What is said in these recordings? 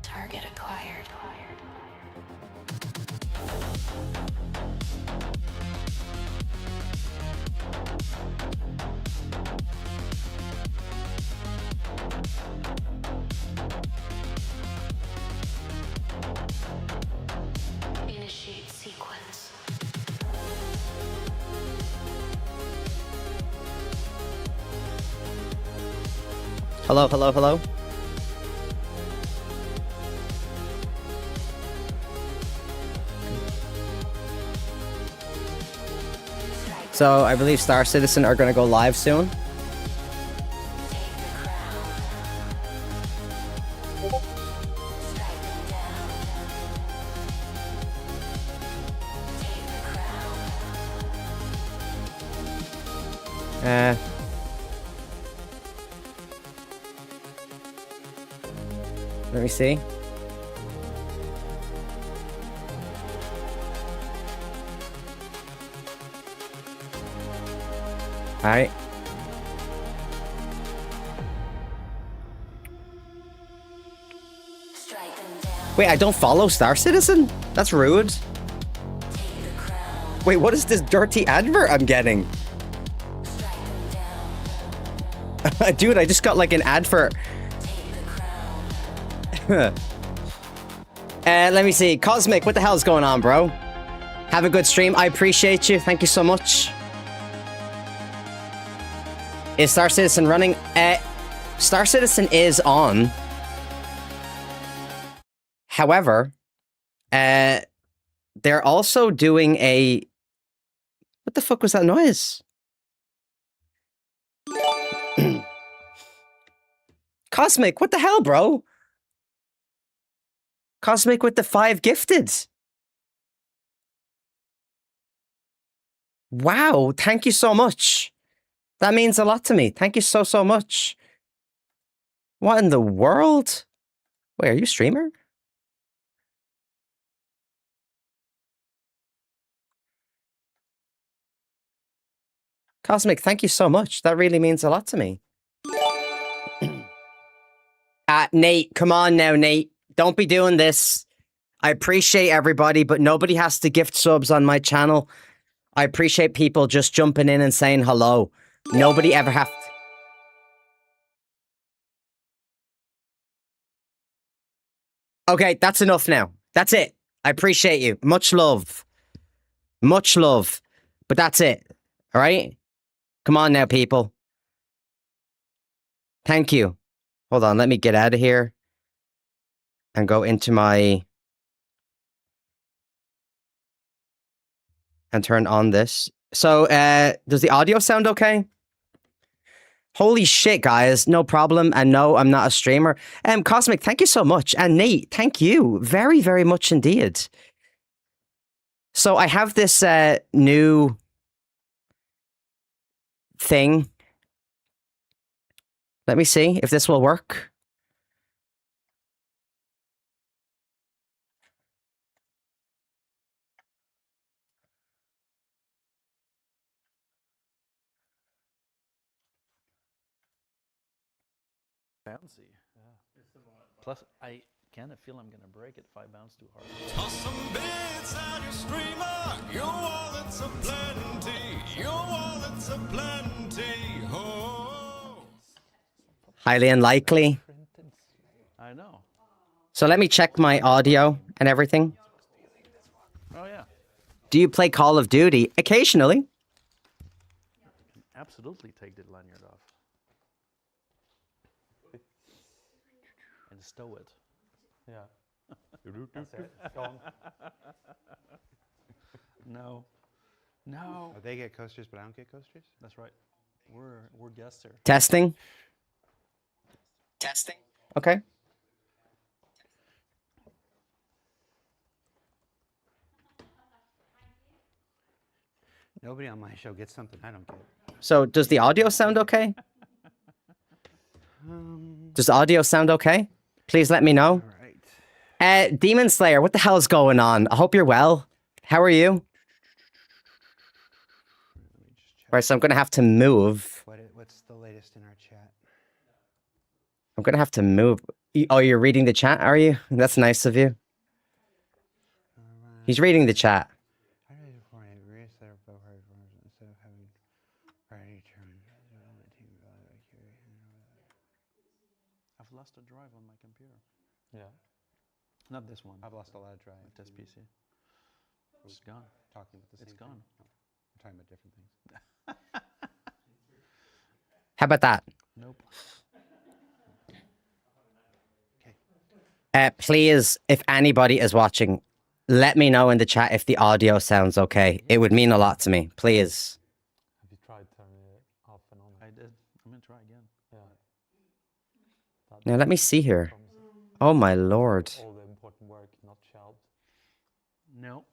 Target acquired. Initiate sequence. Hello, hello, hello. So I believe Star Citizen are going to go live soon. Let me see. All right. Wait, I don't follow Star Citizen? That's rude. Wait, what is this dirty advert I'm getting? Dude, I just got like an advert. Let me see. Cosmic, what the hell's going on, bro? Have a good stream. I appreciate you. Thank you so much. Is Star Citizen running? Star Citizen is on. However, they're also doing a... What the fuck was that noise? Cosmic, what the hell, bro? Cosmic with the 5 gifted. Wow, thank you so much. That means a lot to me. Thank you so, so much. What in the world? Wait, are you a streamer? Cosmic, thank you so much. That really means a lot to me. Nate, come on now, Nate. Don't be doing this. I appreciate everybody, but nobody has to gift subs on my channel. I appreciate people just jumping in and saying hello. Nobody ever have to... Okay, that's enough now. That's it. I appreciate you. Much love. Much love. But that's it. All right? Come on now, people. Thank you. Hold on, let me get out of here and go into my... and turn on this. So, does the audio sound okay? Holy shit, guys. No problem. And no, I'm not a streamer. Cosmic, thank you so much. And Nate, thank you very, very much indeed. So I have this new thing. Let me see if this will work. Bouncy. Yeah. Plus, I kind of feel I'm gonna break it if I bounce too hard. Toss some bits at your streamer. Your wallet's a plenty. Your wallet's a plenty. Oh. Highly unlikely. I know. So let me check my audio and everything. Oh yeah. Do you play Call of Duty? Occasionally. Absolutely take the lanyard off. And stow it. Yeah. That's it. Gone. No. No. Oh, they get coasters, but I don't get coasters? That's right. We're guests here. Testing. Testing. Okay. Nobody on my show gets something I don't get. So does the audio sound okay? Does the audio sound okay? Please let me know. All right. Demon Slayer, what the hell is going on? I hope you're well. How are you? Let me just check. Right, so I'm gonna have to move. What's the latest in our chat? I'm gonna have to move. Oh, you're reading the chat, are you? That's nice of you. He's reading the chat. How do I perform a reset of both hard forms instead of having priority turn? I've lost a drive on my computer. Yeah. Not this one. I've lost a lot of drive. This PC. It's gone. Talking about the same It's thing? gone. No, we're talking about different things. How about that? Nope. Please, if anybody is watching, let me know in the chat if the audio sounds okay. It would mean a lot to me. Please. Have you tried turning it off and on? I did. I'm gonna try again. Yeah. Now let me see here. Oh my lord. All the important work, not shout. No.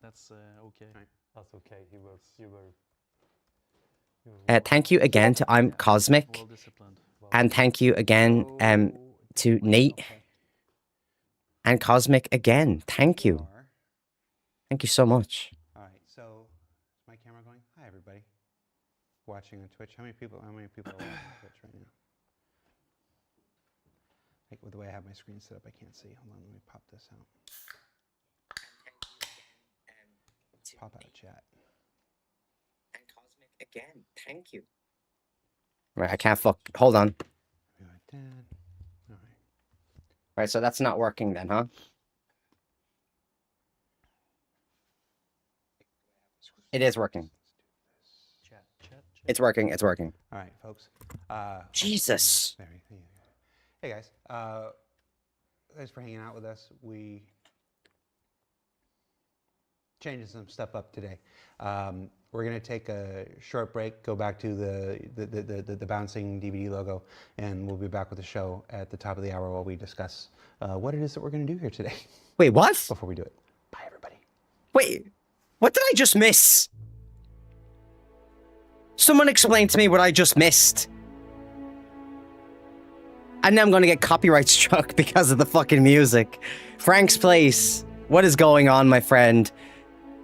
That's okay. That's okay. You were. Thank you again to I'm Cosmic, Well disciplined. and thank you again to Nate and Cosmic again. Thank you. Thank you so much. All right, so is my camera going? Hi, everybody. Watching on Twitch. How many people are watching Twitch right now? Like, with the way I have my screen set up, I can't see. Hold on, let me pop this out. Pop out of chat. And Cosmic again. Thank you. Right, I can't fuck. Hold on. All right, Dan. All right. Right, so that's not working then, huh? It is working. Chat. It's working. It's working. All right, folks. Jesus. Hey, guys. Thanks for hanging out with us. We changing some stuff up today. We're gonna take a short break, go back to the bouncing DVD logo, and we'll be back with the show at the top of the hour while we discuss what it is that we're gonna do here today. Wait, what? Before we do it, bye everybody. Wait, what did I just miss? Someone explain to me what I just missed. And now I'm gonna get copyright struck because of the fucking music. Frank's Place. What is going on, my friend?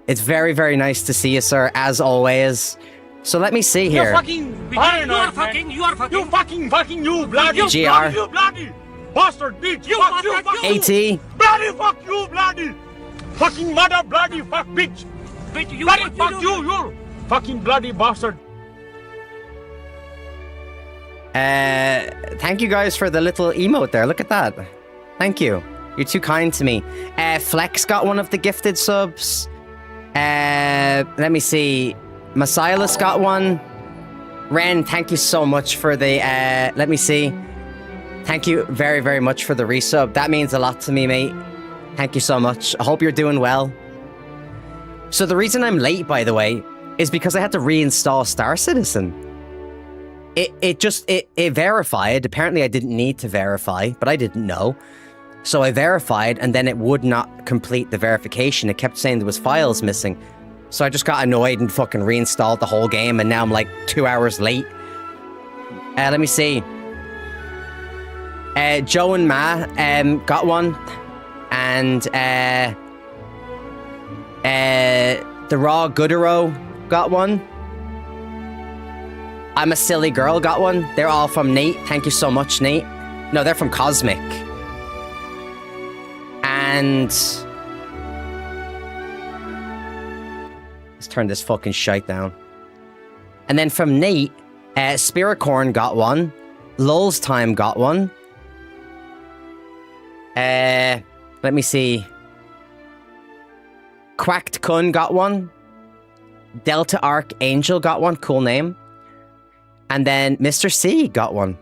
It's very, very nice to see you, sir, as always. So let me see here. You are fucking, you bloody, GR. you bloody bastard, bitch, fuck you, AT. bloody, fuck you, bloody, fucking mother, bloody, fuck, bitch, you, bloody, fuck you fucking bloody bastard. Thank you guys for the little emote there. Look at that. Thank you. You're too kind to me. Flex got one of the gifted subs. Let me see. Masilas got one. Ren, thank you so much for the, let me see. Thank you very, very much for the resub. That means a lot to me, mate. Thank you so much. I hope you're doing well. So the reason I'm late, by the way, is because I had to reinstall Star Citizen. It verified. Apparently I didn't need to verify, but I didn't know. So I verified, and then it would not complete the verification. It kept saying there was files missing. So I just got annoyed and fucking reinstalled the whole game, and now I'm like 2 hours late. Let me see. Joe and Ma got one. And the Raw Goodero got one. I'm a Silly Girl got one. They're all from Nate. Thank you so much, Nate. No, they're from Cosmic. And let's turn this fucking shite down. And then from Nate, Spiricorn got one. Lul's Time got one. Let me see. Quacked Kun got one. Delta Archangel got one. Cool name. And then Mr. C got one.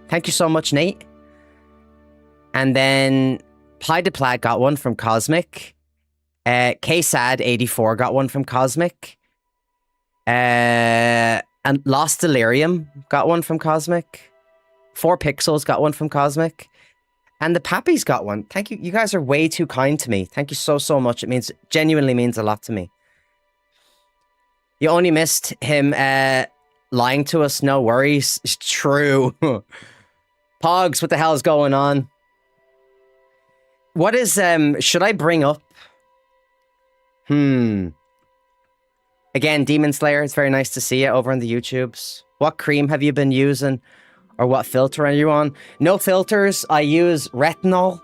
Thank you so much, Nate. And then Pie de Plat got one from Cosmic. KSAD84 got one from Cosmic. And Lost Delirium got one from Cosmic. 4 Pixels got one from Cosmic. And the Pappies got one. Thank you. You guys are way too kind to me. Thank you so, so much. It genuinely means a lot to me. You only missed him lying to us. No worries. It's true. Pogs, what the hell is going on? What is should I bring up? Again, Demon Slayer, it's very nice to see you over on the YouTubes. What cream have you been using? Or what filter are you on? No filters. I use retinol.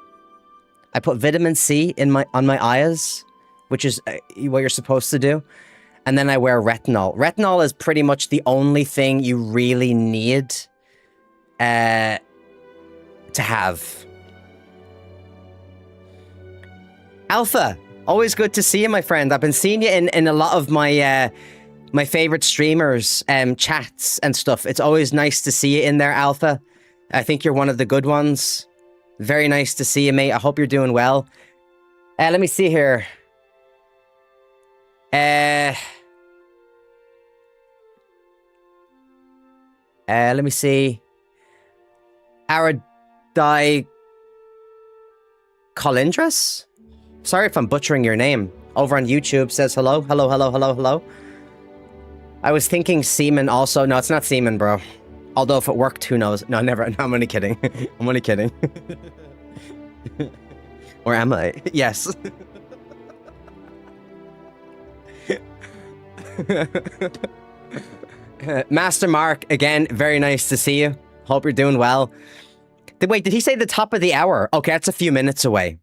I put vitamin C on my eyes, which is what you're supposed to do. And then I wear retinol. Retinol is pretty much the only thing you really need to have. Alpha, always good to see you, my friend. I've been seeing you in a lot of my my favorite streamers chats and stuff. It's always nice to see you in there, Alpha. I think you're one of the good ones. Very nice to see you, mate. I hope you're doing well. Let me see here. Let me see. Aradai Colindres? Sorry if I'm butchering your name. Over on YouTube says hello, hello, hello, hello, hello. I was thinking semen also. No, it's not semen, bro. Although if it worked, who knows? No, never. No, I'm only kidding. I'm only kidding. Or am I? Yes. Master Mark, again, very nice to see you. Hope you're doing well. Wait, did he say the top of the hour? Okay, that's a few minutes away.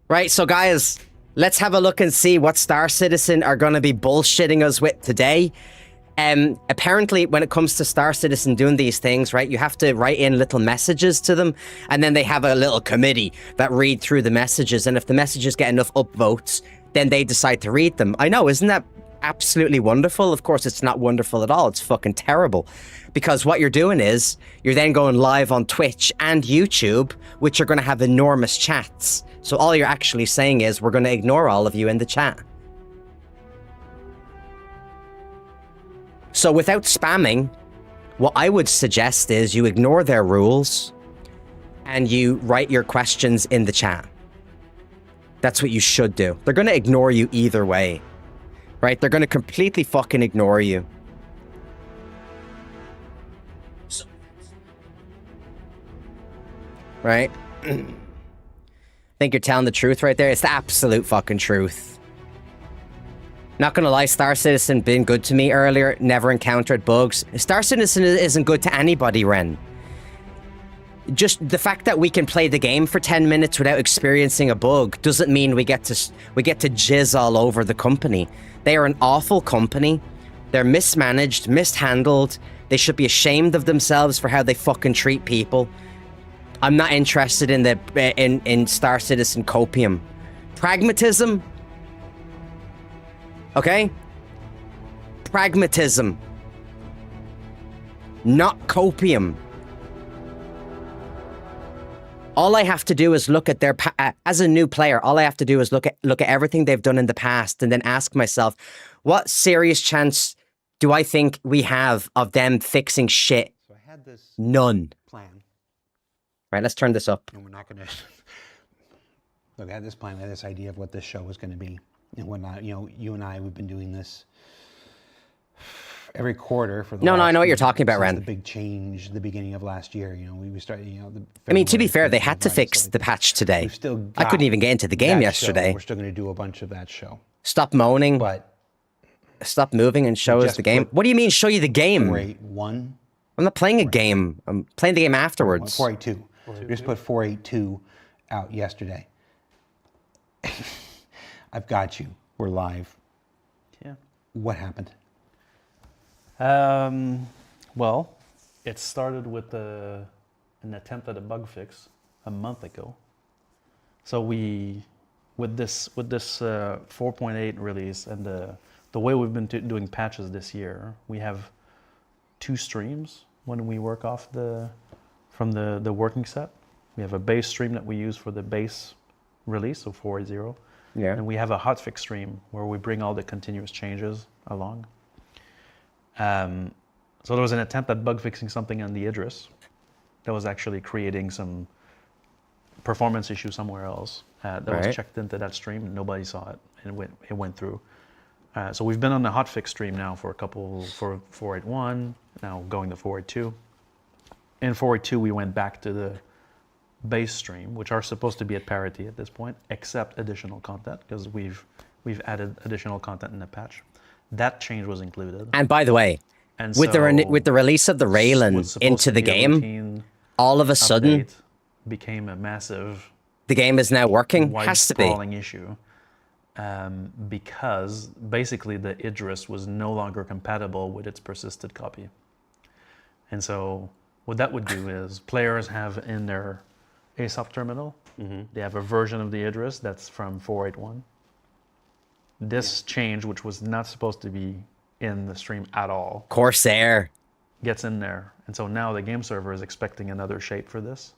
Right, so guys, let's have a look and see what Star Citizen are going to be bullshitting us with today. Apparently, when it comes to Star Citizen doing these things, right, you have to write in little messages to them, and then they have a little committee that read through the messages, and if the messages get enough upvotes, then they decide to read them. I know, isn't that absolutely wonderful? Of course, it's not wonderful at all. It's fucking terrible. Because what you're doing is, you're then going live on Twitch and YouTube, which are going to have enormous chats. So all you're actually saying is, we're going to ignore all of you in the chat. So without spamming, what I would suggest is you ignore their rules and you write your questions in the chat. That's what you should do. They're going to ignore you either way. Right? They're going to completely fucking ignore you. Right? Think you're telling the truth right there? It's the absolute fucking truth. Not gonna lie, Star Citizen been good to me earlier. Never encountered bugs. Star Citizen isn't good to anybody, Ren. Just the fact that we can play the game for 10 minutes without experiencing a bug doesn't mean we get to jizz all over the company. They are an awful company. They're mismanaged, mishandled. They should be ashamed of themselves for how they fucking treat people. I'm not interested in the in Star Citizen copium. Pragmatism. Okay? Pragmatism. Not copium. All I have to do is look at their as a new player, all I have to do is look at everything they've done in the past and then ask myself, what serious chance do I think we have of them fixing shit? So I had this None. plan. Right, let's turn this up. And we're not going to... Look, I had this plan, I had this idea of what this show was going to be. And whatnot. You know, you and I, we've been doing this every quarter for the No, I know what you're since talking about, Ren. the big change, the beginning of last year. You know, we started, you know... I mean, to be fair, they February, had to right, fix so the patch today. we've still I couldn't got even get into the game that yesterday. show. We're still going to do a bunch of that show. Stop moaning. But... Stop moving and show us just the game. put What do you mean, show you the game? 481. I'm not playing a game. I'm playing the game afterwards. 482. We just put 482 out yesterday. I've got you. We're live. Yeah. What happened? Well, it started with an attempt at a bug fix a month ago. So with this 4.8 release and the way we've been doing patches this year, we have 2 streams when we work off from the working set. We have a base stream that we use for the base release, so 4.0. Yeah. And we have a hotfix stream where we bring all the continuous changes along. So there was an attempt at bug fixing something on the Idris that was actually creating some performance issue somewhere else that was checked into that stream and nobody saw it, and it went through. So we've been on the hotfix stream now for 4.8.1, now going to 4.8.2. In 4.8.2, we went back to the base stream, which are supposed to be at parity at this point, except additional content, because we've added additional content in the patch. That change was included. And by the way, And with the release of the Raylan what's supposed into to the be a game, routine all of a sudden, update became a massive the game is now working. wide Has to be. sprawling issue, because basically the Idris was no longer compatible with its persisted copy. And so what that would do is players have in their ASOP terminal, they have a version of the Idris that's from 4.8.1. This change, which was not supposed to be in the stream at all, Corsair. gets in there. And so now the game server is expecting another shape for this.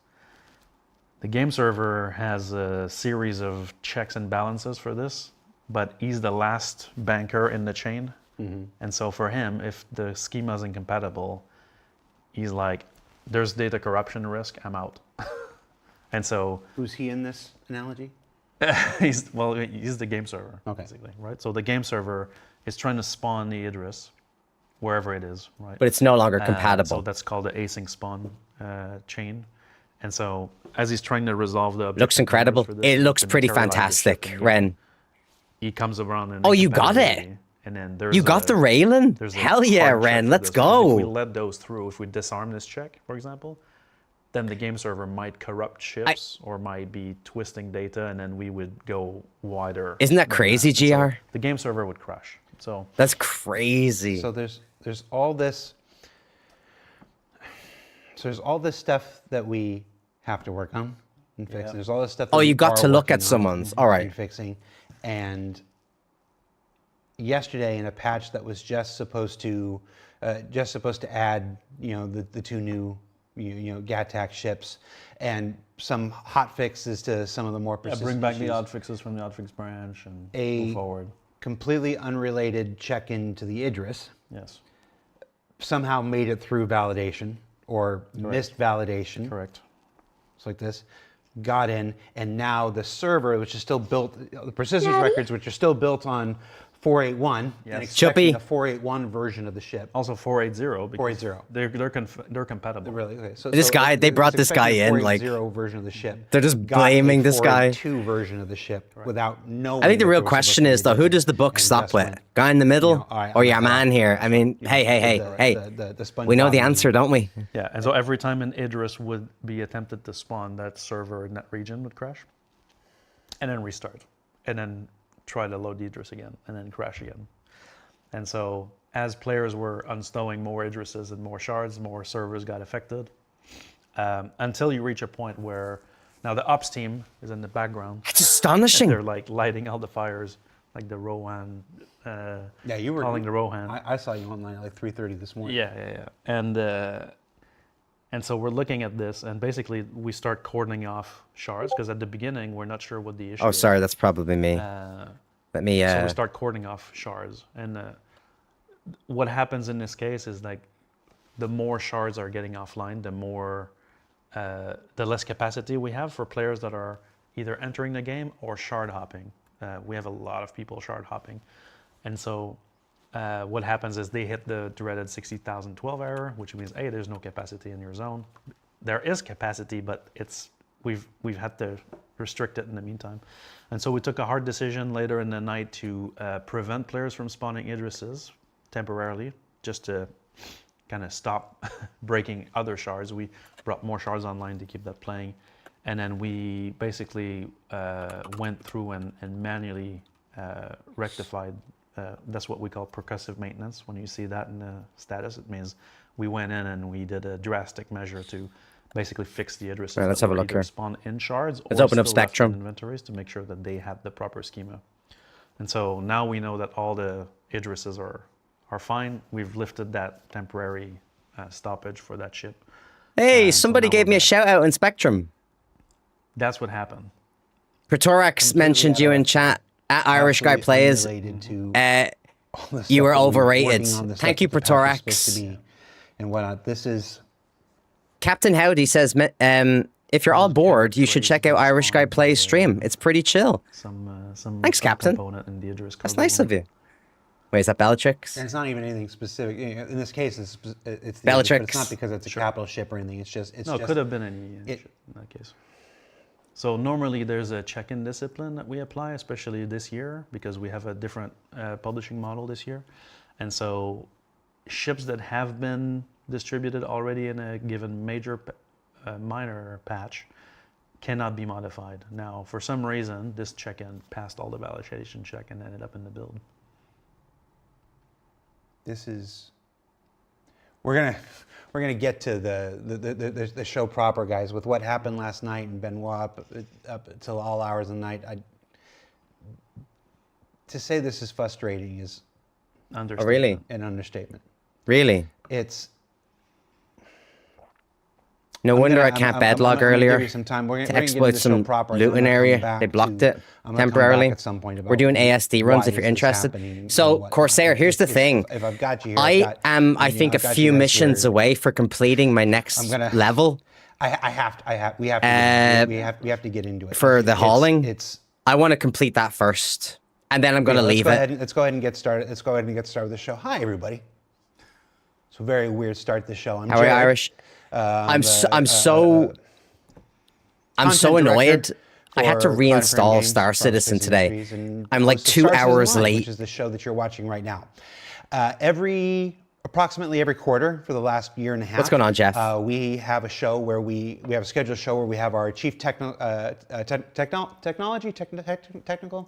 The game server has a series of checks and balances for this, but he's the last banker in the chain. And so for him, if the schema is incompatible, he's like, there's data corruption risk, I'm out. And so Who's he in this analogy? he's the game server, Okay. basically, right? So the game server is trying to spawn the Idris wherever it is, right? But it's no longer So compatible. that's called the async spawn chain. And so as he's trying to resolve the Looks incredible. for this, It looks to pretty materialize the fantastic, ship in Ren. he comes around and Oh, you got it. And then there's You got the Raylan? there's a Hell yeah, hard check Ren. for Let's this, because If we go. let those through, if we disarm this check, for example, then the game server might corrupt ships or might be twisting data, and then we would go wider. Isn't that than crazy, And so GR? the game server would crash. So That's crazy. So there's all this. So there's all this stuff that we have to work on and fix. There's all this stuff. That Oh, we you got are to look working at on someone's. All right. and fixing. And yesterday, in a patch that was just supposed to add, the two new, GATAC ships and some hot fixes to some of the more persistent bring back the issues. odd fixes from the oddfix branch and A- move forward. Completely unrelated check into the Idris Yes, somehow made it through validation or missed validation. correct. It's like this, got in, and now the server, which is still built, the persistence records, which are still built on 4.8.1, and Yes. expecting Chippy. a 4.8.1 version of the ship. Also 4.8.0 because 4.8.0. they're compatible. Really? Okay. So, This guy- they it's brought this guy expecting a in, like- 4.8.0 version of the ship. They're just got a blaming this guy. 4.8.2 version of the ship without knowing. I think the that real there was question supposed is, to though, be who does the book an stop with? investment. Guy in the middle all right, or I'm your not man gonna- here? I mean, hey. We know the answer, don't we? Yeah, and so every time an Idris would be attempted to spawn, that server in that region would crash, and then restart, and then try to load the Idris again, and then crash again. And so as players were unstowing more Idrises and more shards, more servers got affected, until you reach a point where now the ops team is in the background. It's astonishing. They're like lighting all the fires, like the Rohan. Yeah, you were calling the Rohan. I saw you online at like 3:30 this morning. Yeah. And so we're looking at this, and basically we start cordoning off shards because at the beginning we're not sure what the issue Oh, is. sorry, that's probably me. Let me. So we start cordoning off shards, and what happens in this case is like the more shards are getting offline, the less capacity we have for players that are either entering the game or shard hopping. We have a lot of people shard hopping, and so what happens is they hit the dreaded 60,012 error, which means hey, there's no capacity in your zone. There is capacity, but we've had to restrict it in the meantime. And so we took a hard decision later in the night to prevent players from spawning Idrises temporarily, just to kind of stop breaking other shards. We brought more shards online to keep that playing. And then we basically went through and manually rectified. That's what we call percussive maintenance. When you see that in the status, it means we went in and we did a drastic measure to basically fix the Idrises. Right, let's that have a were look either here. Spawn in shards Let's or open up still left in Spectrum. inventories to make sure that they had the proper schema. And so now we know that all the Idrises are fine. We've lifted that temporary stoppage for that ship. Hey, so somebody now gave we're me a back. shout out in Spectrum. That's what happened. Pretorax mentioned you in chat at Irish Guy Absolutely Plays. unrelated to all the You stuff were that we've been overrated. working on, the Thank stuff you, that the patch is Pretorax. supposed to be and whatnot. This is Captain Howdy says, if you're all bored, you should check out Irish Guy Plays stream. It's pretty chill. Some Thanks, Captain. component in the Idris That's code nice that of you. Wait, is that Bellatrix? And it's not even anything specific. In this case, it's the Aegis, but Bellatrix. it's not because it's a capital ship or anything. It's just No, it just, could have been any it- ship in that case. So normally there's a check-in discipline that we apply, especially this year, because we have a different publishing model this year. And so ships that have been distributed already in a given major, minor patch cannot be modified. Now, for some reason, this check-in passed all the validation check and ended up in the build. This is. We're gonna get to the show proper, guys. With what happened last night and Benoit up until all hours of the night, to say this is frustrating is Oh, really? an understatement. Really? It's. No wonder I can't bedlog Give earlier. you some time. We're To gonna get into exploit the show some proper, and I'm looting gonna come area. back They blocked to- it I'm gonna come back temporarily. at some point We're about doing ASD runs why if you're this is interested. happening and So, whatnot. Corsair, here's the thing. If I've got you here, I I've got- am, I you know, think, a I've got few you guys missions here. away for completing my next I'm gonna- level. we have to get into it. for the hauling? It's I want to complete that first, and then I'm going to let's leave go it. ahead and- let's go ahead and get started. Let's go ahead and get started with the show. Hi, everybody. It's a very weird start to the show. I'm How are you, Jared. Irish? I'm so content annoyed. director I had to for Planet Frame reinstall Games, Star Front Citizen Space today. Industries, and I'm like host of 2 Star Citizen hours Live, late. which is the show that you're watching right now. Approximately every quarter for the last year and a half. What's going on, Jeff? We have a show where we have a scheduled show where we have our chief technical.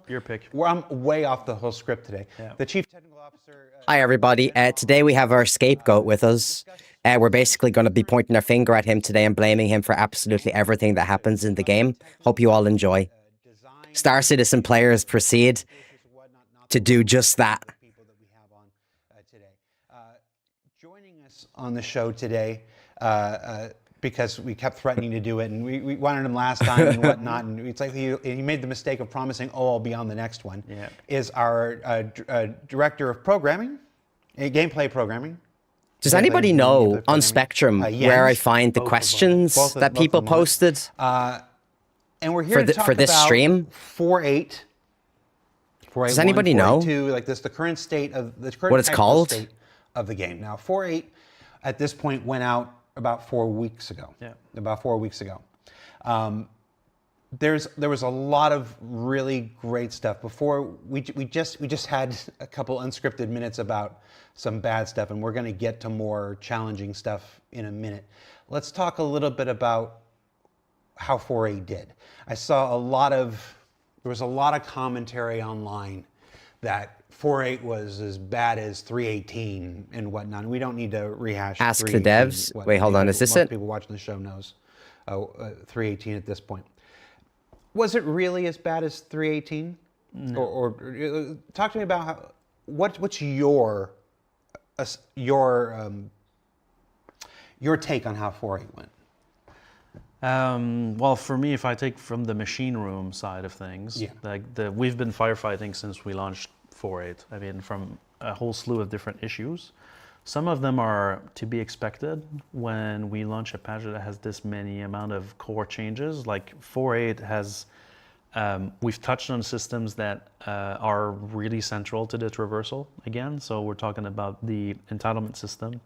Your pick. I'm way off the whole script today. Yeah. The chief technical officer. Hi, everybody. Today we have our scapegoat with us. We're basically going to be pointing our finger at him today and blaming him for absolutely everything that happens in the game. Hope you all enjoy. Star Citizen players proceed to do just that. People that we have on today. Joining us on the show today, because we kept threatening to do it, and we wanted him last time and whatnot, and it's like he made the mistake of promising, "Oh, I'll be on the next one." Yeah. Is our director of programming, gameplay programming. Does anybody know on programming. Spectrum Jens. where I find the Both of them. questions Both of that people them are. posted? And we're here For to the- talk for this about stream? 4.8. Does anybody know 4.2, like this, the current state of the current what it's technical called? state of the game. Now, 4.8 at this point went out about 4 weeks ago. Yeah. About 4 weeks ago. There was a lot of really great stuff. Before we just had a couple unscripted minutes about some bad stuff, and we're going to get to more challenging stuff in a minute. Let's talk a little bit about how 4.8 did. I saw there was a lot of commentary online that 4.8 was as bad as 3.18 and whatnot. We don't need to rehash. Ask the 3.18, devs. what Wait, hold on, people- is this most it? People watching the show knows 3.18 at this point. Was it really as bad as 3.18? No. Or talk to me about how, what's your take on how 4.8 went? Well, for me, if I take from the machine room side of things, Yeah. we've been firefighting since we launched 4.8. I mean, from a whole slew of different issues. Some of them are to be expected when we launch a patch that has this many amount of core changes. Like 4.8 has, we've touched on systems that are really central to the traversal again. So we're talking about the entitlement system,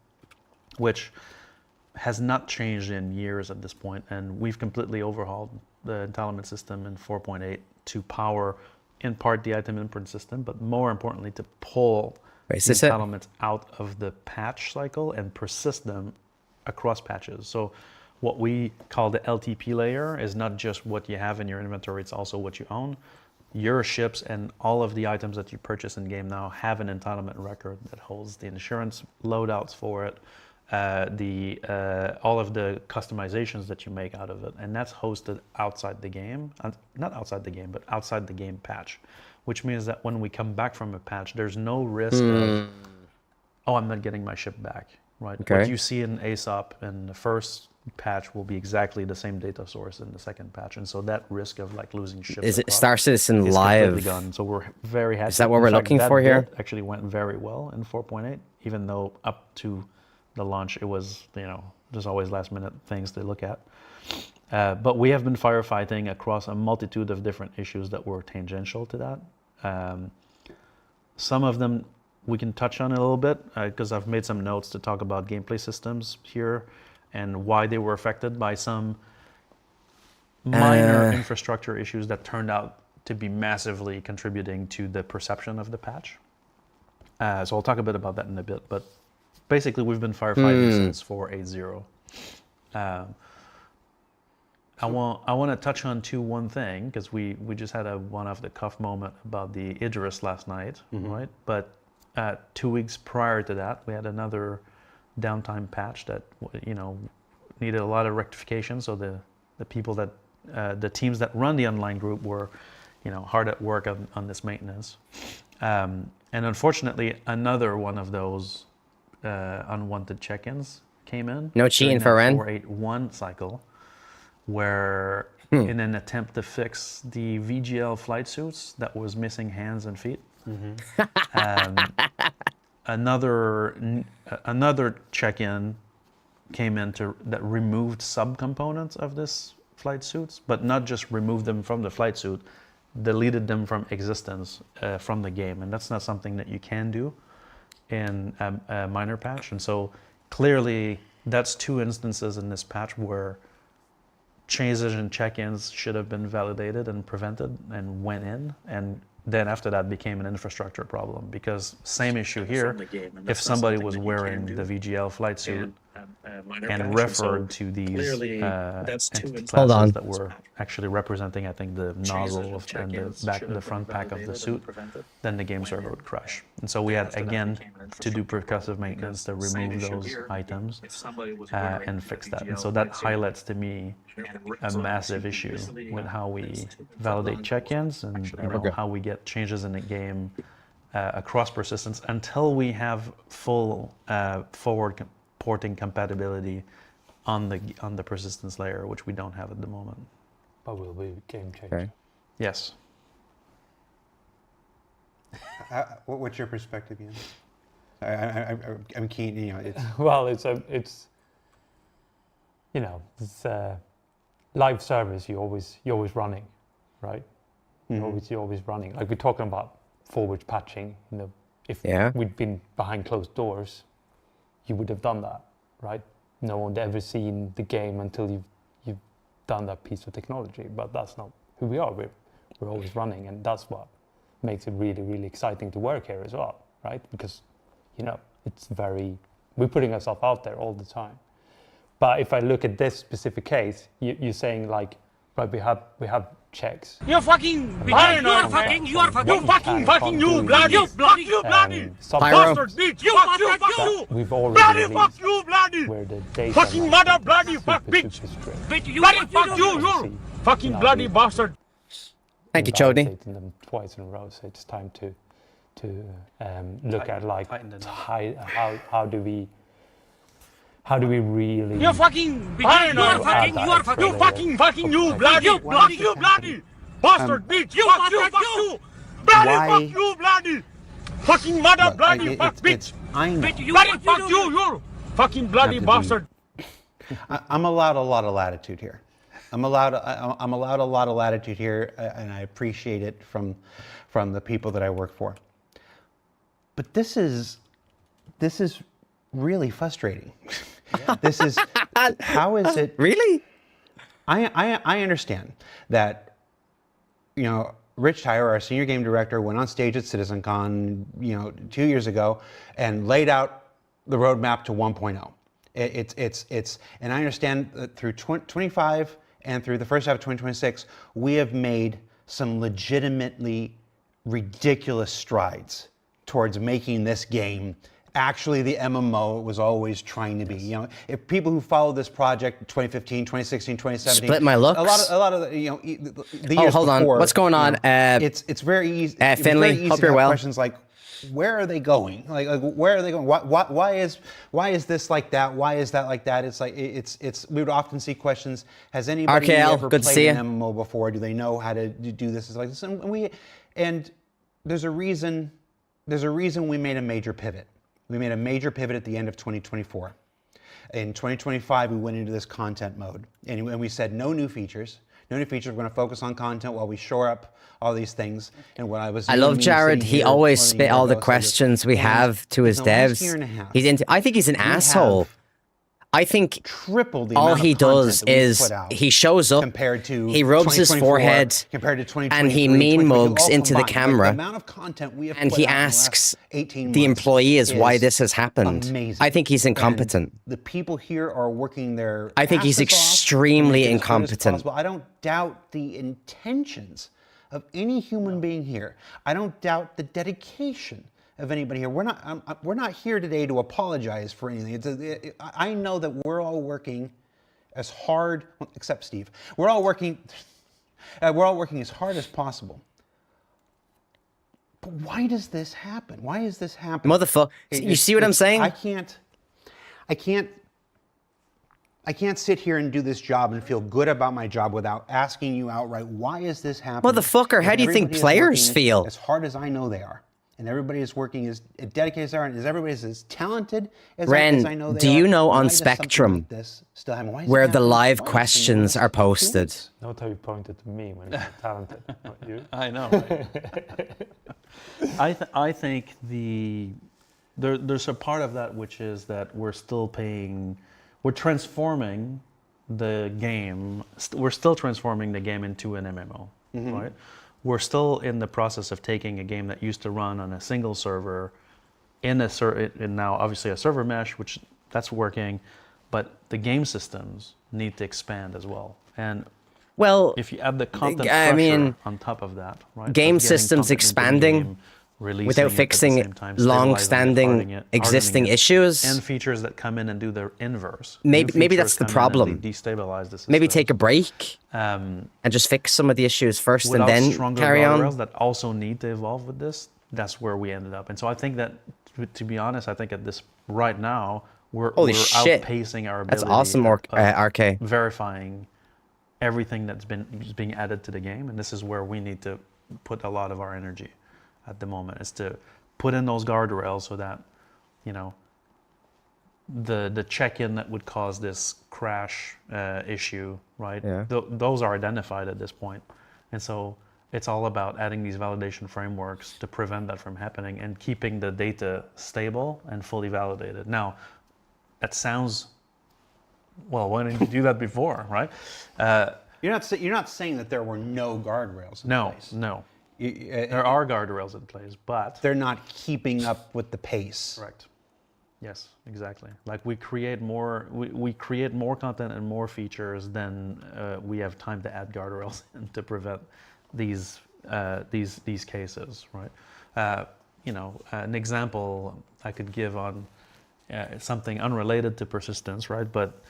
which has not changed in years at this point, and we've completely overhauled the entitlement system in 4.8 to power, in part, the item imprint system, but more importantly, to pull Wait, is the this it? entitlements out of the patch cycle and persist them across patches. So what we call the LTP layer is not just what you have in your inventory, it's also what you own. Your ships and all of the items that you purchase in game now have an entitlement record that holds the insurance loadouts for it, all of the customizations that you make out of it, and that's hosted outside the game, not outside the game, but outside the game patch, which means that when we come back from a patch, there's no risk of, oh, I'm not getting my ship back, right? Okay. What you see in ASOP in the first patch will be exactly the same data source in the second patch, and so that risk of like losing ships Is it across Star Citizen is Live? completely gone. So we're very happy. Is that what In we're fact, looking that for here? bit actually went very well in 4.8, even though up to the launch it was, there's always last minute things to look at. But we have been firefighting across a multitude of different issues that were tangential to that. Some of them touch on it a little bit because I've made some notes to talk about gameplay systems here and why they were affected by some minor infrastructure issues that turned out to be massively contributing to the perception of the patch. So I'll talk a bit about that in a bit, but basically we've been firefighting since 4.8.0. I want to touch on one thing because we just had a one off the cuff moment about the Idris last night, right? But 2 weeks prior to that, we had another downtime patch that needed a lot of rectification. So the people that the teams that run the online group were hard at work on this maintenance, and unfortunately another one of those unwanted check-ins came in. No cheating for Ren. 4.8.1 cycle, where in an attempt to fix the VGL flight suits that was missing hands and feet, another check-in came in that removed subcomponents of this flight suits, but not just removed them from the flight suit, deleted them from existence from the game, and that's not something that you can do in a minor patch. And so clearly that's 2 instances in this patch where changes and check-ins should have been validated and prevented and went in, and then after that became an infrastructure problem, because same issue here, if somebody was wearing the VGL flight suit and referred to these entity classes that were actually representing, I think, the nozzle and the front pack of the suit, then the game server would crash. And so we had, again, to do percussive maintenance to remove those items and fix that. And so that highlights to me a massive issue with how we validate check-ins and how we get changes in the game across persistence until we have full forward porting compatibility on the persistence layer, which we don't have at the moment. But will be game changer. Okay. Yes. What's your perspective, Ian? I'm keen. It's Well, it's live service. You're always running, right? You're always running. Like we're talking about forward patching. If we'd been behind closed doors, you would have done that, right? No one would ever seen the game until you've done that piece of technology. But that's not who we are. We're always running, and that's what makes it really, really exciting to work here as well, right? Because we're putting ourselves out there all the time. But if I look at this specific case, you're saying like, right, we have checks. You're fucking paranoid. You bloody bastard bitch. You. We've already released you, bloody. where the data Fucking mother bloody fuck super, bitch. super strict. Bloody fuck you fucking bloody bastard. Thank you, We've Chody. validated them twice in a row, so it's time to look at like how do we really You're fucking paranoid. You bloody bastard bitch. You. Bloody fuck you, bloody. Fucking mother bloody fuck bitch. I know. Bloody fuck you fucking bloody bastard. I'm allowed a lot of latitude here. I'm allowed a lot of latitude here, and I appreciate it from the people that I work for. But this is really frustrating. This is how is it Really? I understand that Rich Tyler, our senior game director, went on stage at CitizenCon 2 years ago and laid out the roadmap to 1.0. It's and I understand that through 25 and through the first half of 2026, we have made some legitimately ridiculous strides towards making this game actually the MMO it was always trying to be. If people who followed this project in 2015, 2016, 2017, Split my looks. a lot of the years hold on. before, What's going on? It's very easy. It's Finley, very easy hope to you're have well. Questions like, where are they going? Like where are they going? Why is this like that? Why is that like that? It's like it's. We would often see questions. Has anybody RKL, ever good to see played you. an MMO before? Do they know how to do this? It's like this, and there's a reason. There's a reason we made a major pivot. We made a major pivot at the end of 2024. In 2025, we went into this content mode, and we said no new features, No new features. We're going to focus on content while we shore up all these things. And what I was. I love Jared. sitting He here always learning spit all the Lego, so questions we and have to his in the last devs. year and a half, I think he's an asshole. have I think triple the all amount of he content does that we've is put out he shows up, compared to he rubs his 2024, forehead, compared to 2023, and he mean 2022, mugs all into the combined. Like, camera, the amount of content we have and put he out in the last asks 18 the months employees why is this has happened. amazing. I think he's incompetent. And the people here are working their I think he's asses off to extremely make it as good as incompetent. possible. I don't doubt the intentions of any human being here. I don't doubt the dedication of anybody here. We're not here today to apologize for anything. I know that we're all working as hard, well, except Steve. We're all working as hard as possible. But why does this happen? Why is this happening? Motherfucker, you see what I'm saying? I can't sit here and do this job and feel good about my job without asking you outright, why is this happening? Motherfucker, how If do you think everybody is players working feel? as hard as I know they are, and everybody is working as dedicated as they are, and everybody is as talented as Ren, I know they do are, you know why on does something Spectrum like this still happen? Why is it where the happening live twice in the questions last are 2 posted? weeks? Note how you pointed to me when you're talented, not you. I know. Right? I think there's a part of that which is that we're transforming the game. We're still transforming the game into an MMO, right? We're still in the process of taking a game that used to run on a single server in now obviously a server mesh, which that's working, but the game systems need to expand as well. And Well, if you add the content I pressure mean, on top of that, right? game of getting systems content into the expanding game, releasing without it at the fixing same time, stabilizing it, long-standing hardening it, existing hardening it, issues. and features that come in and do the inverse. Maybe New features that's the come in and problem. they destabilize the system. Maybe take a break um, and just fix some of the issues first and without then stronger carry on. guardrails that also need to evolve with this. That's where we ended up. And so I think that, to be honest, I think at this right now we're Holy shit. outpacing our ability. That's awesome, of RK. verifying everything that's being added to the game, and this is where we need to put a lot of our energy at the moment, is to put in those guardrails so that, you know, the check-in that would cause this crash issue, right? Yeah. Those are identified at this point, and so it's all about adding these validation frameworks to prevent that from happening and keeping the data stable and fully validated. Now, that sounds, well, why didn't you do that before, right? You're not saying that there were no guardrails in place. No. There are guardrails in place, but They're not keeping up with the pace. correct. Yes, exactly. Like we create more content and more features than we have time to add guardrails in to prevent these cases, right? An example I could give on something unrelated to persistence, right? But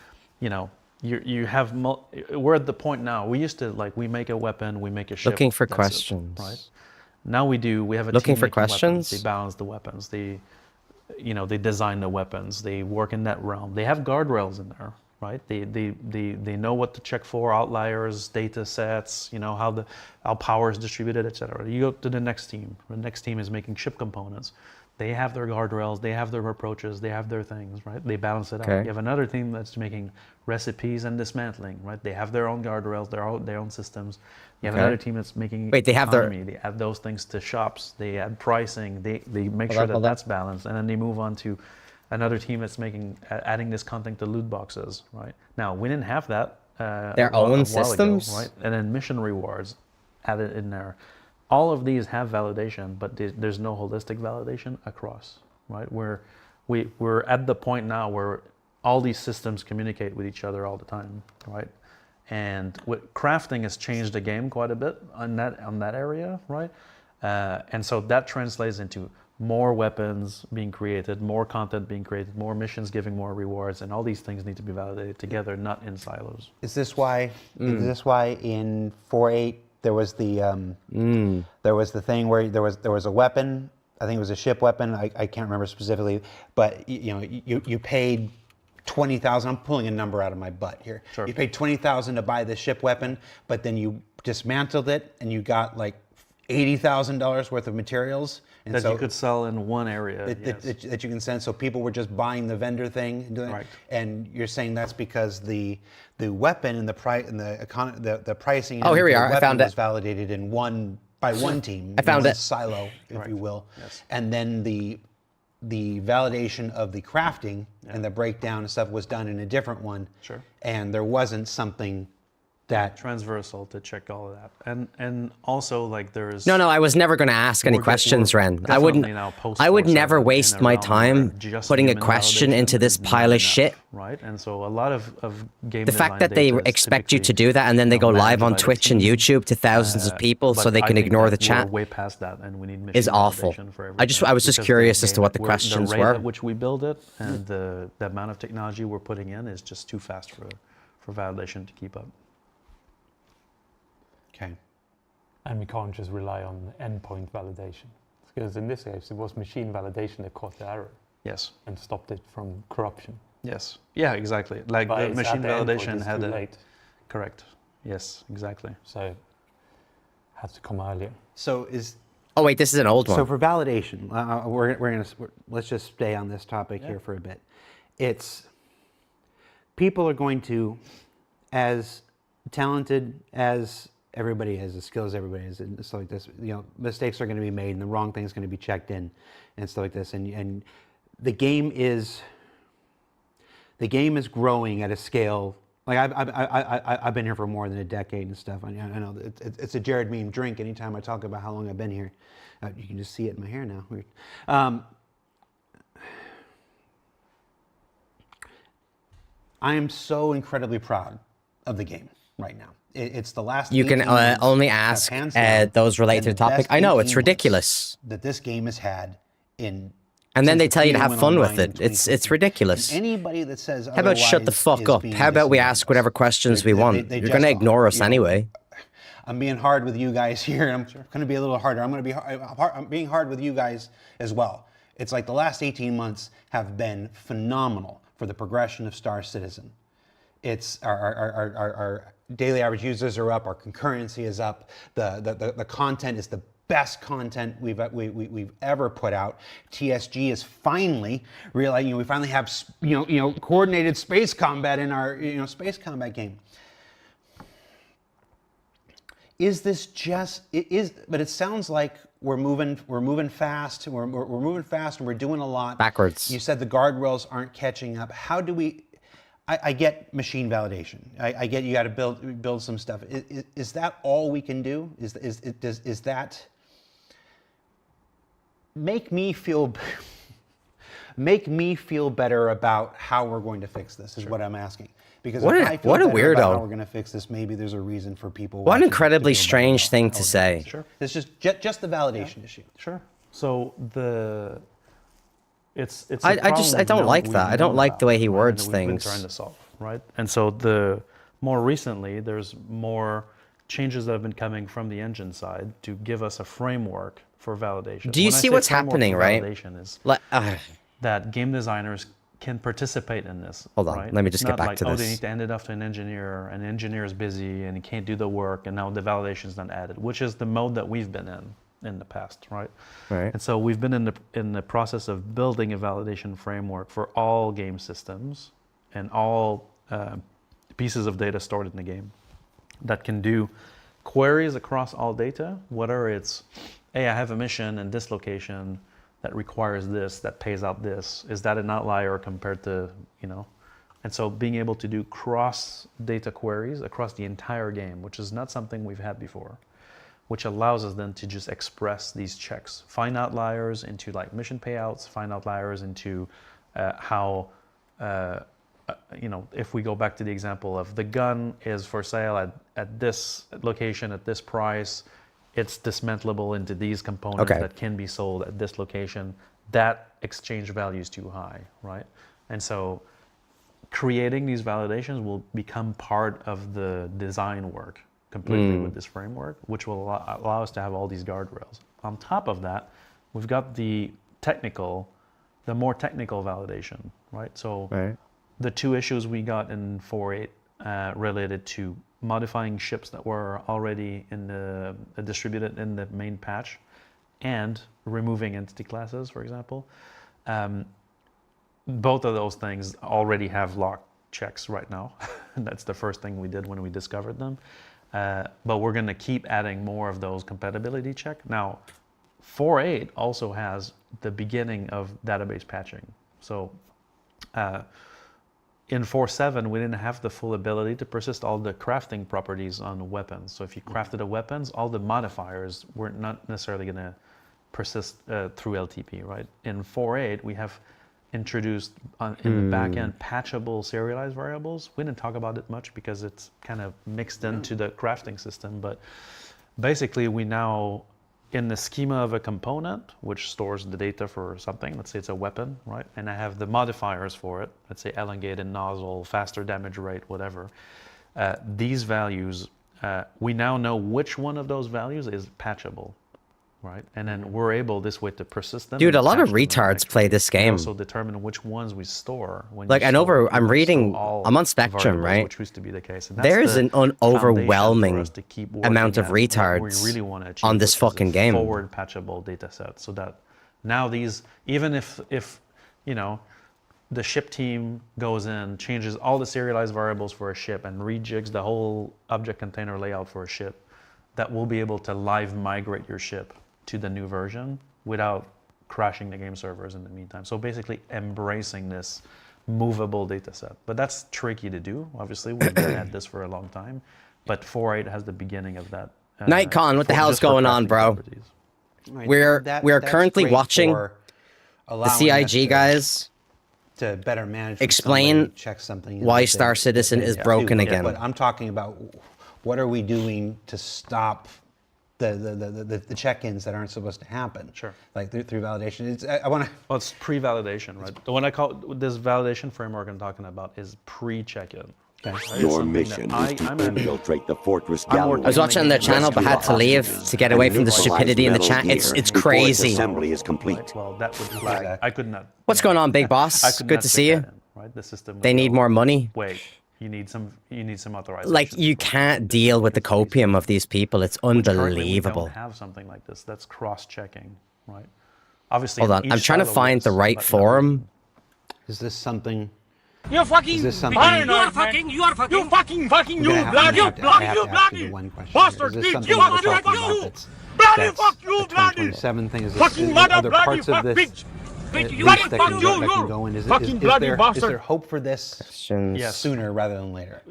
you know, we're at the point now. We used to, like, we make a weapon, we make a ship. Looking for that's it, questions. right? Now we have a Looking team for making weapons. questions? They balance the weapons. They design the weapons. They work in that realm. They have guardrails in there, right? They know what to check for, outliers, data sets, you know, how power is distributed, etc. You go to the next team. The next team is making ship components. They have their guardrails, they have their approaches, they have their things, right? They balance it out. Okay. You have another team that's making recipes and dismantling, right? They have their own guardrails, their own systems. You have Okay. another team that's making Wait, they have their- economy. They add those things to shops. They add pricing. They make Hold sure on, that hold on. that's balanced, and then they move on to another team that's adding this content to loot boxes, right? Now we didn't have that. Their a while own ago, systems? right? And then mission rewards added in there. All of these have validation, but there's no holistic validation across, right? We're at the point now where all these systems communicate with each other all the time, right? And crafting has changed the game quite a bit on that area, right? And so that translates into more weapons being created, more content being created, more missions giving more rewards, and all these things need to be validated together, not in silos. Is this why in 4.8 there was the thing where there was a weapon? I think it was a ship weapon. I can't remember specifically, but you paid 20,000. I'm pulling a number out of my butt here. Sure. You paid 20,000 to buy the ship weapon, but then you dismantled it and you got like $80,000 worth of materials, And that so you could sell in one area. that you can send. So people were just buying the vendor thing and doing it. Right. And you're saying that's because the weapon and the price and the pricing. Oh, here we of the are. I weapon found it. was validated in by one team. I found one it. silo, if Right. you will. Yes. And then the validation of the crafting and the breakdown and stuff was done in a different one. Sure. And there wasn't something that Transversal to check all of that, and also like there's No, I was never going to ask any We're questions, Ren. I definitely wouldn't. now I would post-force never in waste a my realm time where just putting a human question validation into this is not pile of enough, shit. right? And so a lot of game The fact design that they data is expect you to typically, do that and then they go live managed on by the Twitch and team. YouTube to thousands of people so But they I can think ignore the that chat. We're way past that, and we need machine Is awful. validation for I was everything, just because curious as to what the we're- questions the rate were. at which we build it and the amount of technology we're putting in is just too fast for validation to keep up. okay. And we can't just rely on endpoint validation. Because in this case, it was machine validation that caught the error Yes. and stopped it from corruption. Yes. Yeah. Exactly. Like But the it's machine at the endpoint, validation it's had too a late, correct. Yes. Exactly. so it had to come earlier. So Oh wait, this is an old one. So for validation, let's just stay on this topic here for a bit. It's people are going to, as talented as everybody is, as skilled as everybody is, and stuff like this. Mistakes are going to be made, and the wrong thing's going to be checked in, and stuff like this. And the game is growing at a scale. Like I've been here for more than a decade and stuff. I know it's a Jared meme drink. Anytime I talk about how long I've been here, you can just see it in my hair now. Weird. I am so incredibly proud of the game right now. It's the last. You can 18 months only have ask hands down those related to been the topic. best I know 18 it's ridiculous. months that this game has had in. And then since they the tell you to beta have went fun online with in it. It's 2015. ridiculous. And anybody that says How about shut the otherwise fuck is up? being How about we ask disingenuous. whatever questions we want? they You're going to just ignore are, us you know. anyway. I'm being hard with you guys here, and I'm going to be a little harder. I'm being hard with you guys as well. It's like the last 18 months have been phenomenal for the progression of Star Citizen. It's our daily average users are up, our concurrency is up, the content is the best content we've ever put out. TSG is finally realizing, we finally have coordinated space combat in our space combat game. Is this just it is? But it sounds like we're moving fast. We're moving fast, and we're doing a lot Backwards. You said the guardrails aren't catching up. How do we? I get machine validation. I get you got to build some stuff. Is that all we can do? Is that make me feel better about how we're going to fix this? Is what I'm asking. Because What if a- I feel what a better about weirdo. how we're going to fix this, maybe there's a reason for people. What an watching incredibly to feel better strange about thing how to we're say. doing it. Sure. It's just the validation issue. Sure. So it's a I problem just- I don't we've like known- that. I we've don't known like the way he about, right, words and that we've been things. trying to solve, right? And so the more recently, there's more changes that have been coming from the engine side to give us a framework for validation. Do you When I see say what's framework happening, for right? Validation is Like, that game designers can participate in this. Hold on, right? let me It's just get not back like, to oh, this. they need to hand it off to an engineer, and the engineer is busy and he can't do the work, and now the validation is not added, which is the mode that we've been in the past, right? Right. And so we've been in the process of building a validation framework for all game systems and all pieces of data stored in the game that can do queries across all data, whether it's, hey, I have a mission in this location that requires this, that pays out this. Is that an outlier compared to, And so being able to do cross data queries across the entire game, which is not something we've had before, which allows us then to just express these checks, find outliers into like mission payouts, find outliers into how, if we go back to the example of the gun is for sale at this location at this price, it's dismantleable into these components Okay. that can be sold at this location, that exchange value is too high, right? And so creating these validations will become part of the design work completely with this framework, which will allow us to have all these guardrails. On top of that, we've got the more technical validation, right? So Right. the two issues we got in 4.8 related to modifying ships that were already distributed in the main patch and removing entity classes, for example. Both of those things already have lock checks right now. That's the first thing we did when we discovered them. But we're going to keep adding more of those compatibility check. Now, 4.8 also has the beginning of database patching. So in 4.7, we didn't have the full ability to persist all the crafting properties on weapons. So if you crafted a weapons, all the modifiers were not necessarily going to persist through LTP, right? In 4.8, we have introduced in the back end patchable serialized variables. We didn't talk about it much because it's kind of mixed into the crafting system, but basically we now, in the schema of a component, which stores the data for something, let's say it's a weapon, right? And I have the modifiers for it, let's say elongated nozzle, faster damage rate, whatever. These values, we now know which one of those values is patchable. Right, and then we're able this way to persist them. Dude, a lot of patch them retards play this We game. also determine which ones we store. When Like, you I know store, I'm you reading, store all I'm on Spectrum, variables, right? Which used to be the case. And that's There's the an foundation for overwhelming us to keep working amount of at what retards we really want to achieve, on this which is a fucking game. Forward patchable data set, so that now these, even if you know, the ship team goes in, changes all the serialized variables for a ship, and rejigs the whole object container layout for a ship, that will be able to live migrate your ship to the new version without crashing the game servers in the meantime. So basically embracing this movable data set. But that's tricky to do. Obviously, we've been at this for a long time. But 4.8 has the beginning of that. Nightcon, what the hell's going on, bro? Right, We're that's currently great watching for The allowing us CIG guys to better manage when explain somebody checks something in why that Star they- Citizen that is they broken do. again. But I'm talking about what are we doing to stop the check-ins that aren't supposed to happen? Sure. Like through validation. I want to. Well, it's pre-validation, right? The one I call this validation framework I'm talking about is pre-check-in. Your mission is to infiltrate the fortress gallery. I was watching their channel but had to leave to get away from the stupidity in the chat. It's crazy. Assembly is complete. Right, well, that would flag. I could not. What's going on, Big I Boss? could Good not to stick see you. that in, right? The system. They would need go, more money. Wait, you need some authorization. Like, you can't deal with the copium of these people. It's unbelievable. We don't have something like this. That's cross-checking, right? Obviously. Hold on, each I'm trying to silo find is, the right but no. forum. Is this something? You fucking Is this something- paranoid, You are fucking, you are fucking, you fucking, We're you gonna have- bloody, I you have to- I bloody, have you to ask you bloody, the one question here. bastard, Is this bitch, something you that are we're fucking, talking about you, that's- bloody that's fuck you, a bloody, 2027 thing? Is this, fucking is there mother, other bloody, parts of fuck, this bitch, bitch, at you least bloody that fuck can, you, that can you, go in? fucking bloody is bastard. there hope for this Questions. Yes. sooner rather than later?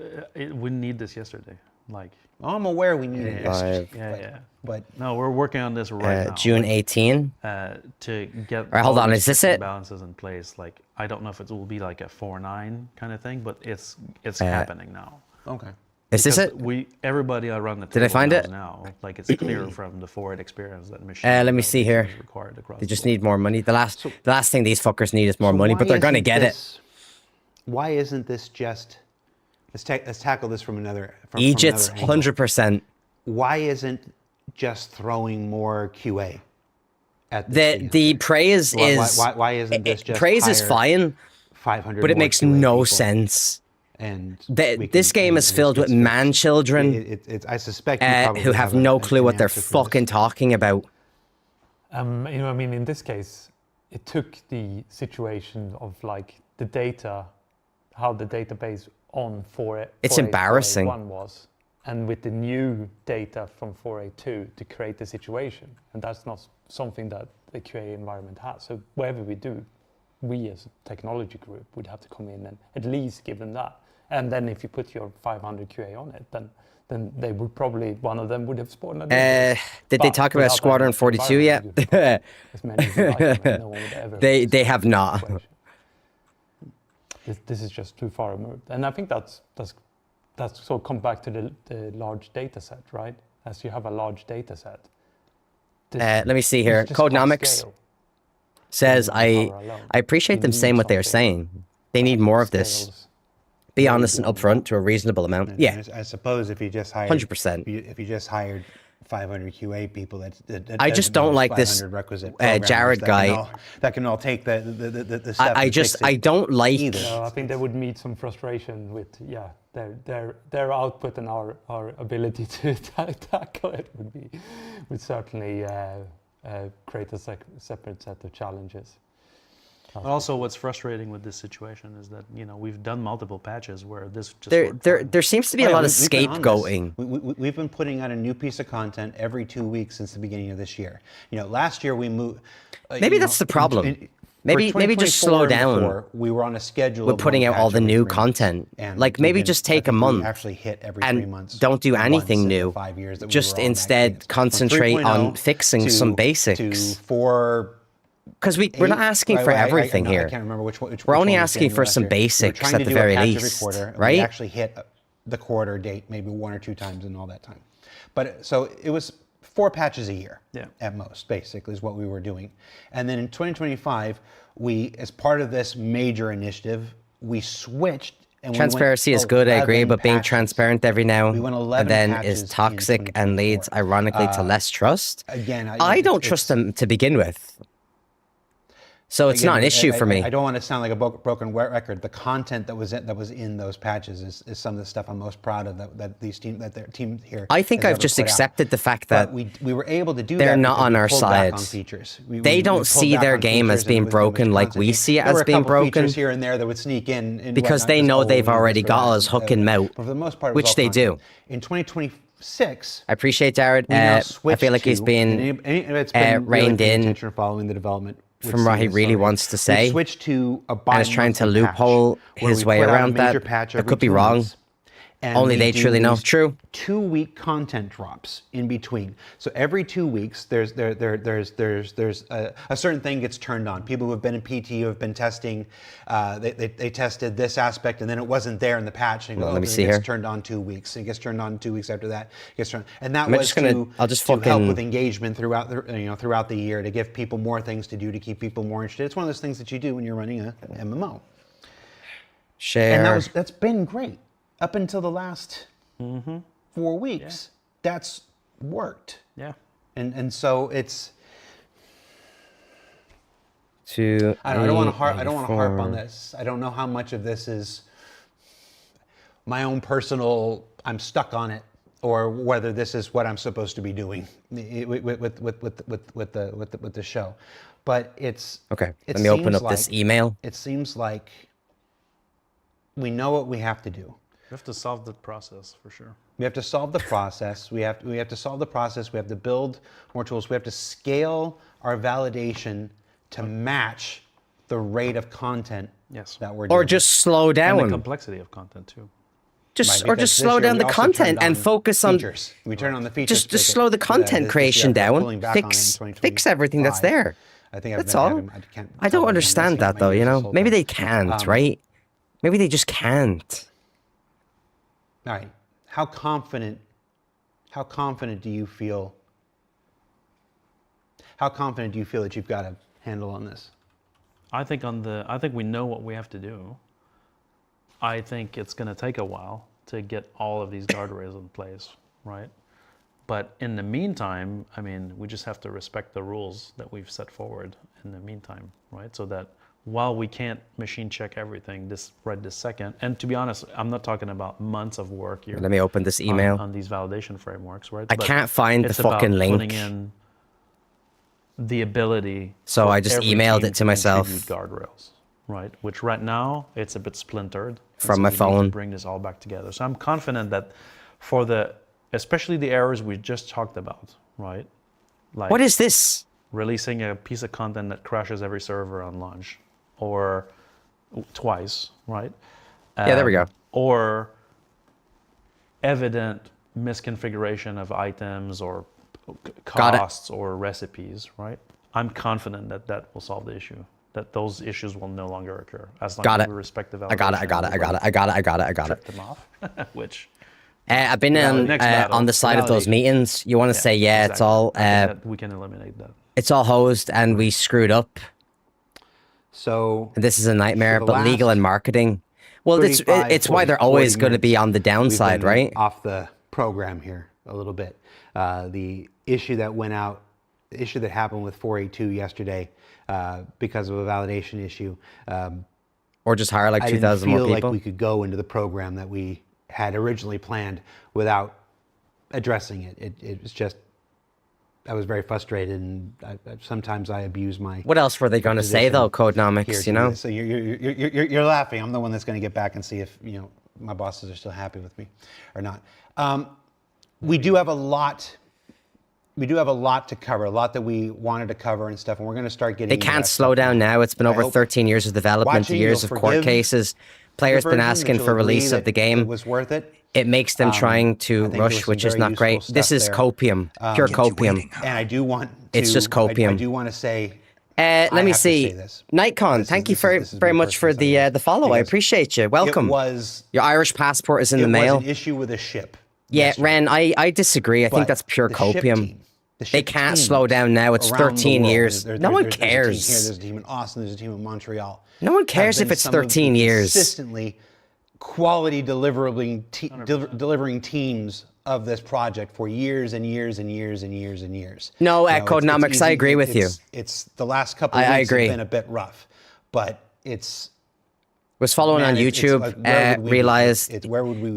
We need this yesterday. Like, Oh, I'm aware we need it yesterday. yeah. But No, we're working on this right now. June 18. To get right, hold all on, the is this checks and it? balances in place. Like, I don't know if it will be like a 4.9 kind of thing, but it's happening now. okay. Is this it? Everybody around the table Did I find knows it? now. Like, it's clear from the 4.8 experience that machine. Let me see here. is required across They the just board. need more money. The last thing these fuckers need is more So money, why but they're gonna isn't get it. this- Why isn't this just? Let's tackle this from another. From Egypt's another angle. 100%. Why isn't just throwing more QA at this The praise is why isn't this just praise is hire fine, 500 but it more makes QA no people sense. And This game is filled with man children I suspect you probably who have no clue what they're answer for this. fucking talking about. You know, I mean, in this case, it took the situation of like the data, how the database on 4.8 It's embarrassing. 4.1 was, and with the new data from 4.8.2 to create the situation. And that's not something that the QA environment has. So whatever we do, we as a technology group would have to come in and at least give them that. And then if you put your 500 QA on it, then they would probably, one of them would have spawned a new one. Did they But talk about without Squadron that 42 yet? environment, you could as many as you like, and no one would ever They have not. situation. This is just too far removed, and I think that's so come back to the large data set, right? As you have a large data set. Let me see here. Codenomics says, I appreciate them saying what they're saying. They need more of this. Be honest and upfront to a reasonable amount. Yeah, I suppose if you just hired 100%. if you just hired 500 QA people, that I just doesn't don't mean like this, 500 requisite programmers Jared that guy. that can all take the step. I and just fix it I don't like. either. I think they would meet some frustration with their output and our ability to tackle it would certainly create a separate set of challenges. But also, what's frustrating with this situation is that we've done multiple patches where this just there seems to be a lot of We've been on this. scapegoating. We've been putting out a new piece of content every 2 weeks since the beginning of this year. Last year we moved. Maybe that's the problem. Maybe just slow down. We were on a schedule with of putting one out all patch the every new 3 months. content. And Like, we maybe didn't- just I take a think we month actually hit every and 3 months. don't do once anything in the new. 5 years that we Just were on that instead cadence. From concentrate on 3.0 fixing some to basics. 4. Because we're not asking for everything I here. can't remember which We're one only was asking January for last some year. We were basics trying at to the do a very patch least, every quarter, and right? We actually hit the quarter date maybe 1 or 2 times in all that time. But so it was 4 patches a year at most, basically, is what we were doing. And then in 2025, we, as part of this major initiative, we switched. And Transparency we is went good, I agree, 11 but being patches. transparent every now We went 11 and then patches is in toxic and leads, 2024. ironically, to less trust. Again, I don't trust them to begin with. So it's not an issue for me. I don't want to sound like a broken record. The content that was in those patches is some of the stuff I'm most proud of that their team here. I think has I've ever just put out. accepted the fact But that we were able to do they're that not because on we our pulled back side. on features. They don't pulled see back their on game as features and being there was too much broken like content. we see it There as were a being couple broken features here and there that would sneak in and because whatnot, they just, know oh, they've we need already this or got that. us hook and mouth, But for the most part, it was which all they do. content. In 2026, I appreciate Jared. we now I switched feel like he's to- been and it's been really reined paying in attention or following the development would from what see he this really already. wants to We say, switched to a and is trying to bi-monthly loophole patch, where his we way put out a around major that. patch I every could be 2 wrong. months. And Only we they do truly know. these True. 2-week content drops in between. So every 2 weeks, there's a certain thing gets turned on. People who have been in PT, who have been testing, they tested this aspect, and then it wasn't there in the patch. And Let me it see gets here. turned on 2 weeks. It gets turned on 2 weeks after that. It gets turned, and that I'm was just gonna- to, I'll just to help fucking- with engagement throughout the year, to give people more things to do, to keep people more interested. It's one of those things that you do when you're running an MMO. Share. And that's been great up until the last 4 weeks. That's worked. Yeah. And so it's to I don't want to harp on 84. this. I don't know how much of this is my own personal I'm stuck on it, or whether this is what I'm supposed to be doing with the show. But it's Okay, it let me open seems up this like- email. It seems like we know what we have to do. We have to solve the process for sure. We have to solve the process. We have to solve the process. We have to build more tools. We have to scale our validation to match the rate of content Yes. that we're Or doing. just slow And the down. complexity of content too. Just Right, or because just this slow year down we the also content turned and on focus on features. We turn on the features. just slow the content creation down. Fix everything that's there. I think That's all. I don't understand that though, you know. Maybe they can't, right? Maybe they just can't. All right. How confident do you feel? How confident do you feel that you've got a handle on this? I think we know what we have to do. I think it's going to take a while to get all of these guardrails in place, right? But in the meantime, I mean, we just have to respect the rules that we've set forward in the meantime, right? So that while we can't machine check everything this second, and to be honest, I'm not talking about months of work here. Let me open this email. On these validation frameworks, right? I can't find the it's about fucking link. Putting in the ability. So for I just every emailed team it to myself. contribute guardrails, right? Which right now it's a bit splintered. and From so my we need phone. to bring this all back together. So I'm confident that for especially the errors we just talked about, right? Like What is this? releasing a piece of content that crashes every server on launch, or twice, right? Yeah, there we go. Or evident misconfiguration of items or Got it. costs or recipes, right? I'm confident that that will solve the issue. That those issues will no longer occur as long Got as it. we respect the validation. I got it. Trip them off, which I've been next battle, on the side of those validation. meetings. You want to say, yeah, it's exactly. all I think that we can eliminate that. it's all hosed and we screwed up. So This is a nightmare, For the but legal last and marketing. Well, it's 35, why they're 40 always going to be minutes, on the downside, we've been right? Off the program here a little bit. The issue that went out, the issue that happened with 482 yesterday, because of a validation issue. Or just hire like I 2,000 didn't more feel people. like we could go into the program that we had originally planned without addressing it. It was just was very frustrated, and sometimes I abuse my. What else were they going to say though, Codenomics? You know. So you're laughing. I'm the one that's going to get back and see if my bosses are still happy with me, or not. We do have a lot. We do have a lot to cover, a lot that we wanted to cover and stuff, and we're going to start getting. They can't slow down now. It's been over 13 years of development, years of court cases. Players been asking for release of the game. It was worth it. It makes them trying to rush, which is not great. This is copium, pure copium. And I do want to. It's just copium. I do want to say. Let me see. Nightcon, thank you very much for the follow. I appreciate you. Welcome. Your Irish passport is in the mail. It was an issue with a ship. Yeah, Ren, I disagree. I think that's pure copium. They can't slow down now. It's 13 years. No one cares. There's a team in Austin. There's a team in Montreal. No one cares if it's 13 years. Consistently quality delivering teams of this project for years and years and years and years and years. No, Codenomics, I agree with you. It's the last couple of weeks have been a bit rough, but it's. Was following on YouTube, realized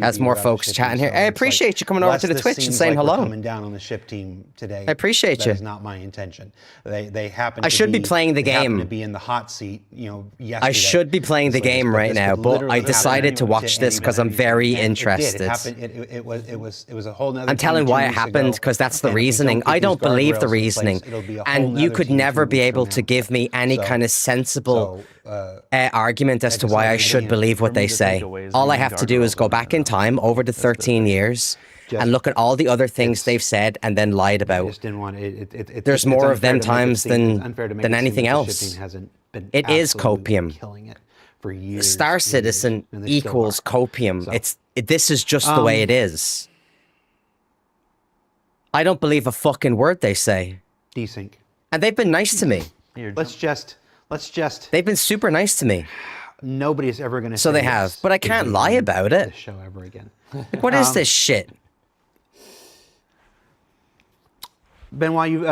as more folks chatting here. I appreciate you coming over to the Twitch and saying hello. Coming down on the ship team today. I appreciate you. That is not my intention. They happen. I should be playing the game. To be in the hot seat, yesterday. I should be playing the game right now, but I decided to watch this because I'm very interested. It was a whole nother. I'm telling why it happened because that's the reasoning. I don't believe the reasoning, and you could never be able to give me any kind of sensible argument as to why I should believe what they say. All I have to do is go back in time over the 13 years and look at all the other things they've said and then lied about. There's more of them times than anything else. It is copium. Star Citizen equals copium. This is just the way it is. I don't believe a fucking word they say. Desync. And they've been nice to me. Let's just. They've been super nice to me. Nobody's ever going to. So they have, but I can't lie about it. This show ever again. Like, what is this shit? Benoit,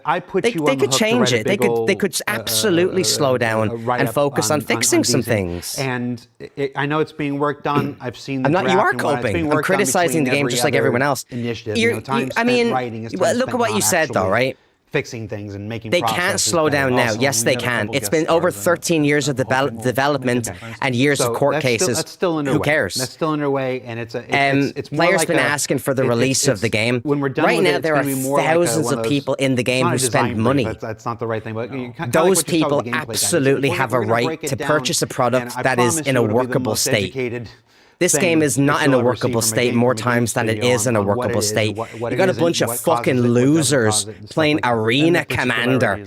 I put you on they the could hook change to it. They could absolutely slow down and focus on fixing some things. And I know it's being worked on. I've seen. The you are coping. I'm criticizing the game just like everyone else. Initiative. Look at what you said though, right? Fixing things and making. They can't slow down now. Yes, they can. It's been over 13 years of development and years of court cases. That's still underway. Who cares? That's still underway, and it's players been asking for the release of the game. When we're done right with now, there are thousands of people in the game who spend money. That's not the right thing. But those people absolutely have a right to purchase a product that is in a workable state. This game is not in a workable state more times than it is in a workable state. You got a bunch of fucking losers playing Arena Commander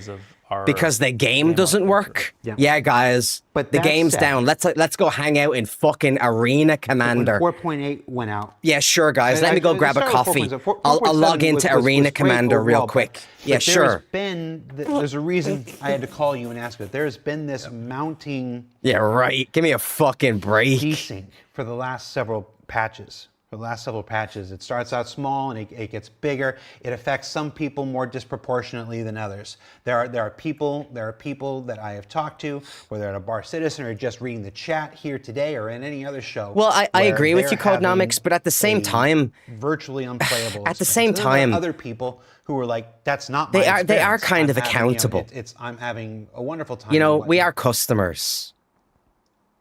because the game doesn't work. Yeah, guys, but the game's down. Let's go hang out in fucking Arena Commander. 4.8 went out. Yeah, sure, guys. Let me go grab a coffee. I'll log into Arena Commander real quick. Yeah, sure. There's a reason I had to call you and ask it. There's been this mounting. Yeah, right. Give me a fucking break. Desync for the last several patches. It starts out small and it gets bigger. It affects some people more disproportionately than others. There are people that I have talked to, whether at a Bar Citizen or just reading the chat here today or in any other show. Well, I agree with you, Codenomics, but at the same time, virtually unplayable. At the same time, other people who are like, that's not my experience. They are kind of accountable. I'm having a wonderful time. We are customers.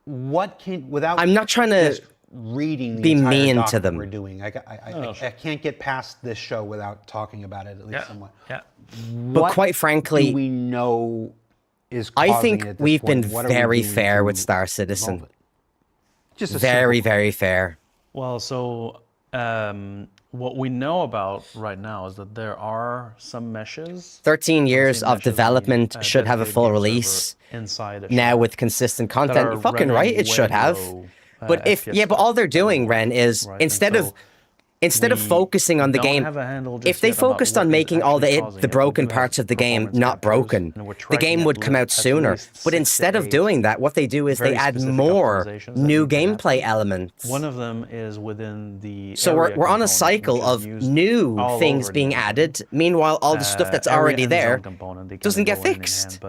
I'm not trying to reading the be entire mean doc to them. We're doing. I can't get past this show without talking about it at least somewhat. Yeah. But quite frankly, do we know is. I think we've been very fair with Star Citizen. Just very, very fair. Well, so what we know about right now is that there are some meshes. 13 years of development should have a full release inside now with consistent content. You're fucking right, it should have. But but all they're doing, Ren, is instead of focusing on the game, if they focused on making all the broken parts of the game not broken, the game would come out sooner. But instead of doing that, what they do is they add more new gameplay elements. One of them is within the. So we're on a cycle of new things being added. Meanwhile, all the stuff that's already there doesn't get fixed.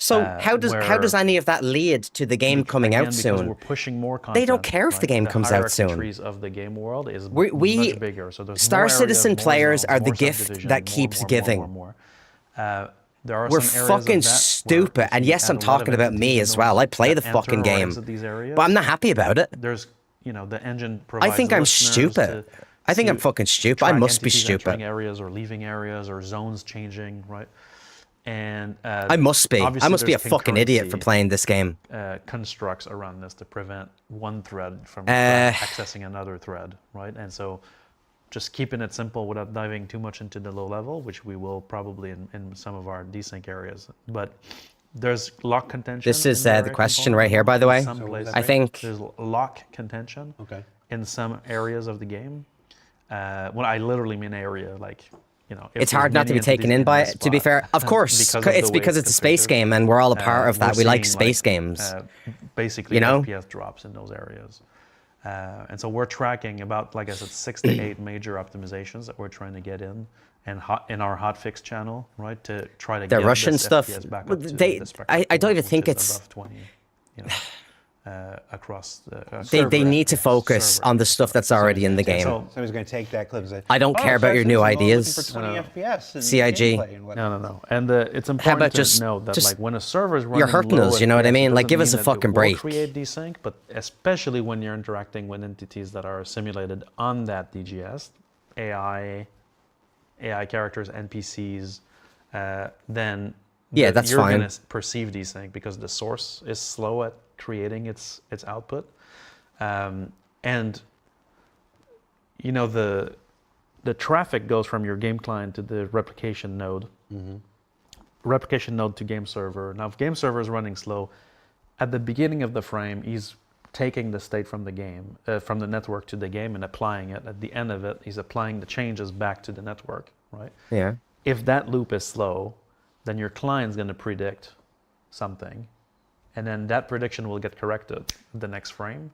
So how does any of that lead to the game coming out because soon? we're pushing more content. They don't care if the game comes out soon. The hierarchy trees of the game world is We much bigger. So there's Star more areas, Citizen more players zones, are the more gift subdivision, that more, keeps more, giving. More. There are We're some areas fucking of that where stupid. And if you yes, I'm add a lot of talking about me entities as in well. I order play to the enter fucking or game. exit these areas, But I'm not happy about it. There's, the engine I provides think I'm listeners stupid. to I think I'm see- fucking stupid. I track must be entities stupid. entering areas or leaving areas or zones changing, right? And I must be. I obviously must be a there's fucking idiot for concurrency, playing this game. constructs around this to prevent one thread from accessing another thread, right? And so just keeping it simple without diving too much into the low level, which we will probably in some of our desync areas. But there's lock contention. This is in the area question component right here, by the in way. some places. I think There's lock contention in some areas of the game. Well, I literally mean area, like, if it's there's hard not to many be taken entities in by this it, to be spot, fair. Of course, because of it's the way because it's a space configured, game and we're all a part of that. we're We like seeing, space games. Basically, You know? FPS drops in those areas. And so we're tracking about, like I said, 6 to 8 major optimizations that we're trying to get in in our hotfix channel, right, to try to The get Russian this stuff, FPS back well, up to they- the spectrum I don't even which think is it's- above 20, across the They need to focus server. on the stuff that's already in the game. So Somebody's going to take that clip and say, I don't care about your new ideas. For 20 FPS and CIG. gameplay and whatnot." No. And it's important about to just- note that just- like when a server is running you're hurting low us, you know what I FPS, mean? it Like, doesn't give us mean a that it fucking will break. create desync, but especially when you're interacting with entities that are simulated on that DGS, AI characters, NPCs, then Yeah, that's you're fine. gonna perceive desync because the source is slow at creating its output, and the traffic goes from your game client to the replication node. Replication node to game server. Now, if game server is running slow, at the beginning of the frame, he's taking the state from the game, from the network to the game and applying it. At the end of it, he's applying the changes back to the network, right? Yeah. If that loop is slow, then your client's going to predict something, and then that prediction will get corrected the next frame,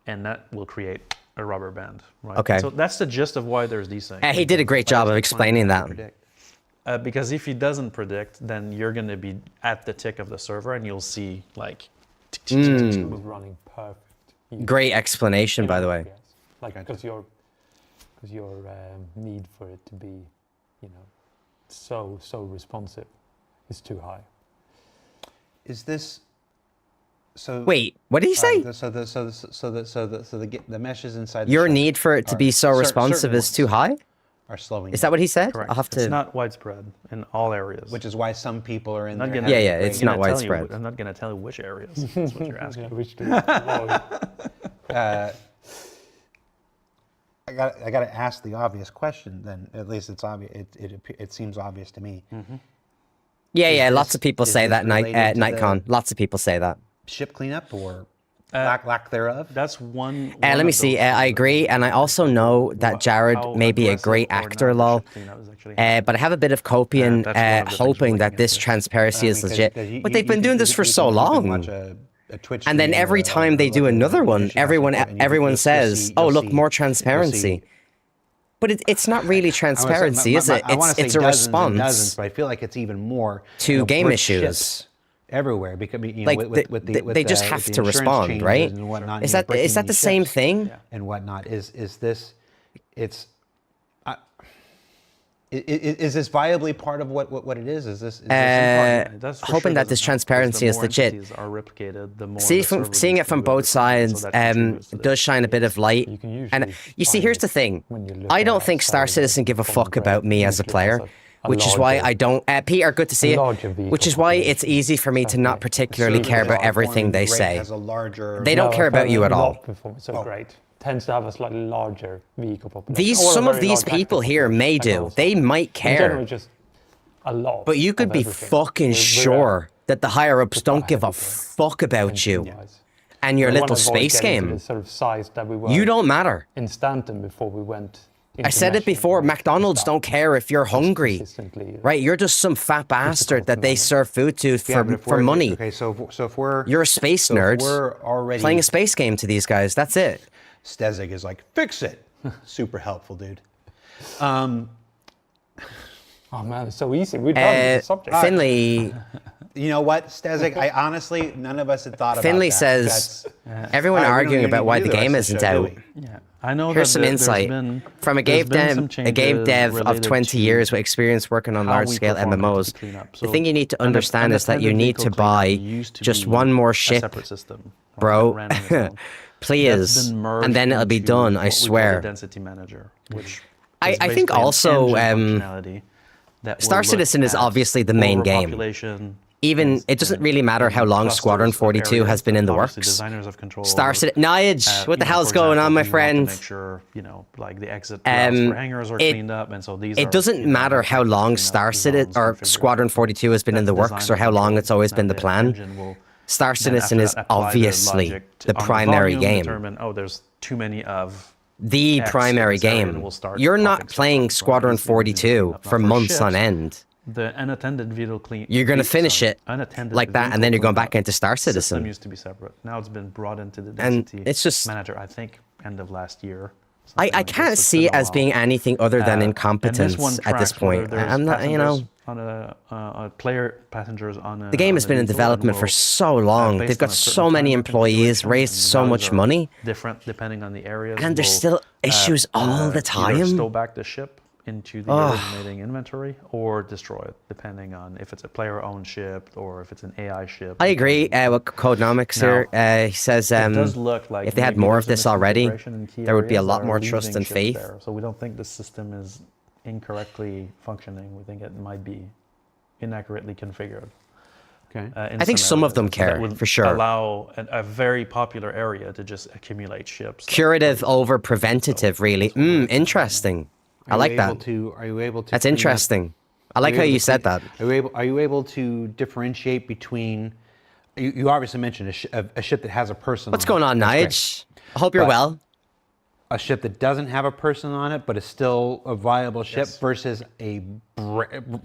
and that will create a rubber band, right? Okay. So that's the gist of why there's desync. He did a great job of explaining that. Because if he doesn't predict, then you're going to be at the tick of the server, and you'll see like. It was running perfect. Great explanation, by the way. Yes. Like because your need for it to be, so responsive is too high. Is this so? Wait, what did he say? The meshes inside the Your server need for it to are be so cer- responsive certain is too ones high? Are slowing. Is that what he said? Correct. I'll have It's to. not widespread in all areas. Which is why some people are in I'm not there. gonna, Yeah, yeah, having it's great- not gonna tell widespread. You, I'm not going to tell you which areas. That's what you're asking. Which do I got to ask the obvious question. Then at least it's obvious. It seems obvious to me. Yeah, lots this- of people is say this that related at to NightCon. Lots of people say that. Ship cleanup or lack thereof. That's one. Let me see. I agree, and I also know that Jared may be a great actor, lol. But I have a bit of copium that's one of the things we're hoping that looking this into. transparency is legit. But they've been doing this for so You can long. watch a Twitch And then stream every or time they do look at another one, Twitch, everyone and everyone you'll says, see- "Oh, you'll look, see- more you'll see- transparency." But it's not really transparency, is it? I wanna say It's a dozens and response. dozens, but I feel like it's even more to game brick issues. ships everywhere because Like they just with have the to insurance respond, changes right? and whatnot, Is and you're that is breaking that the these same ships thing? and whatnot? Is this? Is this viably part of what it is? Is this? That's for hoping sure that this doesn't help, 'cause transparency the is more legit. entities Are replicated, the more See, the server seeing needs it to from do both everything, sides so that contributes to this. does shine a bit of light. You can usually And you see, find here's it the thing. when you look I don't at think Star Cyber Citizen give a from fuck Greg about me as a Nucleus player, a which is why larger- I don't. Peter, good to see a you. larger vehicle Which is why population. it's easy for me to not particularly care about everything they say. Has a larger. They don't care about you at all. So great. Tends to have a slightly larger vehicle population. These or a some of very these large people active here may population, do. also. They might In general, care. just a lot. But you could of be everything. fucking We're sure that the higher ups don't give a everything. fuck about you Wise. and your We wanna little avoid space getting to game. the sort of size that we were You don't matter. in Stanton before we went. I said it before, McDonald's don't care if you're hungry, consistently, right? You're just some fat bastard that they manage. serve food to Yeah, but if for we're- money. Okay, so if we're You're a space so if nerd we're already playing a space game to these guys. That's it. Stezig is like, fix it. Super helpful, dude. Oh man, it's so easy. We're done with the subject. Finley, You know what, Stezik? I honestly, none of us had thought Finley about that. says, everyone we don't arguing even about need why to the do the game rest of the isn't show, do out. we? Yeah, I know. Here's some that insight from a game dev of 20 years with experience working on large-scale MMOs. The thing you need to understand is that you need to buy just one more ship, bro. Please, and then it'll be done. I swear. Density manager, which I think also Star Citizen is obviously the main game. Even it doesn't really matter how long Squadron 42 has been in the works. Star Citizen, Nige, what the hell's going on, my friend? Make sure like the exit routes for hangars are cleaned up, and so these. It doesn't matter how long Star Citizen or Squadron 42 has been in the works, or how long it's always been the plan. Star Citizen is obviously the primary game. Oh, there's too many of the primary game. You're not playing Squadron 42 for months on end. The unattended vehicle clean. You're going to finish it like that, and then you're going back into Star Citizen. System used to be separate. Now it's been brought into the density it's just, manager, I think, end of last year. I can't see it as being anything other than incompetence at this point. I'm not, you know. On player passengers on. The game has been in development for so long. They've got so many employees, raised so much money. Different depending on the areas. And there's still issues all the time. Either stow back the ship into the originating inventory or destroy it, depending on if it's a player-owned ship or if it's an AI ship. I agree with Codenomics here. He says it does look like if they had more of this already, there would be a lot more trust and faith. There. So we don't think the system is incorrectly functioning. We think it might be inaccurately configured. Okay. I think some of them care, for sure. Allow a very popular area to just accumulate ships. Curative over preventative, really. Interesting. I like that. Are you able to? That's interesting. I like how you said that. Are you able to differentiate between? You obviously mentioned a ship that has a person. What's going on, Nige? I hope you're well. A ship that doesn't have a person on it, but is still a viable ship, versus a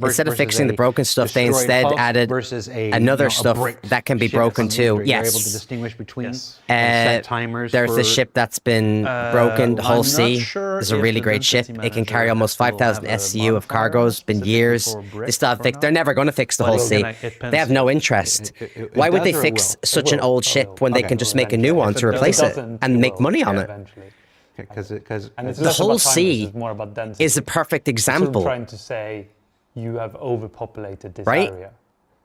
instead of fixing the broken stuff, they instead added another stuff that can be broken too. Yes, able to distinguish between. Yes. There's the ship that's been broken. Hull C is a really great ship. It can carry almost 5,000 SCU of cargo. It's been years. They still have they're never going to fix the Hull C. They have no interest. Why would they fix such an old ship when they can just make a new one to replace it and make money on it? Because the Hull C is a perfect example. I'm trying to say you have overpopulated this area.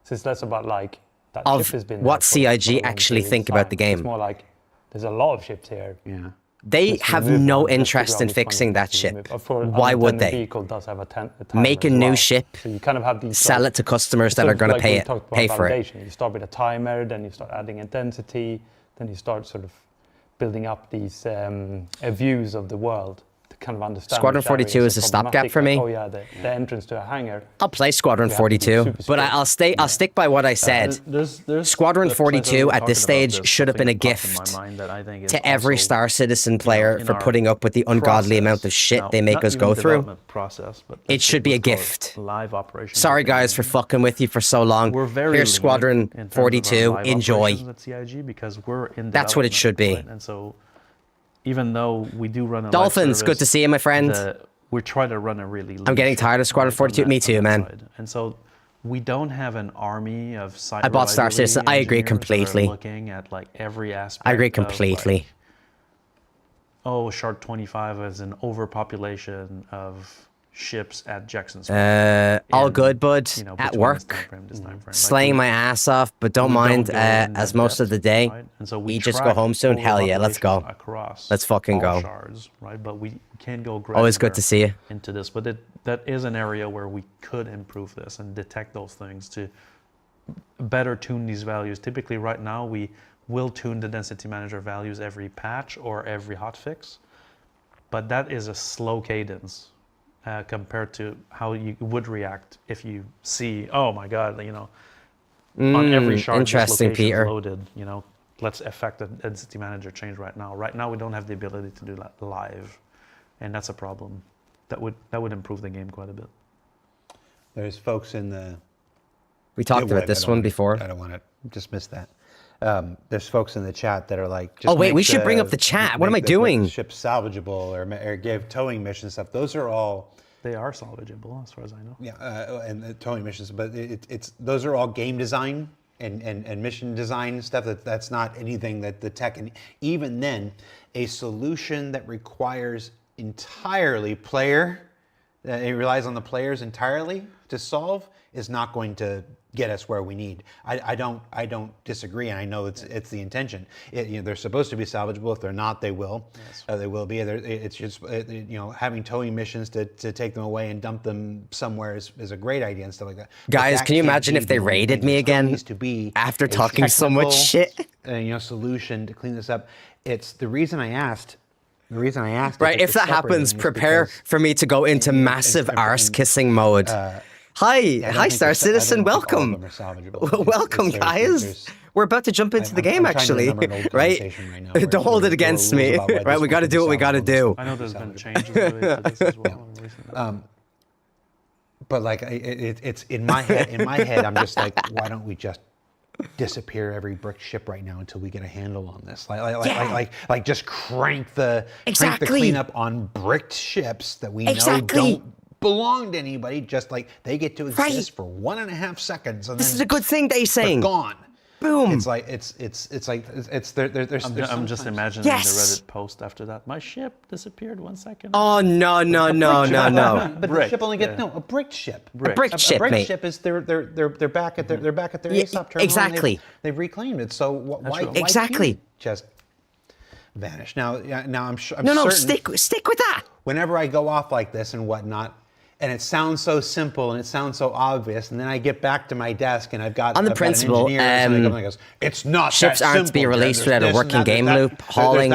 So it's less about like that of ship has been what there for CIG actually think about the game. It's more like there's a lot of ships here. Yeah. They have no interest in fixing that ship. Why would they? Vehicle does have a make a new ship, so you kind of have these sell it to customers that are going to pay for it. You start with a timer, then you start adding intensity, then you start sort of building up these views of the world to kind of understand. Squadron 42 is a stopgap for me. Like, oh yeah, the entrance to a hangar. I'll play Squadron 42, but I'll stick by what I said. Squadron 42 at this stage should have been a gift to every Star Citizen player for putting up with the ungodly amount of shit they make us go through. It should be a gift. Sorry guys for fucking with you for so long. Here's Squadron 42. Enjoy. That's what it should be. And so, even though we do run a Dolphins, good to see you, my friend. We try to run a really. I'm getting tired of Squadron 42. Me too, man. And so, we don't have an army of cyber. I bought Star Citizen. I agree completely. Looking at like every aspect. I agree completely. Shark 25 is an overpopulation of ships at Jackson's. All good, bud. At work, slaying my ass off, but don't mind. As most of the day, right? And so we just go home soon. Hell yeah, let's go. Let's fucking go. Shards, right? But we can go. Always good to see you. Into this, but that is an area where we could improve this and detect those things to better tune these values. Typically, right now we will tune the density manager values every patch or every hotfix, but that is a slow cadence. Compared to how you would react if you see, oh my God, on every shard interesting, Peter. Loaded, let's affect the density manager change right now. Right now, we don't have the ability to do that live, and that's a problem. That would improve the game quite a bit. There's folks in the. We talked about this one before. I don't want to dismiss that. There's folks in the chat that are like, oh wait, we should bring up the chat. What am I doing? Ship salvageable or give towing mission stuff. Those are all They are salvageable, as far as I know. Yeah, and the towing missions, but it's those are all game design and mission design stuff. That's not anything that the tech, and even then, a solution that requires entirely player, it relies on the players entirely to solve, is not going to get us where we need. I don't disagree, and I know it's the intention. They're supposed to be salvageable. If they're not, they will. Yes. They will be. It's just having towing missions to take them away and dump them somewhere is a great idea and stuff like that. Guys, can you imagine if they raided me again after talking so much shit? Solution to clean this up. It's the reason I asked. Right, if that happens, prepare for me to go into massive arse-kissing mode. Hi, Star Citizen, welcome. Welcome, guys. We're about to jump into the game, actually, right? Don't hold it against me, right? We got to do what we got to do. I know there's been changes related to this as well recently. But like, it's in my head. In my head, I'm just like, why don't we just disappear every brick ship right now until we get a handle on this? Like just crank the cleanup on bricked ships that we know don't belong to anybody. Just like they get to exist for 1.5 seconds, and this is a good thing they're saying. Gone. Boom. It's like it's there's. I'm just imagining the Reddit post after that. My ship disappeared 1 second. Oh no. But the ship only gets a bricked ship. A bricked ship, bricked mate. ship is they're back at their ASOP terminal. Exactly. They've reclaimed it. So why exactly can't it just vanish? Now I'm sure. No, stick with that. Whenever I go off like this and whatnot, and it sounds so simple and it sounds so obvious, and then I get back to my desk and I've got on the principle, it's not ships aren't to be released without a working game loop. Hauling,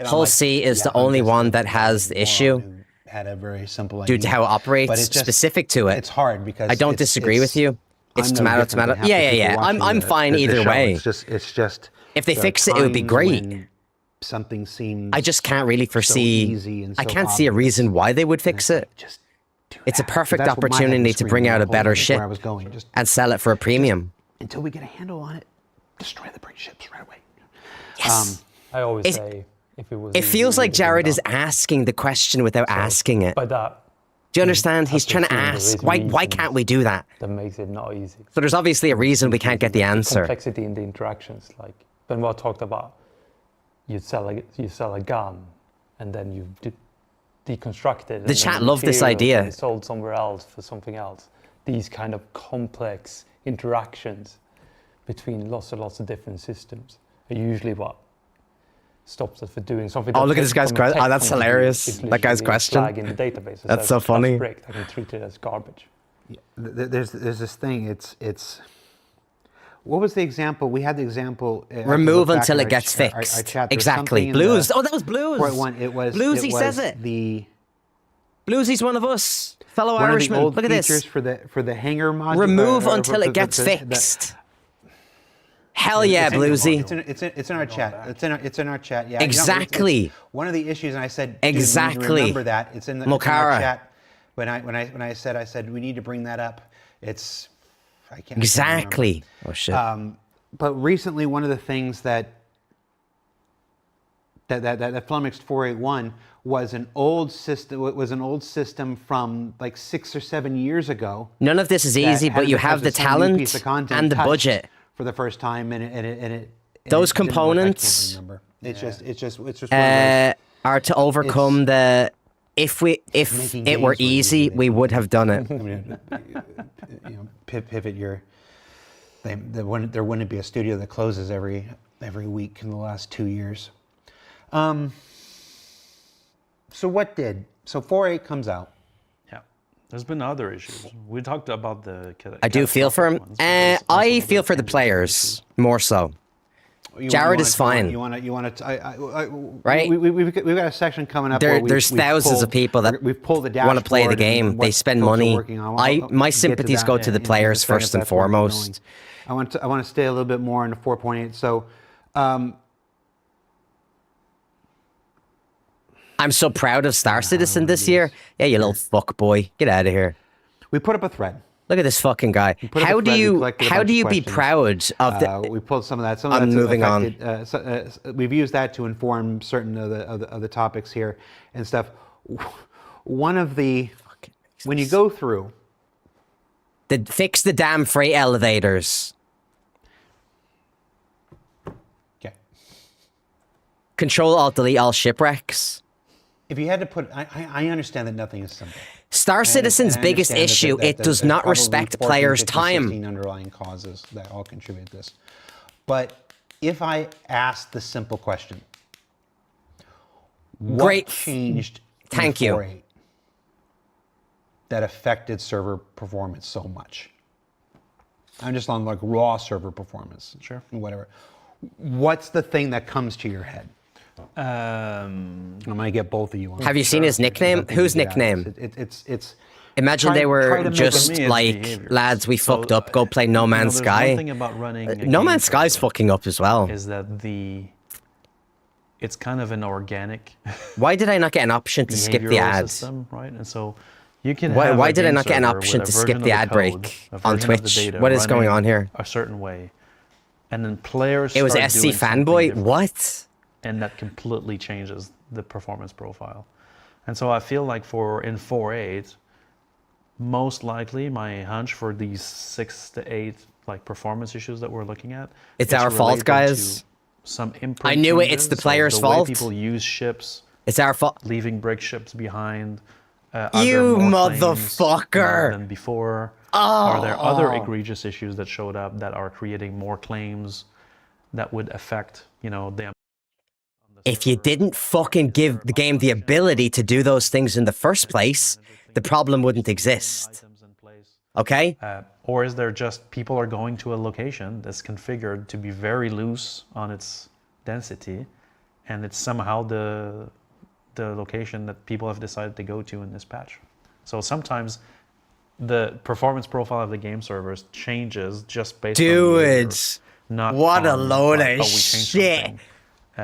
Hull C is the only one that has the issue. Had a very simple due to how it operates, specific to it. It's hard because I don't disagree with you. It's tomato. Yeah. I'm fine either way. It's just if they fix it, it would be great. Something seems. I just can't really foresee. So easy and so I can't see a reason why they would fix it. It's a perfect opportunity to bring out a better ship and sell it for a premium. Until we get a handle on it, destroy the brick ships right away. Yes. I always say if it was. It feels like Jared is asking the question without asking it. By that. Do you understand? He's trying to ask. Why can't we do that? That makes it not easy. So there's obviously a reason we can't get the answer. Complexity in the interactions, like Benoit talked about. You sell a gun, and then you deconstruct it. The chat loved this idea. And sold somewhere else for something else. These kind of complex interactions between lots of different systems are usually what stops us from doing something. Oh, look at this guy's question. Oh, that's hilarious. That guy's question. Flag in the database. That's so funny. I can treat it as garbage. Yeah, there's this thing. It's. What was the example? We had the example. Remove until it gets fixed. Exactly. Blues. Oh, that was Blues. It was. Bluesy says it. Bluesy's one of us, fellow Irishman. Look at this. For the hanger module. Remove until it gets fixed. Hell yeah, Bluesy. It's in our chat. It's in our chat. Yeah. Exactly. One of the issues, and I said, exactly. Remember that it's in our chat. When I said we need to bring that up. I can't exactly. Oh shit. But recently, one of the things that flummoxed 481 was an old system from like 6 or 7 years ago. None of this is easy, but you have the talent and the budget for the first time, and it those components. It's just are to overcome the. If it were easy, we would have done it. Pivot your. There wouldn't be a studio that closes every week in the last 2 years. So 4.8 comes out. Yeah, there's been other issues. We talked about the. I do feel for him. I feel for the players more so. Jared is fine. You want to, right? We've got a section coming up. There's thousands of people that want to play the game. They spend money. My sympathies go to the players first and foremost. I want to stay a little bit more into 4.8. So, I'm so proud of Star Citizen this year. Yeah, you little fuck boy, get out of here. We put up a thread. Look at this fucking guy. How do you be proud of the? We pulled some of that. I'm moving on. We've used that to inform certain of the topics here and stuff. one of the when you go through. Fix the damn freight elevators. Okay. Control Alt Delete all shipwrecks. If you had to put, I understand that nothing is simple. Star Citizen's And I biggest understand issue, that it does there's not probably respect 14, players' 15, time. 16 underlying causes that all contribute to this. But if I ask the simple question, what Great. changed Thank in you. 4.8 that affected server performance so much? I'm just on like raw server performance. Sure. Whatever. What's the thing that comes to your head? I'm gonna get both of you on. Have you seen his nickname? Whose nickname? It's Imagine try- they try were to make just For me, it's like, behaviors. lads, we So, fucked up, go play No Man's there's Sky. One thing about running a No game Man's Sky's server fucking up as well. is that it's kind of an organic Why did I not get an option to skip the behavioral ads? system, right? And so you can. Why- have why a did I game not get an server option with to a skip version the of ad code, break a on version of the Twitch? data What is going running on here? A certain way, and then players. It was start SC doing something Fanboy? different, What? and that completely changes the performance profile. And so I feel like in 4.8, most likely my hunch for these 6 to 8 like performance issues that we're looking at. It's our fault, related guys. to Some imprint I knew it, it's changes, the so players' the way fault. people use ships, It's our fault. leaving brick ships behind. Are there You more claims, motherfucker. than before? Are there other Oh. egregious issues that showed up that are creating more claims that would affect, them? If you didn't fucking give the game the ability to do those things in the first place, the problem wouldn't exist. Okay? Or is there just people are going to a location that's configured to be very loose on its density, and it's somehow the location that people have decided to go to in this patch? So sometimes the performance profile of the game servers changes just based on behavior, Dudes, not what a on, load like, of we changed shit. something,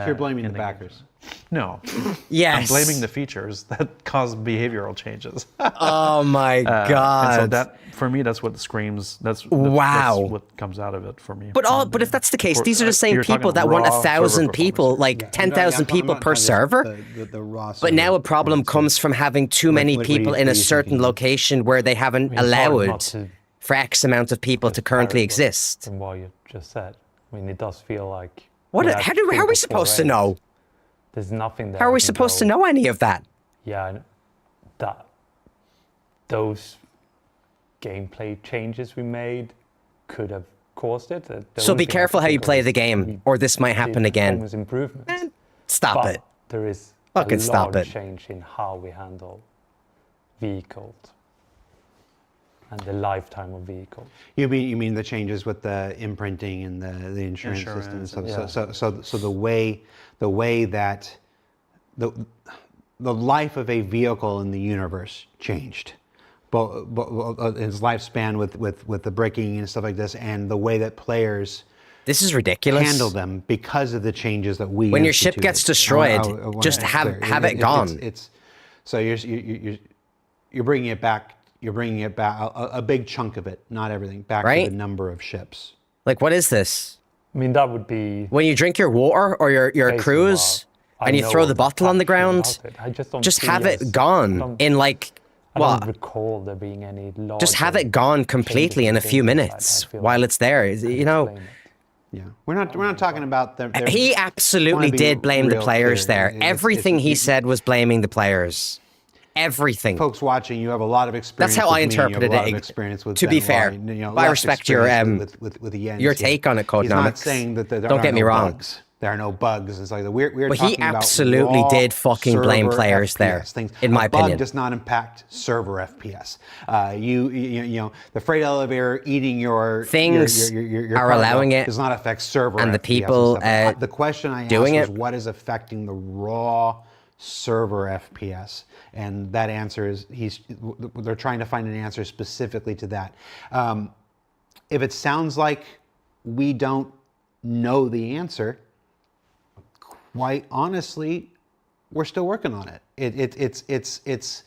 You're blaming in the game. backers. No, Yes. I'm blaming the features that cause behavioral changes. Oh my god. And so that, for me, that's what screams. Wow. That's what comes out of it for me. But if that's the case, For- these are the same you're talking people that want raw server 1,000 people, performance. like 10,000 people per server. The raw But now a server problem performance. comes from having too many what do you- people what in are a you certain thinking? location where they haven't It's hard not allowed to for X amount of people to currently compare it exist. From what you just said. I mean, it does feel like. What? we How had are we people supposed to 4.8. know? There's nothing there. How are I we can supposed to go, know any of that? Yeah, that those gameplay changes we made could have caused it. The So only be thing I careful can how you think of play is the we game, or this might did happen again. performance improvements. Stop But it. there is Fucking a stop large it. change in how we handle vehicles and the lifetime of vehicles. You mean the changes with the imprinting and the insurance system and Insurance, stuff. So the way that the life of a vehicle in the universe changed, but its lifespan with the braking and stuff like this, and the way that players This is ridiculous. handle them because of the changes that we. When your ship instituted. gets destroyed, I wanna just make have clear. it gone. It's so you're bringing it back. You're bringing it back a big chunk of it, not everything, back Right. to the number of ships. Like, what is this? I mean, that would be. When you drink your water or your basically cruise what I and you know throw of the bottle on the patch ground, about it. I just don't just see have us- it gone don't- in like, I don't what? recall there being any large. Just have it gone completely in a few minutes while it's there. You know, Yeah, we're not talking about them. he absolutely did blame the players there. Everything he said was blaming the players. Everything. Folks watching, you have a lot of experience. That's how I with me, you have interpreted a lot it. of experience with To be Ben fair, Lawrie, you know, I less respect your, experience with the Jens your here. take on it, He's not Codenomics. saying that there Don't are get me no wrong. bugs. There are no bugs. It's like we're But he talking about absolutely raw did fucking blame server players FPS there, things. in my a bug opinion. does not impact server FPS. You know the freight elevator eating your Things your are cargo allowing it, does not affect server and the FPS people, stuff. The question I doing asked it- was what is affecting the raw server FPS, and that answer is they're trying to find an answer specifically to that. If it sounds like we don't know the answer, quite honestly, we're still working on it. It's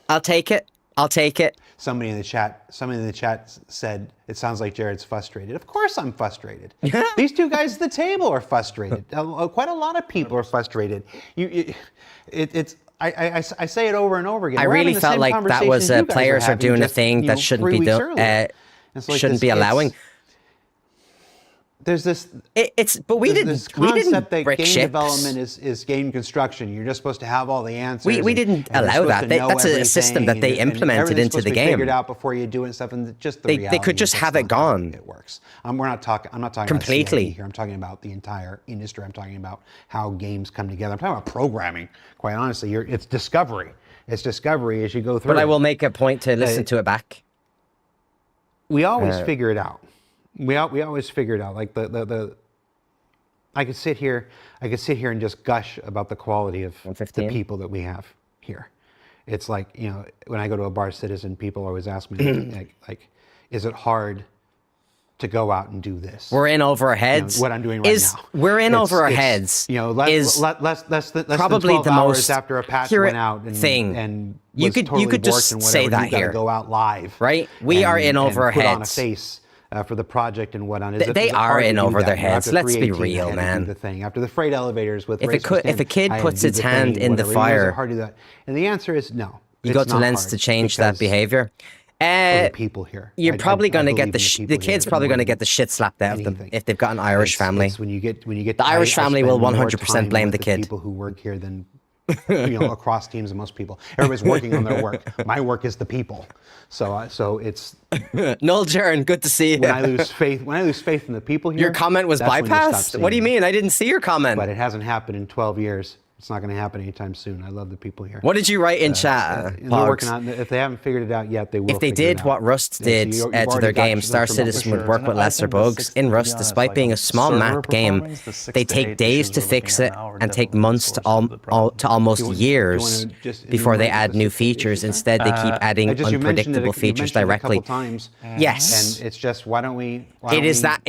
I'll take it. I'll take it. somebody in the chat said it sounds like Jared's frustrated. Of course I'm frustrated. These two guys at the table are frustrated. Quite a lot of people are frustrated. It's I say it over and over again. I We're really having the felt same like that was conversations you guys players are having doing a just, thing you that know, shouldn't 3 be weeks done. earlier. It's like Shouldn't this- be allowing. There's this. But we this didn't. We concept didn't that brick game ships. development is game construction. You're just supposed to have all the answers. We and- didn't and you're allow supposed that. to They- know that's a system that they everything, and implemented everything's into supposed the to be game. Figured out before you do it and stuff. And just the They reality could is just that's have it not how gone. It works. I'm not talking Completely. about CID here. I'm talking about the entire industry. I'm talking about how games come together. I'm talking about programming. Quite honestly, it's discovery. It's discovery as you go through. But I it. will make a point to listen to it back. We always figure it out. We always figure it out. Like the I could sit here and just gush about the quality of the 115? people that we have here. It's like, you know, when I go to a Bar Citizen, people always ask me like, is it hard to go out and do this? We're in over our heads. What I'm doing right now. We're in over our It's, heads. You know, is less than probably 12 the hours most after a patch accurate went out and thing. and You was could- totally you could borked just and say whatever, that you gotta here. go out live, Right? We are in over our put on a heads. face. For the project and whatnot. They are in over their heads. Let's be real, man. The thing after the freight elevators with If a kid I had puts to do its the hand thing, in the whatever. You guys fire, are hard to do that. And the answer is no. you it's go to not lengths hard to change that because behavior. of the people here. You're probably going to believe get in the people kid's here probably more going to than get the shit slapped out of them anything. if they've got an Irish family. It's when you get The Irish family will spend more 100% time blame with the kid. People who work here than across teams of most people. Everybody's working on their work. My work is the people. So it's Noel Jern, good to see you. when I lose faith in the people here. Your comment was that's when you stop bypassed? What do you seeing it. mean? I didn't see your comment. But it hasn't happened in 12 years. It's not going to happen anytime soon. I love the people here. What did you write in chat? And they're Pogs? working on. If they haven't figured it out yet, they will. If they figure it did out. what Rust Yeah, so did you've to already their got game, your Star information. Citizen For would sure. work And with I lesser think the bugs. 6 In to be Rust, honest, despite like being a small server map game, performance, the 6 they to take 8 days issues to we're fix looking it at now are and take definitely the months to, source of the problem. to almost Do you want- years do you wanna just before they enumerate add the new specific features. issues there? Instead, they keep adding You mentioned it unpredictable features directly. a couple times. Yes. And it's just why don't we? It is that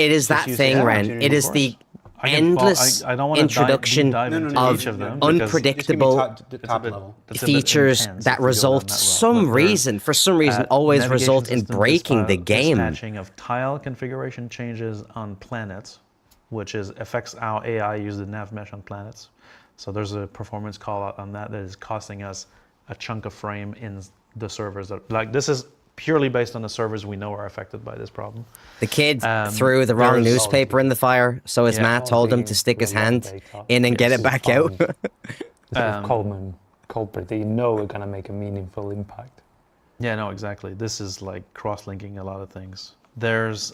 thing, Ren. It is the I can- endless I don't wanna introduction dive into of each of them because unpredictable top level. it's a bit features intense that if we go result down that route. for some reason always Navigation result in system breaking the game. Dispatching of tile configuration changes on planets, which affects how AI use the nav mesh on planets. So there's a performance call out on that is costing us a chunk of frame in the servers. This is purely based on the servers we know are affected by this problem. The kid threw the wrong there's- newspaper in the fire, so his Yeah. Matt told him to stick his hand in and get it back out. The sort of common culprit that you know are going to make a meaningful impact. Yeah, no, exactly. This is like cross-linking a lot of things. There's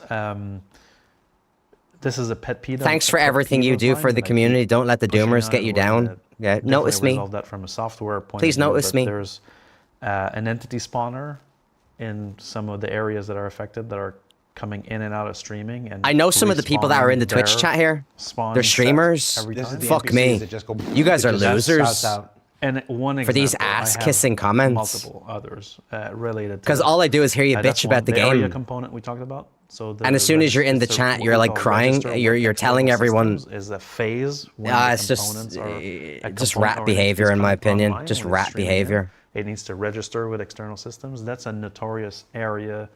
this is a pet peeve. Thanks for everything you do for the community. Don't let the doomers get you down. Yeah, notice me. Resolve that from a software point Please of view, notice but me. There's an entity spawner in some of the areas that are affected that are coming in and out of streaming. And I know some of the people that are in the Twitch respawning chat here. spawn They're set streamers. every This is time. the Fuck NPCs me. that just go- You guys it are just losers. spouts out. And one example, For these I have ass-kissing comments. multiple others related. Because all I do is hear you that's bitch about one. the area game. component we talked about. So And as soon as you're in the chat, you're like crying. You're telling everyone. is a phase. When It's the just components are- a just component rat or behavior, entity in my is coming opinion. online Just when it's rat streaming behavior. in. It needs to register with external systems. That's a notorious area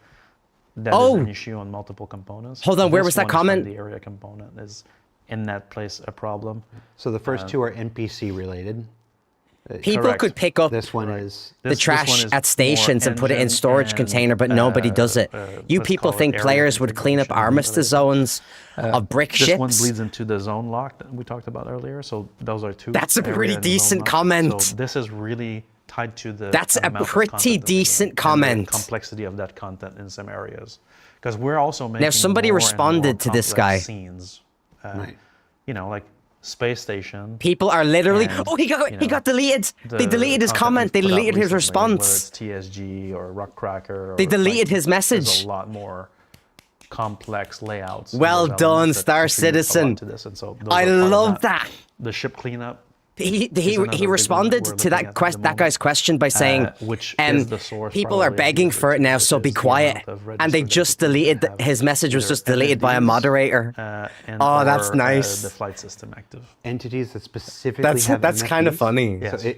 that is Oh! an issue on multiple components. Hold on, where This was that one is when comment? The area component is in that place a problem. So the first two are NPC related. People Correct. could pick up This one is the This trash one is at stations more and put it in engine storage and, container, but nobody does it. You let's people call it think area players would clean up configuration armistice zones of brick This one ships? bleeds into the zone lock that we talked about earlier. So those are two. That's a area pretty and zone decent lock. comment. So this is really tied to the. That's a amount of pretty content that's decent in the comment. complexity of that content in some areas, because we're also making. somebody more and responded more to this complex guy. Scenes, Right. You know, like space station. People are literally. And, Oh, he got you know, deleted. They the deleted his content comment. They we've put out deleted his recently, response. Whether it's TSG or Rockcracker. They or, deleted his There's message. a lot more complex layouts. and Well those done, elements that Star contribute a lot Citizen. to this, and so those I are part of love that. The ship cleanup. He another big one that responded we're to looking that at the that guy's moment, question by saying, which is the source people are probably of begging the for it now, so which be is the quiet. amount of And they registered just entities deleted, that have his message was either just deleted by a MFDs, moderator. and Oh, that's or, nice. The flight system active. entities that specifically have That's kind of MFDs. funny. Yes. So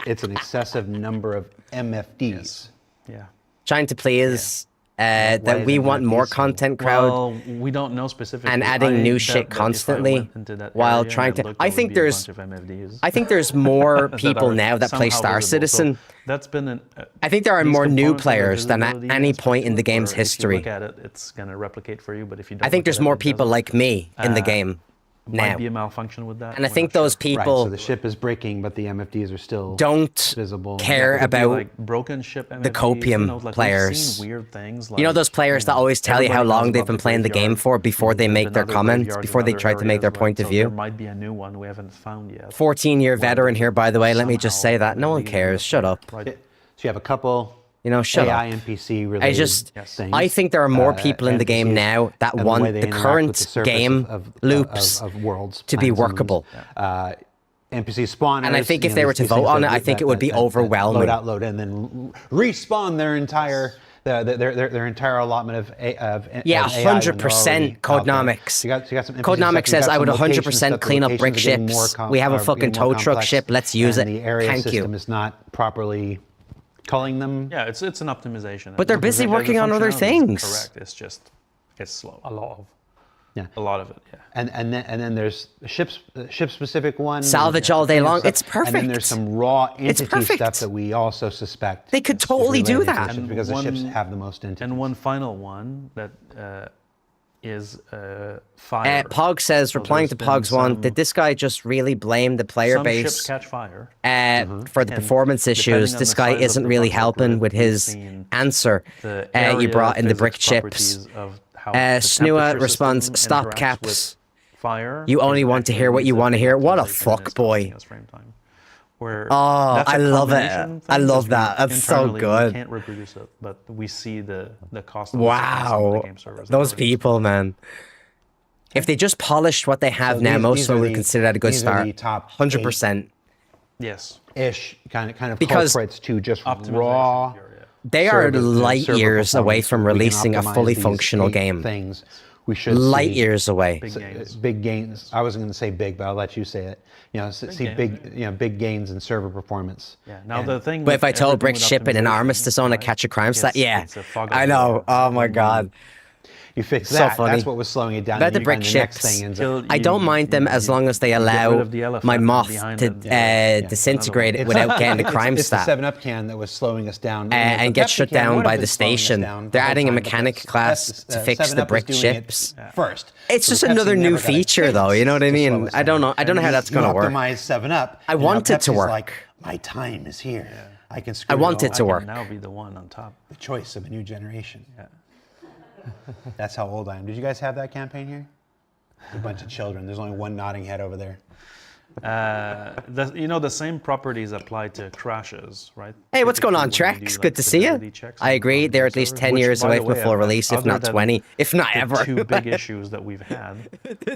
it's an excessive number of MFDs. Yeah. Trying to please Why that we isn't want more NFTs so- content crowd Well, we don't know specifically. and adding new bet shit that if I constantly went into that while area trying and to. looked, I there think would be a there's. bunch of MFDs I think there's more that people are now that play somehow Star visible. So Citizen. that's been an. I think there are these more new components have a players than at visibility any aspect point to in the it, game's where If history. you look at it, it's gonna replicate for you. But if you don't, I think look there's at it, more it people doesn't. like me in the game Might now. be a malfunction with that. And I we're think not those sure. Right, people so the ship is breaking, but the MFDs are still don't visible. care Could be about like broken ship MFDs, copium like we've players. seen weird things. you know like, those players that always tell you how everybody knows long they've about been the playing the game graveyard. for before they There's make been their other comments, graveyards before in they other try to make their areas, point right? of So there view. might be a new one we haven't found yet. 14-year veteran here, by the way. Let me just Somehow say that. No one leading cares. us Shut up. right. So you have a couple You know, shut AI up. NPC related I just, things. I think there are more people in the game NPCs, now that and the want way they the interact current with the surface game of loops worlds, to be planets, and moons. workable. NPC spawners. And I think if you know, they were these to things vote on that- it, I think that- it would be that overwhelming. Load out, load in, then respawn their entire their entire allotment of Yeah, of AI when they're 100% already out there. Codenomics. So you got some NPC Codenomics stuff, you says got I would some location 100% stuff, the clean up locations brick are getting ships. more We have a are fucking getting more tow truck complex, ship. Let's use and it. The area Thank system you. is not properly culling them. Yeah, it's an optimization. But they're The busy functionality working on other is things. Correct. It's just it's slow. A lot of. A lot of it. Yeah. And then there's ship specific one. Salvage all day long. It's And then perfect. there's some raw It's entity perfect. stuff that we also suspect. They could is totally do related to that. the ships And because the ships one- have the most entities. And one final one that is fire. Pog says, So replying there's to Pog's been one, some- did this guy just really blame the player Some base ships catch fire. for the And performance depending issues? on This the guy size of isn't the really conflict helping we've with his seen answer the you area brought in the brick physics chips. properties of how the Snua temperature responds, system "Stop interacts caps. with Fire. You only is want to actually hear what you want to hear." What a optimization fuck and it's boy. costing us frame time. Where Oh, that's a I love it. combination I thing, love 'cause we that. That's so internally, good. We can't reproduce it, but we see the cost of it on some of Wow. the game servers that Those are released. people, man. If they just polished what they have So now, these- most these of them are would the- consider that a good these are start. the top 100%. Yes. ish kind of Because culprits to just Optimization raw. here, yeah. They are server- light server years away performance. from We can releasing a optimize fully these functional 8 game. Things we should Light see. years away. Big gains. Big gains. I wasn't going to say big, but I'll let you say it. You know, see gains, big, big gains in server performance. Yeah. Now And- the thing. But with if I told everything Brick with ship in an optimization, armistice zone to right, catch a crime stat, it's- yeah, it's a fog I of know. war. Oh my god. You fix So that. funny. That's what was slowing it down. About and the you brick find the next ships, thing ends Kill- up- I don't mind them as long as they get rid allow of the elephant my moth behind to it, yeah. disintegrate it It's- without getting the crime it's stat. the 7-Up can that was slowing us down. And the get Pepsi shut can down would by have the been slowing us station. down the They're whole adding a time, but mechanic that's- class that's- to fix the 7-Up brick was doing it ships. first. It's So just the Pepsi another new never got a feature, though. You know what I chance to slow mean? us I don't down. know. I don't know how And that's you gonna work. Optimize 7-Up. I and now want it to Pepsi's work. Like, my time is here. I can screw I want it all to up. work. Now be the one on top. The choice of a new generation. Yeah. That's how old I am. Did you guys have that campaign here? A bunch of children. There's only one nodding head over there. The same properties apply to crashes, right? Hey, what's going on, Typically when you Trex? do, Good to see you. fidelity checks I on agree. the They're at least server, 10 which, years by away the from way, full I've- release, if other not than 20, if not the ever. two big issues that we've had.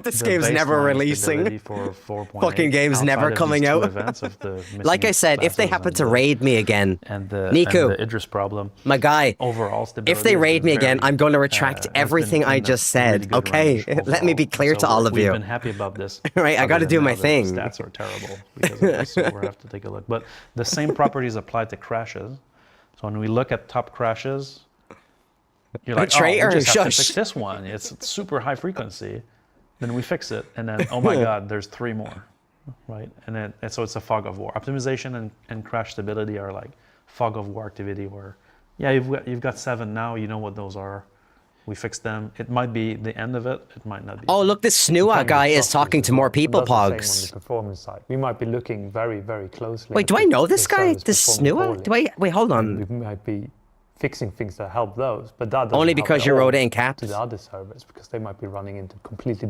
This the game's never baseline releasing. fidelity For 4.8 Fucking game's outside never of these coming two out. events of the Like I missing said, if they classes happen and to the- raid me again, and the Niku, and the Idris problem, my guy, overall stability. if they has raid been me again, very, I'm going to retract has everything been I in a just really said. good Okay, range let me be overall. clear to So all of we've you. been happy about this. Right, I other gotta than do now my the thing. Stats are terrible because of this, so we'll have to take a look. But the same properties apply to crashes. So when we look at top crashes, you're like, Traitor, we just have to shush. fix this one. It's super high frequency. Then we fix it, and then oh my God, there's 3 more, right? And so it's a fog of war. Optimization and crash stability are like fog of war activity where, yeah, you've got 7 now. You know what those are. We fix them. It might be the end of it. It might not be. Oh, look, this Snua guy is talking to more people, That's the same on Pogs. the performance side. We might be looking very, very closely. Wait, at do I the- know this the guy? servers This performing Snua? poorly. Wait, hold We on. might be fixing things that help those, but that doesn't Only help because at you all wrote it in caps? to the other servers because they might be running into completely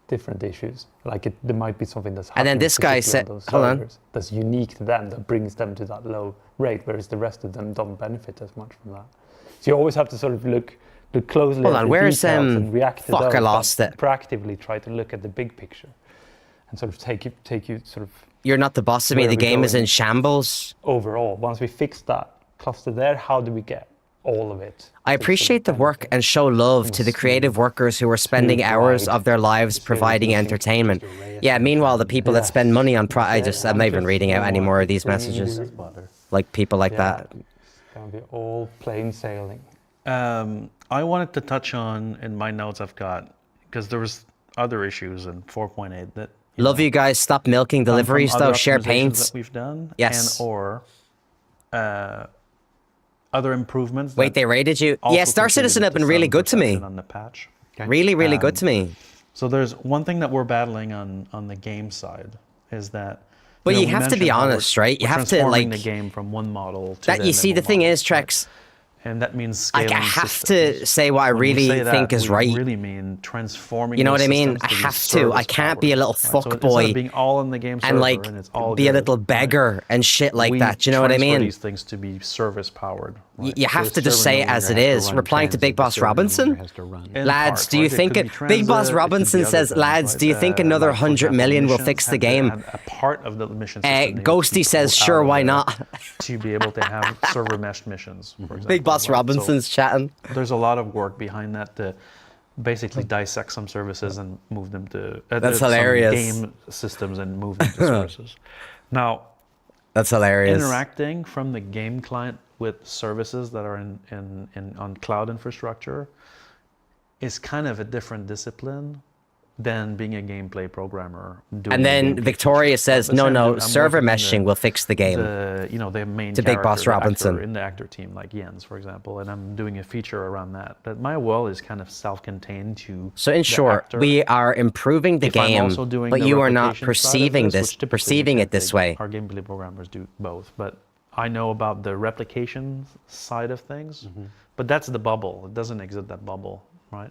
different issues. Like there might be something that's And then happening this guy particularly said- on those hold on. servers that's unique to them that brings them to that low rate, whereas the rest of them don't benefit as much from that. So you always have to sort of look closely Hold at on, the where's, details and react to fuck, those, I but lost it. proactively try to look at the big picture and sort of take you sort of You're not the boss of me. Where The are we game is going? in shambles. overall. Once we fix that cluster there, how do we get all of it? I appreciate the work and show love to the creative workers who are spending hours of their lives providing entertainment. Yeah, meanwhile, the people that spend money on I'm not even reading out any more of these messages. Like people like that. It's gonna be all plain sailing. I wanted to touch on in my notes I've got, because there was other issues in 4.8 that Love you guys. Stop milking come from deliveries other though. Share optimizations paints. that we've done, Yes. and or other improvements. Wait, that they rated you? also Yeah, Star Citizen contributed have been really some good to me. perception on the patch. Really, really good to me. So there's one thing that we're battling on the game side is that. But you we have to be mentioned how honest, we're- right? You we're have to, transforming like- the game from one model to That you see, the thing is, Trex, and that means like, scaling I have systems. to say what I When we really say that, think is we right. really mean transforming. You know those what I mean? systems I be have to. I can't be a little service powered, fuck right? So instead boy of being all in the game server and like and it's all be a good, little right? beggar and shit like We that. Do you know what I transfer mean? These things to be service powered. You have to just say it as it is. Replying to Big Boss Robinson. Lads, do you think it? Big Boss Robinson says, lads, do you think another 100 million will fix the game? A part of the mission system needs to be Ghosty says, pulled sure, out of why there not? to be able to have server meshed missions, for example. Big Boss right? Robinson's So chatting. there's a lot of work behind that to basically dissect some services and move them to That's some hilarious. game systems and move them to services. Now, That's hilarious. interacting from the game client with services that are in on cloud infrastructure is kind of a different discipline than being a gameplay programmer. Doing And the then gameplay Victoria features. says, Let's no, say I'm no, doing- I'm server working in meshing will fix the game. the main To Big Boss character, the Robinson. actor in the actor team, like Jens, for example, and I'm doing a feature around that. That my world is kind of self-contained to. So in the short, actor. we are improving the If I'm game, also doing but the you are not replication side of perceiving this, this, which typically perceiving we it this can't way. take. Our gameplay programmers do both, but I know about the replication side of things. But that's the bubble. It doesn't exist, that bubble, right?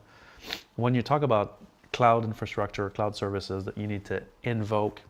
When you talk about cloud infrastructure, cloud services, that you need to invoke,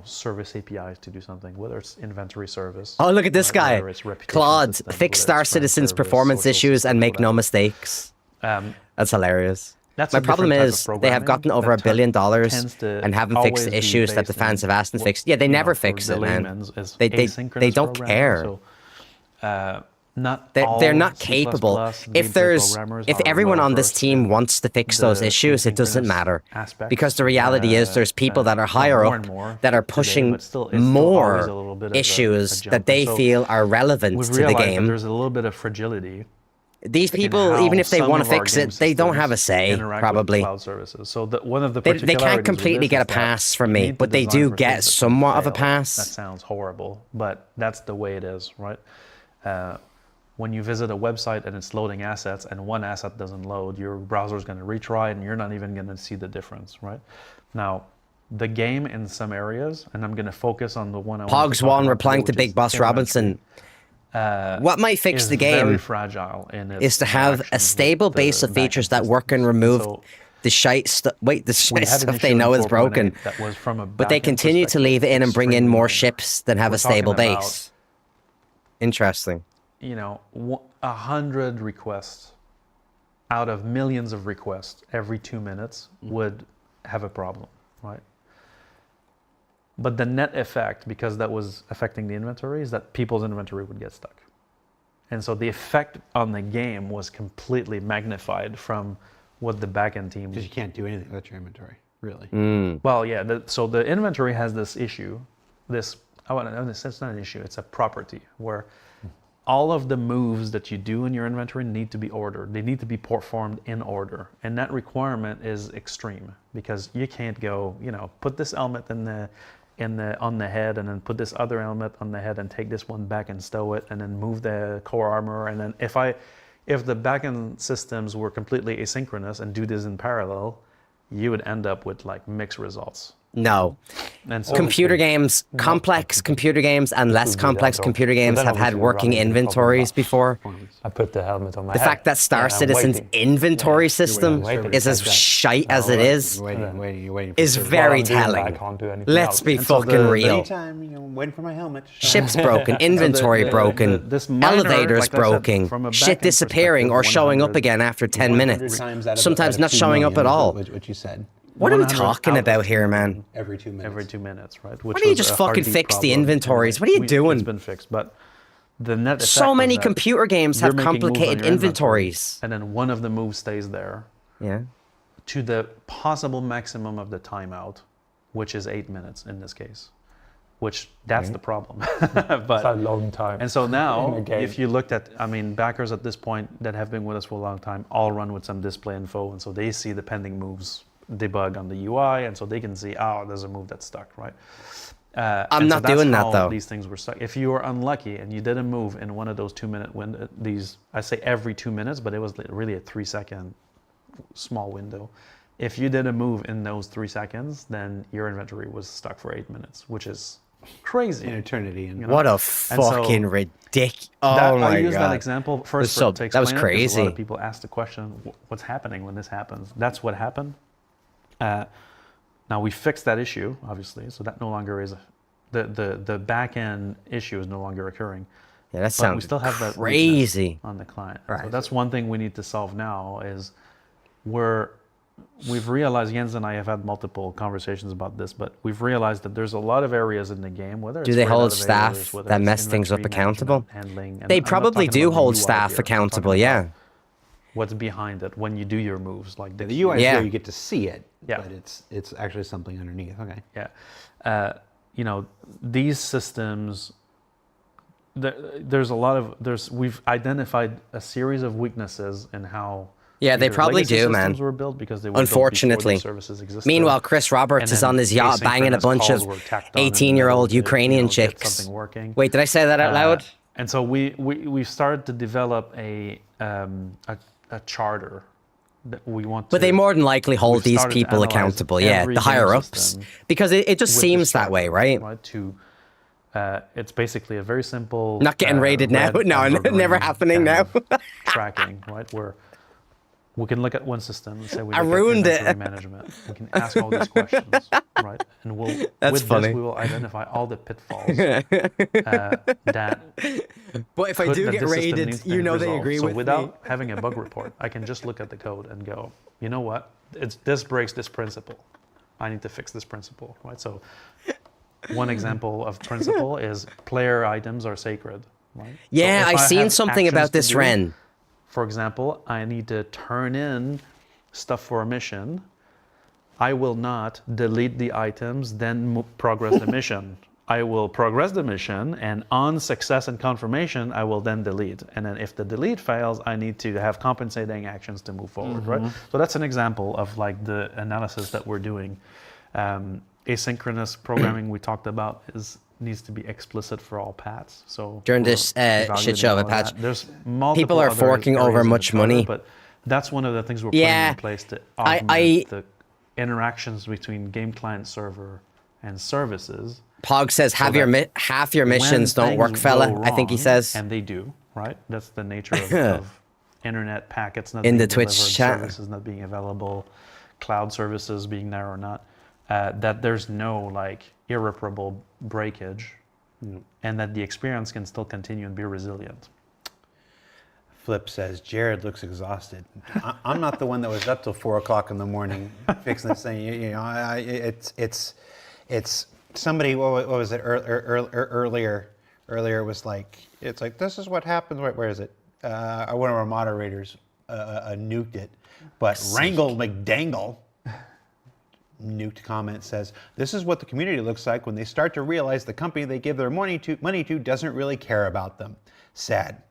service APIs to do something, whether it's inventory service. Oh, look at this right, guy. whether it's reputation Claude, systems, fix whether Star it's brand Citizen's service, performance social issues and systems, make no whatever. mistakes. That's hilarious. That's My a different problem type of is they have gotten over programming $1 billion that tends to and haven't fixed the always be issues that the based fans in have asked and what, fixed. Yeah, they never for fix the it, man. layman's is They asynchronous don't programming. care. So, not They're all not C++ capable. and If gameplay there's, programmers if are everyone on this well-versed team in wants to fix those the issues, it doesn't asynchronous matter. aspects, Because the reality is there's people that are higher more up and more that are today, pushing but still, it's still always a more little bit of a issues jump. that they So feel are relevant we've to the realized that game. there's a little bit of fragility. These in people, how even if they some want to of our fix game it, they don't have a systems say, interact with probably. cloud services. So one of the They can't particularities of completely this get a is that pass from you me, need to but they design do for get things that can somewhat of a fail. pass. That sounds horrible, but that's the way it is, right? When you visit a website and it's loading assets and one asset doesn't load, your browser is going to retry and you're not even going to see the difference, right? Now, the game in some areas, and I'm going to focus on the one I want Pogs to talk one about replying today, to which Big is Boss inventory. Robinson. What might fix Is the very game fragile in its is to have a interactions stable with base the of features backend that work and systems. remove So the shite stuff. Wait, the we shite had an stuff they issue in know is 4.8 broken. that was from a But they backend continue to perspective leave it in and bring in extremely more minor. ships than have We're a stable talking about, base. Interesting. 100 requests out of millions of requests every 2 minutes would have a problem, right? But the net effect, because that was affecting the inventory, is that people's inventory would get stuck. And so the effect on the game was completely magnified from what the backend team. Because you can't do anything with your inventory, really. Well, yeah. So the inventory has this issue. It's not an issue. It's a property where all of the moves that you do in your inventory need to be ordered. They need to be performed in order, and that requirement is extreme because you can't go, put this element on the head, and then put this other element on the head, and take this one back and stow it, and then move the core armor, and then if the backend systems were completely asynchronous and do this in parallel, you would end up with like mixed results. No. And so Computer games, complex computer games and less Could be complex that, computer but games then have had obviously working running into inventories probably before. I put the helmet on my The head. fact that Star and I'm Citizen's waiting. inventory system waiting. is as Like that. shite as it is You're waiting. is for service. very While I'm doing that, I telling. can't do anything Let's else. be And so fucking real. Anytime, waiting for my helmet. Ships broken, inventory broken, this minor, elevators like I said, broken, from a shit backend disappearing or perspective, showing up 100 again after 10 minutes. Times out of- Sometimes out of not 2 showing up million, at all. What you said. What are we 100 talking about here, man? Every 2 minutes. every 2 minutes, right? Why don't you just fucking fix the inventories? What are you doing? It's been fixed, but the net effect So of many that, computer games you're have making moves on complicated your inventory, inventories. and then one of the moves stays there Yeah. to the possible maximum of the timeout, which is 8 minutes in this case. which that's the problem. It's But a long time. and so in now, a game. if you looked at, I mean, backers at this point that have been with us for a long time all run with some display info, and so they see the pending moves debug on the UI, and so they can see, oh, there's a move that's stuck, right? I'm and not that's doing that, how though. These things were stuck. If you were unlucky and you did a move in one of those 2-minute windows, I say every 2 minutes, but it was really a 3-second small window. If you did a move in those 3 seconds, then your inventory was stuck for 8 minutes, which is crazy. An eternity. And What a so fucking ridiculous! Oh that, my I use god! that example first So- to that was explain it, 'cause a lot crazy. of people ask the question, what's happening when this happens? That's what happened. Now we fixed that issue, obviously, so that no longer is the back end issue is no longer occurring. Yeah, that But sounds we still have that weakness crazy. on the client. Right. So that's one thing we need to solve now is we've realized, Jens and I have had multiple conversations about this, but we've realized that there's a lot of areas in the game, whether Do it's they rate hold elevators, staff whether that it's mess things up inventory accountable? management, handling, and They I'm not probably talking do about the hold UI staff here, I'm accountable. talking Yeah. about what's behind it when you do your moves, like the UI is Yeah. where you get to see it, Yeah. but it's actually something underneath. Okay. Yeah, you know, these systems. There's a lot of we've identified a series of weaknesses in how. Yeah, they either probably legacy do, man. systems were built because they were built before Unfortunately. these services existed. Meanwhile, Chris Roberts And is on then his yacht banging a asynchronous bunch calls of were tacked on in the 18-year-old middle to, Ukrainian get chicks. something working. Wait, did I say that out loud? And so we've started to develop a charter that we want. But to, they more than likely hold we've these started to people analyze accountable. Yeah, every the game higher ups, system because it just with seems this that way, charter, right? To it's basically a very simple. Not getting rated now. red, No, amber, never green happening kind now. of tracking, right? Where we can look at one system and say we I look at ruined it. inventory management. We can ask all these questions, right? And we'll That's with funny. this we will identify all the pitfalls that. But if I could- do that get this system rated, needs to you be know they resolved. agree so with without me. having a bug report, I can just look at the code and go, you know what? This breaks this principle. I need to fix this principle, right? So one example of principle is player items are sacred, right? Yeah, So if I I seen have something actions about to this, do, Ren. For example, I need to turn in stuff for a mission. I will not delete the items, then progress the mission. I will progress the mission, and on success and confirmation, I will then delete. And then if the delete fails, I need to have compensating actions to move forward, right? So that's an example of like the analysis that we're doing. Asynchronous programming we talked about needs to be explicit for all paths. So During we're this, shit evaluating show of a all patch, that. There's multiple people are other forking areas over in the much charter, money. but that's one of the things we're Yeah, putting in place to I- augment the interactions between game client server and services. Pog says, so have your that half your when missions don't work, things fella. go I think he wrong, says. and they do, right? That's the nature of internet packets not In being the Twitch delivered, chat. services not being available, cloud services being there or not. That there's no like irreparable breakage, and that the experience can still continue and be resilient. Flip says, Jared looks exhausted. I'm not the one that was up till 4 o'clock in the morning fixing this thing. You know, it's somebody, what was it earlier? Earlier it was like, it's like, this is what happens. Where is it? One of our moderators nuked it. But Wrangle McDangle, nuked comment says, this is what the community looks like when they start to realize the company they give their money to doesn't really care about them. Sad.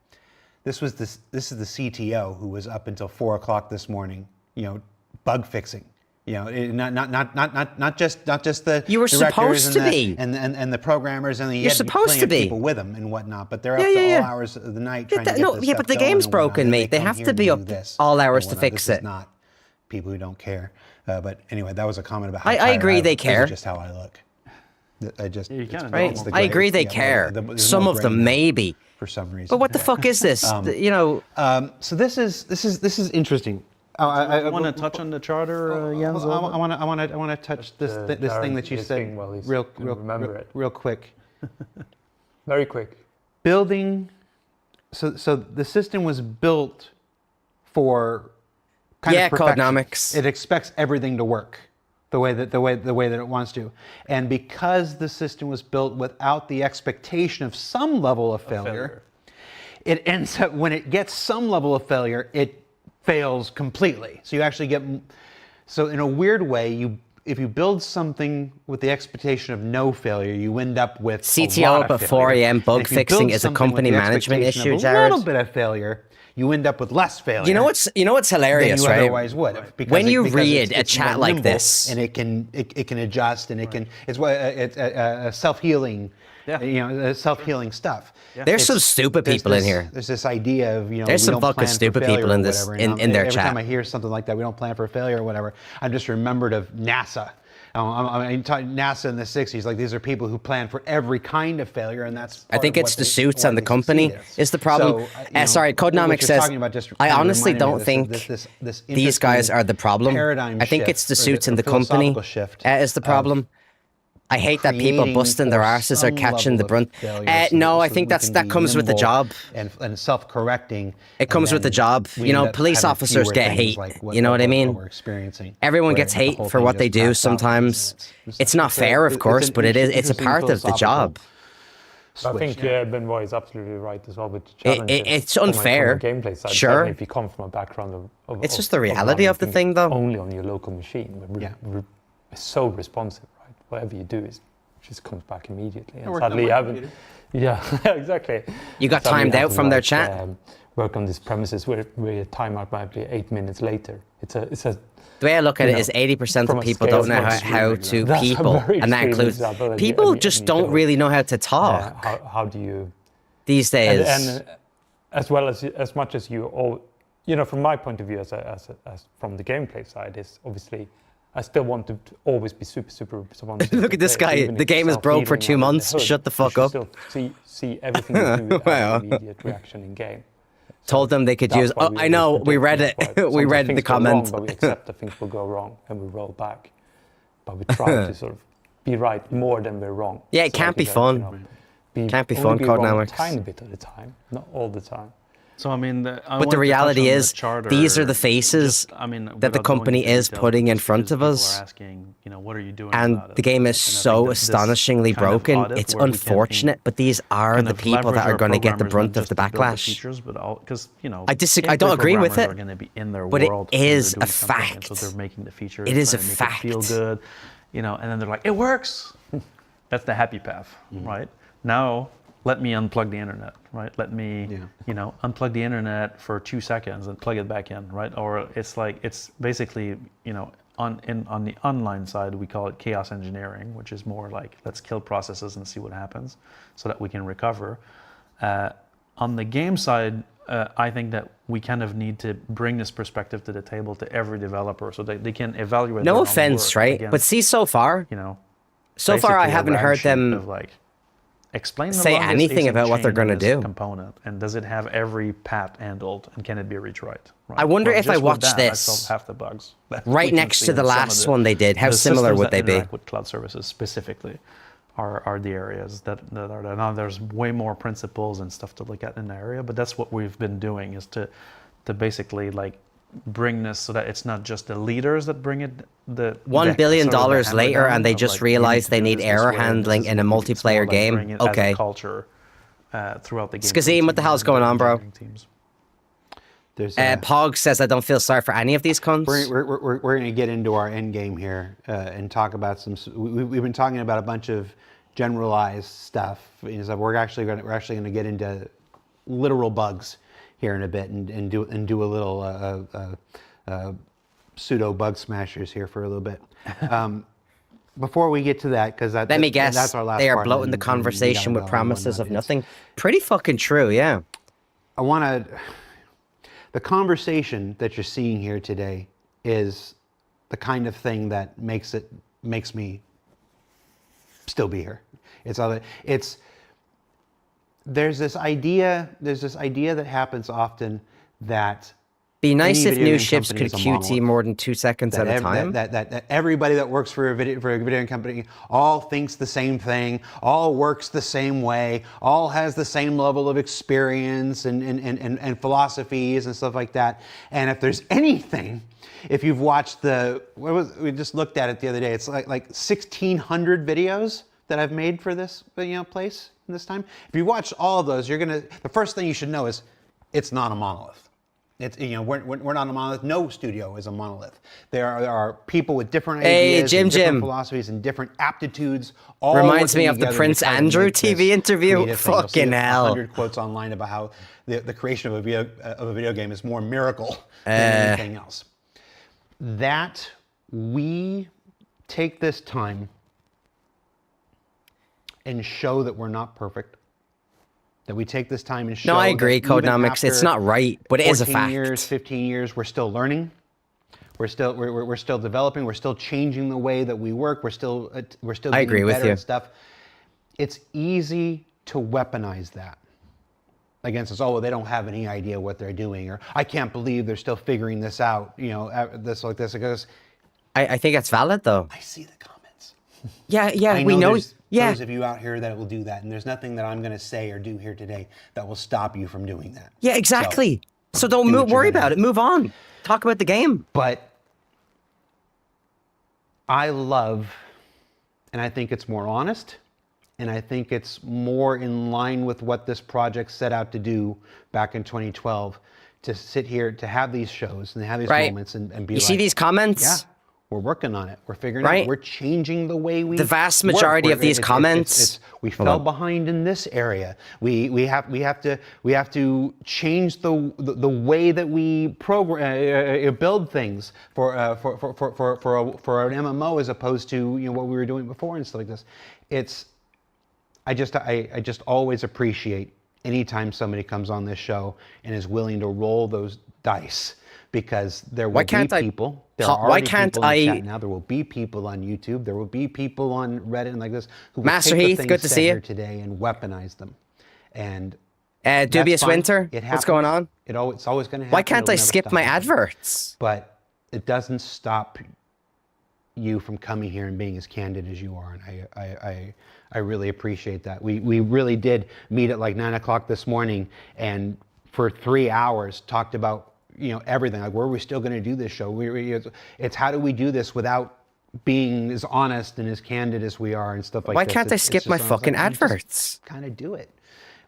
This is the CTO who was up until 4 o'clock this morning, you know, bug fixing. You know, not just the You were directors supposed to be. and the programmers and the You're supposed to be. people with them and whatnot, but they're up Yeah, to yeah, all yeah. hours of the night Yeah, trying to get no, this yeah, stuff but the going game's and whatnot, broken, and mate. They come have here to and be do up this all and hours to whatnot. fix This it. is not people who don't care. But anyway, that was a comment about how I tired agree they look. This care. is just how I look. I just You it's- kinda Right? It's the I gray- agree they yeah, care. there's Some no of gray them now maybe. for some reason. But what the fuck is this? You know, So this is interesting. I Want to touch on the charter, Jens? I want to touch this the this thing that you Jared said thing while he's real gonna remember it. real quick. Very quick. Building. So the system was built for kind Yeah, of perfection. Codenomics. It expects everything to work the way that it wants to, and because the system was built without the expectation of some level of failure, it ends up when it gets some level of failure, it fails completely. So you actually get. So in a weird way, build something with the expectation of no failure, you end up with CTO a lot up of at 4 failure. a.m. bug And if you fixing build is a something with company the management expectation issue, of Jared. A little bit of failure, you end up with less failure. You know what's than hilarious, you right? otherwise would. Because When you because read a it's chat more like nimble, this- and it can adjust, and it's a self-healing. Yeah. Self-healing stuff. There's some stupid people in here. There's this idea of There's we some don't fucking plan for stupid failure people or in this- whatever, in and their every chat. time I hear something like that, we don't plan for failure or whatever, I'm just remembered of NASA. NASA in the 60s, like these are people who plan for every kind of failure, and that's. I think part of it's what the they- suits why and the they company succeed. is the problem. Sorry, what Codenomic you're says, talking about just I kind of honestly reminded me don't of think this these guys interesting are the problem. paradigm I think shift, it's the or suits and the company philosophical shift is the of problem. I hate that people creating busting their for arses are some catching the level of brunt. failure so No, that- I so think that we that can comes be with the nimble job. and self-correcting. It comes with the job. You know, police officers get hate. You know what I mean? We're experiencing. Everyone where gets the hate whole for thing what just they do craps out. sometimes. It's not fair, of course, but it's a interesting part of the job. I think Benoit is absolutely right as well with the challenges. It's from a unfair. gameplay side. Sure. Certainly if you come from a background of It's just the reality of the running thing, though. Only on your local machine. It's so responsive, right? Whatever you do is just comes back immediately. And sadly, you haven't. Yeah, exactly. You got Sadly, timed you out haven't from their like, chat? Work on these premises where your timeout might be 8 minutes later. It's a The way I look at you it is know, 80% from of a people scale don't know point of view, how to that's a people, very and that extreme includes example, and people you just can don't always- really know how to talk how do you these days. and as well as much as you all, you know, from my point of view as from the gameplay side is obviously I still want to always be super responsive. Look at this guy. The game is broke for 2 months. Shut the fuck up. Still see everything you do Wow. as an immediate reaction in game. Told them they could That's use. why Oh, we I know. always We predict, read it. that's why We sometimes read the things go wrong, comment. but we accept that things will go wrong and we roll back. But we try to sort of be right more than we're wrong. Yeah, it can't be fun. Can't be fun, Only wrong a Codenomics. tiny bit of the time, not all the time. So I mean, But the reality is, these are the faces that the company is putting in front of us. Asking, you know, what are you doing? And about the it? game is And I so think that this astonishingly kind of broken. audit It's where we can unfortunate, but these are kind the of people that leverage are our going to get the programmers brunt not of the just to build backlash. features, but because you know, I don't agree with programmers it, Are going to be in their but it world when they're is doing a something, and fact. So they're making the features. It is trying a to make it feel fact. good, you know, and then they're like, it works. That's the happy path, right? Now let me unplug the internet, right? Let me, you know, unplug the internet for 2 seconds and plug it back in, right? Or it's like, it's basically, you know, on the online side, we call it chaos engineering, which is more like, let's kill processes and see what happens so that we can recover. On the game side, I think that we kind of need to bring this perspective to the table to every developer so that they can evaluate their No own offense, work right? against, But see, so far, you know, so far I basically a haven't rag heard sheet them of like, explain the say longest anything async about what they're chain gonna in this do. component, and does it have every path handled, and can it be reached right? I wonder if I just with watch that, this I solved half the bugs. that we right can next see to the in some of last one they did. How the similar systems would that they be? interact with cloud services specifically are the areas that are there. Now there's way more principles and stuff to look at in the area, but that's what we've been doing is to basically like bring this so that it's not just the leaders that bring it. $1 billion later, and they just realize they need error error handling in a multiplayer game. Okay. Culture throughout the game. Skazim, what the hell's going on, bro? Teams. There's Pog says, I don't feel sorry for any of these cunts. We're going to get into our end game here and talk about some. We've been talking about a bunch of generalized stuff. We're actually going to get into literal bugs here in a bit and do a little pseudo bug smashers here for a little bit. Before we get to that, because Let me guess, that's our last they are part, bloating and the then we conversation gotta with go and promises of whatnot. nothing. Pretty fucking true, yeah. I want to. The conversation that you're seeing here today is the kind of thing that makes me still be here. There's this idea that happens often that Be nice any if video new game ships company could is a QT monolith. more than 2 seconds at a time. That everybody that works for a video game company all thinks the same thing, all works the same way, all has the same level of experience and philosophies and stuff like that. And if there's anything, if you've watched we just looked at it the other day, it's like 1,600 videos that I've made for this place in this time. If you watch all of those, the first thing you should know is it's not a monolith. It's, you know, we're not a monolith. No studio is a monolith. There are people with different Hey, ideas, Jim and different Jim. philosophies, and different aptitudes. All Reminds working me of the together to Prince try to Andrew make this TV interview. creative thing. You'll see Fucking hell. 100 quotes online about how the creation of a video game is more miracle than anything else. That we take this time and show that we're not perfect. That we take this time and show. No, I agree, that even Codenomics. It's after not right, but it is a 14 fact. years, 15 years, we're still learning. We're still developing. We're still changing the way that we work. We're still I agree getting with better you. at stuff. It's easy to weaponize that against us. Oh, well, they don't have any idea what they're doing, or I can't believe they're still figuring this out. You know, this like this. Because I think it's valid though. I see the comments. Yeah, I we know. there's Yeah, those of you out here that will do that, and there's nothing that I'm going to say or do here today that will stop you from doing that. yeah, exactly. So don't do what you're worry gonna about do. it. Move on. Talk about the game. But I love, and I think it's more honest, and I think it's more in line with what this project set out to do back in 2012, to sit here, to have these shows and have these Right. moments and be You like, see these comments? yeah, we're working on it. We're figuring Right. out. We're changing the way we. The vast work. majority of these It's- comments- we Hold fell on. behind in this area. We have to change the way that we program build things for an MMO as opposed to, you know, what we were doing before and stuff like this. I just always appreciate anytime somebody comes on this show and is willing to roll those dice, because there will Why can't be I people. There po- are why already can't people in the I- chat now. There will be people on YouTube. There will be people on Reddit and like this who will Master take the Heath, things good to said see you. here today and weaponize them. And Dubious that's fine. Winter, It what's going on? happens. It's always going to happen. Why can't It'll I never skip stop my happening. adverts? But it doesn't stop you from coming here and being as candid as you are, and I really appreciate that. We really did meet at like 9 o'clock this morning, and for 3 hours talked about, you know, everything. Like, were we still going to do this show? It's how do we do this without being as honest and as candid as we are and stuff like Why this. can't I skip my fucking adverts? Kind of do it.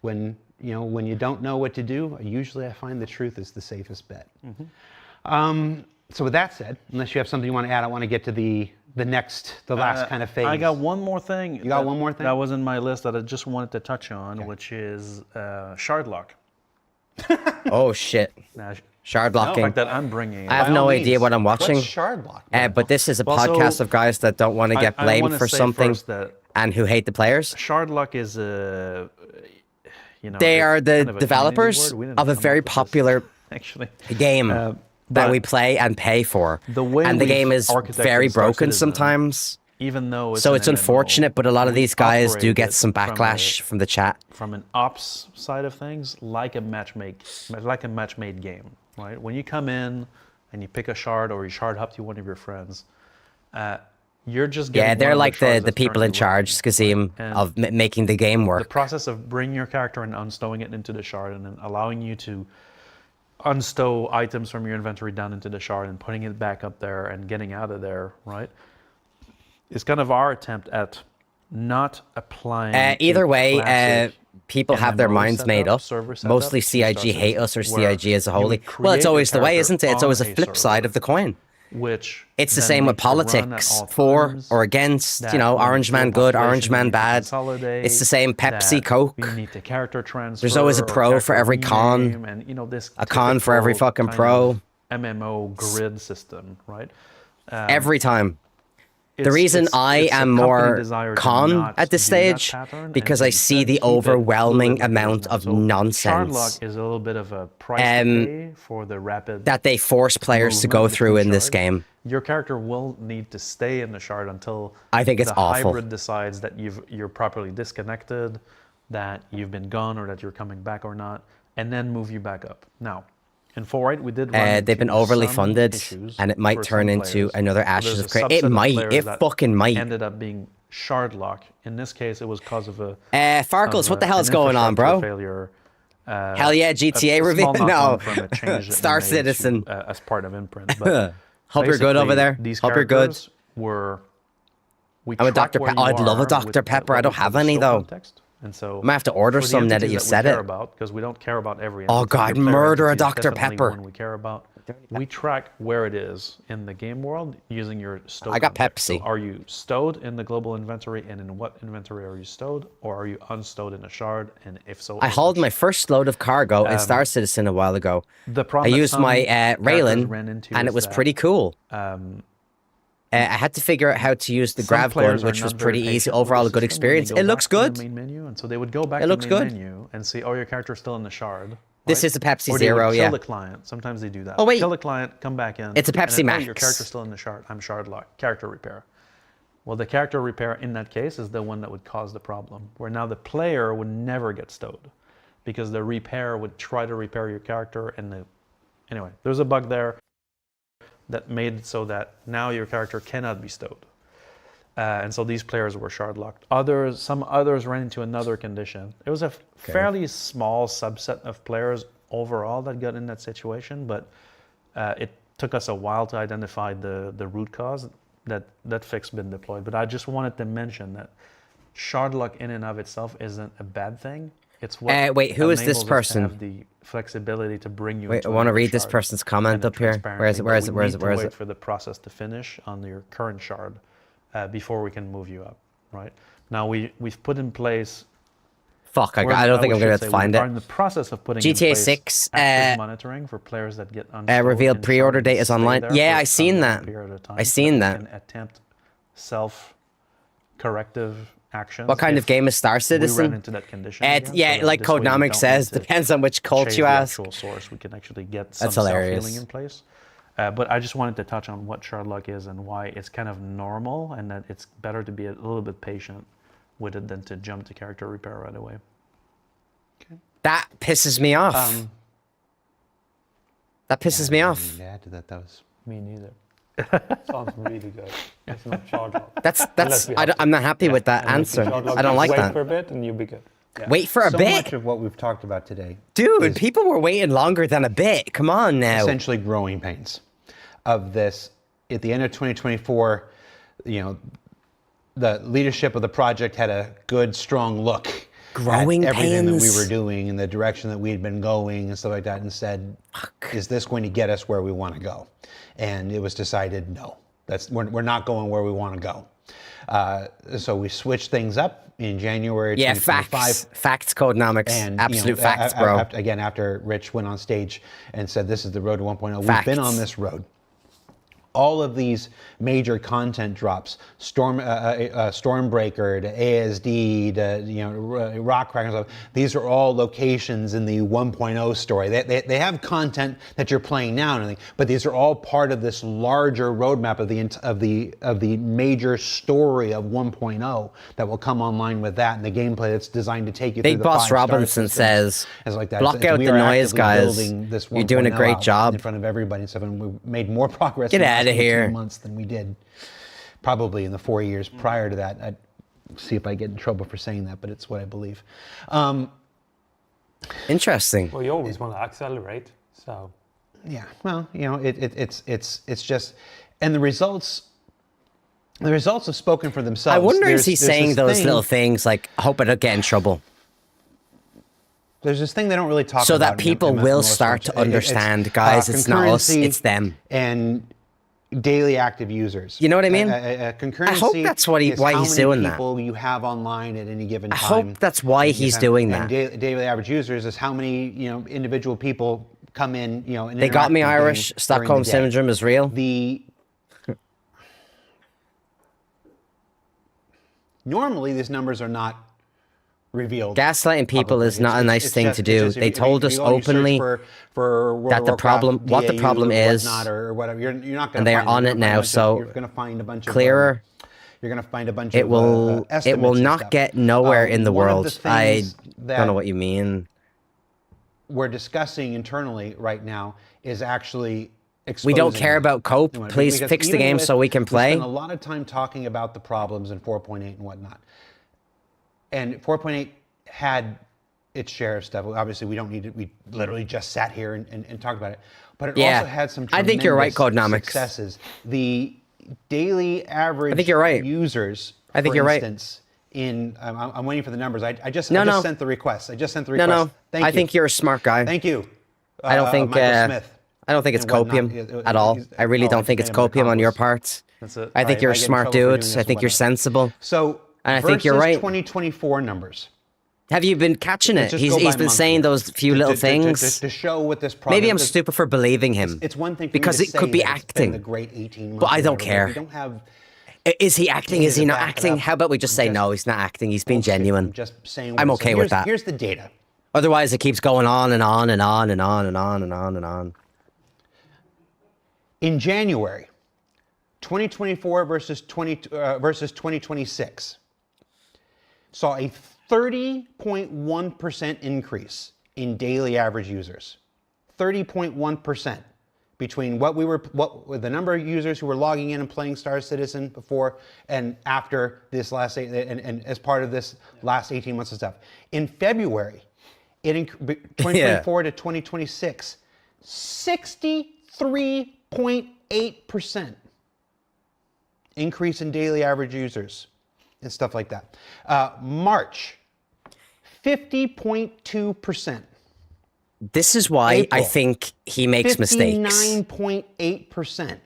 When you don't know what to do, usually I find the truth is the safest bet. So with that said, unless you have something you want to add, I want to get to the last kind of phase. I got one more thing. You got one more thing? That was in my list that I just wanted to touch on, which is Shardlock. Oh shit. Now, Shard the blocking. fact that I'm bringing. I have By no all idea means, what I'm watching. What's shard block? But this is a Well, so podcast of guys that don't want to get I blamed wanna for say something first that and who hate the players. Shardlock is a, They it's are the kind of a community developers word. We didn't of a come very up with this, popular actually. game that but we play and pay for. the way and the we've game is architected very Star broken Citizen, sometimes. Even though So an it's MMO, unfortunate, but a lot of we these guys do operate get it some from a- backlash from the chat. From an ops side of things, like a match-made game, right? When you come in and you pick a shard or you shard hop to one of your friends, you're just getting Yeah, one they're of like the shards that's people in currently charge, running, Skazim, And of making the game the work. process of bringing your character and unstowing it into the shard and then allowing you to unstow items from your inventory down into the shard and putting it back up there and getting out of there, right? It's kind of our attempt at not applying. Either a way, classic people have their MMO minds made setup, up. server setup Mostly to Star CIG hate us or Citizen, where CIG as a you whole. would Well, it's create always your the way, character isn't it? It's always a on flip server, side of the coin. which It's the then same with needs to run at politics, all for times, or against, that you know, when Orange your Man good, Orange population Man needs to bad. consolidate, It's the same Pepsi, that Coke. we need to character transfer. There's always a or pro for character every con, rename, and you know this a con for every typical fucking kind pro. of MMO grid system, right? Every time. The It's- reason it's- I it's a am company more desire to con not at this do that stage pattern and because I see instead the keep it overwhelming fluid like it is amount now. of So nonsense Shardlock is a little bit of a price to pay for the rapid that they force players to movement go between through in this shards. game. Your character will need to stay in the shard until I think it's the awful. hybrid decides that you're properly disconnected, that you've been gone, or that you're coming back or not, and then move you back up. Now, in Fortnite, we did run They've been into overly some funded, issues and it might for turn some into players. another So Ashes there's of a Creation. It subset of might. players It that fucking might. ended up being Shardlock. In this case, it was because of a Farkles, what the hell's an going on, infrastructure bro? failure. Hell yeah, GTA a review? small No. knock-on from a change that Star we made Citizen. to, as part of Imprint. But Hope you're good over basically, there. These Hope you're good. characters were. We I'm a track Dr. where Pe- you I'd love a are Dr. with Pepper. what I don't we call have the any, show though. context. And so I'm gonna have to order for the some now that entities you've we said care it. about, because we don't care about every Oh, entity. God, Every player murder a entity is Dr. definitely Pepper. one we care about. We track where it is in the game world using your stowed I got object. So Pepsi. are you stowed in the global inventory, and in what inventory are you stowed, or are you unstowed in a shard? And if so, I in hauled which? my first load of cargo in Star Citizen a while ago. The I problem that used some my characters Raylan, ran into and it is was that, pretty cool. I had to figure out how to use the some grav gun, players are which was not very pretty easy. patient with Overall, the a good system when they experience. go It looks back to the good. main menu, and so they would go back It to looks the main good. menu and see, oh, your character's still in the shard. This right? is a Pepsi Or they Zero, would yeah. kill the client. Sometimes they do that. Oh, wait. Kill the client, come back in. It's a and Pepsi then, Max. Oh, your character's still in the shard. I'm shard locked. Character repair. Well, the character repair in that case is the one that would cause the problem, where now the player would never get stowed because the repair would try to repair your character. And anyway, there's a bug there that made it so that now your character cannot be stowed. And so these players were shard locked. Some others ran into another condition. It was a fairly small subset of players overall that got in that situation, but it took us a while to identify the root cause. That fix been deployed. But I just wanted to mention that shard lock in and of itself isn't a bad thing. It's what wait, who is this enables us to person? have the flexibility to bring you. Wait, into I want to another read this shard person's and comment the up here. Where is it? transparency, Where is but it? we Where is need it? to Where is wait it? for the process to finish on your current shard before we can move you up, right? Now we've put in place. Fuck, Or I don't think I'm should gonna say, find we are it. in the process of putting GTA in place 6, active monitoring for players that get unstowed revealed in pre-order shard date and is stay online. there Yeah, for I seen some that. period of time I so seen we that. can attempt self-corrective actions. What kind of if game is Star we Citizen? run into that condition Yeah, again, so that like this way we Codenomics don't says, need to depends on which cult chase you the ask. actual source. We can actually get some That's hilarious. self-healing in place. But I just wanted to touch on what shard lock is and why it's kind of normal, and that it's better to be a little bit patient with it than to jump to character repair right away. That pisses me off. That pisses me off. Yeah, to that was. Me neither. Sounds really good. It's not shard lock. That's Unless we have to. I'm not happy with that Unless you answer. shard lock, I don't just like wait that. for a bit and you'll be good. Wait for a so bit, much of what we've talked about today, dude. People were waiting longer than a bit. Come on now. essentially growing pains of this. At the end of 2024, the leadership of the project had a good, strong look Growing at everything that we pains. were doing and the direction that we had been going and stuff like that, and said, "Is this going to get us where we want to go?" And it was decided, no, we're not going where we want to go. So we switched things up in January Yeah, 2025. facts, Codenomics, And absolute facts, bro. After Rich went on stage and said, "This is the road to 1.0," Facts. we've been on this road. All of these major content drops, Stormbreaker to ASD to Rockcracker and stuff. These are all locations in the 1.0 story. They have content that you're playing now and everything, but these are all part of this larger roadmap of the major story of 1.0 that will come online with that, and the gameplay that's designed to take you Big through the Boss 5-star Robinson systems says, and like that. "Block out we the are noise, actively guys. building this You're doing a 1.0 great out job." in front of everybody and stuff, and we made more progress Get in the outta last 18 here. months than we did probably in the 4 years prior to that. I'd see if I get in trouble for saying that, but it's what I believe. Interesting. Well, you always want to accelerate, so. Yeah, well, it's just, and the results have spoken for themselves. I wonder There's- is he there's saying this those thing- little things like, "I hope I don't get in trouble," There's this thing they don't really talk so about. that people will most start much. to understand, guys. It's not us, concurrency it's them. And daily active users. You know what I mean? Concurrency. I hope that's is why how he's many doing that. people you have online at any given I time. hope that's why he's doing And that. daily average users is how many individual people come in. And They got me interact with the Irish. game during Stockholm the day. syndrome is real. Normally these numbers are not revealed. Gaslighting people publicly. is not a nice thing just- to it's do. just if They you- told if us you go and you search openly for World that of the Warcraft, problem- what the DAU problem or is, whatnot, or whatever. You're not going and they are on it now, so you're going to find a bunch of clearer. You're going to find a bunch It of will. It estimates will and not stuff. get nowhere in the One of world. I things don't know what you mean. we're discussing internally right now is actually We don't exposing care them. about cope. You know, Please because fix the even game with- so we can play. We spend a lot of time talking about the problems in 4.8 and whatnot. And 4.8 had its share of stuff. Obviously, we don't need it. We literally just sat here and talked about it. But it Yeah. also had some I think you're right, tremendous Codenomics. successes. The daily average I think you're right. users, I think for you're right. instance, I'm waiting for the numbers. I just No. sent the request. I just sent the No, request. no. Thank I you. think you're a smart guy. Thank you. I don't think Michael Smith. I don't think it's and whatnot. copium at all. I really don't think it's made him copium on your accomplice. part. That's it. I think Right, you're I a get in smart trouble for doing dude. this I and think you're whatnot. sensible. So, And I think you're right. 2024 numbers. Have you been catching it? Just He's go by been month saying here. those few little things. To show what this product. Maybe I'm stupid for believing him. It's one thing for because me to it could say be that it's been acting. the great 18 months. But I or don't whatever, care. We don't have. Is he acting? Is he to not back it acting? up. How about we just say no, he's not acting. He's being Bullshit. genuine. I'm just saying. I'm what it okay says. with that. Here's the data. Otherwise, it keeps going on and on and on and on and on and on and on. In January, 2024 versus 2026 saw a 30.1% increase in daily average users. 30.1% between what the number of users who were logging in and playing Star Citizen before and after this last and as part of this last 18 months of stuff. In February, 2024 to 2026, 63.8% increase in daily average users and stuff like that. March, 50.2%. This is why I April, think he makes mistakes. 59.8%.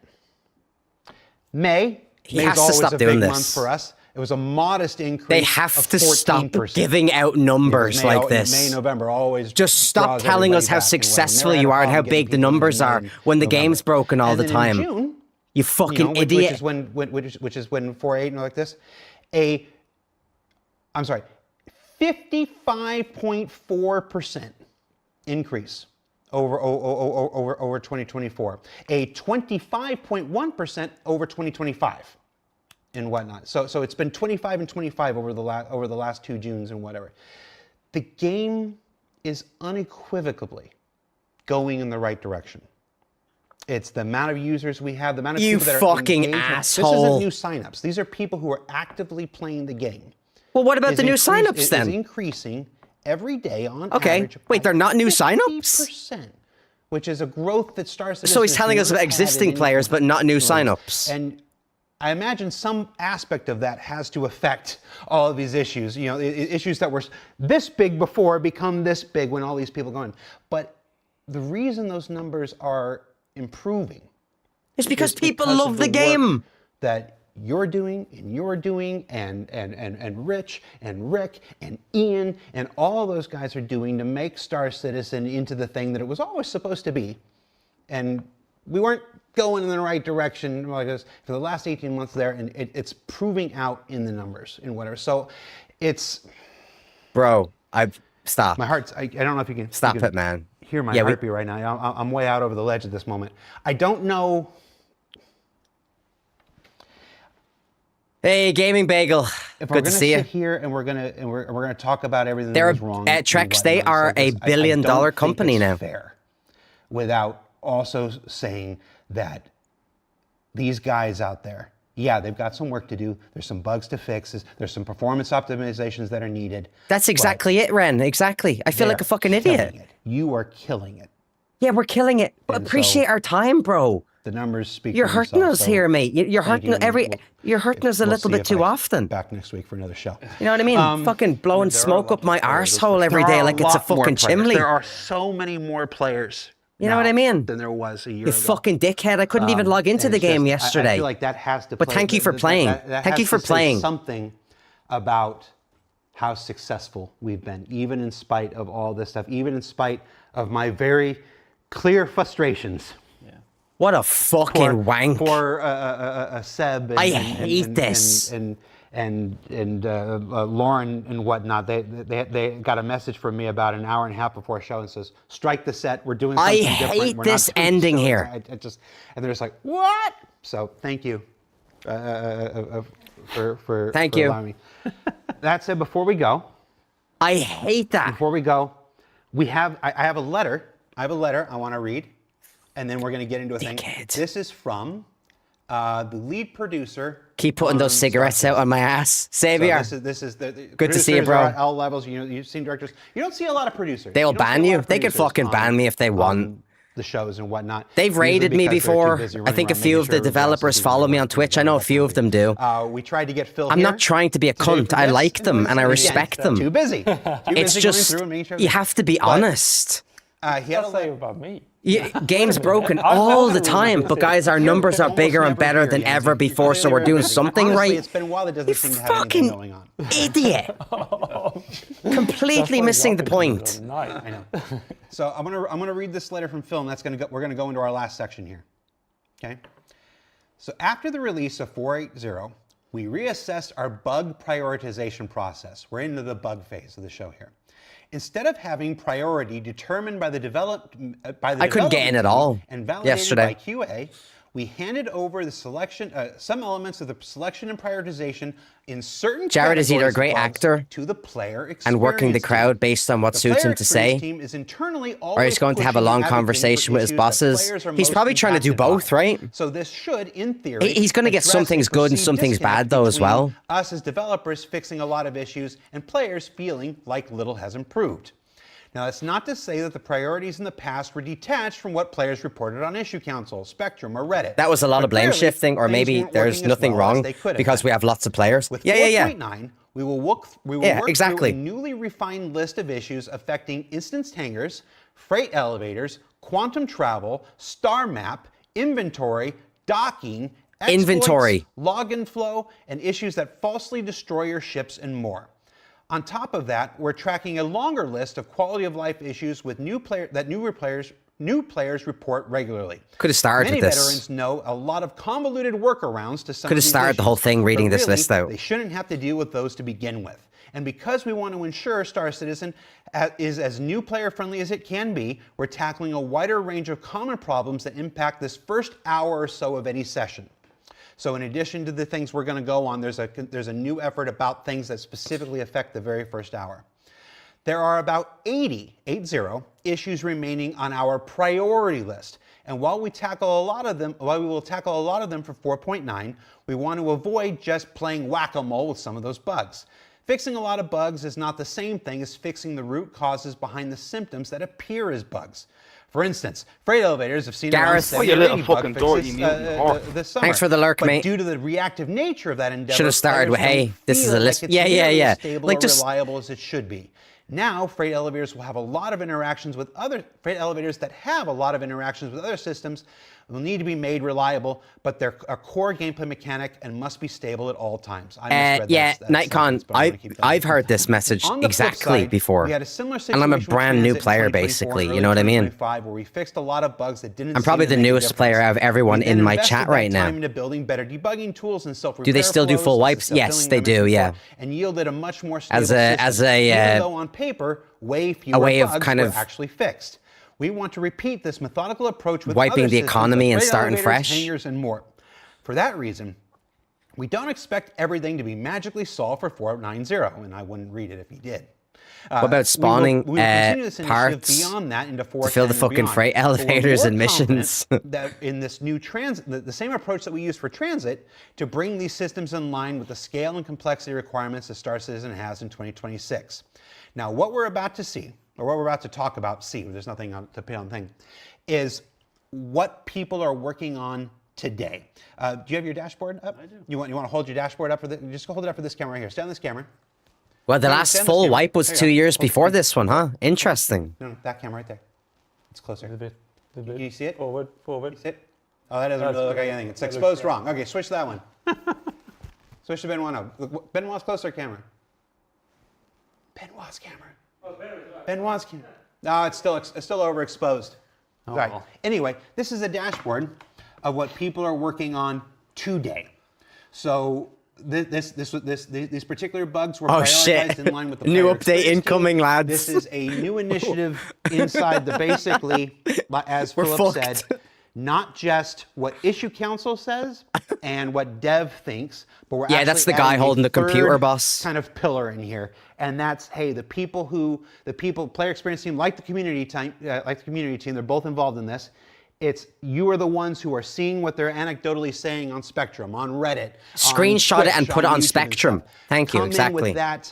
May, He May's has to always stop a doing big this. month for us. It was a modest increase. They have of to stop 14%. giving out numbers May, like this. May, November always Just stop draws telling us everybody how back. successful Never had you a are and how problem getting big the people numbers in are May, when the November. game's broken all And the then time. In June, You fucking which idiot. is when 4.8 and like this, 55.4% increase over 2024, a 25.1% over 2025, and whatnot. So it's been 25 and 25 over the last 2 Junes and whatever. The game is unequivocally going in the right direction. It's the amount of users we have, the amount of You people that are fucking engaged. asshole. This isn't new signups. These are people who are actively playing the game. Well, what about Is the new increase- signups is then? increasing every day on Okay. average. Wait, they're not new signups? 50%, which is a growth that Star Citizen So he's has telling us never about had existing in players, but not new anything. signups. And I imagine some aspect of that has to affect all of these issues. You know, issues that were this big before become this big when all these people go in. But the reason those numbers are improving It's because is people because of love the work game. that you're doing and Rich and Rick and Ian and all those guys are doing to make Star Citizen into the thing that it was always supposed to be. And we weren't going in the right direction like this for the last 18 months there, and it's proving out in the numbers and whatever. So it's... Bro, stop. My heart's... I don't know if you can... Stop you can it, man. Hear my Yeah, heartbeat right now. I'm way out over the ledge at this moment. I don't know... Hey, Gaming Bagel. If Good we're to gonna see you. sit here and we're gonna talk about everything They're that was wrong. at and Trex, they whatnot, are so a this- $1 billion don't think company it's now. Fair, without also saying that these guys out there, yeah, they've got some work to do. There's some bugs to fix. There's some performance optimizations that are needed. That's exactly it, Ren. Exactly. I feel like a fucking idiot. Killing it. You are killing it. Yeah, we're killing it. But And appreciate so- our time, bro. The numbers speak. You're for hurting themselves, us so here, mate. You're thank hurting you. You're hurting us a We'll little see bit if too I- often. Back next week for another show. You know what I mean? Fucking blowing smoke up my arsehole every day like it's a fucking chimney. There are so many more players. You know what I mean? Than there was a year You ago. fucking dickhead. I couldn't even log into And the it's game just- yesterday. I feel like that has to. But play- thank you for playing. that Thank you has for to say playing. something about how successful we've been, even in spite of all this stuff, even in spite of my very clear frustrations. What a fucking wank. Poor Seb. And, I hate this. And Lauren and whatnot. They got a message from me about an hour and a half before a show and says, "Strike the set. We're doing I something different. hate We're not this doing ending so." here. I just and they're just like, "What?" So thank you for Thank for you. allowing me. That said, before we go, I hate that. I have a letter. I want to read, and then we're going to get into a thing. Dickhead. This is from the lead producer. Keep putting those on cigarettes Star out on my ass. So Xavier. this is the Good to see you, producers bro. are at all levels. You know, you've seen directors. You don't see a lot of producers. They'll You don't see ban a lot you. of They could producers fucking ban me if they want. the shows and whatnot. They've usually raided me because they're too before. busy I running think a around few making of the sure everybody else is developers doing follow their me on work and Twitch. I know a few of them do. We tried to get Phil I'm here not trying to be a today cunt. for I this, like them and I again, respect them. Too busy. Too It's busy going just, through and making sure you have to be honest. he had What a say about me? Game's broken all the time, but guys, our numbers are bigger and better than ever before, so we're doing something Honestly, right. It's been a while that doesn't You seem to have anything going on. idiot. Completely missing the point. I know. So I'm gonna read this letter from Phil, and we're gonna go into our last section here. Okay. So after the release of 4.8.0, we reassessed our bug prioritization process. We're into the bug phase of the show here. Instead of having priority determined by the I couldn't get in at all and validated yesterday. by QA, we handed over the selection, some elements of the selection and prioritization in certain Jared is either a categories of great bugs actor to the player experience and working the team. crowd based on what The suits player him to experience say, team is internally or he's going to have a pushing long advocating for conversation with his issues that bosses. players are He's most probably trying to do impacted by. both, right? So this should, in theory, He's gonna get some address things a good and perceived some things disconnect bad, though, as between well. Us as developers fixing a lot of issues and players feeling like little has improved. Now, that's not to say that the priorities in the past were detached from what players reported on Issue Council, Spectrum, or Reddit. That was a lot But of blame clearly, shifting, or things maybe weren't there's working as nothing well as wrong they could have because been. we have lots of players. With Yeah. 4.9, we will work through exactly. a newly refined list of issues affecting instance hangars, freight elevators, quantum travel, star map, inventory, docking, exploits, Inventory. login flow, and issues that falsely destroy your ships and more. On top of that, we're tracking a longer list of quality of life issues with new players report regularly. Could have started Many with this. veterans know a lot of convoluted workarounds to some Could of have these started the issues, whole thing reading but this really, list out. They shouldn't have to deal with those to begin with. And because we want to ensure Star Citizen is as new player friendly as it can be, we're tackling a wider range of common problems that impact this first hour or so of any session. So in addition to the things we're going to go on, there's a new effort about things that specifically affect the very first hour. There are about 80 issues remaining on our priority list. And while we will tackle a lot of them for 4.9, we want to avoid just playing whack-a-mole with some of those bugs. Fixing a lot of bugs is not the same thing as fixing the root causes behind the symptoms that appear as bugs. For instance, freight elevators have seen around Gareth. 70 you or little 80 bug fucking fixes, dork, you mutant whore. this summer. Thanks for the lurk, But mate. due to the reactive nature of that endeavor, Should have started with, players hey, don't this is feel a list. Like it's Yeah. nearly as stable Like, or just reliable as it should be. Now, freight elevators will have a lot of interactions with other freight elevators that have a lot of interactions with other systems will need to be made reliable, but they're a core gameplay mechanic and must be stable at all times. I misread yeah, that Nightcon, sentence, but I'm gonna keep that I've in. heard this message On the flip exactly side, before. we had a similar And I'm a situation with brand new Transit in player, 2024 basically. and You know what I early mean? 2025, where we fixed a lot of bugs that didn't I'm seem probably to the make a newest player difference. out of everyone We then in my invested chat that right now. time into building better debugging tools and self-repair Do they still do flows, full as wipes? Cecil Yes, Filling they do, mentioned yeah. before, and yielded a much more stable As a- system, as a, even though on paper, way fewer way of bugs kind were of actually fixed. We want to repeat this methodical approach with wiping other the systems economy like and freight starting elevators, fresh. hangars, and more. For that reason, we don't expect everything to be magically solved for 4.9.0, and I wouldn't read it if he did. What about spawning we will continue this initiative parts beyond that into 4.10 to fill the and fucking beyond. freight But we're elevators more and missions? confident that in this new transit, the same approach that we use for transit, to bring these systems in line with the scale and complexity requirements that Star Citizen has in 2026. Now, what we're about to see, or what we're about to talk about, there's nothing to pay on thing, is what people are working on today. Do you have your dashboard up? I do. You want to hold your dashboard up for the, just hold it up for this camera right here. Stay on this camera. Well, the last Stand on this full camera. wipe was There you 2 go. years Hold before it. this one, huh? Interesting. No, that camera right there. It's closer. A bit. Can you see it? Forward. You see it? Oh, that doesn't That's really look like good. anything. It's That looks exposed good. wrong. Okay, switch to that one. Switch to Benoit now. Look, Benoit's closer camera. Benoit's camera. Benoit's camera. No, it's still overexposed. Right. Anyway, this is a dashboard of what people are working on today. So these particular bugs were Oh, prioritized shit. in line with the New player update experience team. incoming, lads. This is a new initiative inside the basically, as We're Philip fucked. said, not just what Issue Council says and what Dev thinks, but we're Yeah, actually that's the guy adding a holding the computer, third boss. kind of pillar in here, and that's hey, the player experience team, like the community team, they're both involved in this. It's you are the ones who are seeing what they're anecdotally saying on Spectrum, on Reddit, Screenshot it Twitch, and put it on YouTube and Spectrum. stuff. Thank you, Come in exactly. with that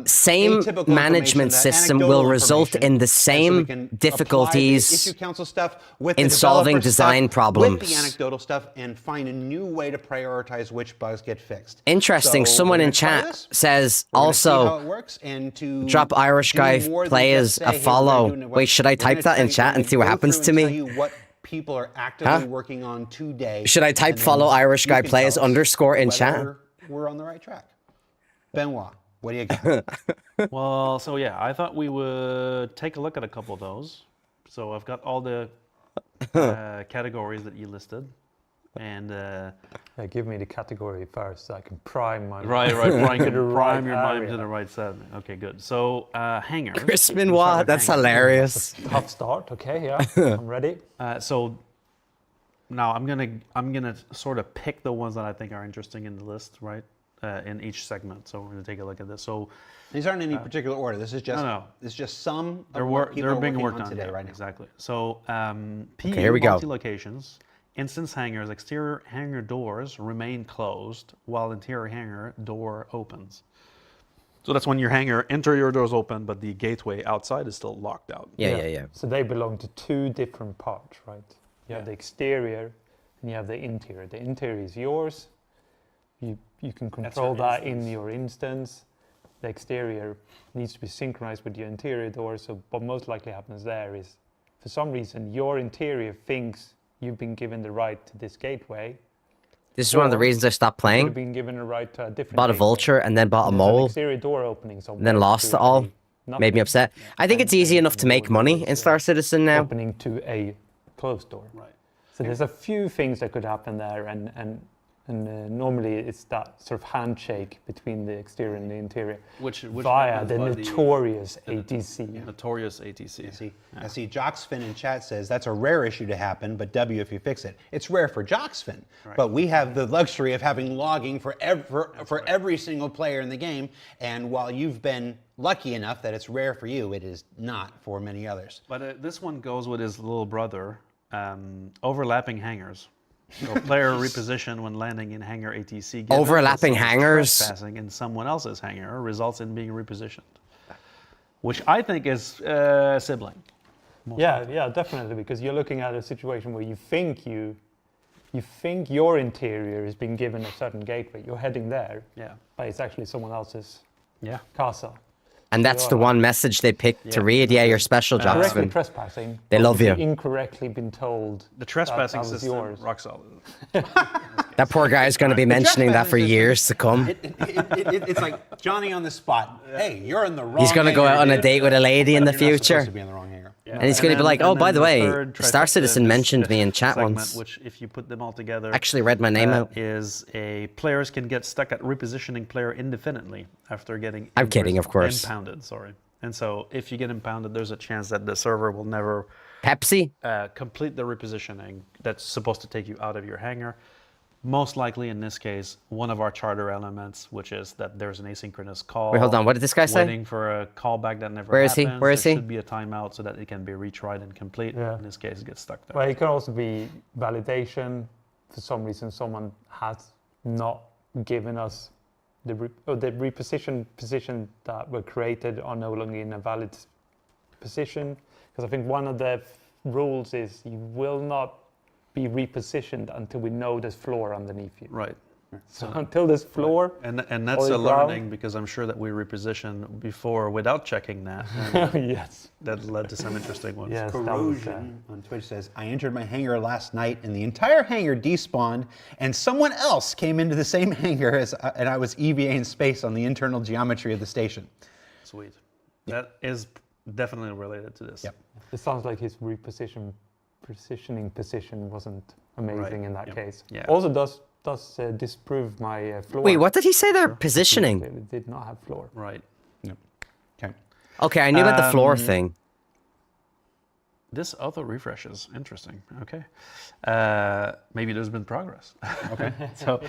Same atypical management information, that system will anecdotal result information, in the and so we same can apply the difficulties issue council stuff with the in solving developer design stuff, problems. with the anecdotal stuff, and find a new way to prioritize which bugs get fixed. Interesting. So Someone we're in gonna try chat this. says We're gonna see how also it works, and to drop Irish do guy more than play just as say, a "Hey, we're follow." doing it well." Wait, should I We're type gonna that in tell- chat we're and gonna see what go happens through to and me? tell you what people are actively working on today. Should I type and then follow Irish you guy can plays tell us underscore in whether chat? We're on the right track. Benoit, what do you got? Well, so yeah, I thought we would take a look at a couple of those. So I've got all the categories that you listed, and Yeah, give me the category first so I can prime my right, to prime the your right mind to area. the right side. Okay, good. So hangers. Chris We'll start Benoit, with that's hangers. hilarious. Tough start. Okay, yeah, I'm ready. So now I'm gonna sort of pick the ones that I think are interesting in the list, right? In each segment. So we're gonna take a look at this. So These aren't in any particular order. This is just no. This is just some they're of what people they're are being working worked on on today, yeah, right now. exactly. So PU here we go. multi-locations, instance hangers, exterior hanger doors remain closed while interior hanger door opens. So that's when your hanger interior doors open, but the gateway outside is still locked out. Yeah. So they belong to two different parts, right? You have the exterior and you have the interior. The interior is yours. You can control that in your instance. The exterior needs to be synchronized with your interior door. So what most likely happens there is, for some reason, your interior thinks you've been given the right to this gateway. This is one of the reasons I stopped You've playing. been given a right to a different Bought a gateway. vulture and then bought a And there's an mole. exterior door opening somewhere. And then lost to it all. a Made me upset. I think it's easy enough to make money in Star Citizen now. Opening to a closed door. Right. So there's a few things that could happen there, and normally it's that sort of handshake between the exterior and the interior Which via happens the by notorious ATC. notorious ATC. I see Jocksfin in chat says that's a rare issue to happen, but W if you fix it. It's rare for Jocksfin, but we have the luxury of having logging for every single player in the game. And while you've been lucky enough that it's rare for you, it is not for many others. But this one goes with his little brother, overlapping hangers. So player reposition when landing in hangar ATC. given Overlapping that someone hangars? trespassing in someone else's hangar results in being repositioned, which I think is sibling. Yeah, definitely, because you're looking at a situation where you think your interior is being given a certain gateway. You're heading there, Yeah. but it's actually someone else's Yeah. casa. And that's the one message they picked to read. Yeah, you're special, Correctly Jocksfin. trespassing. They but love you've you. Incorrectly been told The trespassing that was system, yours. rock solid. That poor guy is going to be mentioning that for trespassing years to come. It's like Johnny on the spot. Hey, you're in the wrong. He's going to go hangar, out on a dude. date with a lady in the You're not supposed future. to be in the wrong hangar. And he's going to be like, oh, by the way, Star Citizen mentioned me in chat segment, once. Which, if you put them all together, Actually read my name out. is a players can get stuck at repositioning player indefinitely after getting. I'm kidding, of course. Impounded, sorry. And so, if you get impounded, there's a chance that the server will never Pepsi? complete the repositioning that's supposed to take you out of your hangar. Most likely, in this case, one of our charter elements, which is that there's an asynchronous call. Wait, hold on. What did this guy say? Waiting for a callback that never Where is he? happens. Where is There he? should be a timeout so that it can be retried and complete. Yeah. In this case, it gets stuck there. Well, it can also be validation. For some reason, someone has not given us the reposition position that were created are no longer in a valid position. Because I think one of the rules is you will not be repositioned until we know there's floor underneath you. Right. So until there's floor, And that's Holy a cow. learning because I'm sure that we repositioned before without checking that. And yes, that led to some interesting ones. yes, that was, Corrosion on Twitch says, I entered my hangar last night and the entire hangar despawned and someone else came into the same hangar and I was EVA in space on the internal geometry of the station. Sweet. That is definitely related to this. Yep. it sounds like his positioning position wasn't amazing Right, in that yep. case. Yeah. Also does disprove my floor. Wait, what did he say there? Positioning. It did not have floor. Right. Okay. Okay, I knew about the floor thing. This auto refreshes. Interesting. Okay. Maybe there's been progress. Okay. So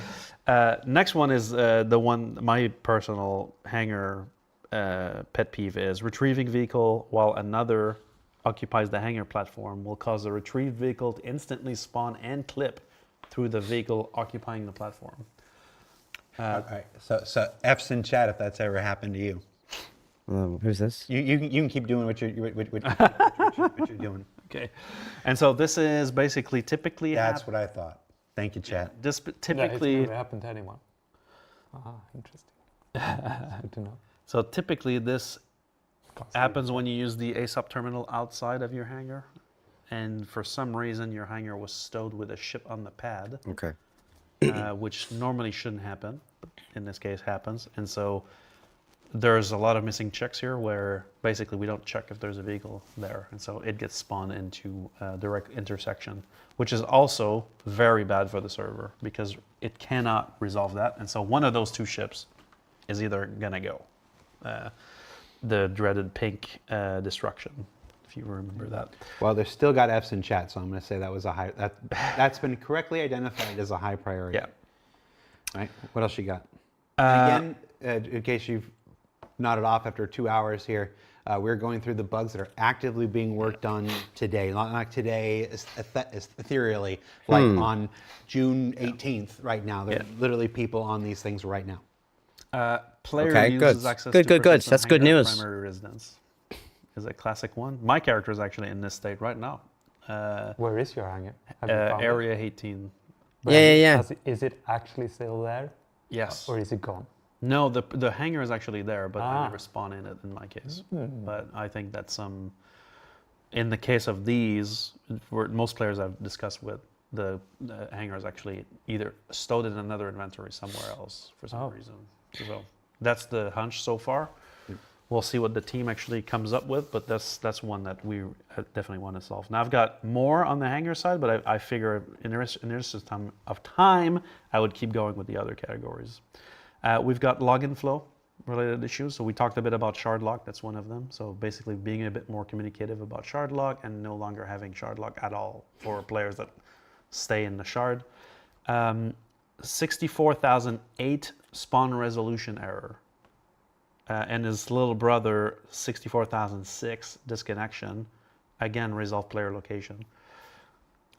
next one is the one, my personal hangar pet peeve is retrieving vehicle while another occupies the hangar platform will cause the retrieved vehicle to instantly spawn and clip through the vehicle occupying the platform. All right. So F's in chat if that's ever happened to you. Who's this? You can keep doing what you're doing. Okay. And so this is basically typically. That's what I thought. Thank you, chat. This Yeah, it's typically. never happened to anyone. Interesting. Good to know. So typically this Can't see happens when you use the ASOP terminal outside of your hangar, and for some reason your hangar was stowed with a ship on the pad, Okay. which normally shouldn't happen, but in this case happens. And so there's a lot of missing checks here where basically we don't check if there's a vehicle there, and so it gets spawned into a direct intersection, which is also very bad for the server because it cannot resolve that. And so one of those two ships is either gonna go. The dreaded pink destruction, if you remember that. Well, there's still got F's in chat, so I'm going to say that was a high. That's been correctly identified as a high priority. Yeah. All right. What else you got? And again, in case you've nodded off after 2 hours here, we're going through the bugs that are actively being worked on today. Not today, ethereally, like on June 18th. Right now, there are literally people on these things right now. Player Okay, uses good. access Good, to good, good. persistent That's good hangar news. Primary residence is a classic one. My character is actually in this state right now. Where is your hangar? Have you found it? Area 18. Yeah. Is it actually still there? Yes. Or is it gone? No, the hangar is actually there, but I never spawn in it in my case. But I think that in the case of these, for most players I've discussed with, the hangar is actually either stowed in another inventory somewhere else for some reason. So that's the hunch so far. We'll see what the team actually comes up with, but that's one that we definitely want to solve. Now I've got more on the hangar side, but I figure in the interest of time, I would keep going with the other categories. We've got login flow related issues. So we talked a bit about shard lock. That's one of them. So basically being a bit more communicative about shard lock and no longer having shard lock at all for players that stay in the shard. 64,008 spawn resolution error. And his little brother, 64,006 disconnection. Again, resolve player location.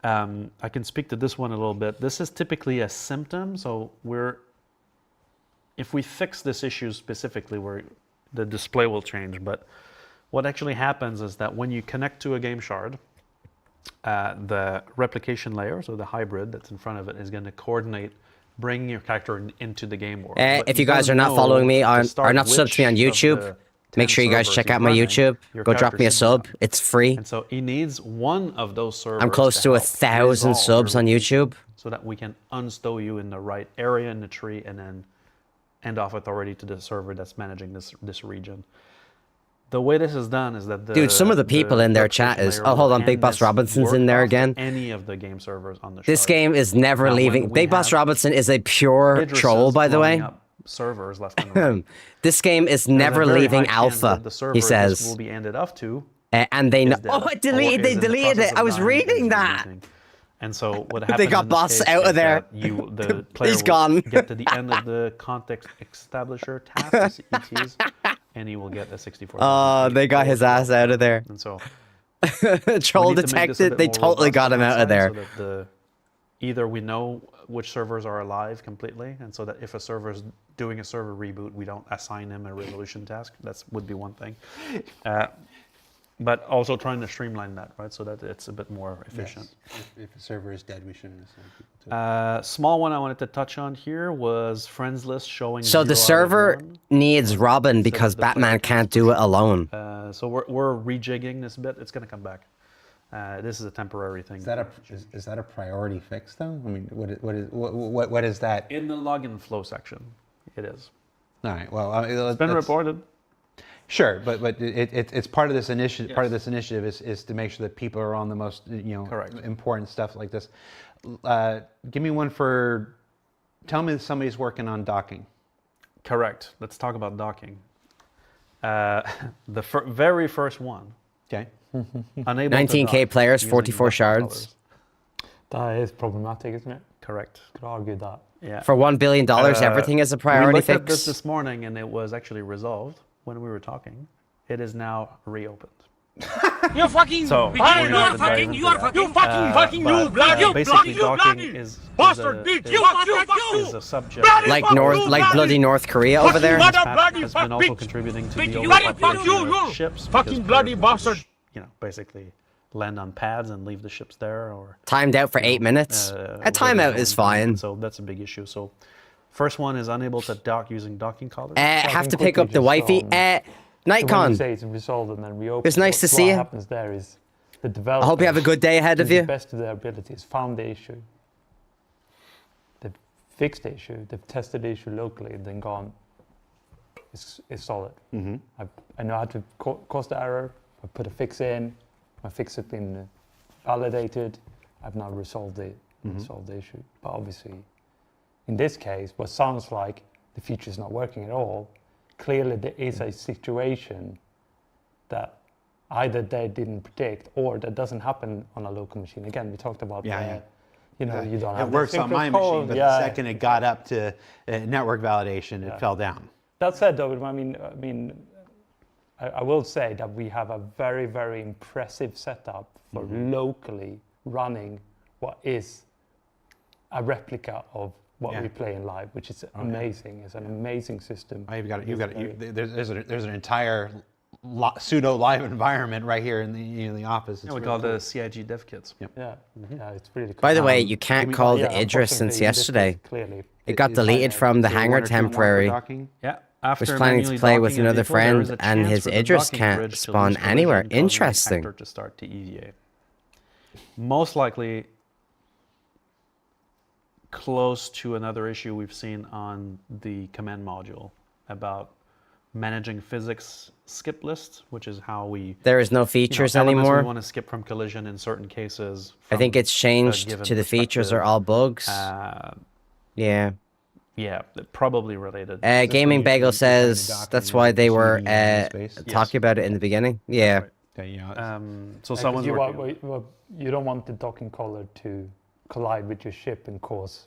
I can speak to this one a little bit. This is typically a symptom. So if we fix this issue specifically, the display will change. But what actually happens is that when you connect to a game shard, the replication layer, so the hybrid that's in front of it, is going to coordinate bringing your character into the game world. If you guys are not following me or not subbed to me on YouTube, make sure you guys check out my YouTube. Go drop me a sub. It's free. And so he needs one of those servers. I'm close to 1,000 subs on YouTube. So that we can unstow you in the right area in the tree and then hand off authority to the server that's managing this region. The way this is done is that Dude, some of the people in their chat is... Oh, hold on. Big Boss Robinson's in there again. Any of the game servers on the This shard. game is never leaving. Big Boss Robinson is a pure Idris troll, is by the blowing way. up servers left and right. This game is There's a never very leaving high chance alpha, that the server he this says. will be ended off to. And they know... is dead, Oh, or they is in the deleted process it. of I was dying reading and that. rebooting. And so what happens got in this boss case out of is there. that the player He's will gone. get to the end of the context establisher task, ETs, and he will get a 64. Oh, they got his ass out of there. And so Troll we need to make this a detected. bit They more totally robust got him on out that of there. side so that either we know which servers are alive completely, and so that if a server is doing a server reboot, we don't assign him a resolution task. That would be one thing. But also trying to streamline that, right, so that it's a bit more efficient. Yes. If a server is dead, we shouldn't assign people to it. Small one I wanted to touch on here was friends list showing. So the 0 out of server 1. Needs Robin because the Batman player can't do it alone. So we're rejigging this bit. It's going to come back. This is a temporary thing. Is that a priority fix though? I mean, what is that? In the login flow section, it is. All right. Well, It's been reported. Sure, but it's part of this initiative. Yes. Part of this initiative is to make sure that people are on the most Correct. important stuff like this. Give me one for. Tell me that somebody's working on docking. Correct. Let's talk about docking. The very first one. Okay. Unable to 19K dock players, using 44 buffer shards. colors. That is problematic, isn't it? Correct. Could argue that. Yeah. For $1 billion, everything is a We priority looked at this fix. this morning, and it was actually resolved when we were talking. It is now reopened. You fucking. So, you we're not are fucking. diving You are into fucking. You that. fucking. Fucking. You But, bloody. You basically bloody. You docking bloody. is Bastard a- bitch. You. is a subject Bloody Like fuck North, you, like bloody. bloody North Korea over there. Fucking Pat mother bloody has fuck been also bitch. contributing to Bitch, the you bloody overpopulation fuck you, of you. ships. Fucking because bloody pirates bastard. just, basically land on pads and leave the ships there, or Timed out for 8 minutes. A whatever timeout going is on. fine. So that's a big issue. So first one is unable to dock using docking collars. Have think to pick quickly up the just wifey. on- So when you Nightcon, say it's resolved and then reopened, It's nice to see what you. happens there is the developers, I hope you have a good day ahead to of the you. best of their abilities, found the issue. They've fixed the issue. They've tested the issue locally and then gone, it's solid. I know how to cause the error. I put a fix in. My fix has been validated. I've now resolved the issue. But obviously, in this case, what sounds like the feature is not working at all, clearly there is a situation that either they didn't predict or that doesn't happen on a local machine. Again, we talked about Yeah, you don't have It the works on my synchro machine, code. but Yeah. the second it got up to network validation, it fell down. That said, though, I will say that we have a very, very impressive setup for locally running what is a replica of what we play in live, which is amazing. It's an amazing system. Oh, there's an entire pseudo live environment right here in the office. It's we really call cool. the CIG dev kits. Yep. Yeah, it's really cool. By the way, you can't call the Yeah, Idris since unfortunately, this yesterday. is clearly It got Is- deleted from the is there hangar one or two more for temporary. docking? Yeah. After Was planning to manually play with docking a another vehicle, there is friend, a and chance his for the Idris docking can't bridge to spawn lose collision, anywhere. causing the Interesting. actor to start to EVA. Most likely close to another issue we've seen on the command module about managing physics skip lists, which is how we There is no features elements anymore. we want to skip from collision in certain cases. I think from it's a changed given to the features are perspective. all bugs. Yeah. Yeah, probably related. Gaming Bagel says docking that's and why they were receiving in space. talking about it in the beginning. Yeah. Right. Okay, you know, So Yeah, 'cause someone's you, working on it. you don't want the docking collar to collide with your ship and cause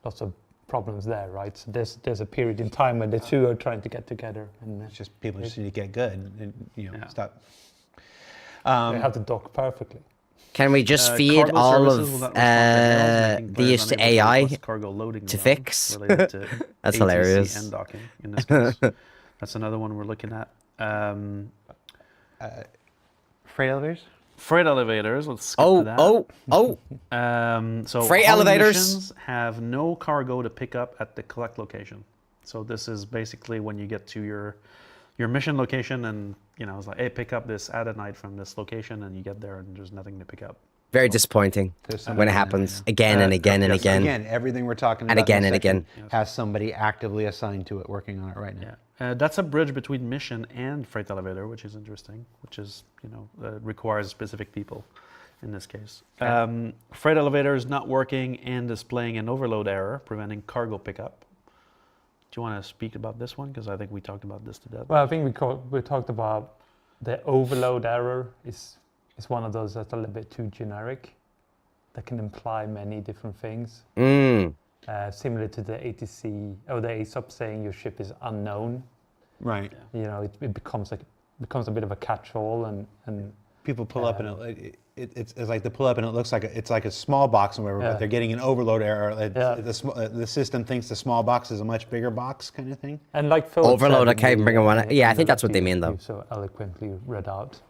lots of problems there, right? So there's a period in time when the two are trying to get together, and it's just people just need to get good and Yeah. stop. they have to dock perfectly. Can we just feed Cargo all services will of not respond to hails, making these players to unable AI request cargo loading to allowance fix? related to That's ATC hilarious. and docking in this case. That's another one we're looking at. Freight elevators? Freight elevators. Let's skip Oh, to that. So Freight hauling elevators. missions have no cargo to pick up at the collect location. So this is basically when you get to your mission location, and it's like, hey, pick up this Adonite from this location, and you get there and there's nothing to pick up. Very disappointing There's when somebody it in there, happens again and again and yes, again. Again, everything we're talking about And again in and this again. section has somebody actively assigned to it, working on it right now. Yeah, that's a bridge between mission and freight elevator, which is interesting. Which is requires specific people in this case. Freight elevator is not working and displaying an overload error, preventing cargo pickup. Do you want to speak about this one? Because I think we talked about this to death. Well, I think we talked about the overload error is one of those that's a little bit too generic, that can imply many different things. Similar to the ATC or the ASOP saying your ship is unknown. Right. It becomes a bit of a catch-all, and People pull up and it's like they pull up and it looks like it's like a small box and whatever, but they're getting an overload error. The system thinks the small box is a much bigger box, kind of thing. And like Phil Overload, said I can't in the, bring one. Yeah, I in think the that's what they mean, though. you so eloquently read out.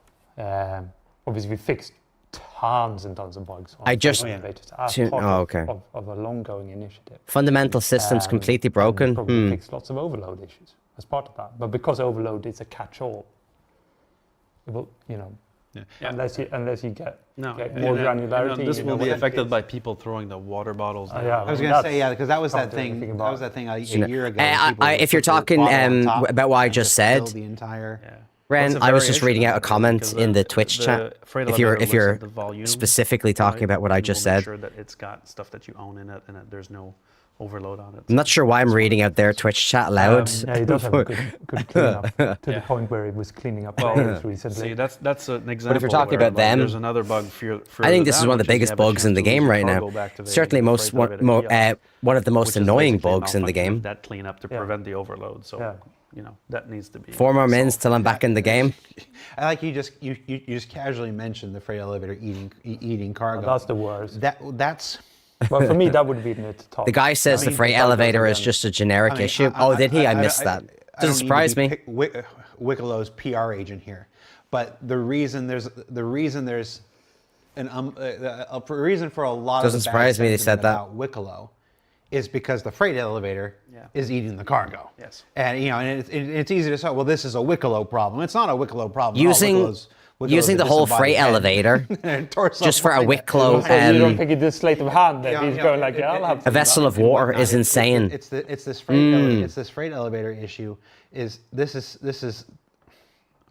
Obviously, we fixed tons and tons of bugs. On I just- elevators as to- part oh, okay. of a long-going initiative. Fundamental systems completely And broken. we probably fixed lots of overload issues as part of that. But because overload is a catch-all, it will, unless you get more granularity. This you will know be what affected it by is. people throwing the water bottles down. Yeah, I was well, gonna say that's because that was that something to thing. think That about. was that thing a year ago. when people if would you're put the talking bottle on top about what I and just fill said, the entire. Yeah. Ren, Well, it's a I was just variation reading of out a that, comment because in the Twitch chat. freight If you're elevator looks at the volume, specifically talking right? about what I And just we'll make said. sure that it's got stuff that you own in it, and that there's no overload on it. I'm not sure why I'm reading out their Twitch chat loud. Yeah, he does have a good cleanup to the point where he was cleaning up players recently. See, that's an example. if you're talking where, about them, there's another bug. I think this is one of the biggest bugs in the game right now. Certainly one of the most annoying bugs in the game. That cleanup to prevent the overload. So that needs to be. 4 more mins till I'm back in the game. I like you just casually mentioned the freight elevator eating cargo. That's the worst. That's. Well, for me, that would be the top. The guy says the freight elevator is just a generic issue. Did he? I missed that. Doesn't surprise me. Wicklow's PR agent here, but the reason there's a reason for a lot Doesn't of the bad surprise me they said sentiment that. about Wicklow is because the freight elevator is eating the cargo. Yes. And it's easy to say, well, this is a Wicklow problem. It's not a Wicklow problem. Using the whole freight elevator just for a Wicklow. You don't think it's a sleight of hand that he's going like, I'll have A vessel of water is insane. It's this freight elevator issue. This is.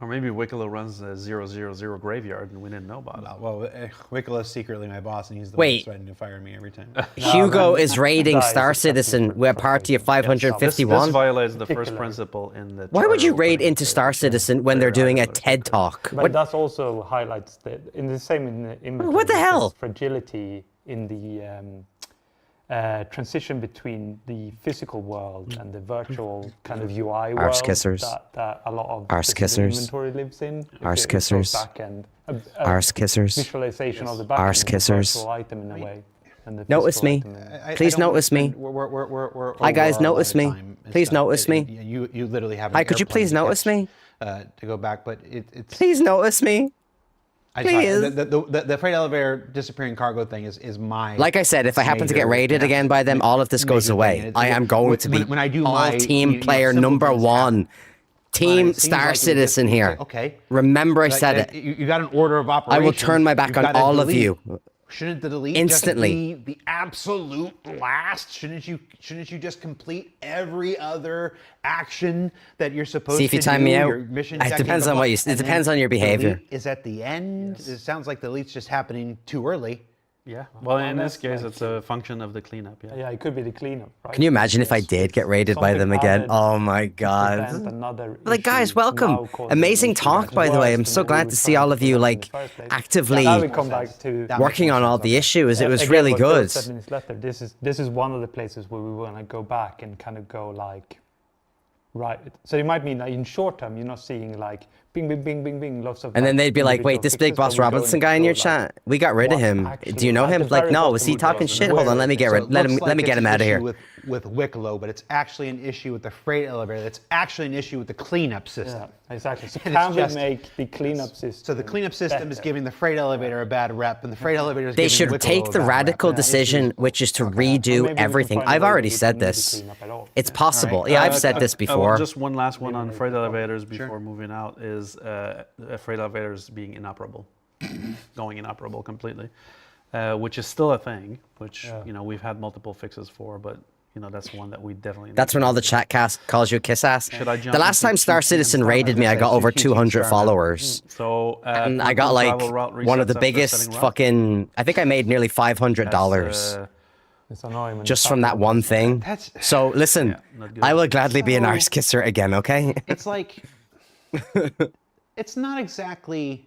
Or maybe Wicklow runs a 000 graveyard and we didn't know about it. Well, Wicklow's secretly my boss, and he's the Wait. one threatening to fire me every time. Hugo is raiding Star Citizen. We're party of This 551. violates the first principle in the. Why would you charter raid opening into statement. Star Citizen when they're doing a TED Talk? But that also highlights in the inventory, What the hell? there's fragility in the transition between the physical world and the virtual kind of UI world kissers. that a lot of Arse physical kissers. inventory lives in. Arse It's sort of kissers. back-end, Arse kissers. visualization of the back Arse end, kissers. the virtual item in a way. And the Notice physical me. item in a way. Please notice me. Hi, guys, over our notice me. allotted time and Please stuff. notice me. You literally have. Hi, could you please notice me? To go back, but it's. Please notice me. Please. The freight elevator disappearing cargo thing is my. Like I said, if I happen to get major- raided again by them, all of this goes major away. thing. And I am going to be when I do all my team player simple number things one. Team it seems Star like it Citizen just- here. Okay. Remember I Like, said it. You got an order of I operations. will turn my back You've on gotta all of delete. you. Shouldn't the delete Instantly. just be the absolute last? Shouldn't you just complete every other action that you're supposed See if to you time do? me out. Your mission It checking depends the on what you- box, it and depends then on your behavior. delete is at the end. It sounds like the delete's just happening too early. Yeah. Well, in this that's case, like it's a function of the cleanup. Yeah. Yeah, it could be the cleanup, right? Can you imagine if I did get raided by them again? Oh my god. Like guys, welcome. Amazing talk, by the way. I'm so glad to see all of you like actively Now we come back to working on all the issues. It was Again, really what Bill good. said in his letter, this is one of the places where we want to go back and kind of go like, right. So it might mean that in short term you're not seeing like bing, bing, bing, bing, bing, lots of. And then like, they'd be like, individual wait, this fixes, Big Boss but we're going Robinson to guy in go, your like, chat, we got rid of what's him. actually Do you know at him? the Like, very no, bottom was he of talking the shit? Hold on, let me get So rid. it Let looks me like get it's him an out of issue here. With Wicklow, but it's actually an issue with the freight elevator. That's actually an issue with the cleanup system. Yeah, exactly. So And can it's we just- make the cleanup system? So the cleanup system is better? giving the freight elevator a bad rep, and the freight elevator is They giving should Wicklow take a the bad radical rep. decision, which is to Or maybe we redo can everything. find a I've way already that we said don't need to this. clean up at all. It's possible. Yeah, I've said this before. Just one last one on freight elevators before moving out is freight elevators being inoperable, going inoperable completely, which is still a thing. Which we've had multiple fixes for, but that's one that we definitely. That's when all the chat cast calls you a kiss ass. Should I The jump last into time Star QTM Citizen stuff? raided me, I got over 200 followers. So And I got like one of the biggest fucking. I think I made nearly $500 It's annoying when just the from that platform one does thing. So listen, not good. I will gladly be an arse kisser again. Okay. It's like, it's not exactly.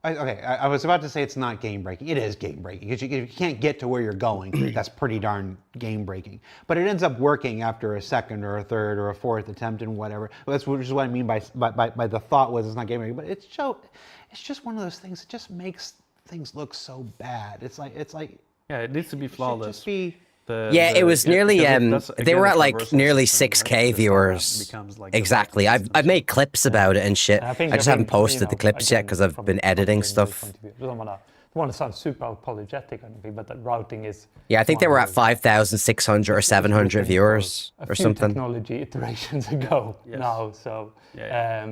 Okay, I was about to say it's not game breaking. It is game breaking because you can't get to where you're going. That's pretty darn game breaking. But it ends up working after a second or a third or a fourth attempt and whatever. That's which is what I mean by the thought was it's not game breaking. But it's just one of those things that just makes things look so bad. It's like Yeah, it needs to be it should flawless. just be. Yeah, it was nearly. because They were again, at it's like reversal nearly system, 6K right? The viewers. format becomes like the Exactly. reference I've made clips about it and shit. I I just haven't posted the clips yet again, because I've from been a editing routing stuff. point of view, I don't want to sound super apologetic or anything, but that routing is. Yeah, I think they one were of at those 5,600 or 700 viewers a or few something. technology iterations ago now, so Yeah.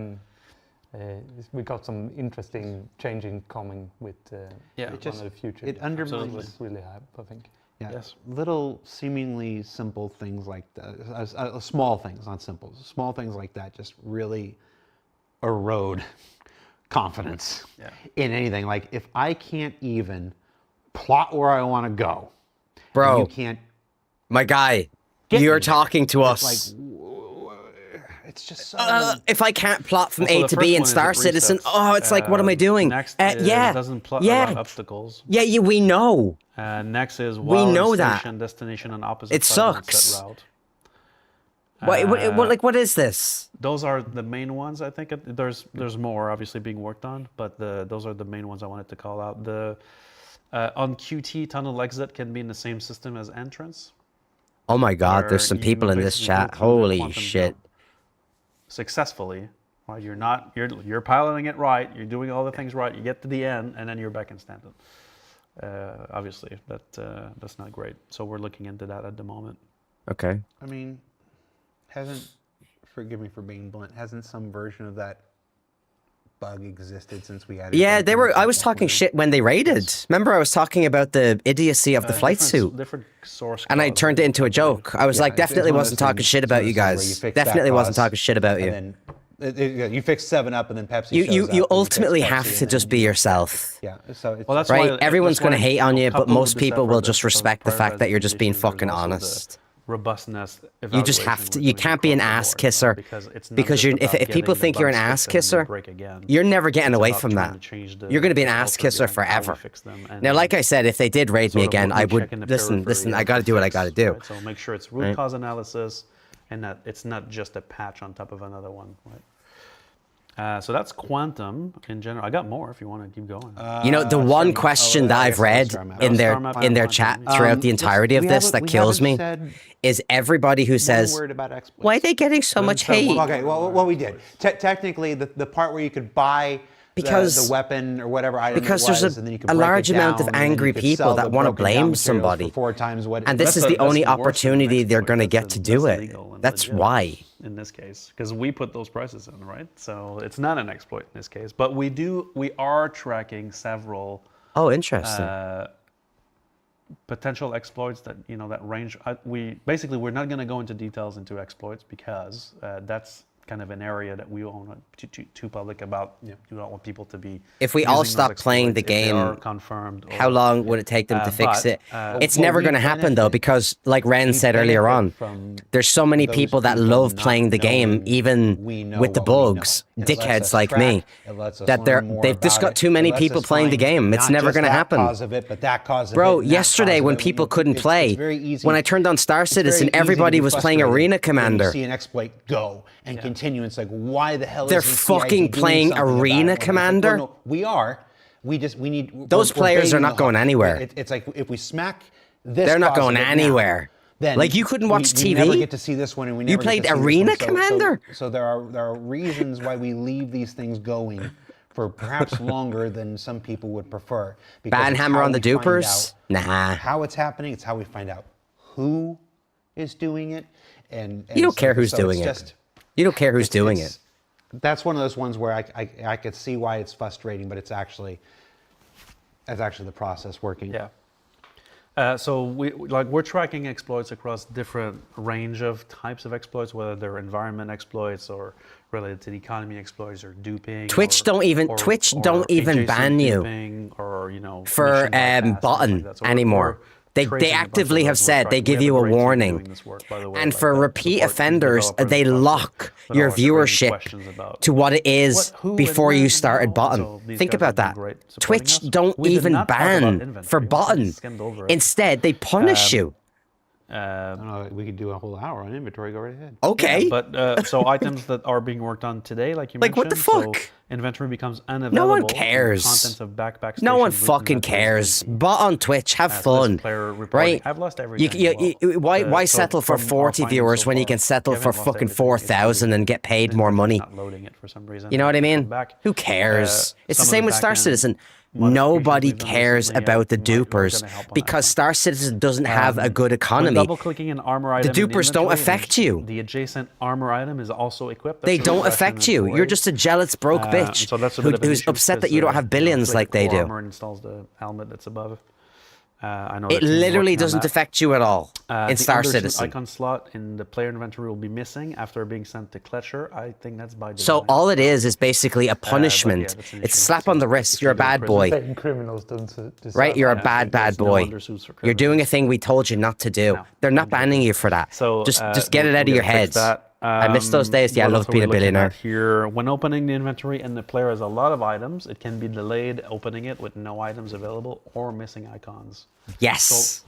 we got some interesting changing coming with Yeah. one of the future. It undermines. It's really high, I think. Yeah, Yes. little seemingly simple things like that, small things, not simple, small things like that just really erode confidence in anything. Like if I can't even plot where I want to go, Bro, you can't. my guy, get You're me there. talking to It's us. it's just so. If I can't plot from Also, A the to first B in one is Star it Citizen, resets. it's like, what am I doing? Next is Yeah, it doesn't plot yeah, around obstacles. yeah, we know. Next is We while know in that. station, destination, and opposite It side of the sucks. set route. What is this? Those are the main ones. I think there's more obviously being worked on, but those are the main ones I wanted to call out. The on QT, tunnel exit can be in the same system as entrance. Oh my God, where there's some you people in this basically go chat. through the Holy quantum shit. jump successfully. Right? You're piloting it right. You're doing all the things right. You get to the end, and then you're back in stand-up. Obviously, that's not great. So we're looking into that at the moment. Okay. I mean, forgive me for being blunt, hasn't some version of that bug existed since we had it? Yeah, I was talking shit when they raided. Remember, I was talking about the idiocy of the flight suit. Different source. And I cause, turned it into a joke. I was Yeah, like, it's definitely one of wasn't those talking things- shit it's one about of you those things where you guys. fix that Definitely wasn't cause, talking shit about you. And then you fix 7-Up and then Pepsi You shows up you and fix ultimately Pepsi have and to then just be yourself. Yeah, so it's Well, that's Right? why- Everyone's that's why, going to hate on you, but coupled with most this people effort will of just the respect the fact that you're just being verification, fucking there's also the honest. Robustness. You just have evaluation to. we're You doing can't be an across the ass board, kisser because it's not because just you're. about If people getting think the you're an bugs ass fixed and then kisser, they break again. you're never getting It's away about from trying that. to change the You're going to be an ass culture kisser behind how we forever. fix them, and Now, like then I said, if they did raid me sort of again, what I we would check in the listen. periphery I of got to the do what I fix, got to do. right? So make sure it's root cause analysis, and that it's not just a patch on top of another one. Right. So that's quantum in general. I got more if you want to keep going. You know, the one question that I I've guess I'll read start map. in I'll their start map in their quantum, chat yeah. throughout the entirety of we this haven't- that we kills me haven't said is everybody who says, one word about exploits. "Why are they getting so much said hate?" one- Okay, well, we did. Technically, the part where you could buy Because- the weapon or whatever item because it there's was, a- and then you could a break large it amount of down, and then angry you could people sell that the wanna broken down blame materials somebody. for 4 times what. And this That's is the only worse than an opportunity they're exploit. going to get That's to do it. illegal and That's legit why. in this case, because we put those prices in, right? So it's not an exploit in this case, but we are tracking several Oh, interesting. potential exploits that that range. We're not going to go into details into exploits because that's kind of an area that we don't want too public about. You don't want people to be. If we all using those stop playing the exploits if they game, are confirmed. How or- long would it take them to fix but, it? It's well, never we going to happen though, benefit- because like Ren we said earlier on, benefit from there's so many those people that people love not playing the game, knowing even we know with the what we know. bugs, It lets dickheads us like track, me, it lets us that learn more they've just about got it, too it many lets people us playing the find game. It's not never just going to that happen. Cause of it, but that cause of Bro, it, and that yesterday cause of when it. people couldn't play, it's very easy. when I turned on Star It's very Citizen, easy to everybody be was playing frustrated Arena when Commander. You see an exploit go and continue. It's like, why the hell They're isn't CIG fucking doing playing something about Arena it? When it's like, Commander? well, no, we are. We need. Those we're players are baiting not the going hook. anywhere. It's like if we smack this. They're not cause going of it now, anywhere. then Like, you couldn't watch we never TV? get to see this one, and we You never get played to see this Arena one. Commander? So there are reasons why we leave these things going for perhaps longer than some people would prefer. Because it's Banhammer how on the we find dupers? out Nah. How it's happening. It's how we find out who is doing it, and You don't care who's so doing it's it. just- You don't care who's doing it's- it. That's one of those ones where I could see why it's frustrating, but it's actually the process working. Yeah. So we're tracking exploits across different range of types of exploits, whether they're environment exploits or related to the economy exploits or duping. Twitch don't even adjacent ban you duping or for mission bypass, things button like that. So anymore. we're They tracing a bunch actively of have those. We're said they tracking- give we you have a great team warning. doing this work, by the way, And like for the repeat support offenders, developers they across the- lock with your all our training viewership questions about to what it is who and before when you and started how. button. So these Think guys about have been that. great supporting Twitch us. don't We did even not talk about ban inventory. for We button. skimmed over it. Instead, they punish you. I don't know. We could do a whole hour on inventory. Go right ahead. Okay. But so items that are being worked on today, like you Like, mentioned. what the fuck? So inventory becomes unavailable. one and the cares. Contents of backpack No one station fucking inventory cares. is empty. But on Twitch, have As fun, this player reporting, right? I've lost everything. Why So settle for from our 40 findings viewers so when you far, can settle we for haven't lost fucking everything. 4,000 and get paid more money? Not loading it for some reason. You know what I mean? Back. Who cares? It's the Some of same with Star back-end Citizen. modifications Nobody we've done cares recently, about the we're gonna dupers help on that because front. Star Citizen doesn't have a good When economy. double-clicking an armor item in dupers don't inventory, affect you. The adjacent armor item is also equipped. They That's a don't regression affect in you. the You're way. just a jealous broke bitch So that's a bit of an who's issue upset that because, you don't have billions Blade like they Core do. Armor installs the helmet that's above. I know It the team's literally working on doesn't that. affect you at all in The Star undershoot Citizen. icon slot in the player inventory will be missing after being sent to Kletcher. I think that's by design. So all it is basically a punishment. that's an It's a issue. slap on the So wrist. if You're a you do bad prison boy, Certain criminals don't deserve right? You're a that. bad there's no boy. undersuits for You're doing a criminals. thing we told you not to do. No, They're not banning you for that. So just get it out of we're your gonna fix heads. that. I miss those days. Yeah, I what love else are being we a looking billionaire. at here? When opening the inventory and the player has a lot of items, it can be delayed opening it with no items available or missing icons. Yes.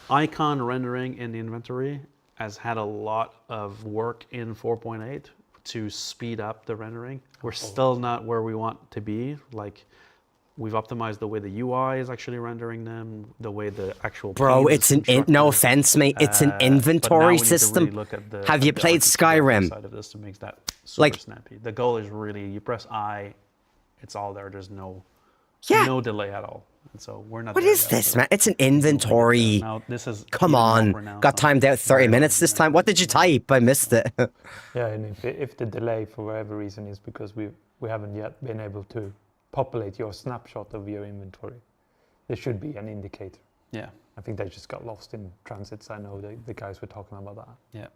Icon rendering in the inventory has had a lot of work in 4.8 to speed up the rendering. We're still not where we want to be. Like, we've optimized the way the UI is actually rendering them, the way the actual Bro, pane is it's no constructed. offense, mate. It's an But now inventory we need to system. really look at the- Have at you the played architecture Skyrim? side of this to make that super Like- snappy. The goal is really you press I, it's all there. There's no delay at all. And so we're not. What there is yet, this, but man? It's an inventory. Now this is Come even more on. pronounced Got on timed out 30 very minutes this time. What did you type? I missed it. Yeah, and if the delay for whatever reason is because we haven't yet been able to populate your snapshot of your inventory, there should be an indicator. Yeah, I think they just got lost in transits. I know the guys were talking about that. yeah.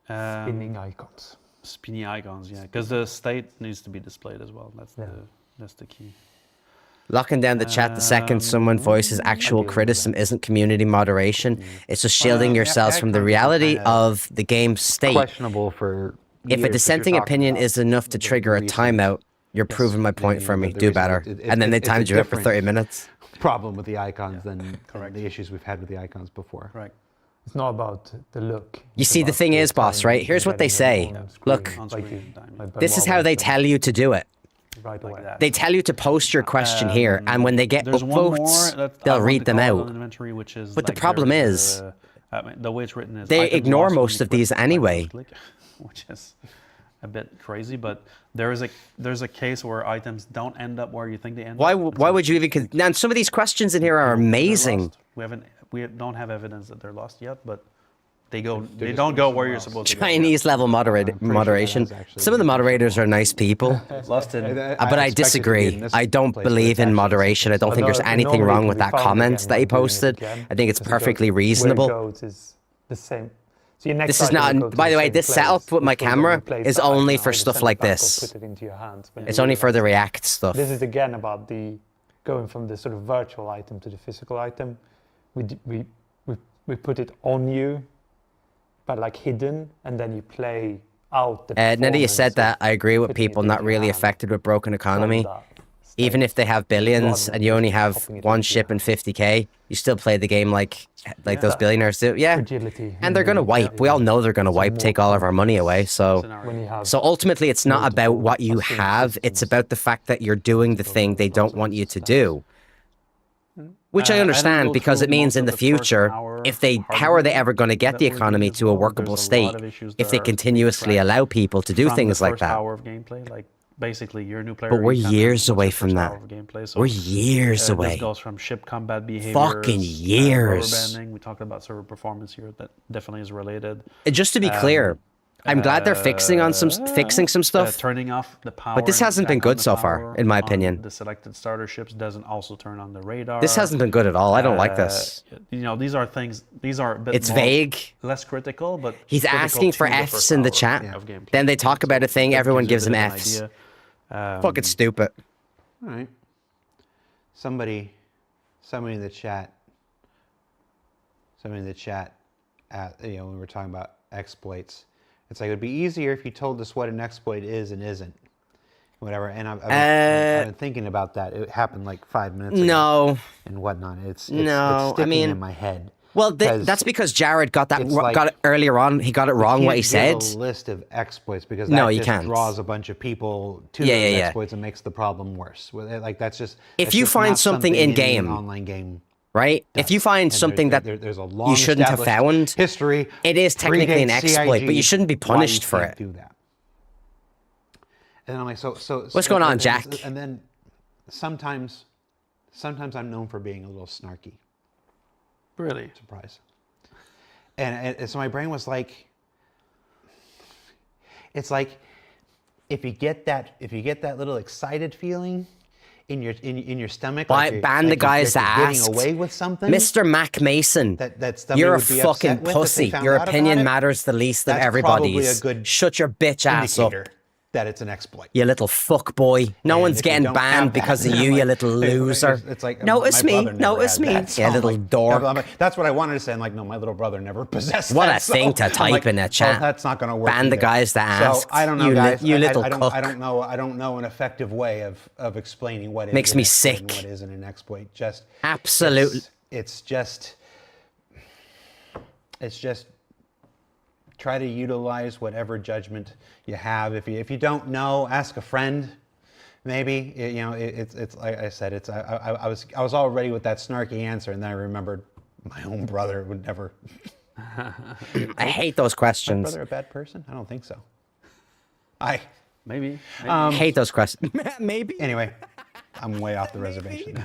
Spinning icons. Spinny icons, yeah, because the state needs to be displayed as well. That's the key. Locking down the chat the second someone voices actual criticism isn't community moderation. It's just shielding yourselves from the reality of the game's state. Questionable for. If a dissenting opinion is enough to trigger a timeout, you're proving my point for me. Do better. And then they timed you out for 30 minutes. Problem with the icons than Correct. the issues we've had with the icons before. Correct. It's not about the look. You It's see, the about thing is, boss, timing right? and Here's what they getting say. it on screen, Look, On like screen you- timing. like this is how they tell you to do it. right away. that. They tell you to post your question here, and when they get There's one more upvotes, that I they'll want read to them call out. on inventory, which is But the like problem there's is, I mean, the way it's written is they items ignore lost when most you of these click, anyway. click, which is a bit crazy. But there's a case where items don't end up where you think they end Why up. why would you even? Now, some of these questions in here are They're amazing. lost. We don't have evidence that they're lost yet, but they don't go where you're supposed to go. Chinese level moderation. has actually Some of the moderators are nice people, Lost in. but I disagree. I don't believe in moderation. I don't think there's anything wrong with that comment that he posted. I think it's perfectly reasonable. Where it goes is the same. So your next This is item will not. go to By the way, same this place. setup with You my put it on camera the place is that only item, for either stuff send it like back or this. Put it into your hands when It's you only leave for it. the React stuff. This is again about the going from the sort of virtual item to the physical item. We put it on you, but like hidden, and then you play out the. Now that you said performance that, of I agree with putting it people into not your really hand affected with broken from economy. that Even state. if they have billions Rather and than you just only have popping it one into ship your and 50k, you still play the game like those billionaires do. Yeah. Fragility And they're going to wipe. We all know they're going to wipe, take all of our money away. So when you have ultimately, it's not about multiple what you custom have. It's systems. about the fact that you're doing the thing they don't want you to do. Which I I didn't understand go because through it means most in of the the first future, hour if they, hard how are they work ever going to get that the we're economy doing to a as well. workable There's a lot state of issues if they that are continuously tracked allow people to do from things the like first that? hour of gameplay, like basically you're a new player. But we're you come in, years what's your away first from that. hour of gameplay? So, We're years away. This goes from ship combat behavior. Fucking years. Banding. We talked about server performance here. That definitely is related. Just to be clear, I'm glad they're fixing some stuff. Turning off the power. this and hasn't back been on good the so far, power in my on opinion. The selected starter ships doesn't also turn on the radar. This hasn't been good at all. I don't like this. You know, these are things. These are a bit It's more, vague. less critical, but He's critical asking to for the Fs first in the hour chat. of gameplay. Then they talk about a thing, that everyone gives gives you a him bit of an Fs. idea. Fucking stupid. All right. Somebody in the chat. Somebody in the chat, when we were talking about exploits, it's like it would be easier if you told us what an exploit is and isn't, whatever. And I've been thinking about that. It happened like 5 minutes ago. No. And whatnot. It's No, I sticking mean- in my head. Well, 'Cause that's because Jared got it's like- got it earlier on. He got it wrong what he You said. can't give a list of exploits because No, that you just can't. draws a bunch of people to Yeah, those yeah, yeah. exploits and makes the problem worse. Like that's just If that's you just find not something in in-game, an online game. Right? If you find And something that there's a long you shouldn't have established found, history, it is technically an predates exploit, but you CIG, shouldn't be why you punished for can't it. Do that. And I'm like, so What's going on, and- Jack? And then sometimes I'm known for being a little snarky. Really? Surprise. And so my brain was like, it's like if you get that little excited feeling, in your stomach. Why like you're- ban the like you're- guys like that you're asked? getting away with something? Mr. Mac Mason, that somebody you're a would be fucking upset with if they pussy. found Your out about opinion it? matters the least of That's everybody's. probably a good Shut your bitch ass up, indicator that it's an exploit. you little fuck boy. No And one's if you getting don't have banned that, because of then you, I'm you like, little hey, loser. It's like notice my me, brother never notice had me, that. So you I'm little like, dork. I'm like, that's what I wanted to say. I'm like, no, my little brother never possessed What that. a thing to I'm type like, in a chat. Well, that's not going to work. Ban the either. guys that asked. So I don't know, You guys. you little I cuck. I don't know an effective way of explaining what is Makes an me exploit and sick. what isn't an exploit. Just Absolutely. It's just try to utilize whatever judgment you have. If you don't know, ask a friend. Maybe it's like I said. I was all ready with that snarky answer, and then I remembered my own brother would never. I hate those My questions. brother a bad person? I don't think so. Maybe. Hate those questions. Maybe. Anyway, I'm way off the reservation.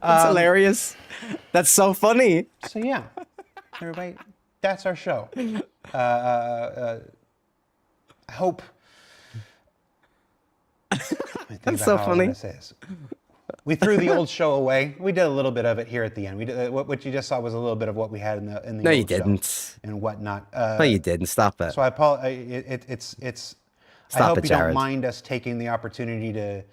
That's hilarious. That's so funny. So yeah, everybody, that's our show. I hope. That's so funny. We threw the old show away. We did a little bit of it here at the end. We did what you just saw was a little bit of what we had in the No, old you show didn't. and whatnot. No, you didn't. Stop it. So I apologize. It's. I Stop hope it, you don't Jared. mind us taking the opportunity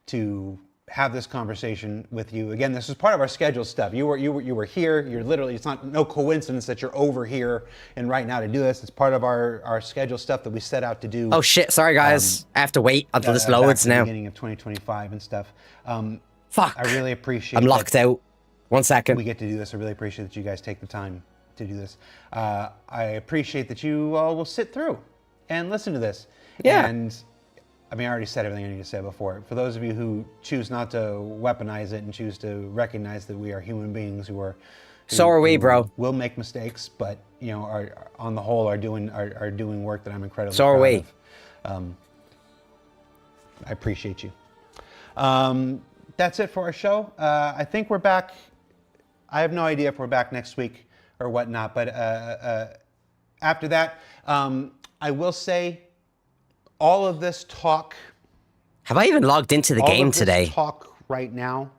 to have this conversation with you. Again, this is part of our scheduled stuff. You were here. You're literally. It's no coincidence that you're over here and right now to do this. It's part of our scheduled stuff that we set out to do. Oh shit! Sorry, guys. I have to wait until this back loads in the now. beginning of 2025 and stuff. Fuck. I really appreciate. I'm locked that out. 1 second. We get to do this. I really appreciate that you guys take the time to do this. I appreciate that you all will sit through and listen to this. Yeah. And I mean, I already said everything I need to say before. For those of you who choose not to weaponize it and choose to recognize that we are human beings who are. So are we, bro. Will make mistakes, but are on the whole are doing work that I'm incredibly So are proud we. of. I appreciate you. That's it for our show. I think we're back. I have no idea if we're back next week or whatnot, but after that, I will say all of this talk. Have I even logged into the all game of this today? Talk right now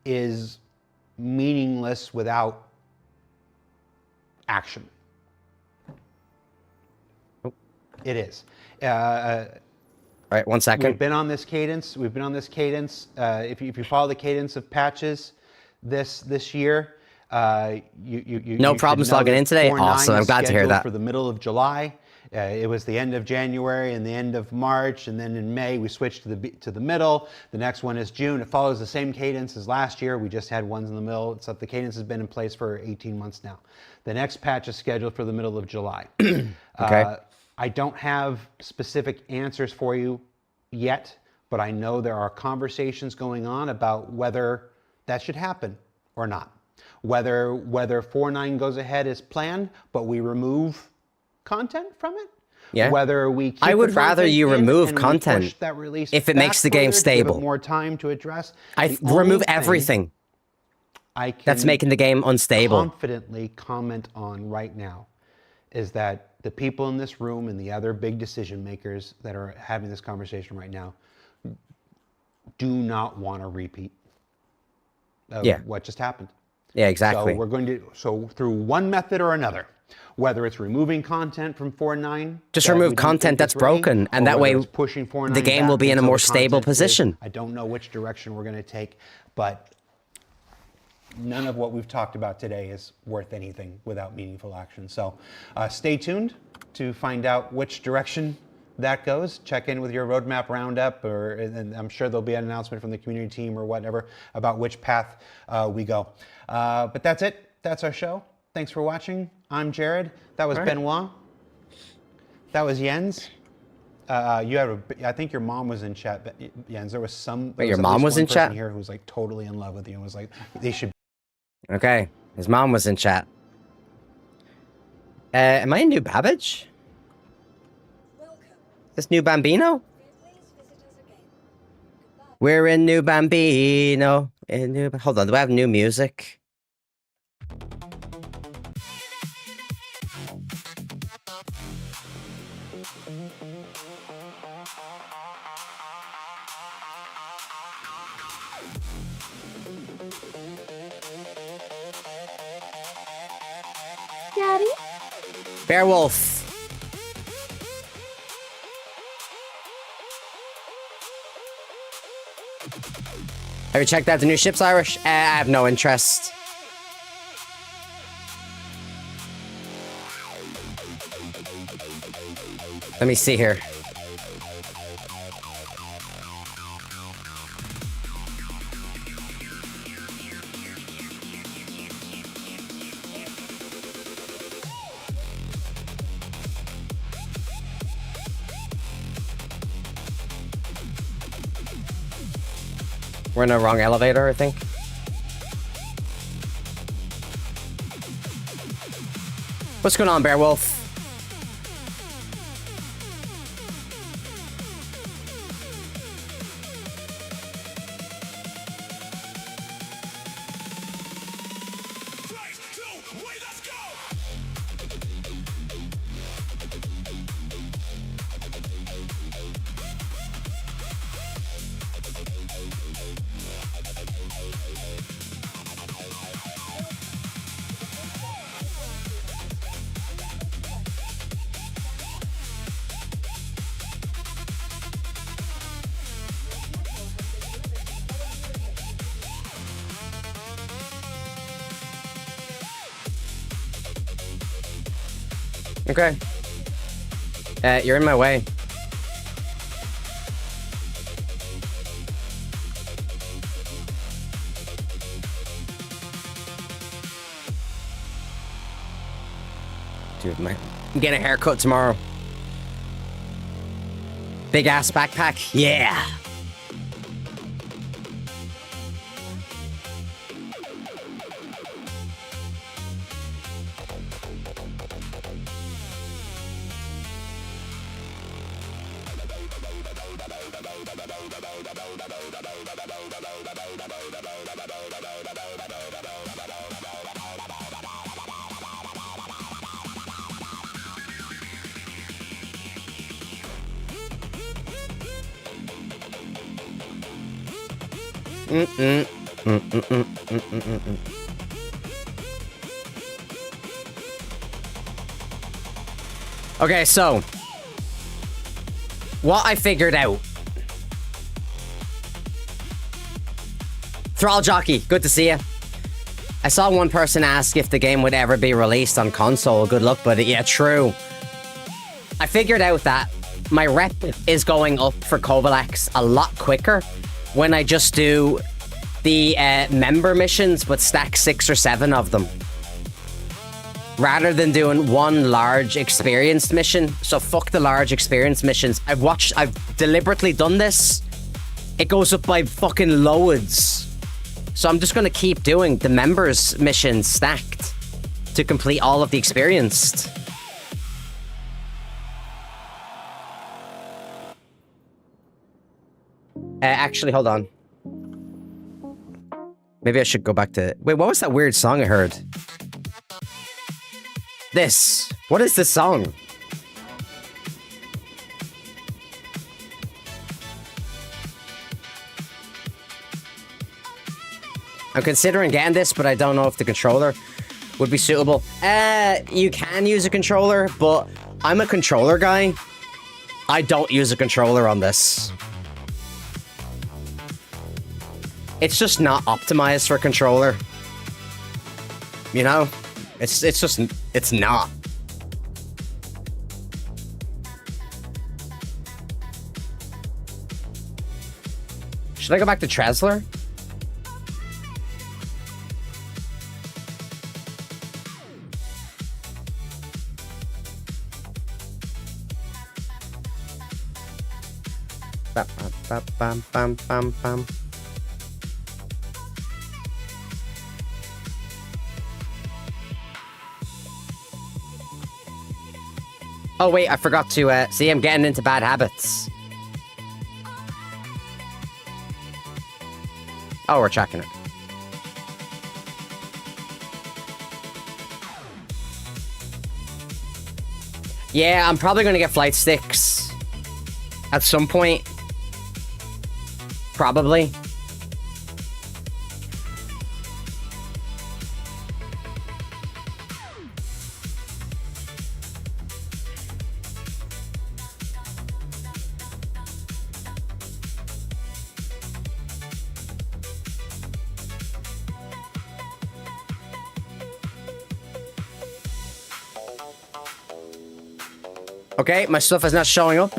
is meaningless without action. It is. All right, 1 second. We've been on this cadence. If you follow the cadence of patches this year, you No should problems know logging that in today? 4.9 Awesome. I'm is glad to hear scheduled that. For the middle of July, it was the end of January and the end of March, and then in May we switched to the middle. The next one is June. It follows the same cadence as last year. We just had ones in the middle. It's like the cadence has been in place for 18 months now. The next patch is scheduled for the middle of July. Okay. I don't have specific answers for you yet, but I know there are conversations going on about whether that should happen or not. Whether 4.9 goes ahead as planned, but we remove content from it. Yeah. Whether we keep I would the rather content you in remove and we content push that release if it back makes the game further to give it stable. more time to address. I The only remove thing everything I that's can making the game unstable. confidently comment on right now is that the people in this room and the other big decision makers that are having this conversation right now do not want a repeat of Yeah. what just happened. Yeah, exactly. So we're going to through one method or another, whether it's removing content from 4.9, Just that remove we don't content think that's is ready, broken, and or that whether way it's pushing 4.9 the game will back be in a until more the stable content is- position. I don't know which direction we're going to take, but none of what we've talked about today is worth anything without meaningful action. So stay tuned to find out which direction that goes. Check in with your roadmap roundup, and I'm sure there'll be an announcement from the community team or whatever about which path we go. But that's it. That's our show. Thanks for watching. I'm Jared. That was Benoit. That was Jens. I think your mom was in chat, Jens. There was some. Wait, at your mom least was one in person chat? here who was like totally in love with you and was like, they should. Okay, his mom was in chat. Am I in New Babbage? This New Bambino? We're in New Bambino. Hold on, do I have new music? Daddy? Beowulf. Have you checked out the new ships, Irish? I have no interest. Let me see here. We're in the wrong elevator, I think. What's going on, Beowulf? Okay. You're in my way. Dude, I'm getting a haircut tomorrow. Big ass backpack. Yeah. Okay, so what I figured out. Thrall Jockey, good to see you. I saw one person ask if the game would ever be released on console. Good luck, buddy. Yeah, true. I figured out that my rep is going up for Kovalex a lot quicker when I just do the member missions but stack 6 or 7 of them, rather than doing one large experienced mission. So fuck the large experienced missions. I've deliberately done this. It goes up by fucking loads. So I'm just gonna keep doing the members missions stacked to complete all of the experienced. Actually, hold on. Maybe I should go back to... Wait, what was that weird song I heard? This. What is this song? I'm considering getting this, but I don't know if the controller would be suitable. You can use a controller, but I'm a controller guy. I don't use a controller on this. It's just not optimized for a controller. You know? It's not. Should I go back to Tresler? Bam, bam, bam, bam, bam, bam. Oh wait, I forgot to see, I'm getting into bad habits. Oh, we're checking it. Yeah, I'm probably gonna get flight sticks at some point. Probably. Okay, my stuff is not showing up.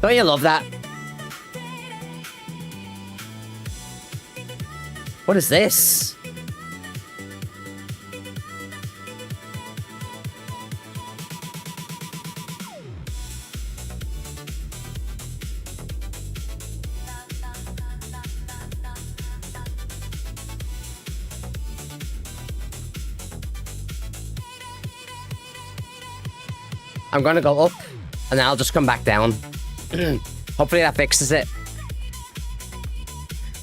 Don't you love that? What is this? I'm gonna go up, and then I'll just come back down. Hopefully that fixes it.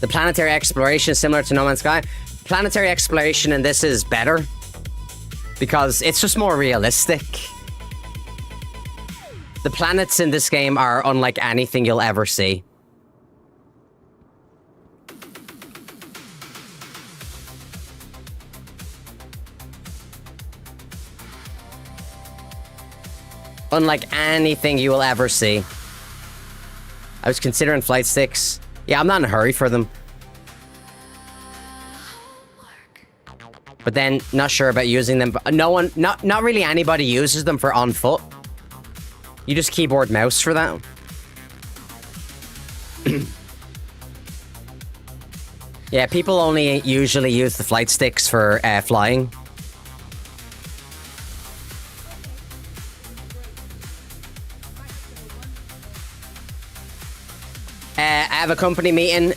The planetary exploration is similar to No Man's Sky. Planetary exploration in this is better, because it's just more realistic. The planets in this game are unlike anything you'll ever see. Unlike anything you will ever see. I was considering flight sticks. Yeah, I'm not in a hurry for them. But then, not sure about using them. No one, not really anybody uses them for on foot. You just keyboard mouse for that. Yeah, people only usually use the flight sticks for flying. I have a company meeting,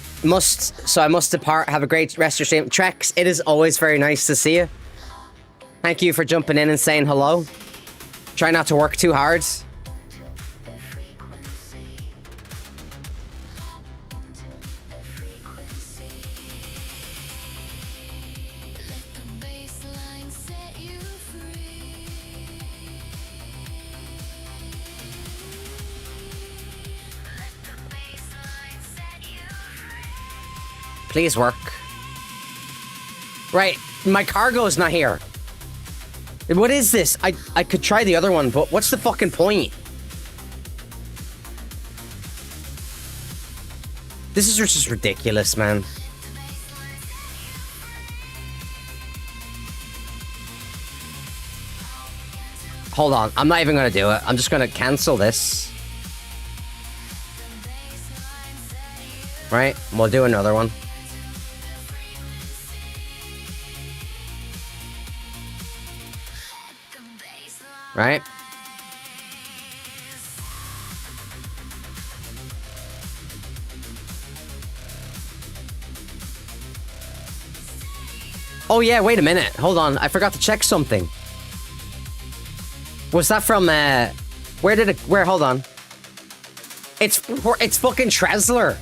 so I must depart. Have a great rest of your stream. Trex, it is always very nice to see you. Thank you for jumping in and saying hello. Try not to work too hard. Please work. Right, my cargo's not here. What is this? I could try the other one, but what's the fucking point? This is just ridiculous, man. Hold on, I'm not even gonna do it. I'm just gonna cancel this. Right, we'll do another one. Right? Oh yeah, wait a minute. Hold on, I forgot to check something. Was that from, hold on. It's fucking Trezler.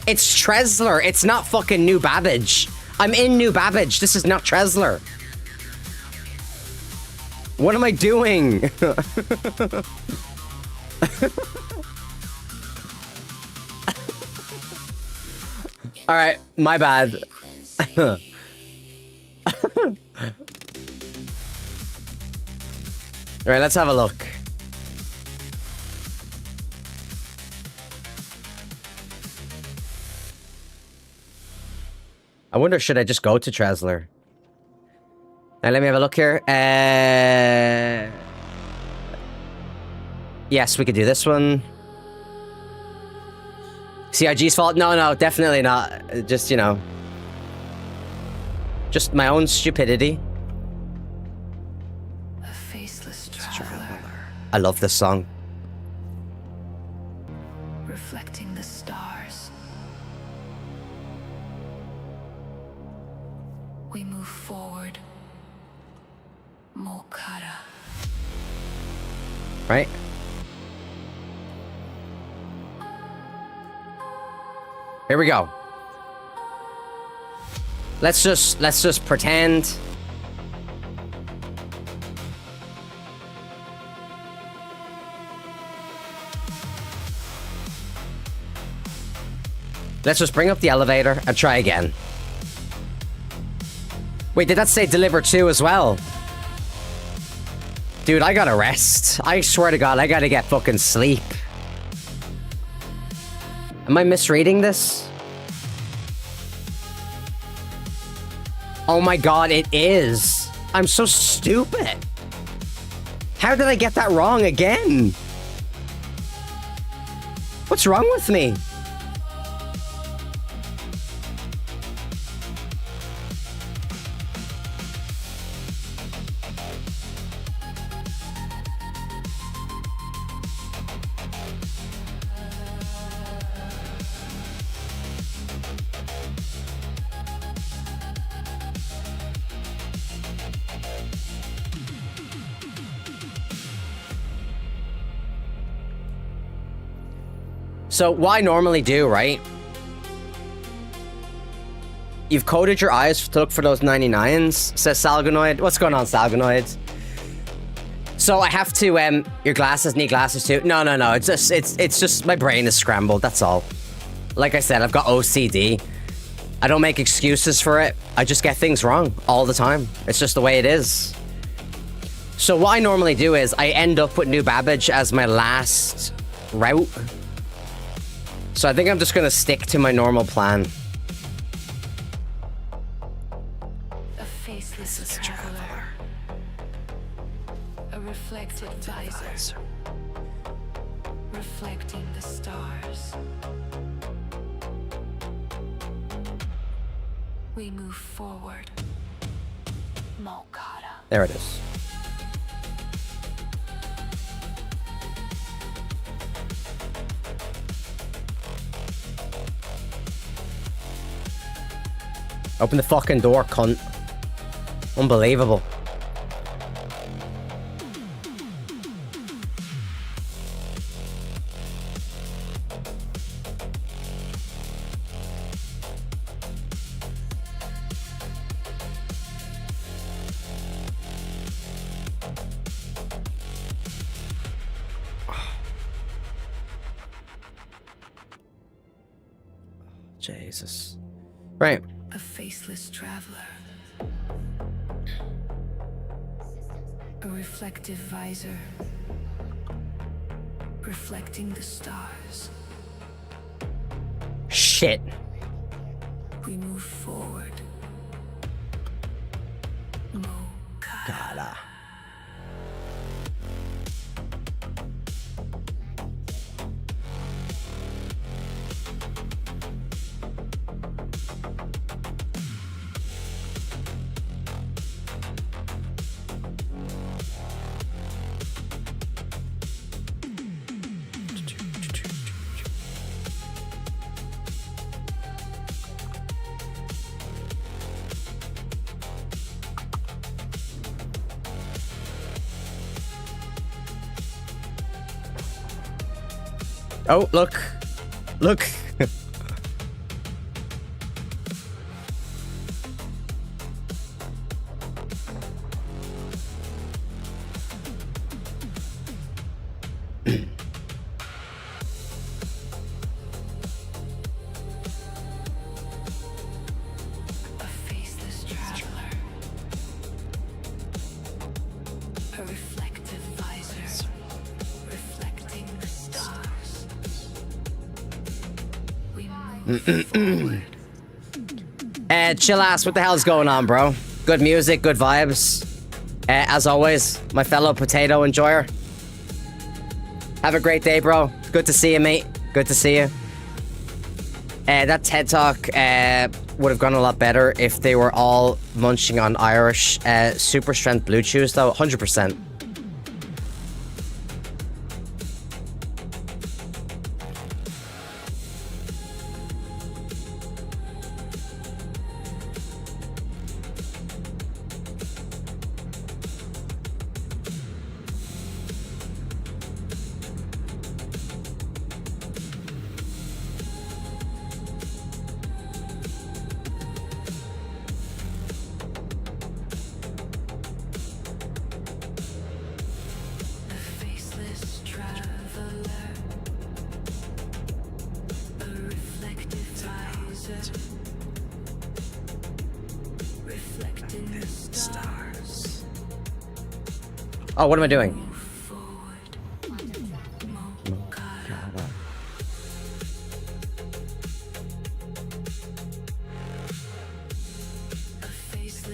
It's Trezler, it's not fucking New Babbage. I'm in New Babbage, this is not Trezler. What am I doing? Alright, my bad. Alright, let's have a look. I wonder, should I just go to Trezler? Now let me have a look here. Yes, we could do this one. CIG's fault? No, definitely not. Just, you know. Just my own stupidity. A faceless traveler. I love this song. Reflecting the stars. We move forward. Molkata. Right? Here we go. Let's just pretend. Let's just bring up the elevator and try again. Wait, did that say deliver 2 as well? Dude, I gotta rest. I swear to God, I gotta get fucking sleep. Am I misreading this? Oh my god, it is. I'm so stupid. How did I get that wrong again? What's wrong with me? So what I normally do, right? You've coded your eyes to look for those 99s, says Salgonoid. What's going on, Salgonoid? So I have to, your glasses need glasses too. No. It's just my brain is scrambled, that's all. Like I said, I've got OCD. I don't make excuses for it. I just get things wrong all the time. It's just the way it is. So what I normally do is I end up with New Babbage as my last route. So I think I'm just gonna stick to my normal plan. A faceless traveler. A reflected visor. Reflecting the stars. We move forward. Molkata. There it is. Open the fucking door, cunt. Unbelievable. Jesus. Right. A faceless traveler. A reflective visor. Reflecting the stars. Shit. We move forward. Molkata. Oh, look. Look. A faceless traveler. A reflective visor. Reflecting the stars. We move forward. Chill ass, what the hell's going on, bro? Good music, good vibes. As always, my fellow potato enjoyer. Have a great day, bro. Good to see you, mate. Good to see you. That TED Talk would have gone a lot better if they were all munching on Irish super strength blue chews, though. 100%. A faceless traveler. A reflective visor. Reflecting the stars. Oh, what am I doing? Move forward. Molkata. A faceless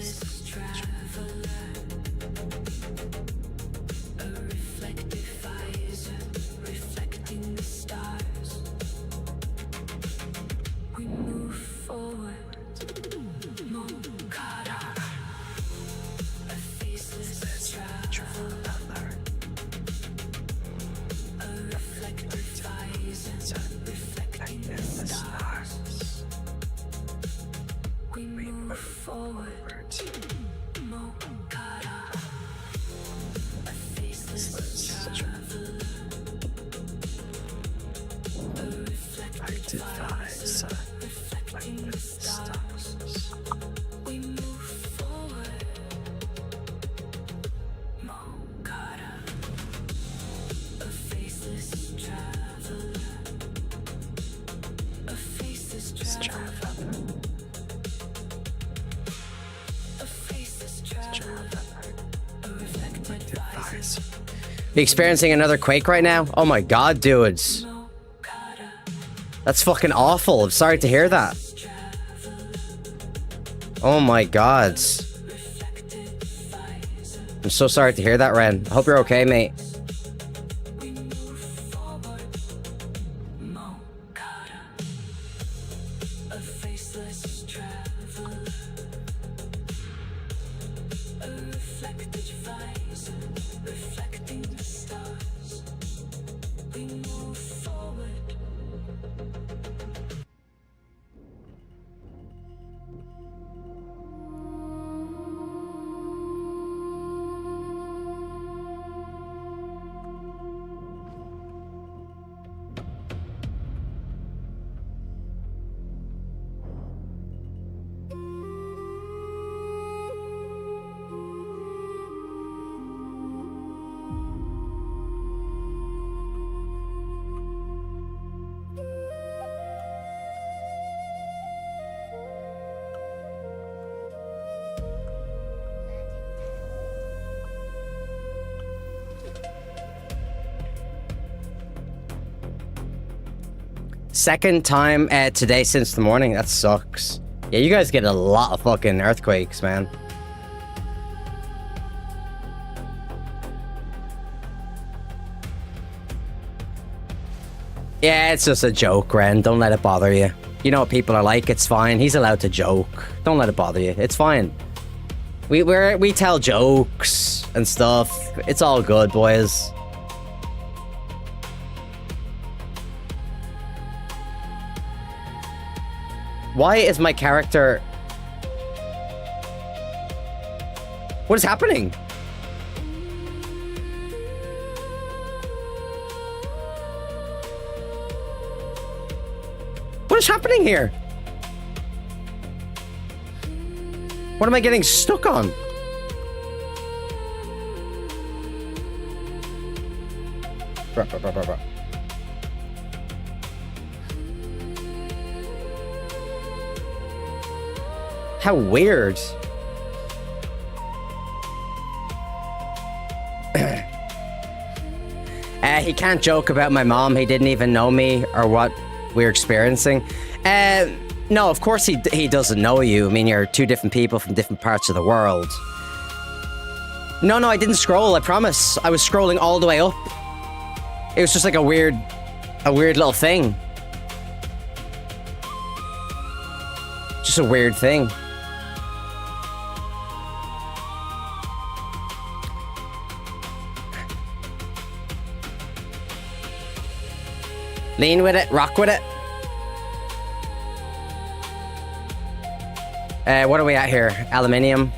traveler. A reflected visor reflecting the stars. We move forward. Mokara. A faceless traveler. A reflected visor reflecting the stars. We move forward. Mokara. A faceless traveler. A faceless traveler. A faceless traveler. A reflected visor. You experiencing another quake right now? Oh my god, dudes. Mokara. That's fucking awful. I'm sorry to hear that. Oh my god. Reflected visor. I'm so sorry to hear that, Ren. I hope you're okay, mate. We move forward. Mokara. A faceless traveler. A reflected visor reflecting the stars. We move forward. Second time today since the morning. That sucks. Yeah, you guys get a lot of fucking earthquakes, man. Yeah, it's just a joke, Ren. Don't let it bother you. You know what people are like. It's fine. He's allowed to joke. Don't let it bother you. It's fine. We tell jokes and stuff. It's all good, boys. Why is my character... What is happening? What is happening here? What am I getting stuck on? Bruh. How weird. He can't joke about my mom. He didn't even know me or what we're experiencing. No, of course he doesn't know you. I mean, you're two different people from different parts of the world. No, I didn't scroll, I promise. I was scrolling all the way up. It was just like a weird little thing. Just a weird thing. Lean with it, rock with it. What are we at here? Aluminium.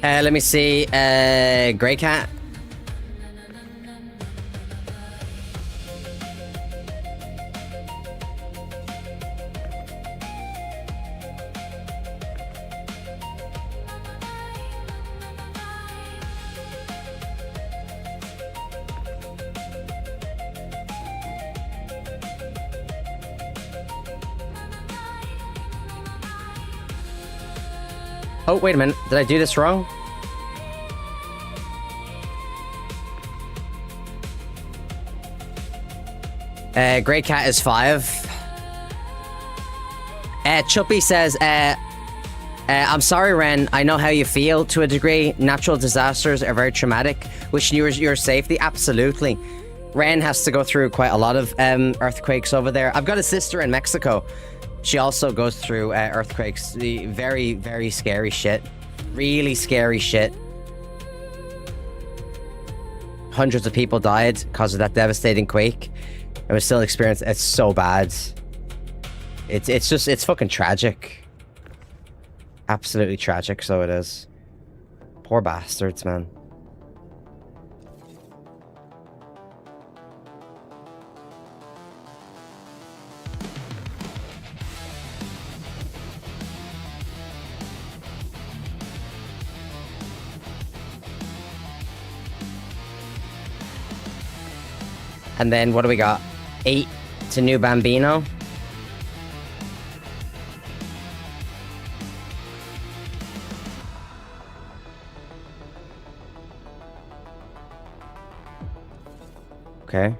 Let me see. Grey Cat. Oh, wait a minute. Did I do this wrong? Grey Cat is 5. Chuppy says, I'm sorry, Ren. I know how you feel to a degree. Natural disasters are very traumatic. Wishing you your safety. Absolutely. Ren has to go through quite a lot of earthquakes over there. I've got a sister in Mexico. She also goes through earthquakes. The very, very scary shit. Really scary shit. Hundreds of people died because of that devastating quake. And we still experience it's so bad. It's fucking tragic. Absolutely tragic, so it is. Poor bastards, man. And then what do we got? 8 to New Bambino. Okay.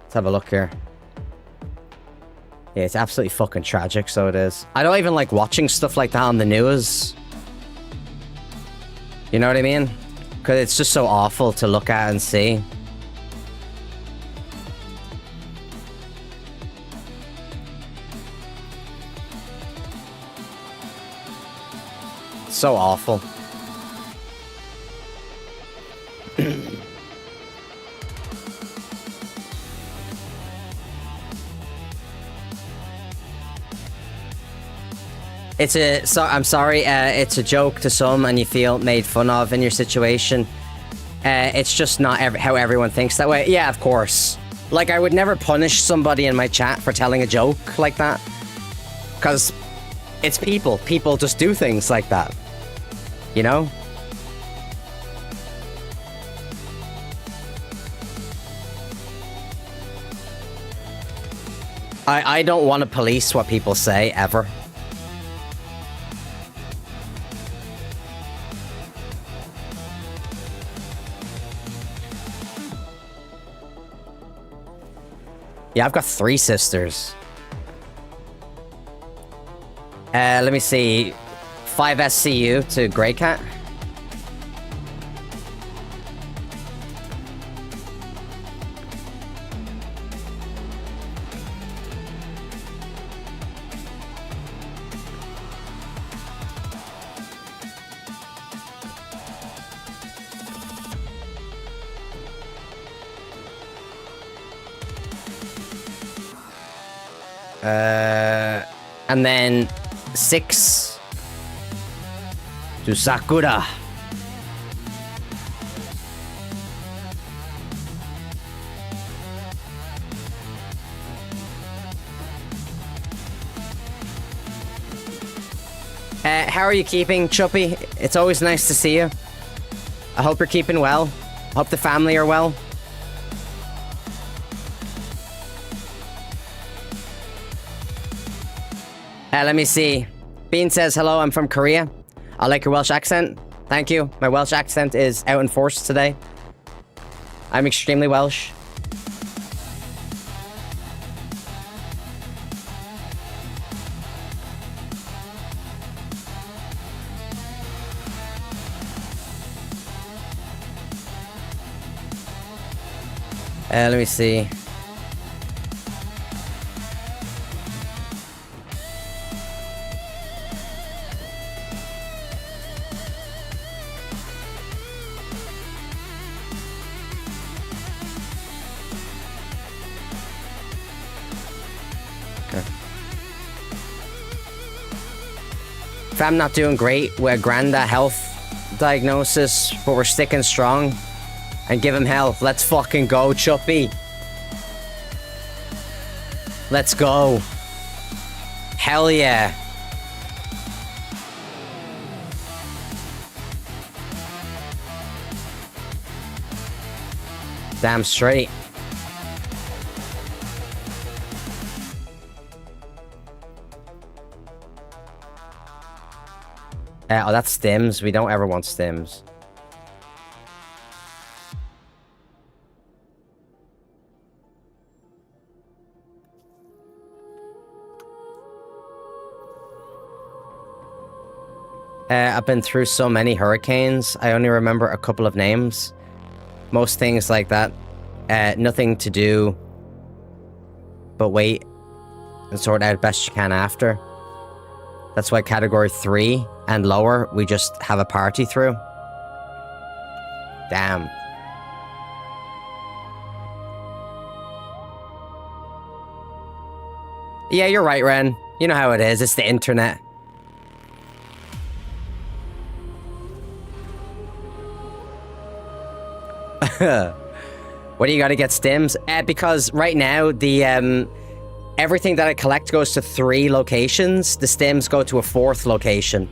Let's have a look here. Yeah, it's absolutely fucking tragic, so it is. I don't even like watching stuff like that on the news. You know what I mean? Because it's just so awful to look at and see. So awful. I'm sorry, it's a joke to some and you feel made fun of in your situation. It's just not how everyone thinks that way. Yeah, of course. Like, I would never punish somebody in my chat for telling a joke like that. Because it's people. People just do things like that. You know? I don't want to police what people say, ever. Yeah, I've got 3 sisters. Let me see. 5 SCU to Grey Cat. And then 6 to Sakura. How are you keeping, Chuppy? It's always nice to see you. I hope you're keeping well. I hope the family are well. Let me see. Bean says, hello, I'm from Korea. I like your Welsh accent. Thank you. My Welsh accent is out in force today. I'm extremely Welsh. Let me see. If I'm not doing great, we're Granda health diagnosis, but we're sticking strong. And give him hell. Let's fucking go, Chuppy. Let's go. Hell yeah. Damn straight. Oh, that's stims. We don't ever want stims. I've been through so many hurricanes, I only remember a couple of names. Most things like that. Nothing to do but wait and sort out best you can after. That's why category 3 and lower, we just have a party through. Damn. Yeah, you're right, Ren. You know how it is. It's the internet. What do you got to get stims? Because right now, the everything that I collect goes to 3 locations. The stims go to a 4th location.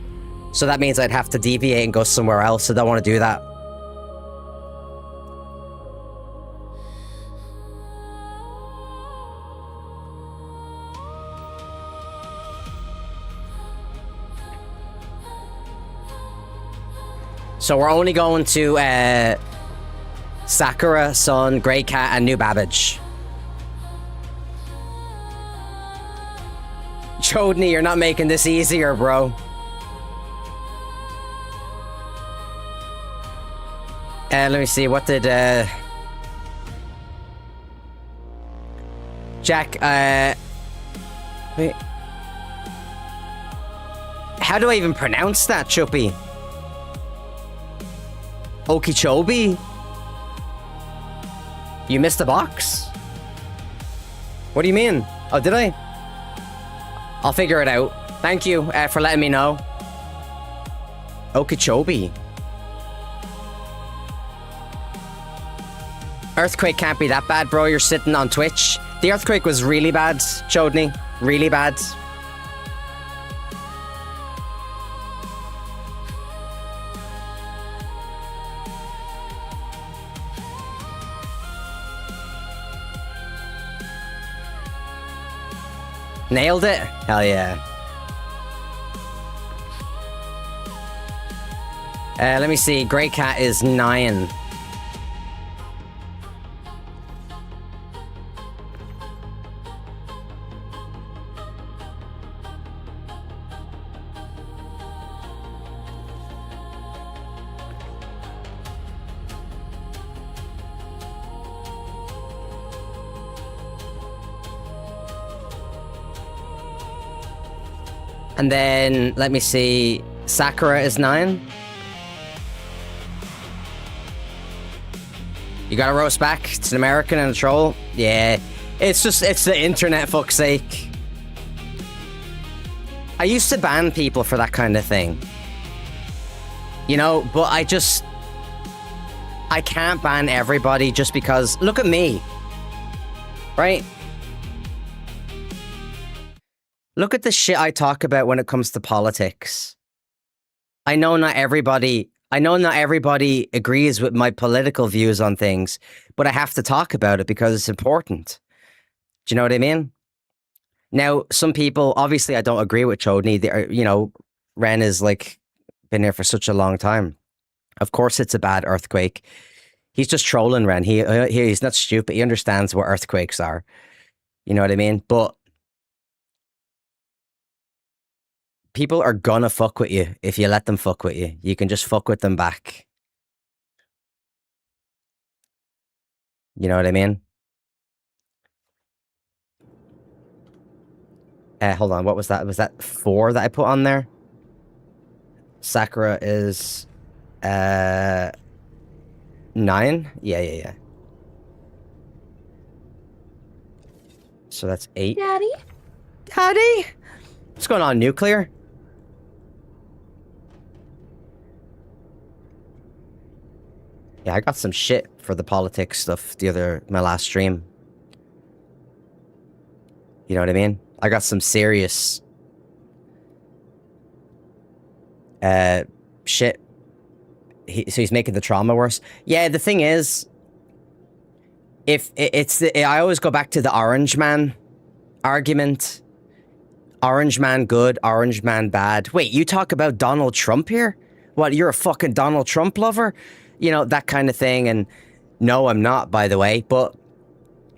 So that means I'd have to deviate and go somewhere else. I don't want to do that. So we're only going to Sakura, Sun, Grey Cat, and New Babbage. Chodney, you're not making this easier, bro. Let me see, what did, Jack, wait. How do I even pronounce that, Chuppy? Okeechobee? You missed a box? What do you mean? Oh, did I? I'll figure it out. Thank you for letting me know. Okeechobee. Earthquake can't be that bad, bro. You're sitting on Twitch. The earthquake was really bad, Chodney. Really bad. Nailed it? Hell yeah. Let me see. Grey Cat is 9. And then, let me see, Sakura is 9. You gotta roast back? It's an American and a troll? Yeah, it's the internet, fuck's sake. I used to ban people for that kind of thing. You know, but I can't ban everybody just because, look at me. Right? Look at the shit I talk about when it comes to politics. I know not everybody agrees with my political views on things, but I have to talk about it because it's important. Do you know what I mean? Now, some people, obviously I don't agree with Chodney. You know, Ren is like, been here for such a long time. Of course it's a bad earthquake. He's just trolling, Ren. He's not stupid. He understands what earthquakes are. You know what I mean? But people are gonna fuck with you if you let them fuck with you. You can just fuck with them back. You know what I mean? Hold on, what was that? Was that 4 that I put on there? Sakura is 9? Yeah. So that's 8. Daddy? What's going on, Nuclear? Yeah, I got some shit for the politics stuff my last stream. You know what I mean? I got some serious shit. So he's making the trauma worse. Yeah, the thing is, I always go back to the Orange Man argument. Orange man good, orange man bad. Wait, you talk about Donald Trump here? What, you're a fucking Donald Trump lover? You know, that kind of thing. And no, I'm not, by the way. But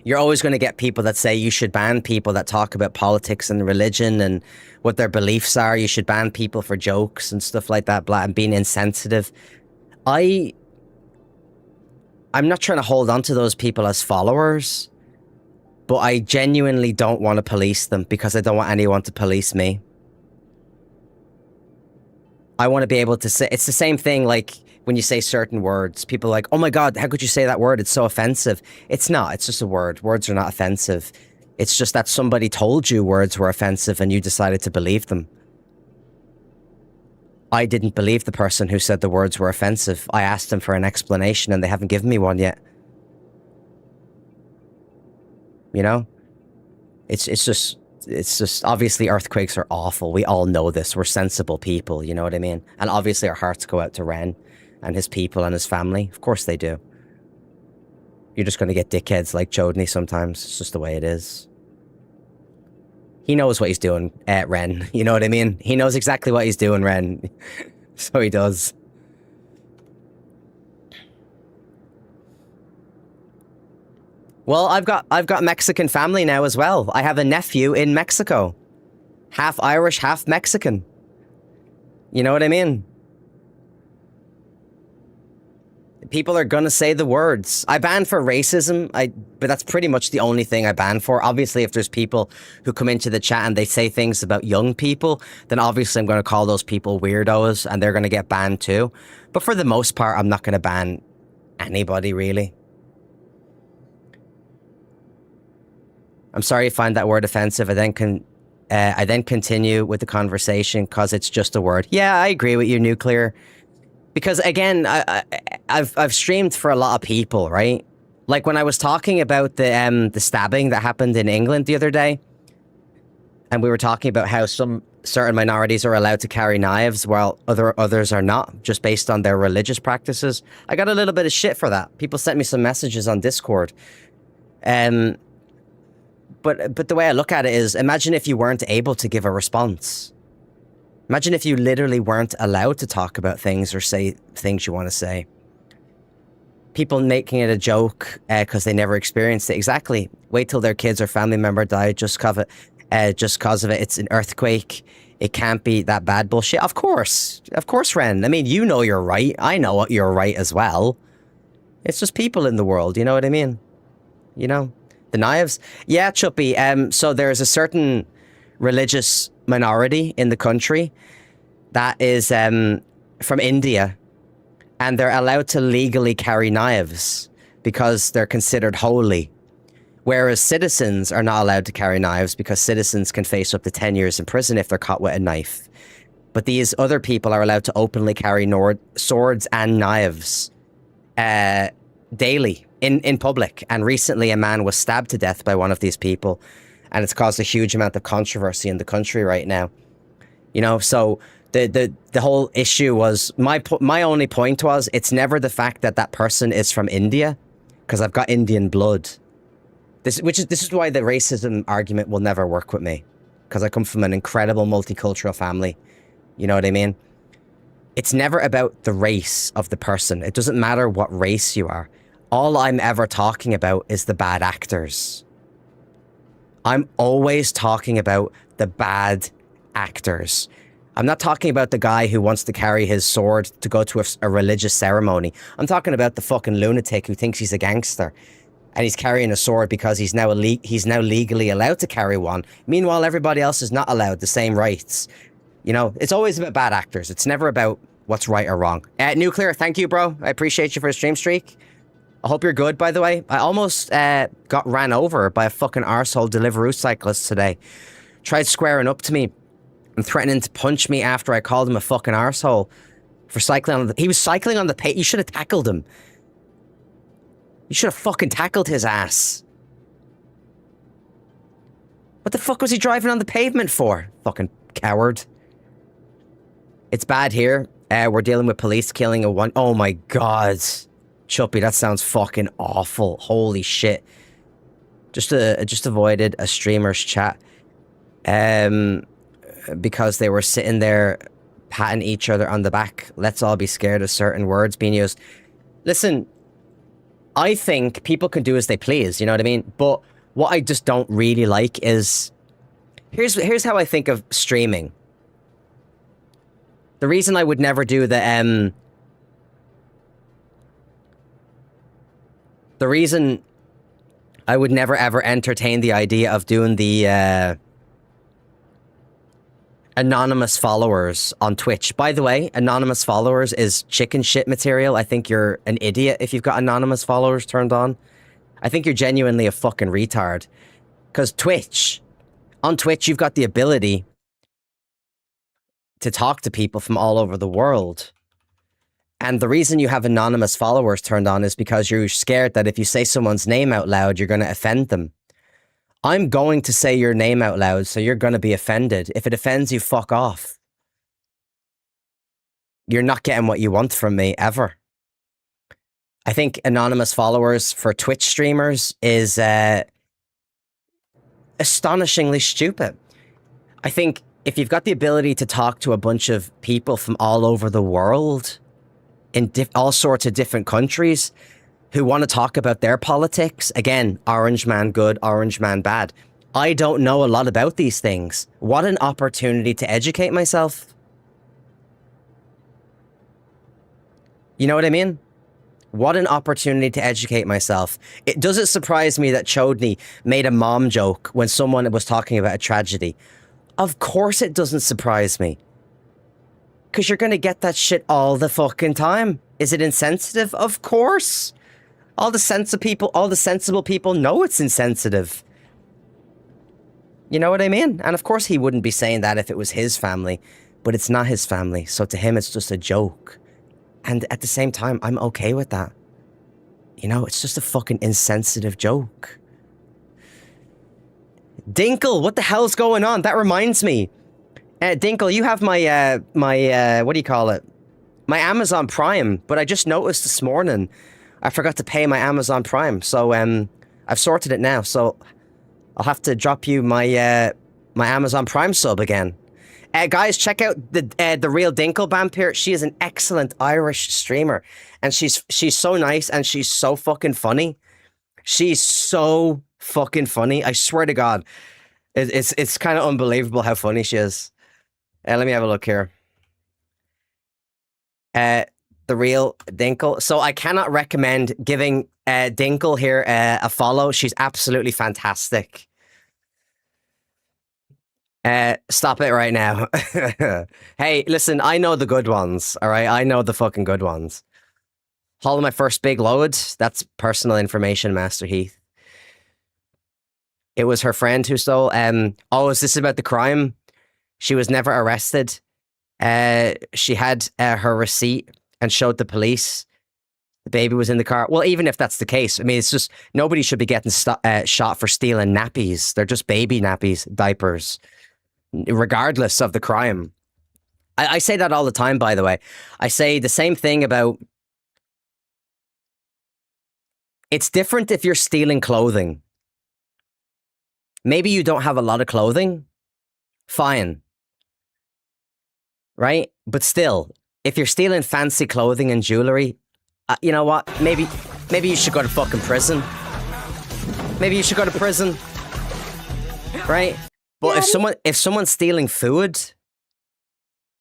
you're always going to get people that say you should ban people that talk about politics and religion and what their beliefs are. You should ban people for jokes and stuff like that, and being insensitive. I'm not trying to hold on to those people as followers, but I genuinely don't want to police them because I don't want anyone to police me. I want to be able to say, it's the same thing like when you say certain words, people are like, oh my God, how could you say that word? It's so offensive. It's not, it's just a word. Words are not offensive. It's just that somebody told you words were offensive and you decided to believe them. I didn't believe the person who said the words were offensive. I asked them for an explanation and they haven't given me one yet. You know? It's just obviously earthquakes are awful. We all know this. We're sensible people, you know what I mean? And obviously our hearts go out to Ren and his people and his family. Of course they do. You're just going to get dickheads like Jodney sometimes. It's just the way it is. He knows what he's doing, Ren. You know what I mean? He knows exactly what he's doing, Ren. So he does. Well, I've got Mexican family now as well. I have a nephew in Mexico. Half Irish, half Mexican. You know what I mean? People are gonna say the words. I ban for racism, but that's pretty much the only thing I ban for. Obviously, if there's people who come into the chat and they say things about young people, then obviously I'm gonna call those people weirdos and they're gonna get banned too. But for the most part, I'm not gonna ban anybody, really. I'm sorry you find that word offensive. I then continue with the conversation because it's just a word. Yeah, I agree with you, Nuclear. Because again, I've streamed for a lot of people, right? Like when I was talking about the stabbing that happened in England the other day, and we were talking about how some certain minorities are allowed to carry knives while others are not, just based on their religious practices. I got a little bit of shit for that. People sent me some messages on Discord. But the way I look at it is, imagine if you weren't able to give a response. Imagine if you literally weren't allowed to talk about things or say things you want to say. People making it a joke because they never experienced it. Exactly. Wait till their kids or family member died just cause of it. It's an earthquake. It can't be that bad bullshit. Of course, Ren. I mean, you know you're right. I know you're right as well. It's just people in the world. You know what I mean? You know? The knives? Yeah, Chuppy. So there's a certain religious minority in the country that is from India, and they're allowed to legally carry knives because they're considered holy, whereas citizens are not allowed to carry knives because citizens can face up to 10 years in prison if they're caught with a knife. But these other people are allowed to openly carry swords and knives daily in public. And recently a man was stabbed to death by one of these people, and it's caused a huge amount of controversy in the country right now. You know, so the whole issue was, my only point was, it's never the fact that that person is from India, because I've got Indian blood. This is why the racism argument will never work with me, because I come from an incredible multicultural family. You know what I mean? It's never about the race of the person. It doesn't matter what race you are. All I'm ever talking about is the bad actors. I'm always talking about the bad actors. I'm not talking about the guy who wants to carry his sword to go to a religious ceremony. I'm talking about the fucking lunatic who thinks he's a gangster and he's carrying a sword because he's now legally allowed to carry one. Meanwhile, everybody else is not allowed the same rights. You know, it's always about bad actors. It's never about what's right or wrong. Nuclear, thank you, bro. I appreciate you for the stream streak. I hope you're good, by the way. I almost got ran over by a fucking arsehole Deliveroo cyclist today. Tried squaring up to me and threatening to punch me after I called him a fucking arsehole for cycling on he was cycling on the pavement. You should have tackled him. You should have fucking tackled his ass. What the fuck was he driving on the pavement for? Fucking coward. It's bad here. We're dealing with police killing a one. Oh my god. Chuppy, that sounds fucking awful. Holy shit. Just avoided a streamer's chat. because they were sitting there patting each other on the back. Let's all be scared of certain words being used. Listen, I think people can do as they please, you know what I mean? But what I just don't really like is... Here's how I think of streaming. The reason I would never do the reason I would never ever entertain the idea of doing the anonymous followers on Twitch. By the way, anonymous followers is chicken shit material. I think you're an idiot if you've got anonymous followers turned on. I think you're genuinely a fucking retard. Because on Twitch, you've got the ability to talk to people from all over the world. And the reason you have anonymous followers turned on is because you're scared that if you say someone's name out loud, you're going to offend them. I'm going to say your name out loud, so you're going to be offended. If it offends you, fuck off. You're not getting what you want from me, ever. I think anonymous followers for Twitch streamers is astonishingly stupid. I think if you've got the ability to talk to a bunch of people from all over the world, in all sorts of different countries, who want to talk about their politics. Again, orange man good, orange man bad. I don't know a lot about these things. What an opportunity to educate myself. You know what I mean? What an opportunity to educate myself. Does it surprise me that Chodney made a mom joke when someone was talking about a tragedy? Of course it doesn't surprise me. Because you're going to get that shit all the fucking time. Is it insensitive? Of course. All the sensible people know it's insensitive. You know what I mean? And of course he wouldn't be saying that if it was his family, but it's not his family. So to him, it's just a joke. And at the same time, I'm okay with that. You know, it's just a fucking insensitive joke. Dinkle, what the hell's going on? That reminds me. Dinkle, you have my, what do you call it? My Amazon Prime, but I just noticed this morning I forgot to pay my Amazon Prime, so I've sorted it now. So I'll have to drop you my my Amazon Prime sub again. Guys, check out the real Dinkle Vampire. She is an excellent Irish streamer, and she's so nice and she's so fucking funny. She's so fucking funny. I swear to God, it's kind of unbelievable how funny she is. Let me have a look here. The real Dinkle. So I cannot recommend giving Dinkle here a follow. She's absolutely fantastic. Stop it right now. Hey, listen, I know the good ones, all right? I know the fucking good ones. Haul of my first big load. That's personal information, Master Heath. It was her friend who stole. Oh, is this about the crime? She was never arrested. She had her receipt and showed the police. The baby was in the car. Well, even if that's the case, I mean, it's just nobody should be getting shot for stealing nappies. They're just baby nappies, diapers, regardless of the crime. I say that all the time, by the way. I say the same thing about... It's different if you're stealing clothing. Maybe you don't have a lot of clothing. Fine. Right? But still, if you're stealing fancy clothing and jewelry, you know what? Maybe you should go to fucking prison. Maybe you should go to prison. Right? But if someone's stealing food,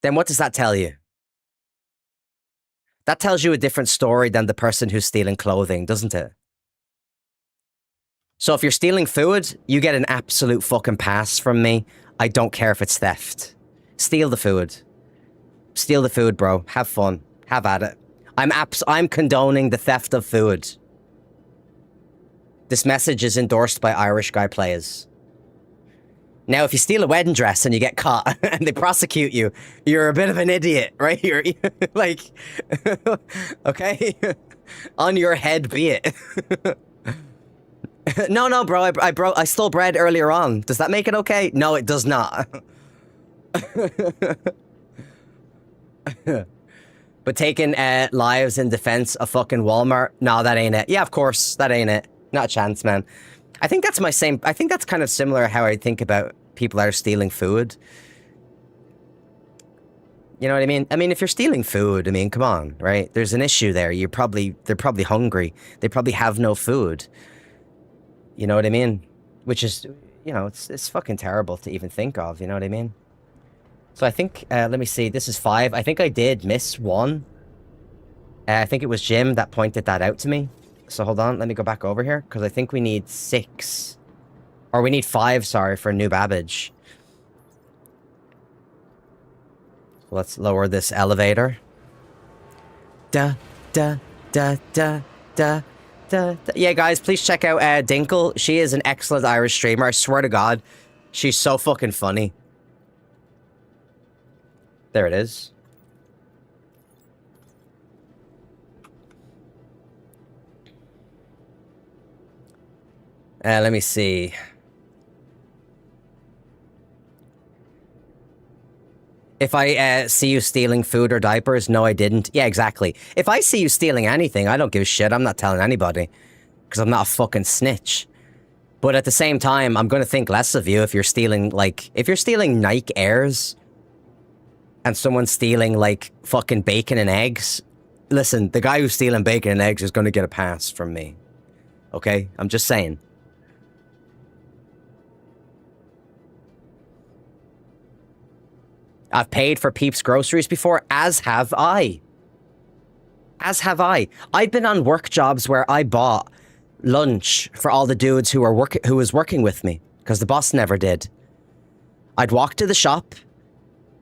then what does that tell you? That tells you a different story than the person who's stealing clothing, doesn't it? So if you're stealing food, you get an absolute fucking pass from me. I don't care if it's theft. Steal the food. Steal the food, bro. Have fun. Have at it. I'm condoning the theft of food. This message is endorsed by Irish Guy Players. Now, if you steal a wedding dress and you get caught and they prosecute you, you're a bit of an idiot, right? You're like, okay? On your head be it. No, bro. I stole bread earlier on. Does that make it okay? No, it does not. But taking lives in defense of fucking Walmart? No, that ain't it. Yeah, of course, that ain't it. Not a chance, man. I think that's kind of similar how I think about people that are stealing food. You know what I mean? I mean, if you're stealing food, I mean, come on, right? There's an issue there. They're probably hungry. They probably have no food. You know what I mean? Which is, you know, it's fucking terrible to even think of. You know what I mean? So I think, let me see. This is 5. I think I did miss 1. I think it was Jim that pointed that out to me. So hold on, let me go back over here because I think we need 6, or we need 5. Sorry, for New Babbage. Let's lower this elevator. Da, da, da, da, da, da, da. Yeah, guys, please check out Dinkle. She is an excellent Irish streamer. I swear to God. She's so fucking funny. There it is. Let me see. If I see you stealing food or diapers, no, I didn't. Yeah, exactly. If I see you stealing anything, I don't give a shit. I'm not telling anybody. Because I'm not a fucking snitch. But at the same time, I'm going to think less of you if you're stealing, like... If you're stealing Nike Airs... and someone's stealing, like, fucking bacon and eggs... Listen, the guy who's stealing bacon and eggs is going to get a pass from me. Okay? I'm just saying. I've paid for Peeps groceries before, as have I. As have I. I've been on work jobs where I bought lunch for all the dudes who was working with me, because the boss never did. I'd walk to the shop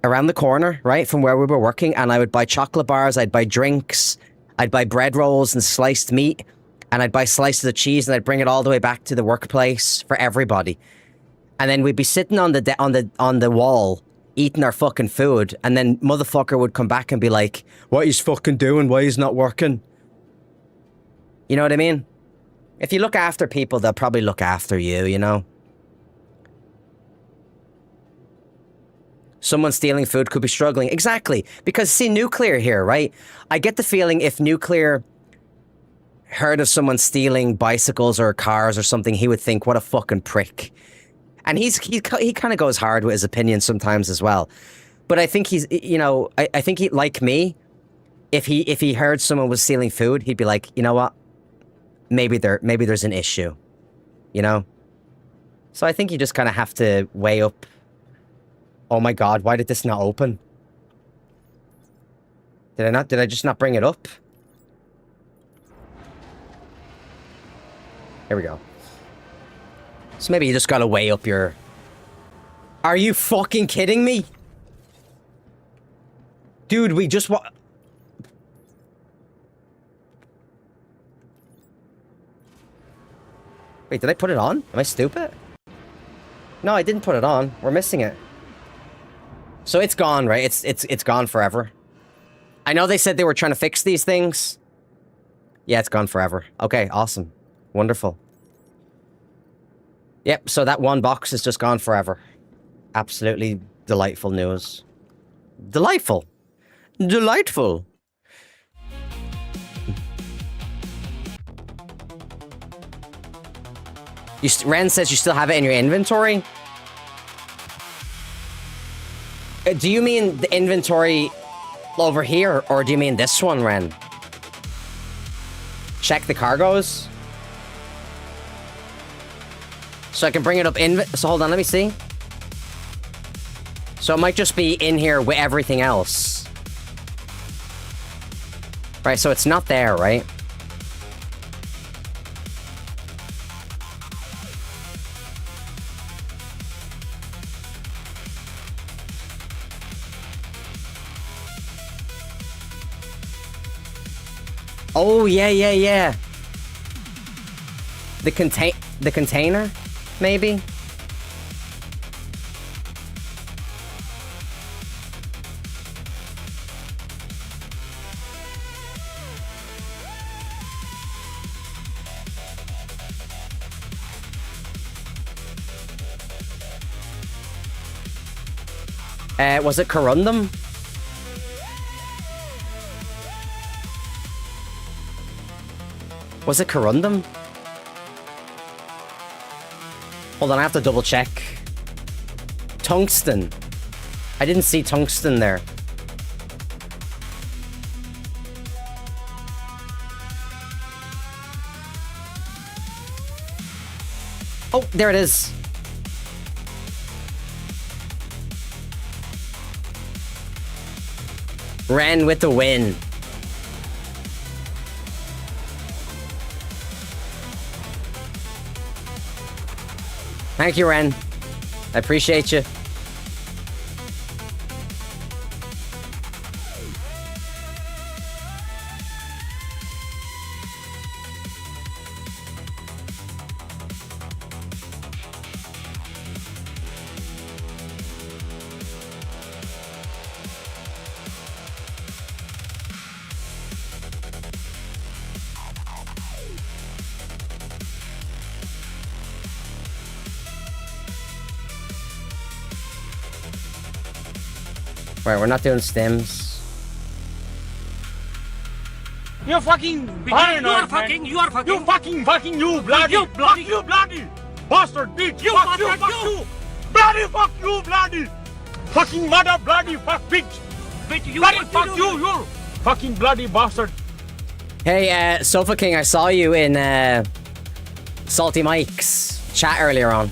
around the corner, right, from where we were working, and I would buy chocolate bars, I'd buy drinks, I'd buy bread rolls and sliced meat, and I'd buy slices of cheese, and I'd bring it all the way back to the workplace for everybody. And then we'd be sitting on the wall, eating our fucking food, and then motherfucker would come back and be like, what he's fucking doing, why he's not working? You know what I mean? If you look after people, they'll probably look after you, you know? Someone stealing food could be struggling. Exactly. Because see, Nuclear here, right? I get the feeling if Nuclear heard of someone stealing bicycles or cars or something, he would think, what a fucking prick. And he kind of goes hard with his opinions sometimes as well. But I think he's, you know, I think he, like me, if he heard someone was stealing food, he'd be like, you know what? Maybe there's an issue, you know? So I think you just kind of have to weigh up, oh my God, why did this not open? Did I just not bring it up? Here we go. So maybe you just gotta weigh up your... Are you fucking kidding me? Dude, we just Wait, did I put it on? Am I stupid? No, I didn't put it on. We're missing it. So it's gone, right? It's gone forever. I know they said they were trying to fix these things. Yeah, it's gone forever. Okay, awesome. Wonderful. Yep, so that one box is just gone forever. Absolutely delightful news. Delightful. Delightful. Ren says you still have it in your inventory? Do you mean the inventory over here, or do you mean this one, Ren? Check the cargoes? So I can bring it up in... So hold on, let me see. So it might just be in here with everything else. Right, so it's not there, right? Oh, yeah. The container, maybe? Was it Corundum? Was it Corundum? Hold on, I have to double check. Tungsten. I didn't see tungsten there. There it is. Ren with the win. Thank you, Ren. I appreciate you. Right, we're not doing stims. You fucking paranoid, you are fucking, you fucking, you bloody, you bloody bastard, bitch, fuck you, bloody, fucking mother, bloody, bitch, you bloody, fuck you fucking bloody bastard. Hey, Sofa King, I saw you in Salty Mike's chat earlier on.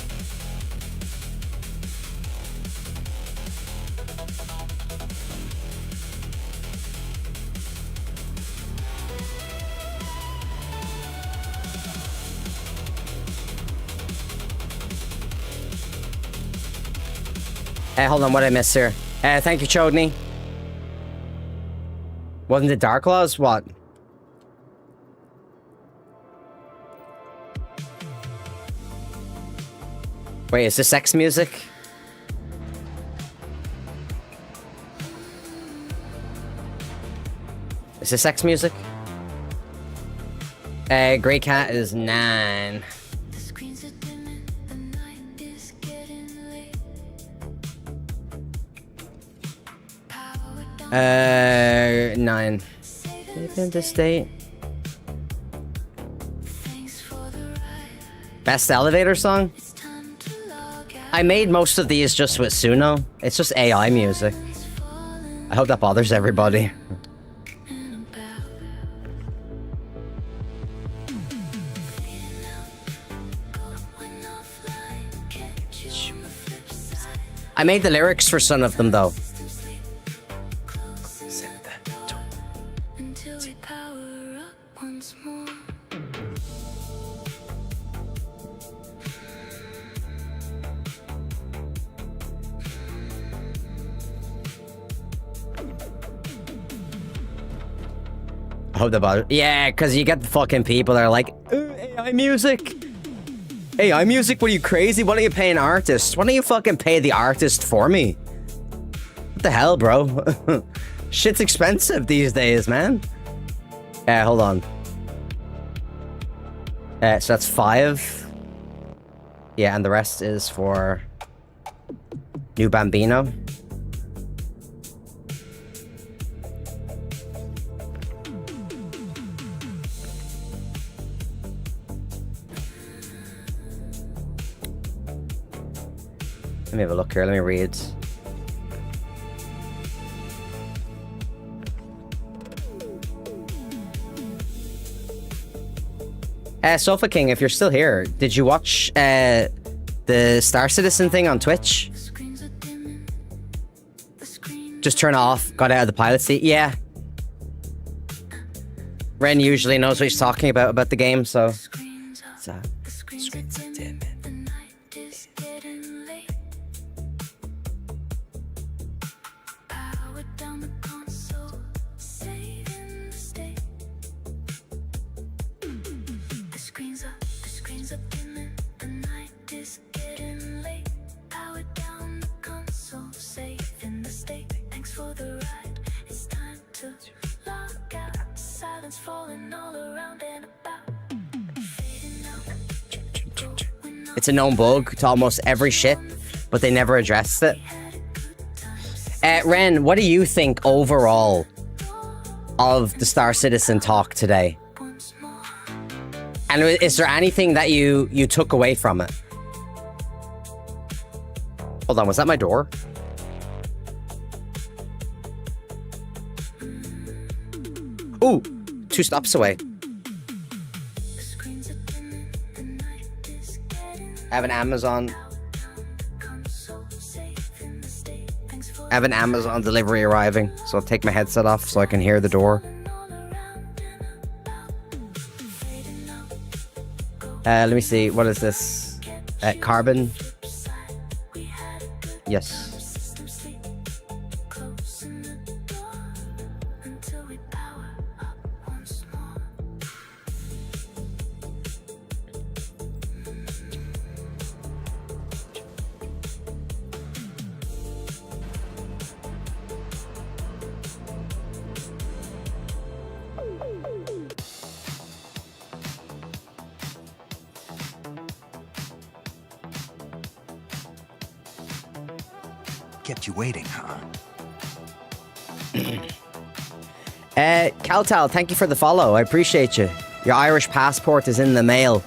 Hold on, what did I miss here? Thank you, Chodney. Wasn't it Dark Laws? What? Wait, is this sex music? Is this sex music? Grey Cat is 9. 9. Deep in the state. Best elevator song? I made most of these just with Suno. It's just AI music. I hope that bothers everybody. I made the lyrics for some of them though. I hope that bothers. Yeah, because you get the fucking people that are like, AI music. AI music? What are you, crazy? Why don't you pay an artist? Why don't you fucking pay the artist for me? What the hell, bro? Shit's expensive these days, man. Hold on. So that's 5. Yeah, and the rest is for New Bambino. Let me have a look here. Let me read. Sofa King, if you're still here, did you watch the Star Citizen thing on Twitch? Just turn it off. Got out of the pilot seat. Yeah. Ren usually knows what he's talking about the game, so. Screens are dim. It's a known bug to almost every ship, but they never addressed it. Ren, what do you think overall of the Star Citizen talk today? And is there anything that you took away from it? Hold on, was that my door? Ooh, 2 stops away. I have an Amazon. I have an Amazon delivery arriving, so I'll take my headset off so I can hear the door. Let me see. What is this? Carbon. Yes. Kept you waiting, huh? Caltal, thank you for the follow. I appreciate you. Your Irish passport is in the mail.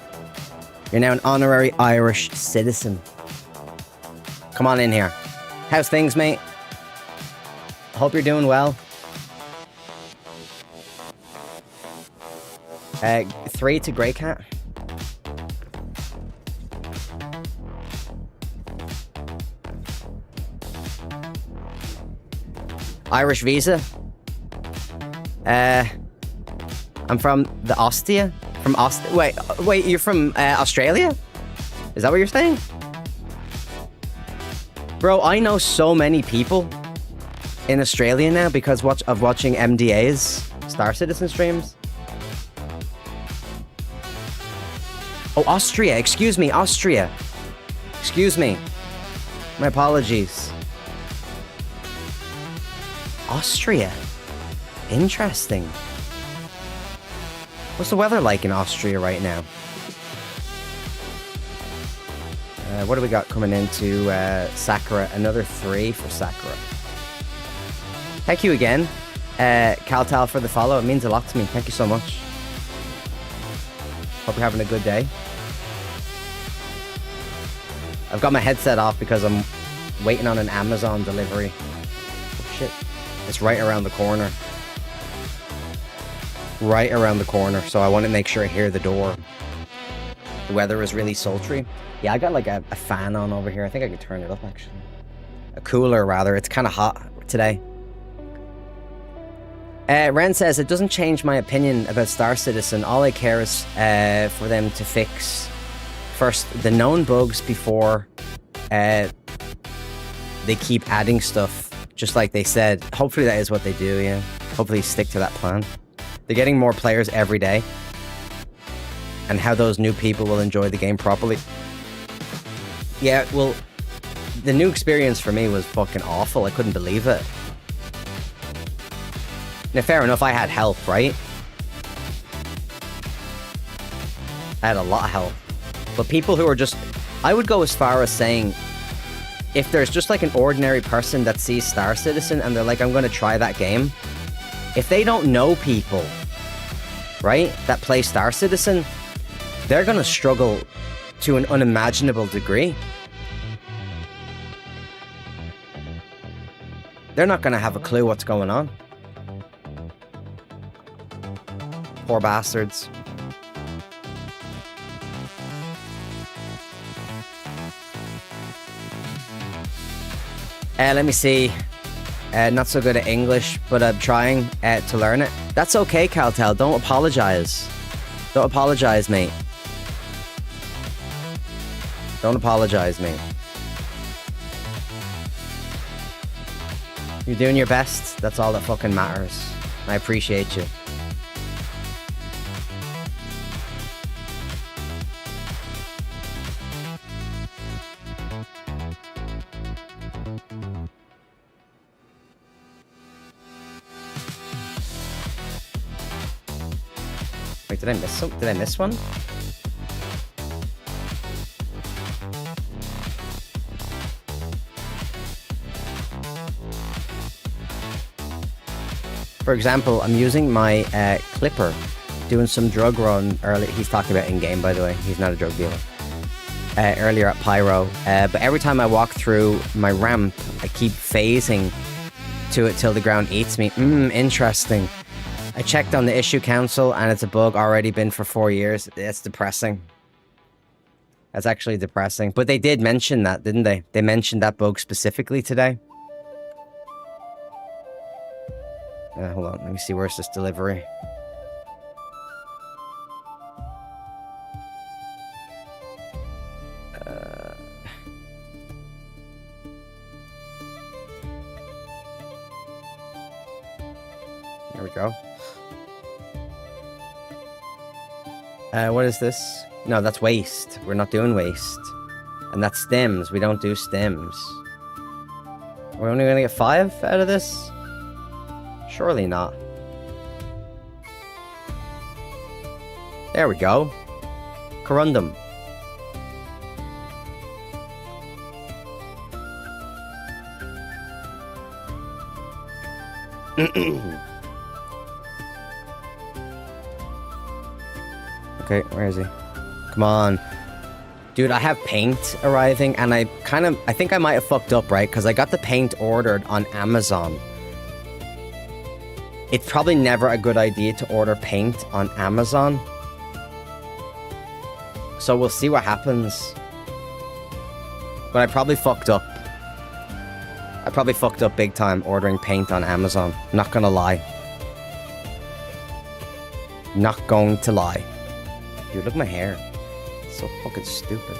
You're now an honorary Irish citizen. Come on in here. How's things, mate? I hope you're doing well. 3 to Grey Cat. Irish visa. I'm from the Ostia. From wait, you're from Australia? Is that what you're saying? Bro, I know so many people in Australia now because of watching MDA's Star Citizen streams. Oh, Austria. Excuse me, Austria. Excuse me. My apologies. Austria. Interesting. What's the weather like in Austria right now? What do we got coming into Sakura? Another 3 for Sakura. Thank you again, Caltal, for the follow. It means a lot to me. Thank you so much. Hope you're having a good day. I've got my headset off because I'm waiting on an Amazon delivery. Oh, shit. It's right around the corner. Right around the corner, so I want to make sure I hear the door. The weather is really sultry. Yeah, I got like a fan on over here. I think I could turn it up, actually. A cooler, rather. It's kind of hot today. Ren says, it doesn't change my opinion about Star Citizen. All I care is for them to fix first the known bugs before they keep adding stuff. Just like they said. Hopefully that is what they do, yeah. Hopefully stick to that plan. They're getting more players every day. And how those new people will enjoy the game properly. Yeah, well, the new experience for me was fucking awful. I couldn't believe it. Now, fair enough, I had help, right? I had a lot of help. But people who are just... I would go as far as saying... If there's just like an ordinary person that sees Star Citizen and they're like, I'm going to try that game. If they don't know people, right, that play Star Citizen, they're going to struggle to an unimaginable degree. They're not going to have a clue what's going on. Poor bastards. Let me see. Not so good at English, but I'm trying to learn it. That's okay, Caltel. Don't apologize. Don't apologize, mate. Don't apologize, mate. You're doing your best. That's all that fucking matters. I appreciate you. Wait, did I miss some? Did I miss one? For example, I'm using my clipper, doing some drug run early. He's talking about in-game, by the way. He's not a drug dealer. Earlier at Pyro. But every time I walk through my ramp, I keep phasing to it till the ground eats me. Interesting. I checked on the issue council and it's a bug already been for 4 years. It's depressing. That's actually depressing. But they did mention that, didn't they? They mentioned that bug specifically today. Hold on, let me see, where's this delivery? There we go. What is this? No, that's waste. We're not doing waste. And that's stems. We don't do stems. We're only gonna get 5 out of this? Surely not. There we go. Corundum. Okay, where is he? Come on. Dude, I have paint arriving, and I think I might have fucked up, right? Because I got the paint ordered on Amazon. It's probably never a good idea to order paint on Amazon. So we'll see what happens. But I probably fucked up. I probably fucked up big time ordering paint on Amazon. Not gonna lie. Not going to lie. Dude, look at my hair. It's so fucking stupid.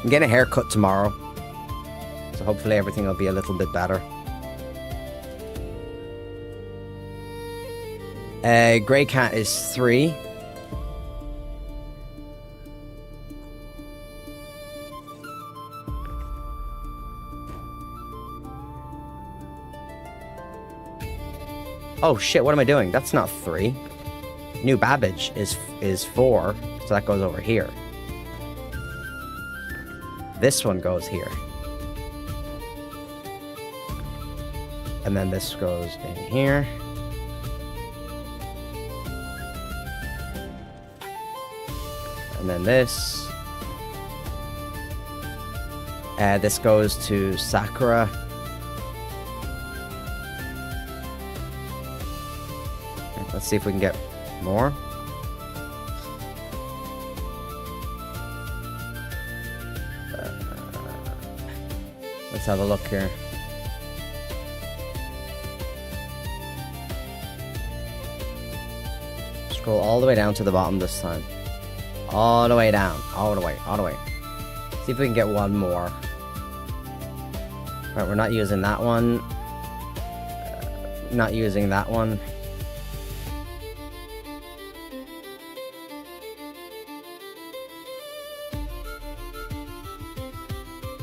I'm getting a haircut tomorrow. So hopefully everything will be a little bit better. Grey Cat is 3. Oh shit, what am I doing? That's not 3. New Babbage is 4, so that goes over here. This one goes here. And then this goes in here. And then this. This goes to Sakura. Let's see if we can get more. Let's have a look here. Scroll all the way down to the bottom this time. All the way down. All the way. All the way. See if we can get one more. Right, we're not using that one. Not using that one.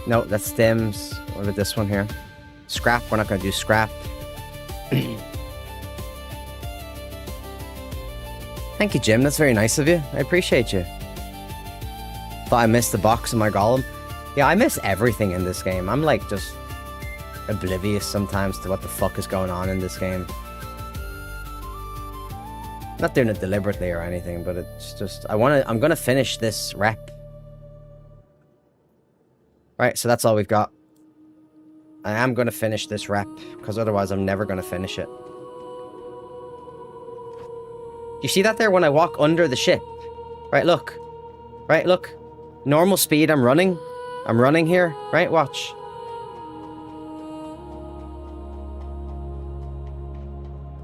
No, that's stems. What about this one here? Scrap. We're not going to do scrap. Thank you, Jim. That's very nice of you. I appreciate you. Thought I missed the box of my golem. Yeah, I miss everything in this game. I'm like just oblivious sometimes to what the fuck is going on in this game. Not doing it deliberately or anything, but it's just I'm gonna finish this rep. Right, so that's all we've got. I am going to finish this rep, because otherwise I'm never going to finish it. You see that there when I walk under the ship? Right, look. Right, look. Normal speed, I'm running. I'm running here. Right, watch.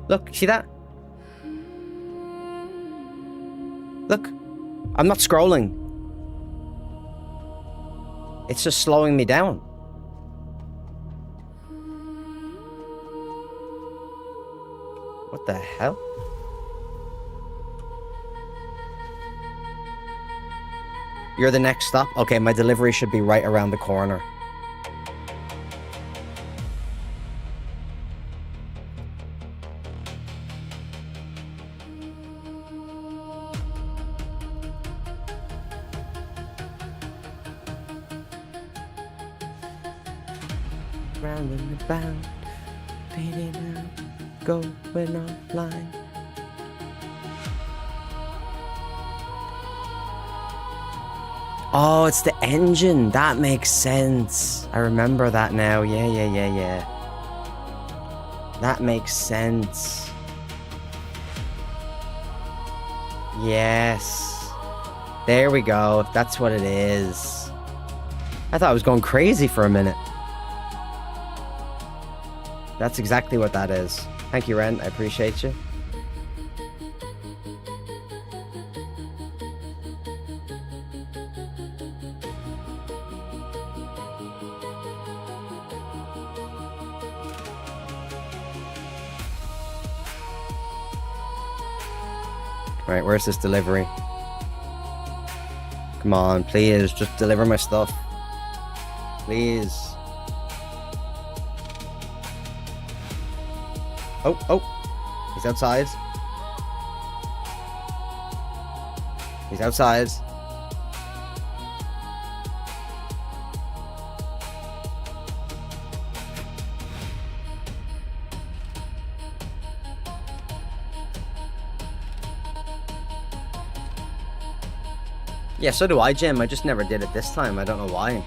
Look, see that? Look. I'm not scrolling. It's just slowing me down. What the hell? You're the next stop? Okay, my delivery should be right around the corner. Round and about, fading out, going offline. Oh, it's the engine. That makes sense. I remember that now. Yeah. That makes sense. Yes. There we go. That's what it is. I thought I was going crazy for a minute. That's exactly what that is. Thank you, Ren. I appreciate you. Right, where's this delivery? Come on, please, just deliver my stuff. Please. Oh, he's outside. He's outside. Yeah, so do I, Jim. I just never did it this time. I don't know why.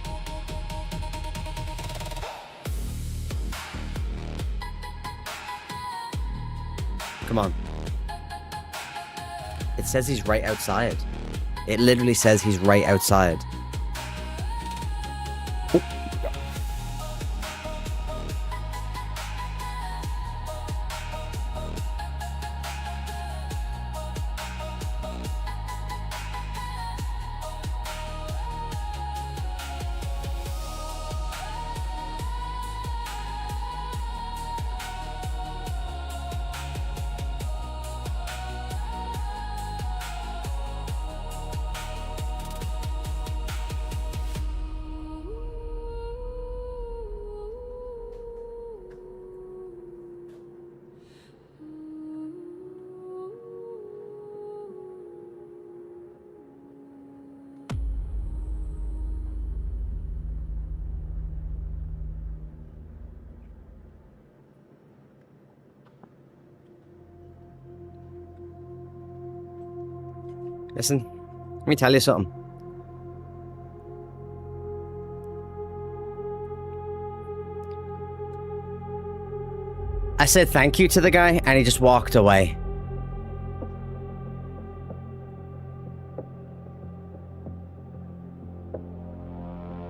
Come on. It says he's right outside. It literally says he's right outside. Oh. Listen, let me tell you something. I said thank you to the guy and he just walked away.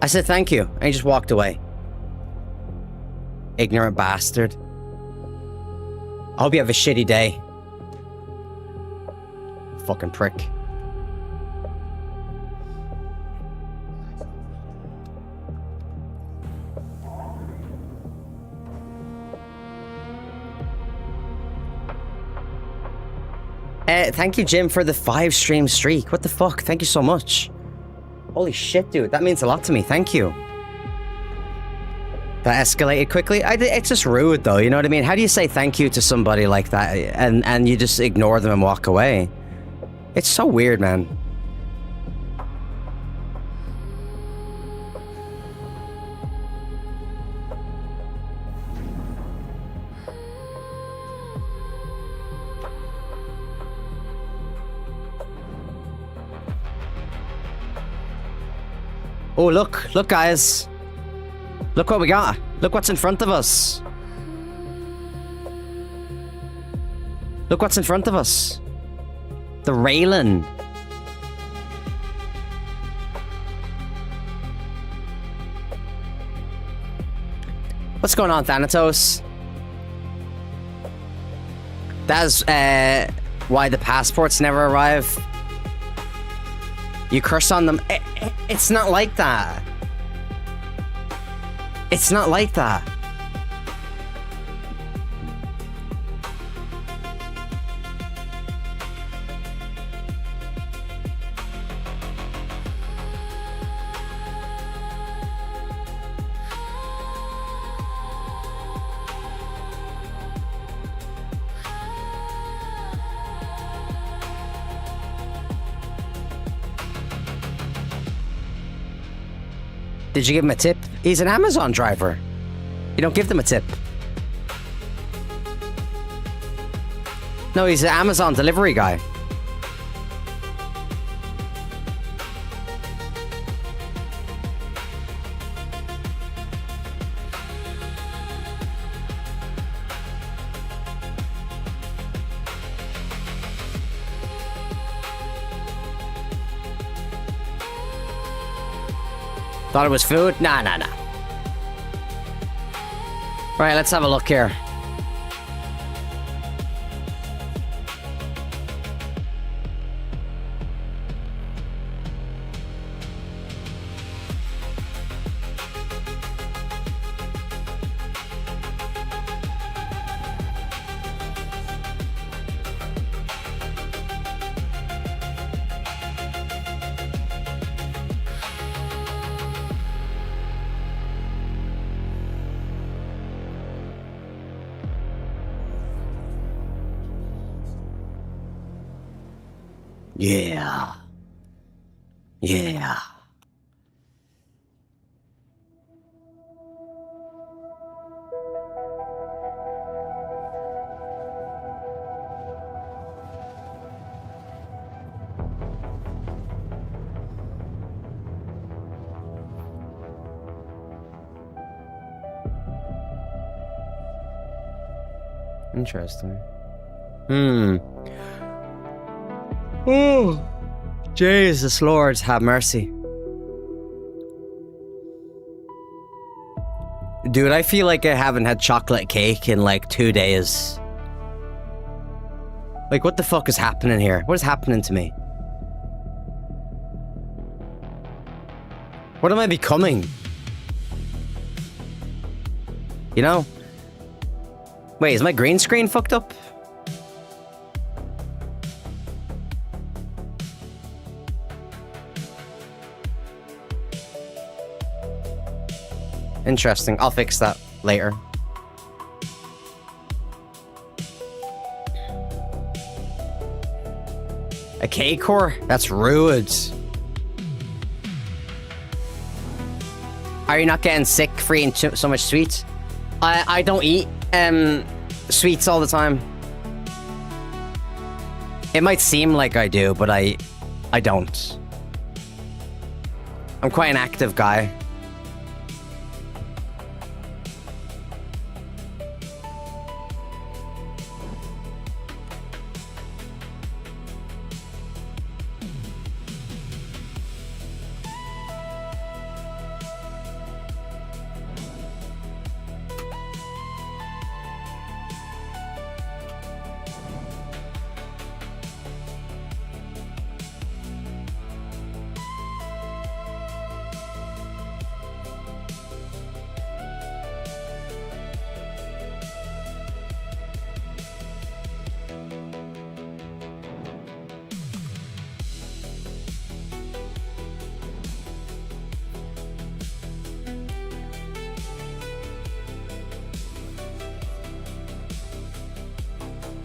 I said thank you and he just walked away. Ignorant bastard. I hope you have a shitty day. Fucking prick. Thank you, Jim, for the 5-stream streak. What the fuck? Thank you so much. Holy shit, dude. That means a lot to me. Thank you. That escalated quickly. It's just rude, though. You know what I mean? How do you say thank you to somebody like that and you just ignore them and walk away? It's so weird, man. Oh, look, guys. Look what we got. Look what's in front of us. Look what's in front of us. The Raylan. What's going on, Thanatos? That's why the passports never arrive. You curse on them. It's not like that. It's not like that. Did you give him a tip? He's an Amazon driver. You don't give them a tip. No, he's an Amazon delivery guy. Thought it was food? Nah. Right, let's have a look here. Yeah. Yeah. Interesting. Oh, Jesus Lord, have mercy. Dude, I feel like I haven't had chocolate cake in like 2 days. Like, what the fuck is happening here? What is happening to me? What am I becoming? You know? Wait, is my green screen fucked up? Interesting. I'll fix that later. A K-core? That's rude. Are you not getting sick for eating so much sweets? I don't eat sweets all the time. It might seem like I do, but I don't. I'm quite an active guy.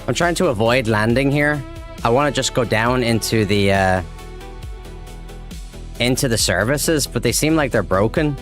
I'm trying to avoid landing here. I want to just go down into the services, but they seem like they're broken.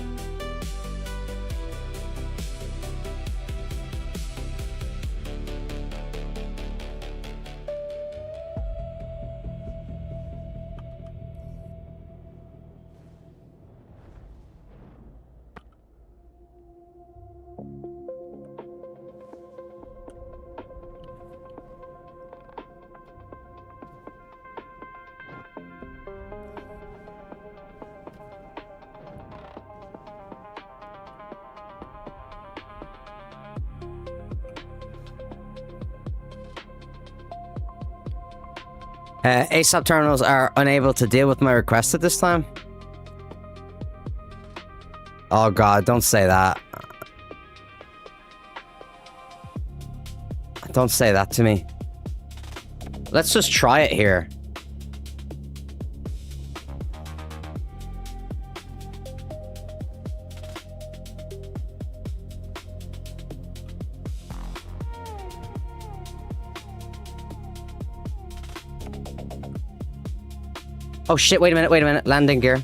ASAP terminals are unable to deal with my request at this time. Oh god, don't say that. Don't say that to me. Let's just try it here. Oh shit, wait a minute, landing gear.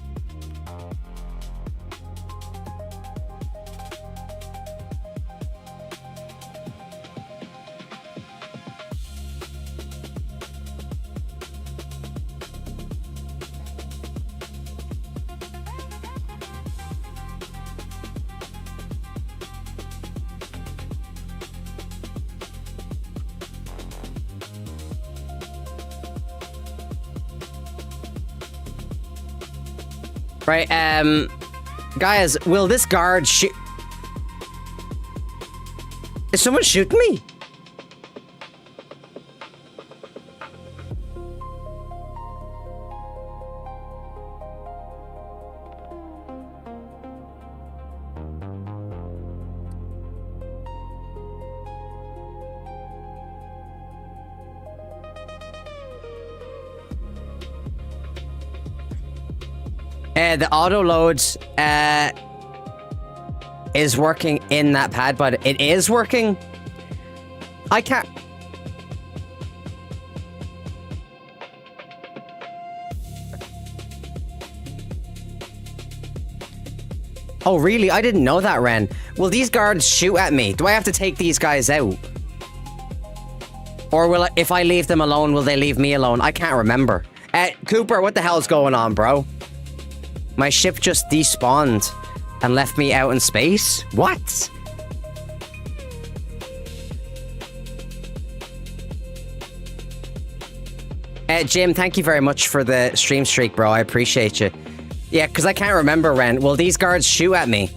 Right, Guys, will this guard shoot? Is someone shooting me? The auto loads is working in that pad, but it is working. I can't. Oh, really? I didn't know that, Ren. Will these guards shoot at me? Do I have to take these guys out? Or will I, if I leave them alone, will they leave me alone? I can't remember. Cooper, what the hell's going on, bro? My ship just despawned and left me out in space? What? Jim, thank you very much for the stream streak, bro. I appreciate you. Yeah, because I can't remember, Ren. Will these guards shoot at me?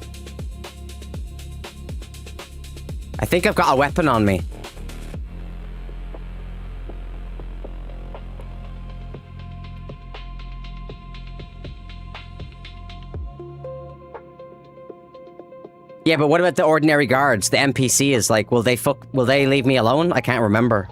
I think I've got a weapon on me. Yeah, but what about the ordinary guards? The NPC is like, will they leave me alone? I can't remember.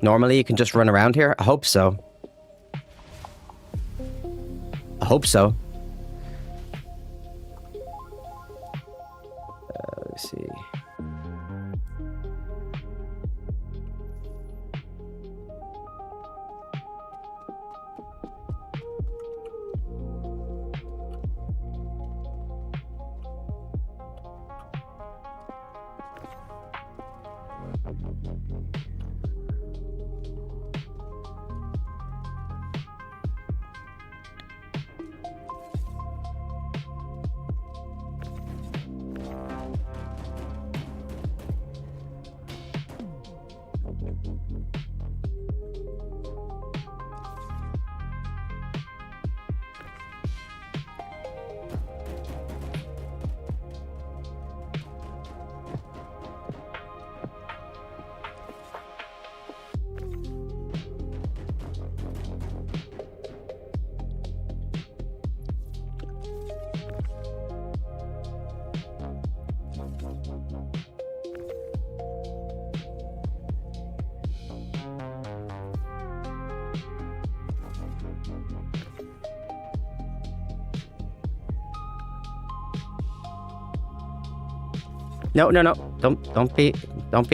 Normally you can just run around here? I hope so. I hope so. Let's see. No. Don't be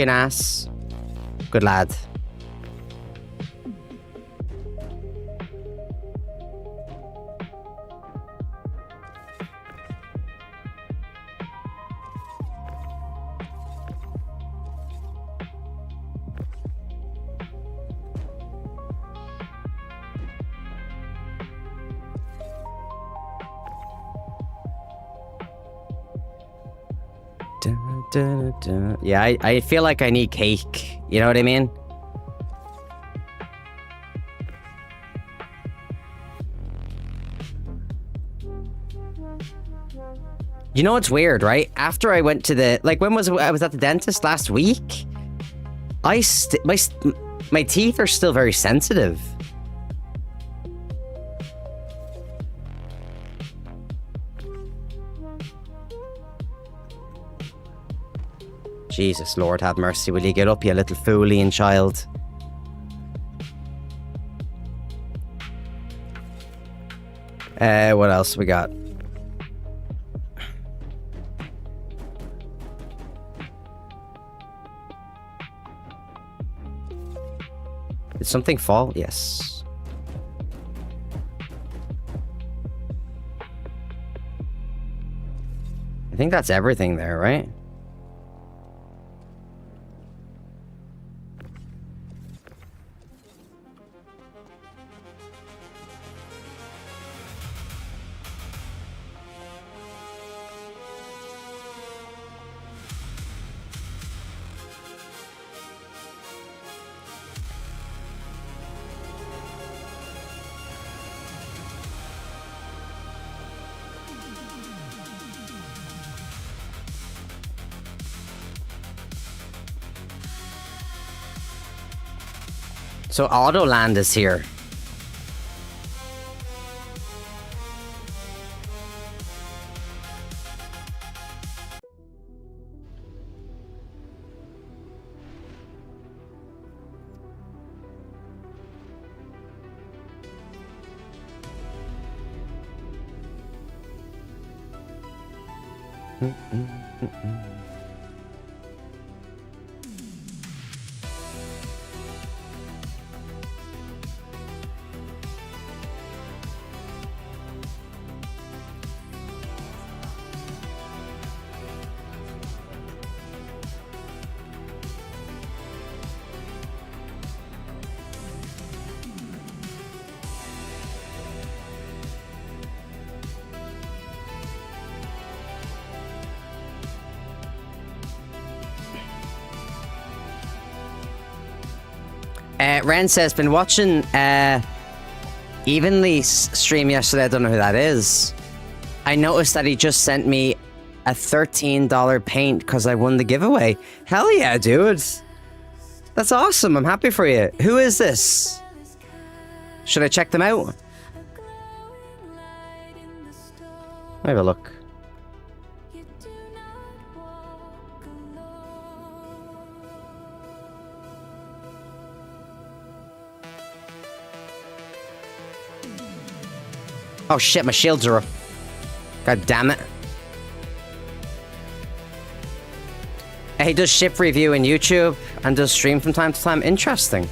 an ass. Good lad. Yeah, I feel like I need cake. You know what I mean? You know what's weird, right? After I went to the... Like, when was I was at the dentist last week? My teeth are still very sensitive. Jesus, Lord, have mercy. Will you get up, you little foolian child? What else we got? Did something fall? Yes. I think that's everything there, right? So Autoland is here. Ren says, been watching Evenly stream yesterday. I don't know who that is. I noticed that he just sent me a $13 paint because I won the giveaway. Hell yeah, dude. That's awesome. I'm happy for you. Who is this? Should I check them out? Let me have a look. Oh shit, my shields are up. God damn it. He does ship review in YouTube and does stream from time to time. Interesting.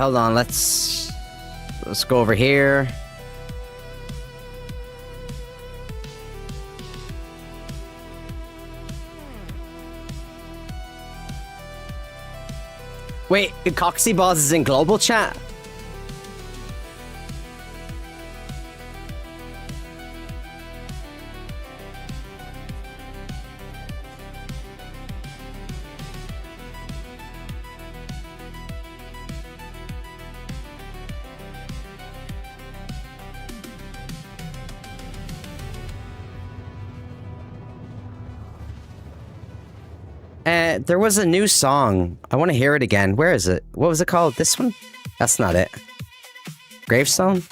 Hold on, let's go over here. Wait, Coxie Boss is in global chat? There was a new song. I want to hear it again. Where is it? What was it called? This one? That's not it. Gravestone?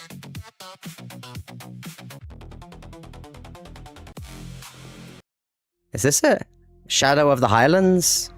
Is this it? Shadow of the Highlands?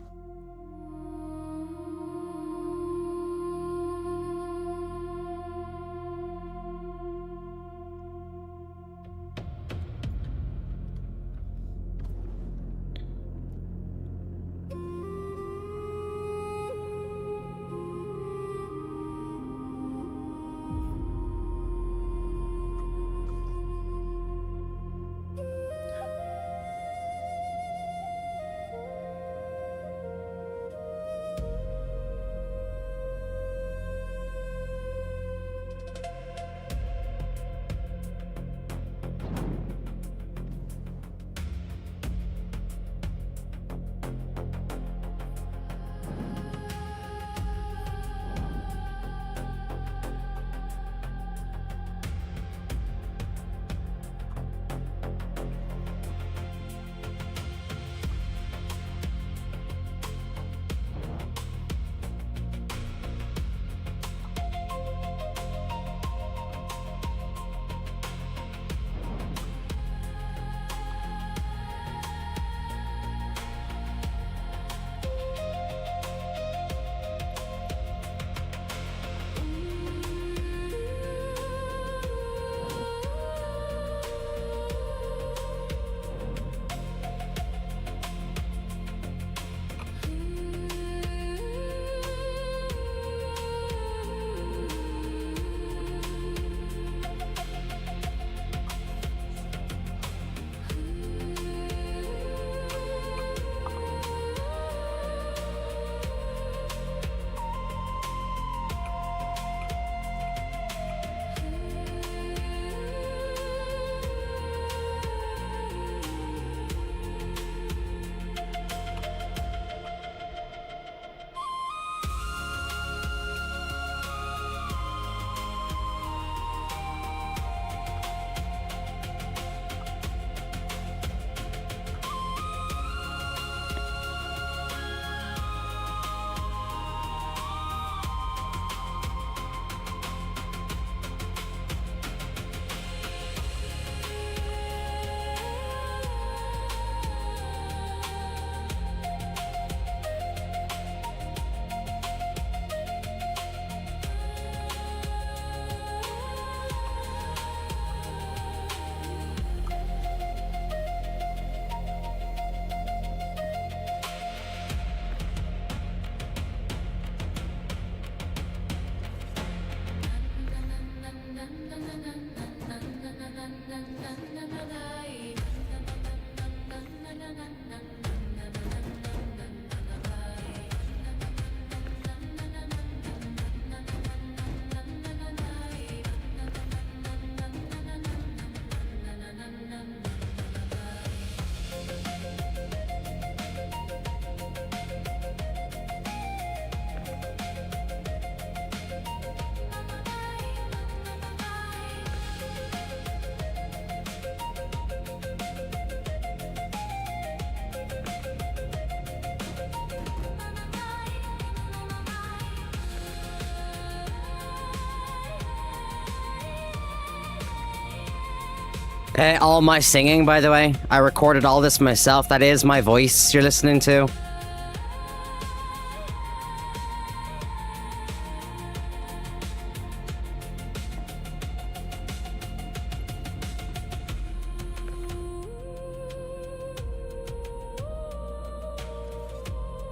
All my singing, by the way. I recorded all this myself. That is my voice you're listening to.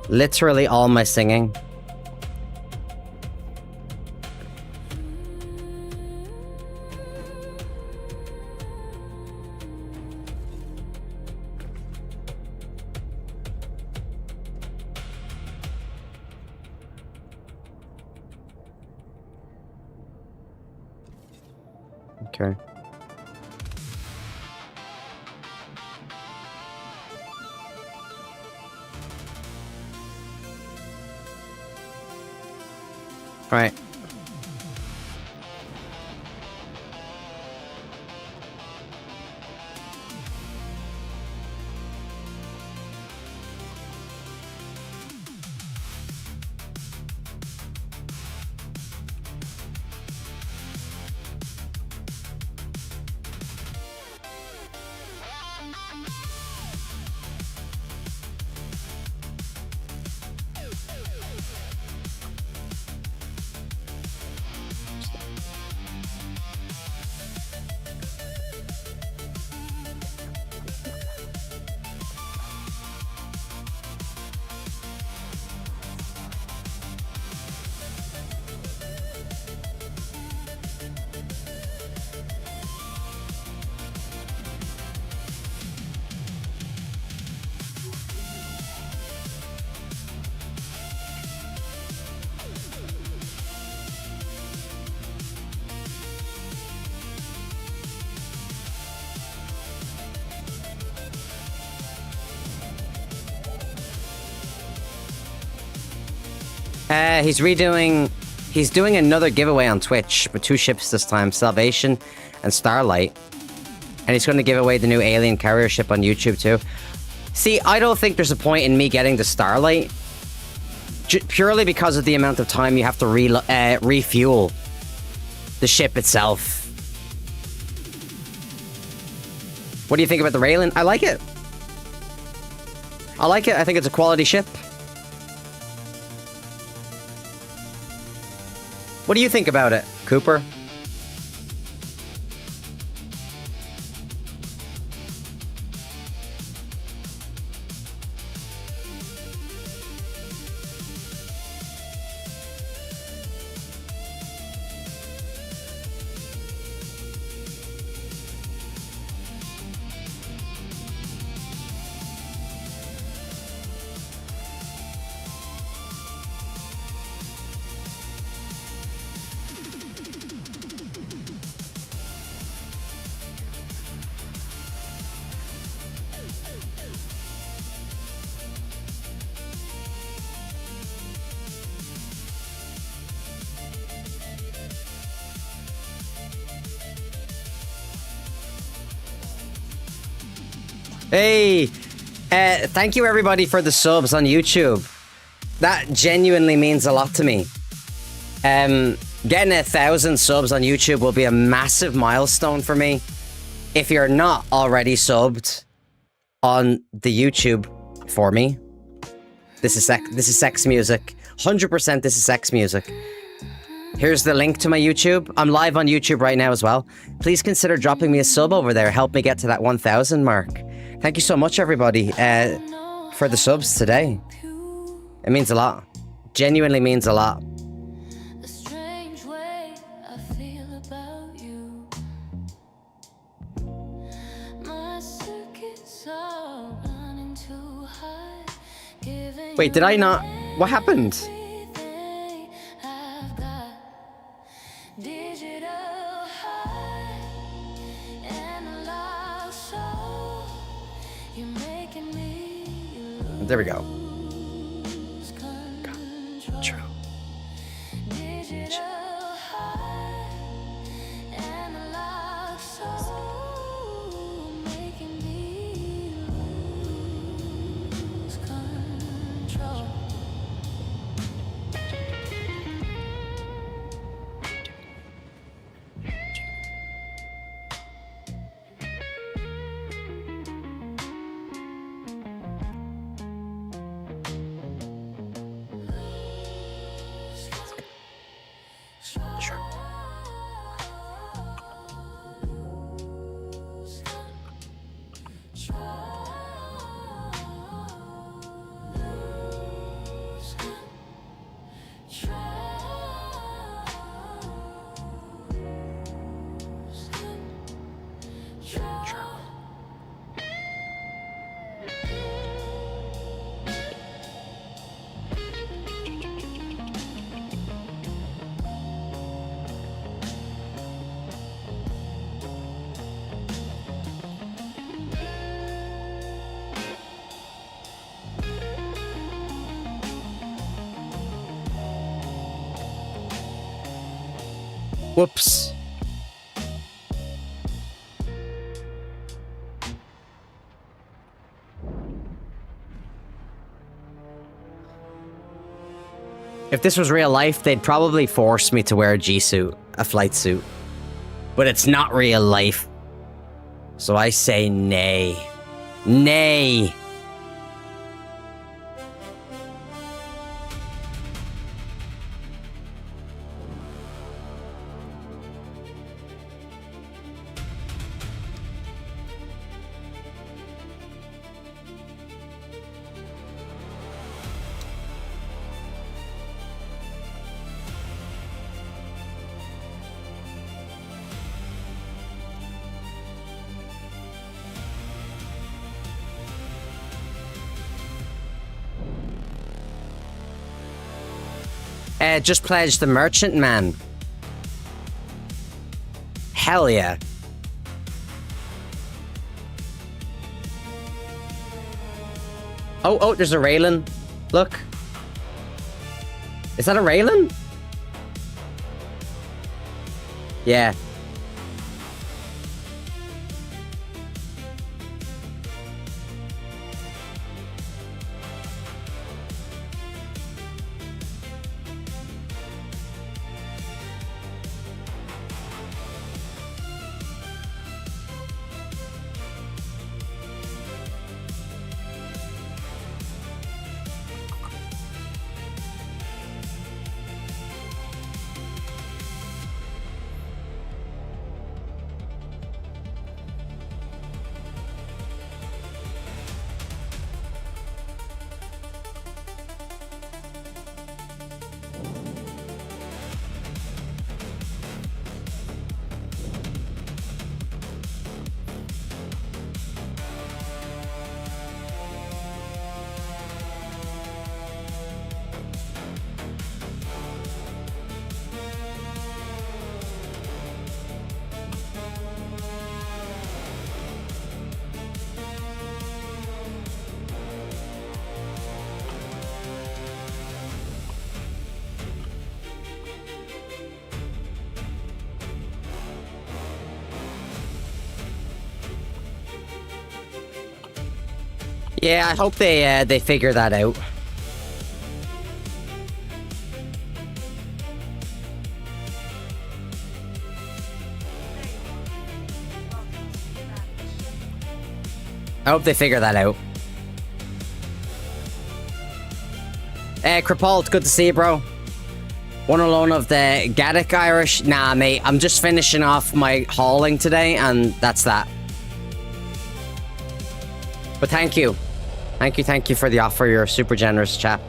Literally all my singing. Okay. Right. He's doing another giveaway on Twitch with 2 ships this time, Salvation and Starlight. And he's going to give away the new alien carrier ship on YouTube too. See, I don't think there's a point in me getting the Starlight. Purely because of the amount of time you have to refuel the ship itself. What do you think about the Raylan? I like it. I like it. I think it's a quality ship. What do you think about it, Cooper? Hey, thank you everybody for the subs on YouTube. That genuinely means a lot to me. Getting 1,000 subs on YouTube will be a massive milestone for me. If you're not already subbed on the YouTube for me, this is Sex Music. 100% this is Sex Music. Here's the link to my YouTube. I'm live on YouTube right now as well. Please consider dropping me a sub over there. Help me get to that 1,000 mark. Thank you so much, everybody, for the subs today. It means a lot. Genuinely means a lot. The strange way I feel about you. Wait, did I not? What happened? Everything I've got. Digital high, analog soul. You're making me There we go. lose control. True. Digital high, analog soul, making me lose control. Whoops. If this was real life, they'd probably force me to wear a G-suit, a flight suit. But it's not real life. So I say nay. Nay. Just pledged the merchant man. Hell yeah. Oh, there's a Raylan. Look. Is that a Raylan? Yeah. Yeah, I hope they figure that out. I hope they figure that out. Kripal, it's good to see you, bro. One alone of the Gaddock Irish? Nah, mate, I'm just finishing off my hauling today, and that's that. But thank you. Thank you for the offer. You're a super generous chap.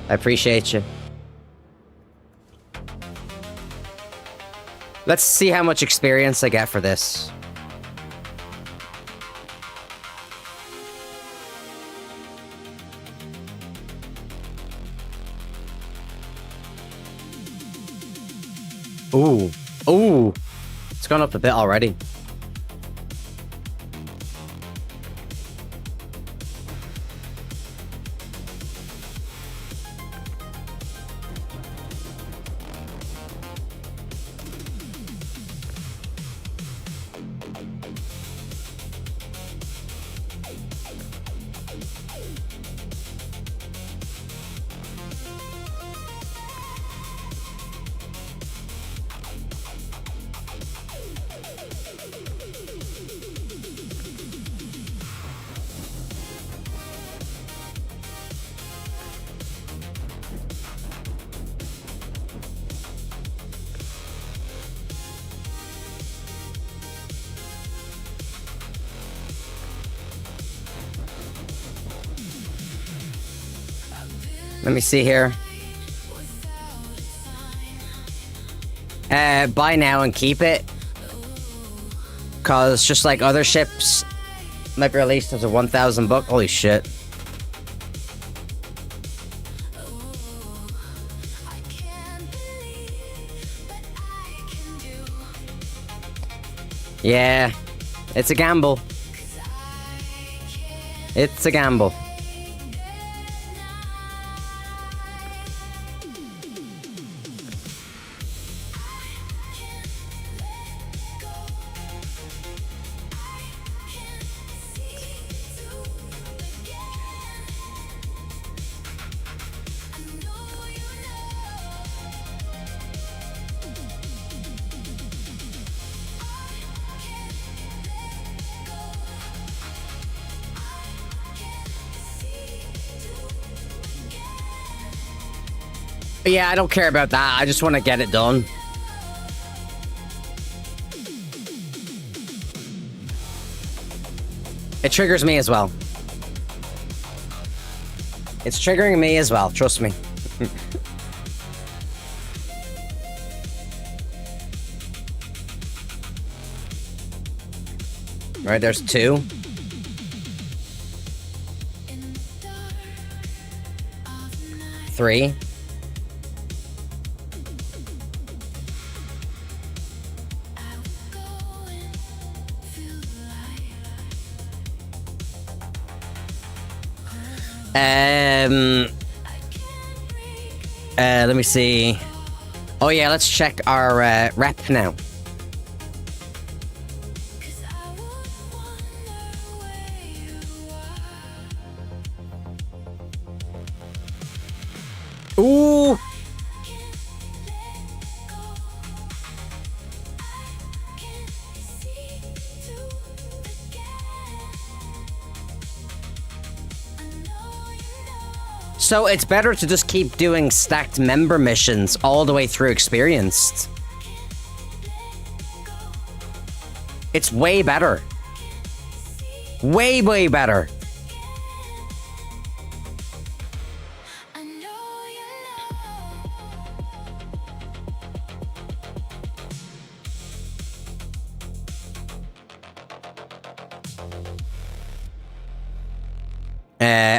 I appreciate you. Let's see how much experience I get for this. Ooh. Ooh. It's gone up a bit already. Let me see here. Buy now and keep it. Cause just like other ships might be released as a 1,000 book. Holy shit. Yeah, it's a gamble. It's a gamble. But yeah, I don't care about that. I just want to get it done. It triggers me as well. It's triggering me as well, trust me. Right, there's 2. Three. Let me see. Oh yeah, let's check our rep now. Ooh. So it's better to just keep doing stacked member missions all the way through experienced. It's way better. Way, way better.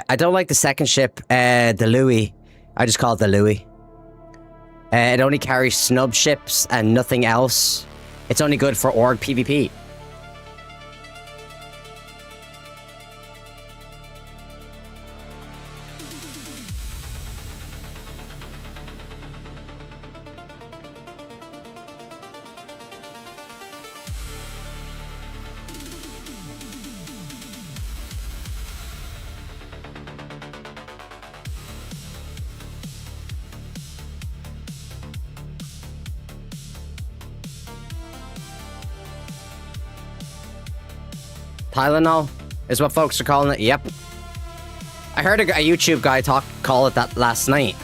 I don't like the second ship, the Louis. I just call it the Louis. It only carries snub ships and nothing else. It's only good for org PvP. Tylenol is what folks are calling it. Yep. I heard a YouTube guy call it that last night.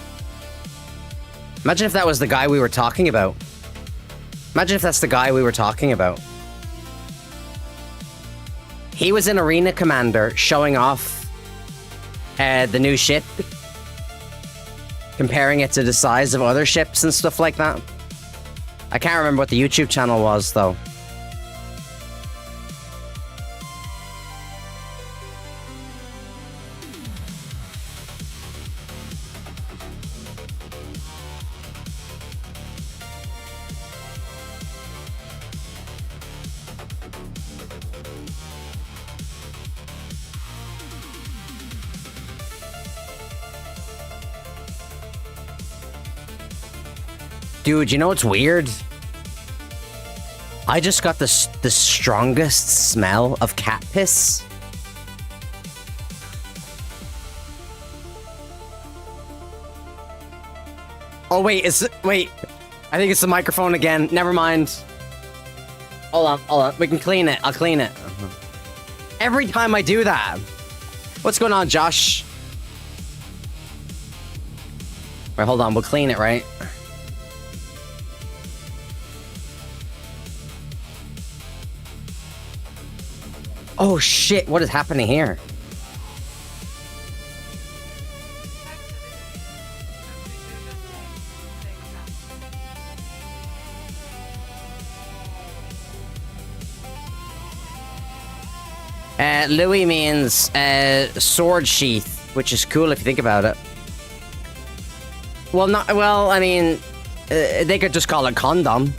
Imagine if that was the guy we were talking about. Imagine if that's the guy we were talking about. He was in Arena Commander showing off the new ship, comparing it to the size of other ships and stuff like that. I can't remember what the YouTube channel was though. Dude, you know what's weird? I just got the strongest smell of cat piss. Oh wait, wait. I think it's the microphone again. Never mind. Hold on. We can clean it. I'll clean it. Every time I do that. What's going on, Josh? Right, hold on. We'll clean it, right? Oh shit, what is happening here? Louis means sword sheath, which is cool if you think about it. Well, I mean, they could just call it condom.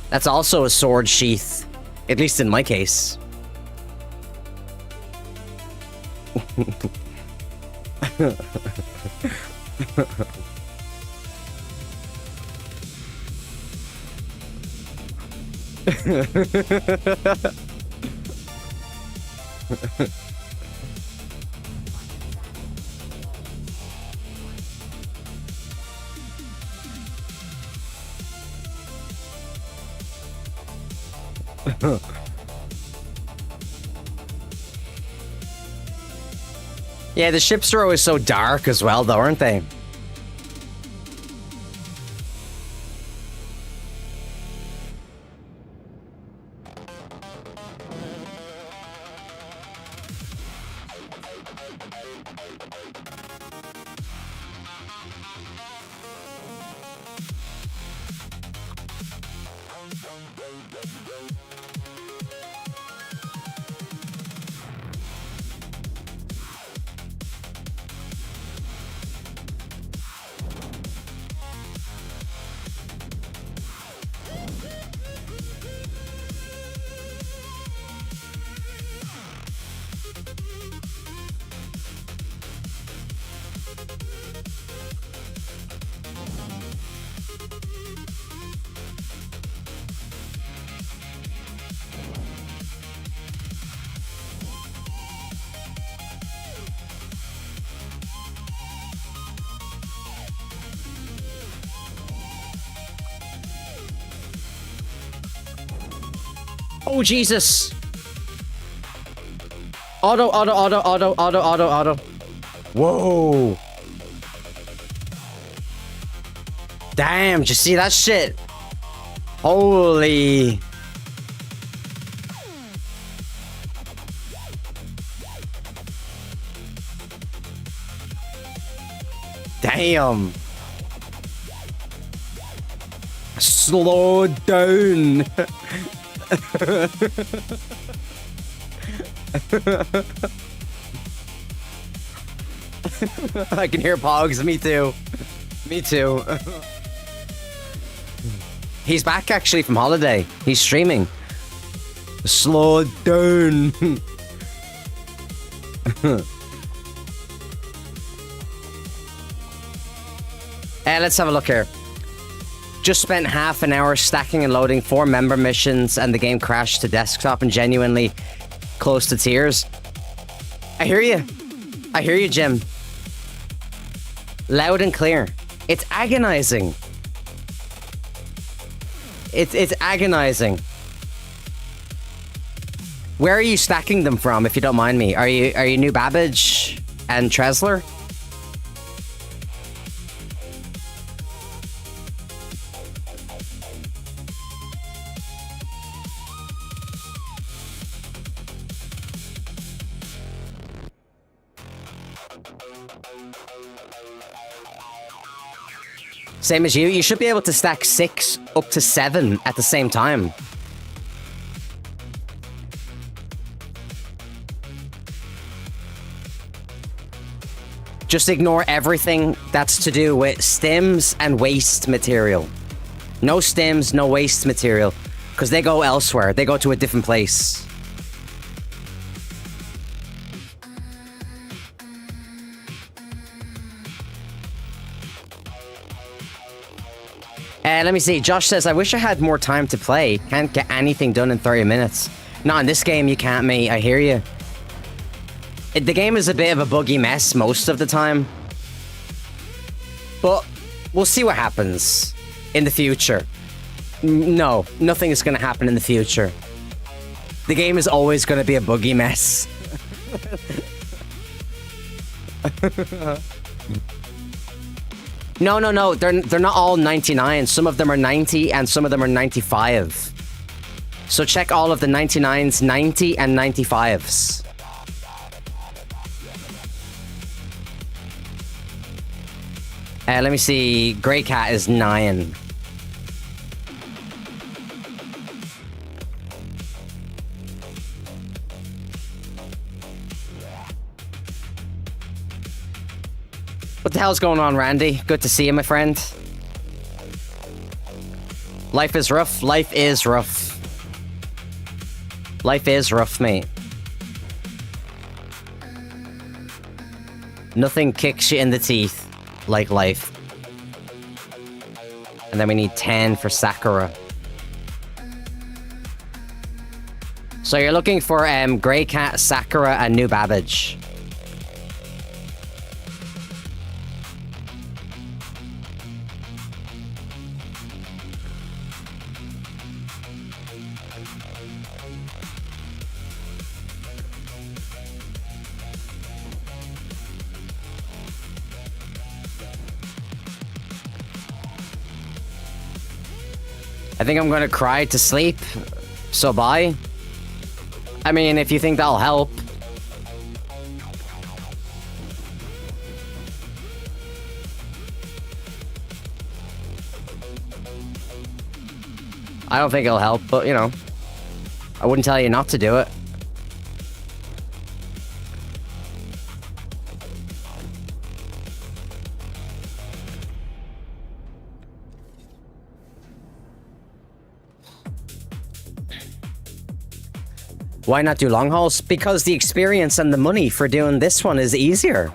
That's also a sword sheath, at least in my case. Yeah, the ships are always so dark as well, though, aren't they? Oh, Jesus. Auto. Whoa. Damn, did you see that shit? Holy. Damn. Slow down. I can hear Pogs. Me too. Me too. He's back actually from holiday. He's streaming. Slow down. Let's have a look here. Just spent half an hour stacking and loading 4 member missions and the game crashed to desktop and genuinely close to tears. I hear you. I hear you, Jim. Loud and clear. It's agonizing. It's agonizing. Where are you stacking them from, if you don't mind me? Are you New Babbage and Tresler? Same as you. You should be able to stack 6 up to 7 at the same time. Just ignore everything that's to do with stims and waste material. No stims, no waste material. Because they go elsewhere. They go to a different place. Let me see. Josh says, I wish I had more time to play. Can't get anything done in 30 minutes. Not in this game, you can't, mate. I hear you. The game is a bit of a buggy mess most of the time. But we'll see what happens in the future. No, nothing is going to happen in the future. The game is always going to be a buggy mess. No. They're not all 99. Some of them are 90 and some of them are 95. So check all of the 99s, 90 and 95s. Let me see. Grey Cat is 9. What the hell's going on, Randy? Good to see you, my friend. Life is rough. Life is rough. Life is rough, mate. Nothing kicks you in the teeth like life. And then we need 10 for Sakura. So you're looking for Grey Cat, Sakura, and New Babbage. I think I'm gonna cry to sleep. So bye. I mean, if you think that'll help. I don't think it'll help, but you know, I wouldn't tell you not to do it. Why not do long hauls? Because the experience and the money for doing this one is easier.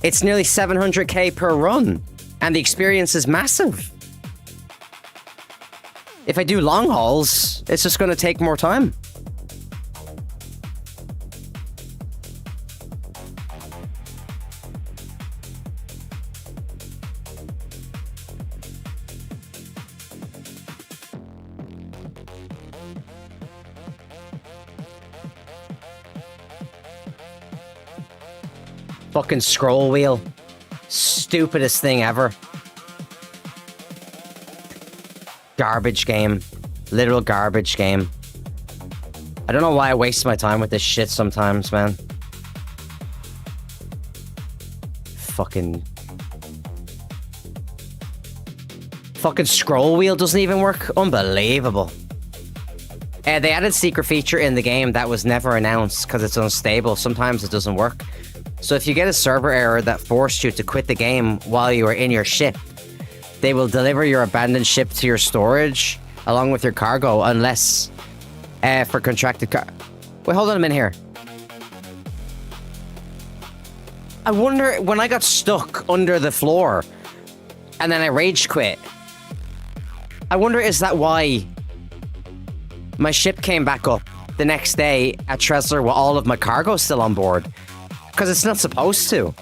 It's nearly 700k per run, and the experience is massive. If I do long hauls, it's just going to take more time. Fucking scroll wheel. Stupidest thing ever. Garbage game. Literal garbage game. I don't know why I waste my time with this shit sometimes, man. Fucking scroll wheel doesn't even work. Unbelievable. They added secret feature in the game that was never announced because it's unstable. Sometimes it doesn't work. So if you get a server error that forced you to quit the game while you were in your ship, they will deliver your abandoned ship to your storage along with your cargo unless for contracted Wait, hold on a minute here. I wonder, when I got stuck under the floor and then I rage quit, I wonder, is that why my ship came back up the next day at Tressler with all of my cargo still on board? Because it's not supposed to.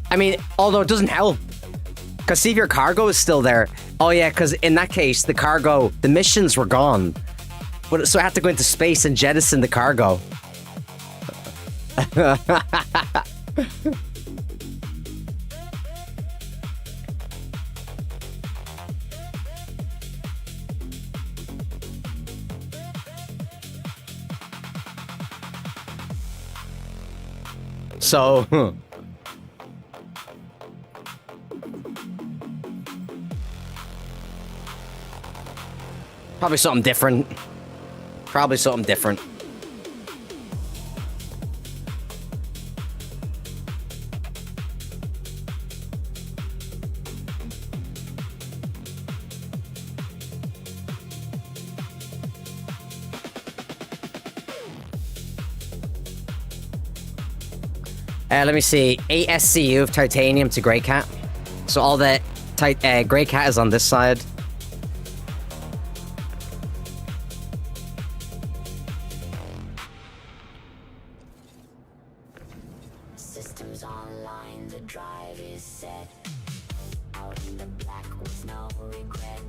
I mean, although it doesn't help. Because see if your cargo is still there. Oh yeah, because in that case, the cargo, the missions were gone. But so I had to go into space and jettison the cargo. So, probably something different. Probably something different. Let me see. 8 SCU of titanium to Grey Cat. So all the Grey Cat is on this side. Systems online, the drive is set. Out in the black with no regret.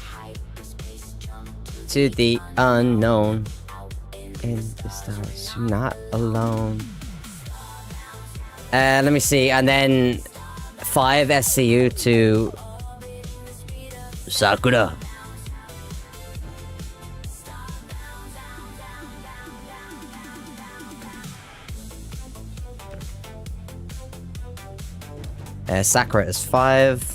Hyperspace jump To the unknown. In the stars, you're not alone. Let me see. And then 5 SCU to Sakura. Sakura is 5.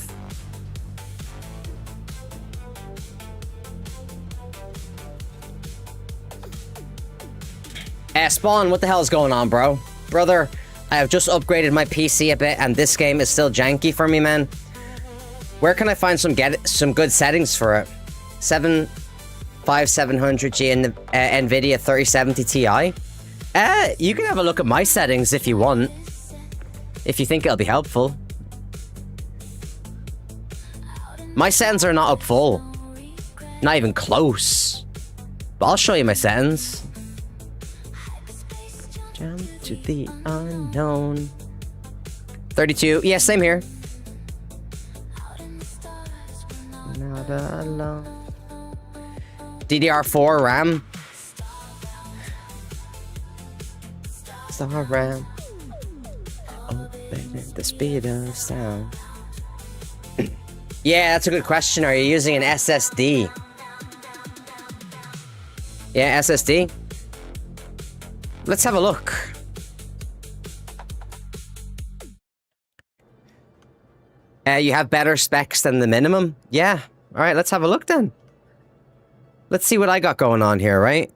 Spawn, what the hell is going on, bro? Brother, I have just upgraded my PC a bit, and this game is still janky for me, man. Where can I find some good settings for it? 5700G and the NVIDIA 3070 Ti? You can have a look at my settings if you want. If you think it'll be helpful. My settings are not up full. Not even close. But I'll show you my settings. Jump to the unknown. 32. Yeah, same here. Not alone. DDR4 RAM. Star RAM. Open the speed of sound. Yeah, that's a good question. Are you using an SSD? Yeah, SSD. Let's have a look. You have better specs than the minimum? Yeah. All right, let's have a look then. Let's see what I got going on here, right?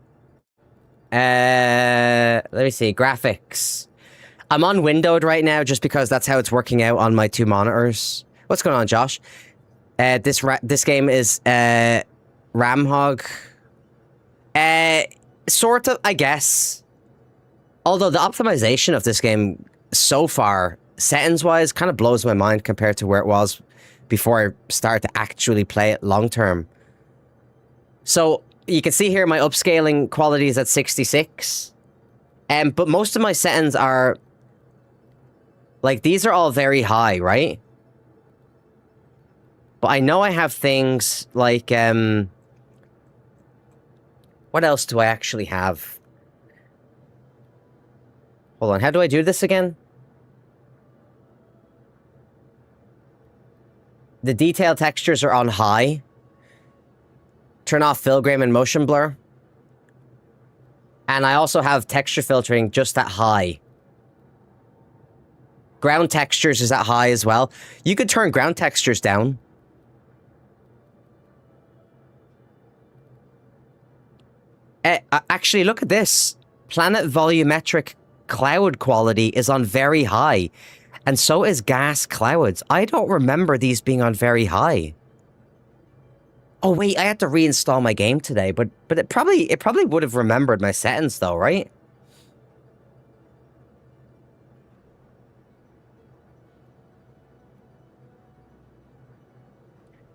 Let me see. Graphics. I'm on windowed right now just because that's how it's working out on my 2 monitors. What's going on, Josh? This game is RAM hog. Sort of, I guess. Although the optimization of this game so far, settings-wise, kind of blows my mind compared to where it was before I started to actually play it long-term. So, you can see here my upscaling quality is at 66. But most of my settings are... Like, these are all very high, right? But I know I have things like... What else do I actually have? Hold on, how do I do this again? The detail textures are on high. Turn off filigrane and motion blur. And I also have texture filtering just at high. Ground textures is at high as well. You could turn ground textures down. Actually, look at this. Planet volumetric cloud quality is on very high. And so is gas clouds. I don't remember these being on very high. Oh wait, I had to reinstall my game today, but it probably would have remembered my settings though, right?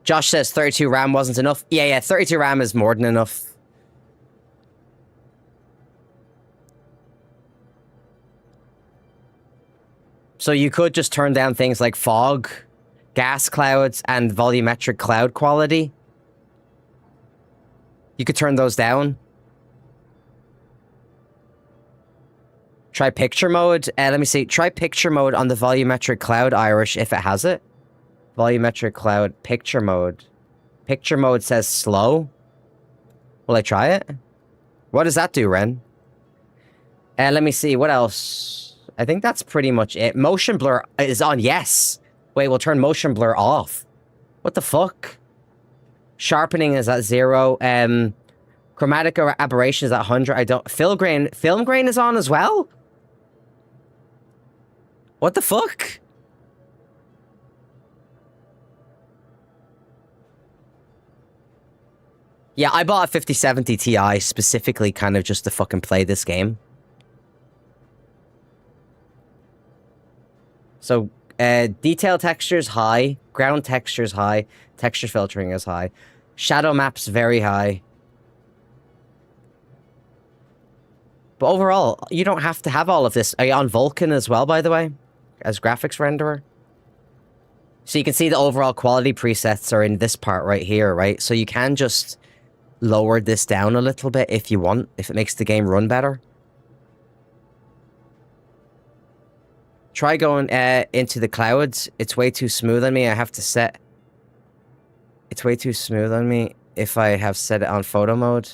Josh says 32 RAM wasn't enough. Yeah, 32 RAM is more than enough. So you could just turn down things like fog, gas clouds, and volumetric cloud quality. You could turn those down. Try picture mode. Let me see. Try picture mode on the volumetric cloud, Irish, if it has it. Volumetric cloud, picture mode. Picture mode says slow. Will I try it? What does that do, Ren? Let me see. What else? I think that's pretty much it. Motion blur is on yes. Wait, we'll turn motion blur off. What the fuck? Sharpening is at 0. Chromatic aberration is at 100. I don't... Film grain is on as well? What the fuck? Yeah, I bought a 5070 Ti specifically kind of just to fucking play this game. So detail texture is high, ground texture is high, texture filtering is high, shadow maps very high. But overall, you don't have to have all of this. Are you on Vulkan as well, by the way, as graphics renderer? So you can see the overall quality presets are in this part right here, right? So you can just lower this down a little bit if you want, if it makes the game run better. Try going into the clouds. It's way too smooth on me. I have to set... It's way too smooth on me if I have set it on photo mode.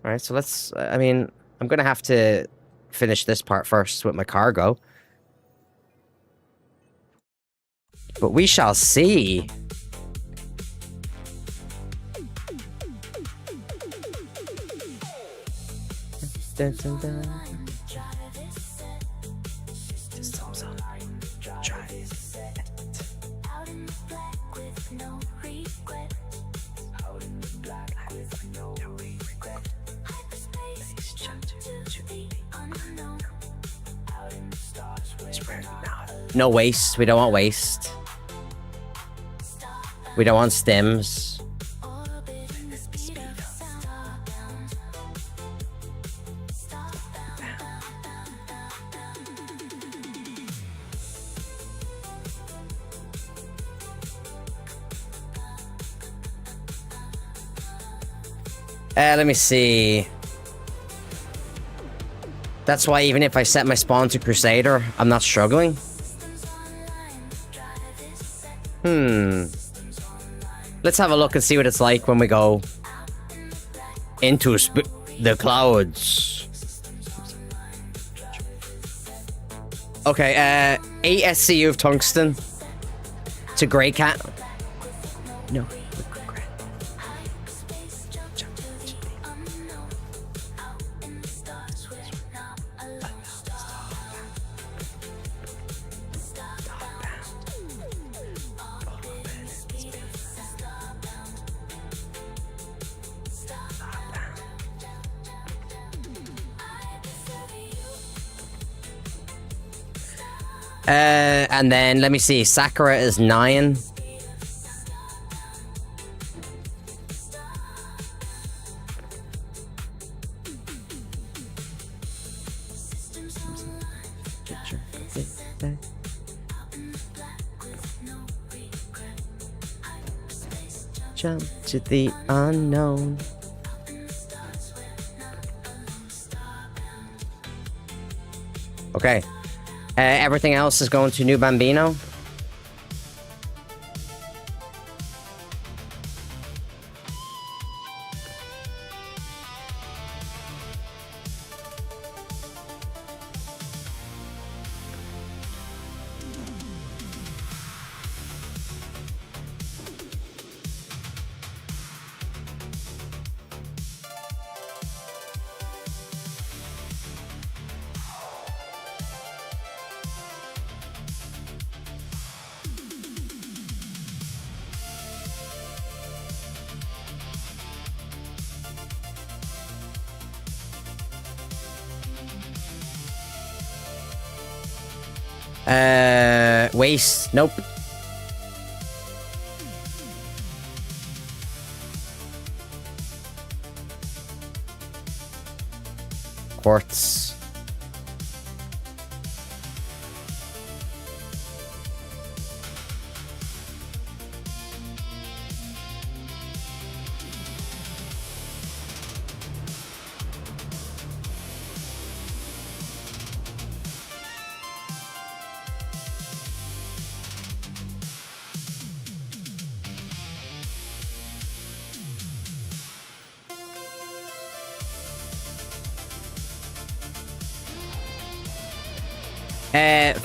Alright, so let's... I mean, I'm gonna have to finish this part first with my cargo. But we shall see. Dun, dun, dun. Systems online, drive is set. Out in the black with no regret. Out in the black with no regret. Hyperspace, jump to the unknown. Out in the stars where No waste. We don't want waste. We don't want stems. orbiting the speed of sound. Let me see. That's why even if I set my spawn to Crusader, I'm not struggling. Let's have a look and see what it's like when we go into the clouds. Okay, 8 SCU of tungsten to Grey Cat. No. And then, let me see, Sakura is 9. Jump to the unknown. Okay. Everything else is going to New Bambino. Waste. Nope. Quartz.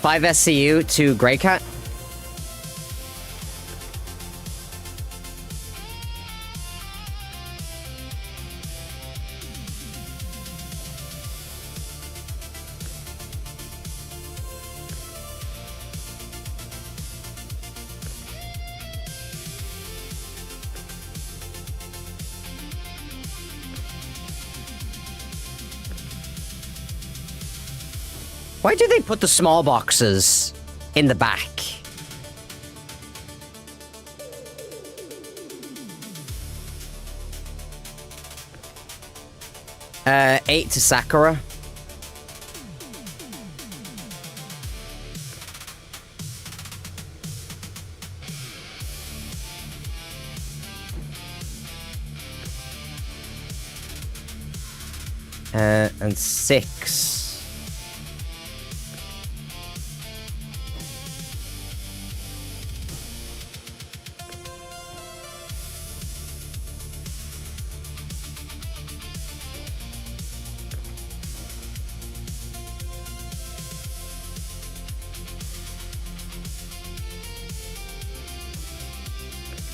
Five SCU to Grey Cat. Why do they put the small boxes in the back? 8 to Sakura. And 6.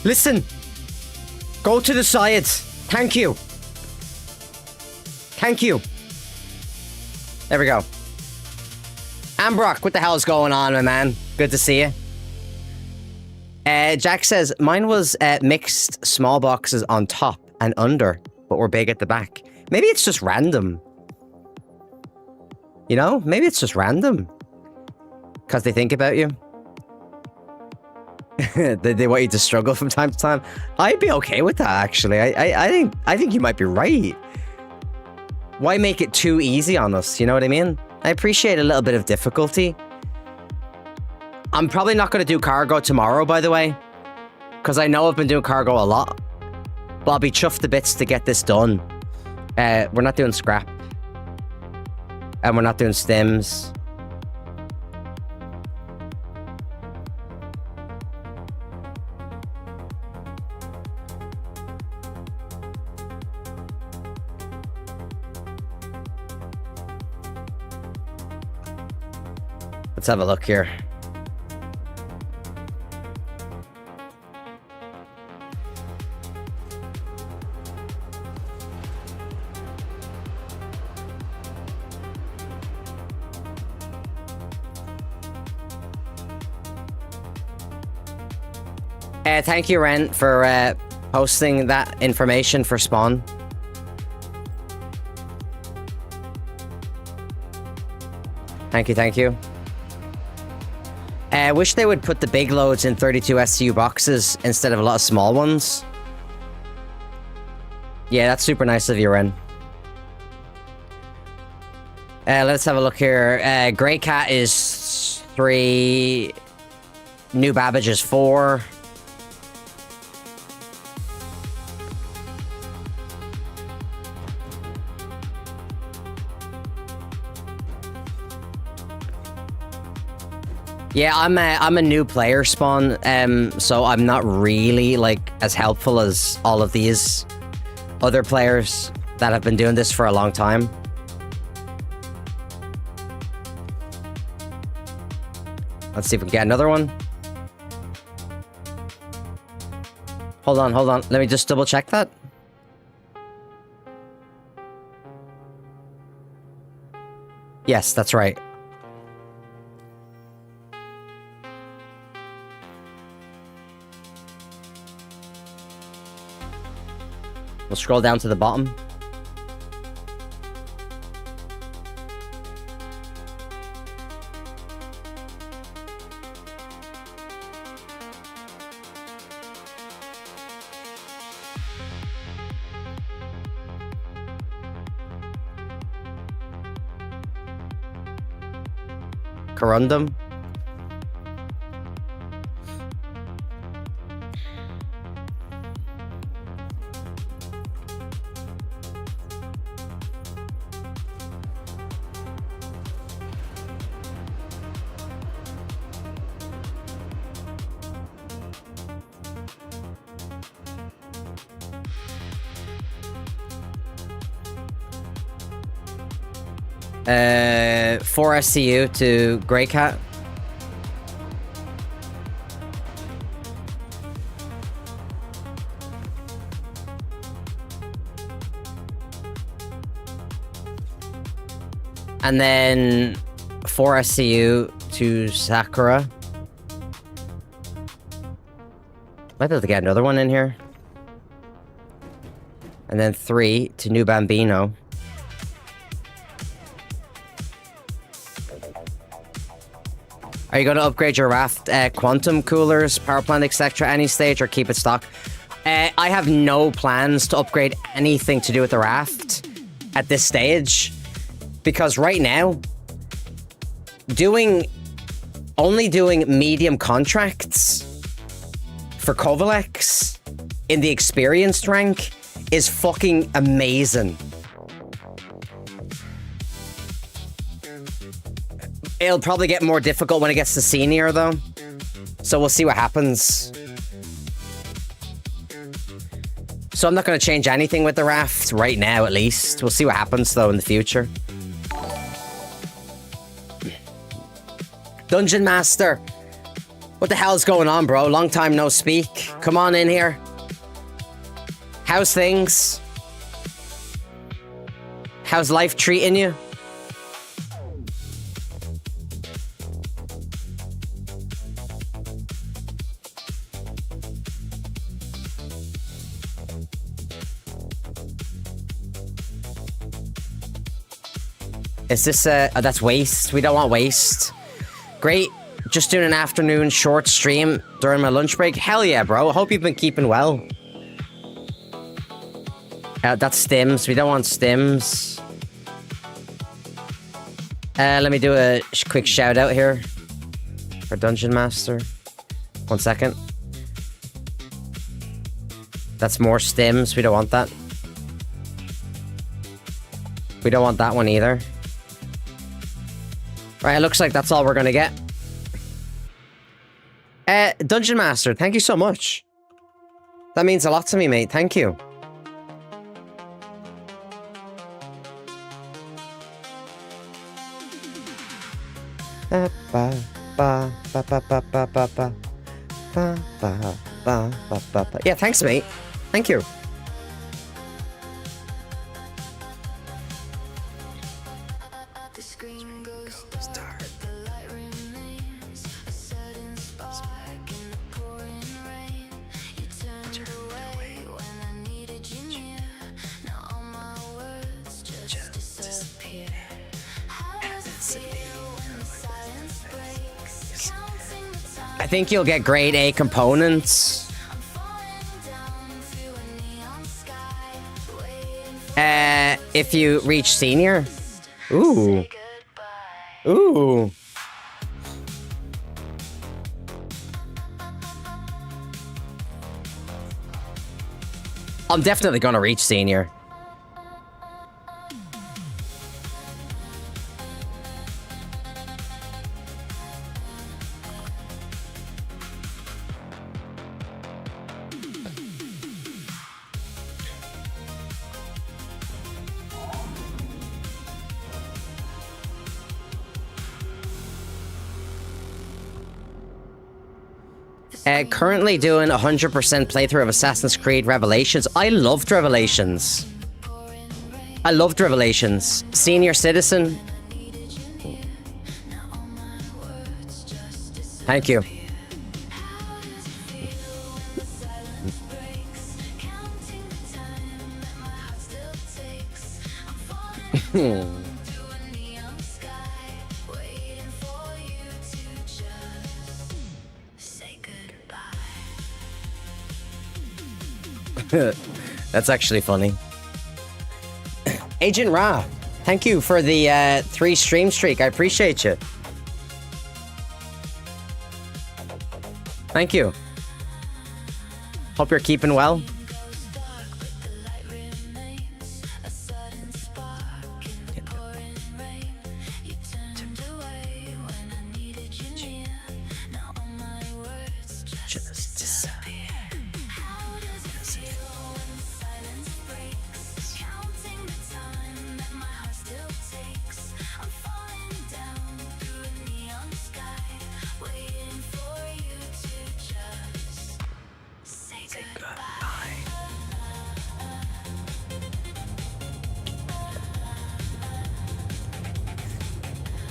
Listen. Go to the side. Thank you. Thank you. There we go. Ambrock, what the hell's going on, my man? Good to see you. Jack says, mine was mixed small boxes on top and under, but were big at the back. Maybe it's just random. You know? Maybe it's just random. Because they think about you. they want you to struggle from time to time. I'd be okay with that, actually. I think you might be right. Why make it too easy on us? You know what I mean? I appreciate a little bit of difficulty. I'm probably not going to do cargo tomorrow, by the way. Because I know I've been doing cargo a lot. But I'll be chuffed to bits to get this done. We're not doing scrap. And we're not doing stims. Let's have a look here. Thank you, Ren, for posting that information for Spawn. Thank you, thank you. I wish they would put the big loads in 32 SCU boxes instead of a lot of small ones. Yeah, that's super nice of you, Ren. Let's have a look here. Grey Cat is 3. New Babbage is 4. Yeah, I'm a new player, Spawn, so I'm not really, like, as helpful as all of these other players that have been doing this for a long time. Let's see if we can get another one. Hold on. Let me just double check that. Yes, that's right. We'll scroll down to the bottom. Corundum. For SCU to Grey Cat. And then 4 SCU to Sakura. Might be able to get another one in here. And then 3 to New Bambino. Are you going to upgrade your raft quantum coolers, power plant, etc. any stage, or keep it stock? I have no plans to upgrade anything to do with the raft at this stage, because right now, only doing medium contracts for Kovalex in the experienced rank is fucking amazing. It'll probably get more difficult when it gets to senior, though. So we'll see what happens. So I'm not going to change anything with the raft right now, at least. We'll see what happens, though, in the future. Dungeon Master. What the hell's going on, bro? Long time no speak. Come on in here. How's things? How's life treating you? Is this oh, that's waste. We don't want waste. Great. Just doing an afternoon short stream during my lunch break. Hell yeah, bro. I hope you've been keeping well. That's stims. We don't want stims. Let me do a quick shout out here for Dungeon Master. 1 second. That's more stims. We don't want that. We don't want that one either. Right, it looks like that's all we're gonna get. Dungeon Master, thank you so much. That means a lot to me, mate. Thank you. Yeah, thanks, mate. Thank you. I think you'll get grade A components. If you reach senior. Ooh. Ooh. I'm definitely gonna reach senior. Currently doing 100% playthrough of Assassin's Creed Revelations. I loved Revelations. I loved Revelations. Senior Citizen. Thank you. That's actually funny. Agent Ra, thank you for the 3 stream streak. I appreciate you. Thank you. Hope you're keeping well.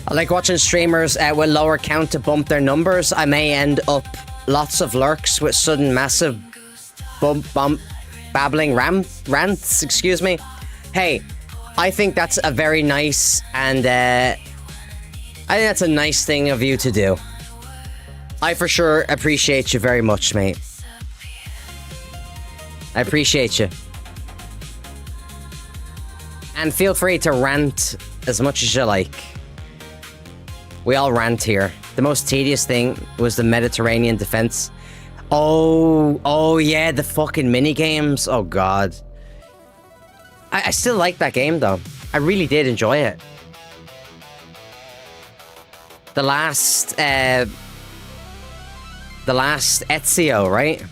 I like watching streamers with lower count to bump their numbers. I may end up lots of lurks with sudden massive babbling rants, excuse me. Hey, I think that's a very nice and I think that's a nice thing of you to do. I for sure appreciate you very much, mate. I appreciate you. And feel free to rant as much as you like. We all rant here. The most tedious thing was the Mediterranean defense. Oh yeah, the fucking mini games. Oh god. I still like that game though. I really did enjoy it. The last Ezio, right?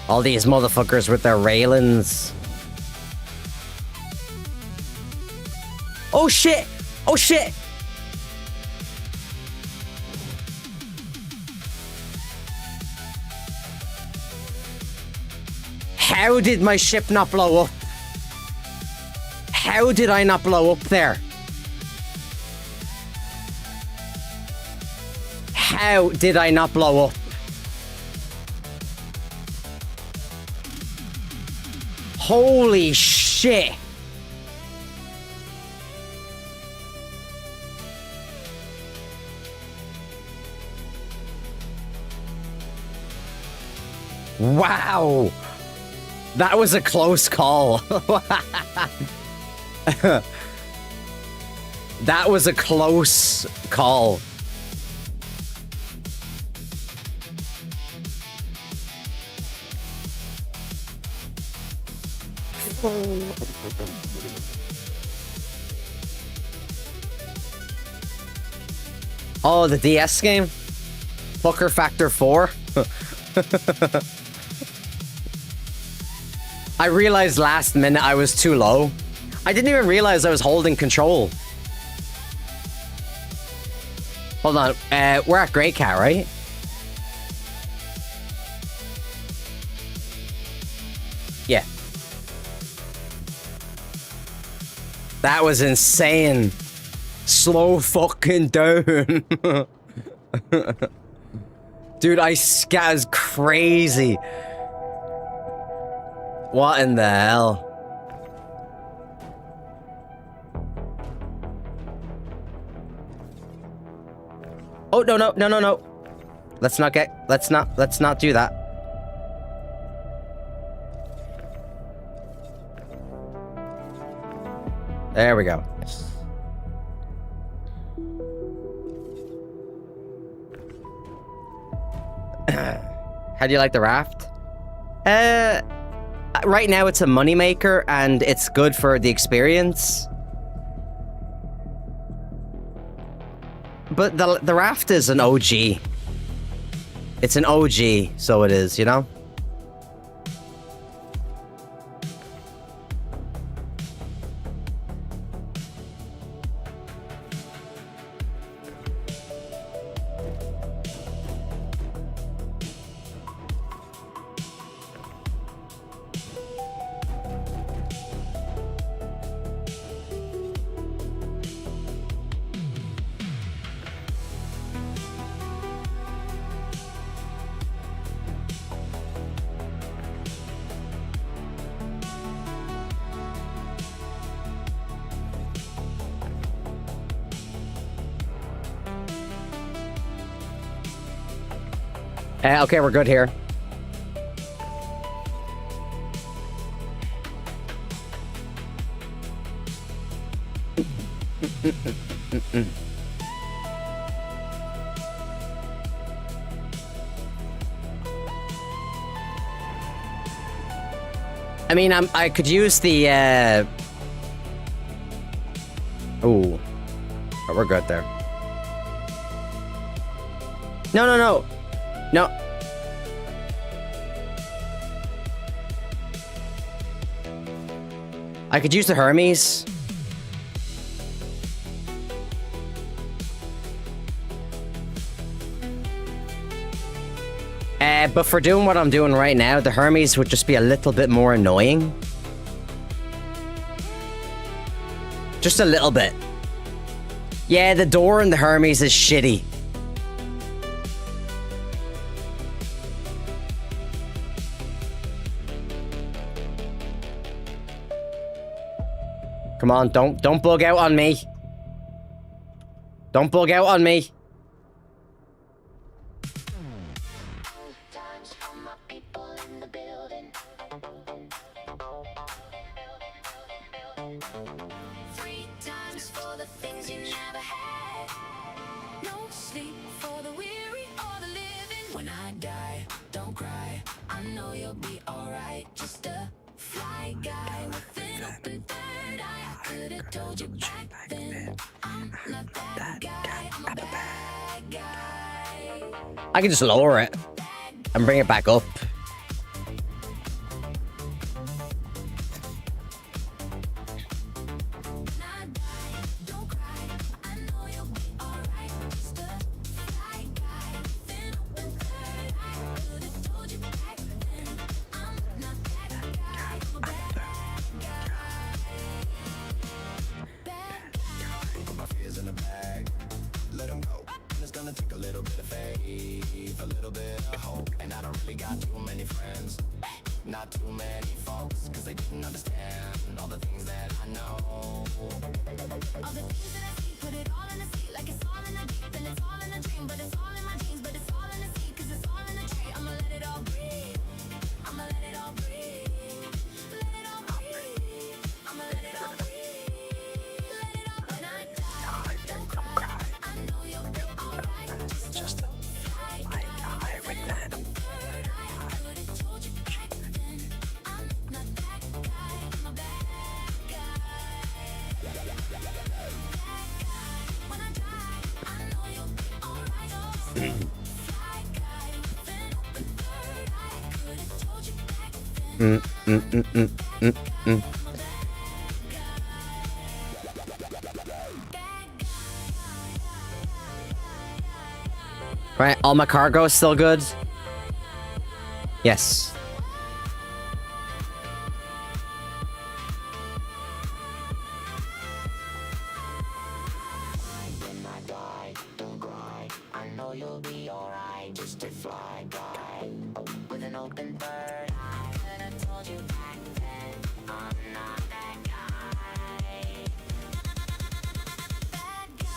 All these motherfuckers with their railings. Oh shit! Oh shit! How did my ship not blow up? How did I not blow up there? How did I not blow up? Holy shit! Wow! That was a close call. That was a close call. Oh, the DS game? Fucker Factor 4? I realized last minute I was too low. I didn't even realize I was holding control. Hold on, we're at Grey Cat, right? Yeah. That was insane. Slow fucking down. Dude, I scaz crazy. What in the hell? Oh, no. Let's not do that. There we go. How do you like the raft? Right now it's a moneymaker and it's good for the experience. But the raft is an OG. It's an OG, so it is, you know? Okay, we're good here. I mean, I could use the, Ooh. But we're good there. No. I could use the Hermes. But for doing what I'm doing right now, the Hermes would just be a little bit more annoying. Just a little bit. Yeah, the door in the Hermes is shitty. Come on, don't bug out on me. Don't bug out on me. Times for my people in the building. 3 times for the things you never had. No sleep for the weary or the living. When I die, don't cry. I know you'll be alright. Just a fly guy with an open third eye. I could have told you back then. I'm not that guy. I'm a bad guy. I can just lower it and bring it back up. Don't cry. I know you'll be alright. Just a fly guy with an open third eye. I could have told you back then. I'm not that guy. I'm a bad guy. Bad guy. Put my fears in a bag, let them go. And it's gonna take a little bit of faith, a little bit of hope. And I don't really got too many friends, not too many folks, cause they didn't understand all the things that I know. All the things that I see, put it all in a seat. Like it's all in a deep and it's all in a dream. But it's all in my jeans, but it's all in a seat. Cause it's all in a tree. I'ma let it all breathe. I'ma let it all breathe. Let it all breathe. I'ma let it all breathe. Let it all. When I die, don't cry. I know you'll be alright. Just a fly guy with that third eye. I could've told you back then. I'm not that guy. I'm a bad guy. When I die, I know you'll be alright. Just a fly guy with an open third eye. I could've told you back then. Right, all my cargo is still good? Yes. When I die, don't cry. I know you'll be alright. Just a fly guy with an open third eye. Could have told you back then. I'm not that guy. Bad guy. Bad guy.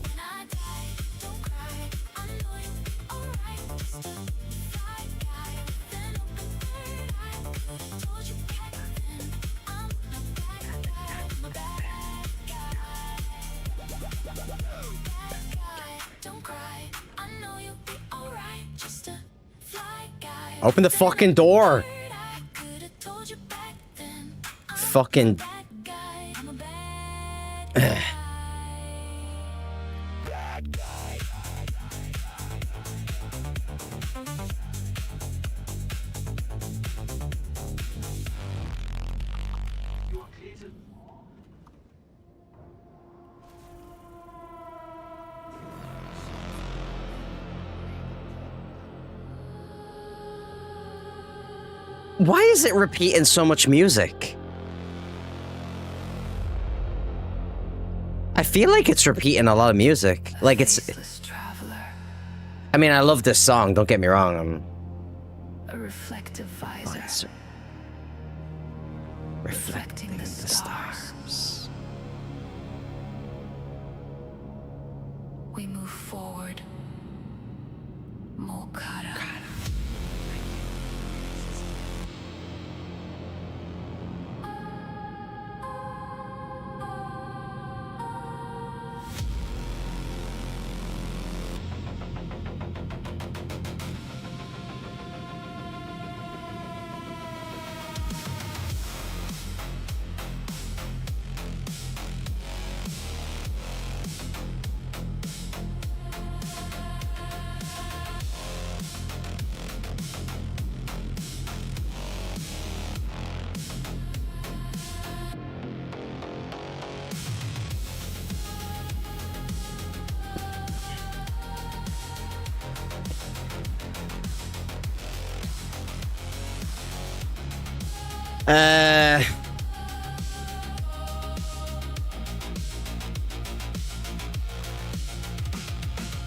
When I die, don't cry. I know you'll be alright. Just a fly guy with an open third eye. Could have told you back then. I'm not that guy. I'm a bad guy. Bad guy, don't cry. I know you'll be alright. Just a fly guy. Open the fucking door. I could have told you back then. I'm Fucking. bad guy. I'm a bad guy. Why is it repeating so much music? I feel like it's repeating a lot of music. Like it's. I mean, I love this song. Don't get me wrong. A reflective visor. It's reflecting the stars. We move forward. Molkata.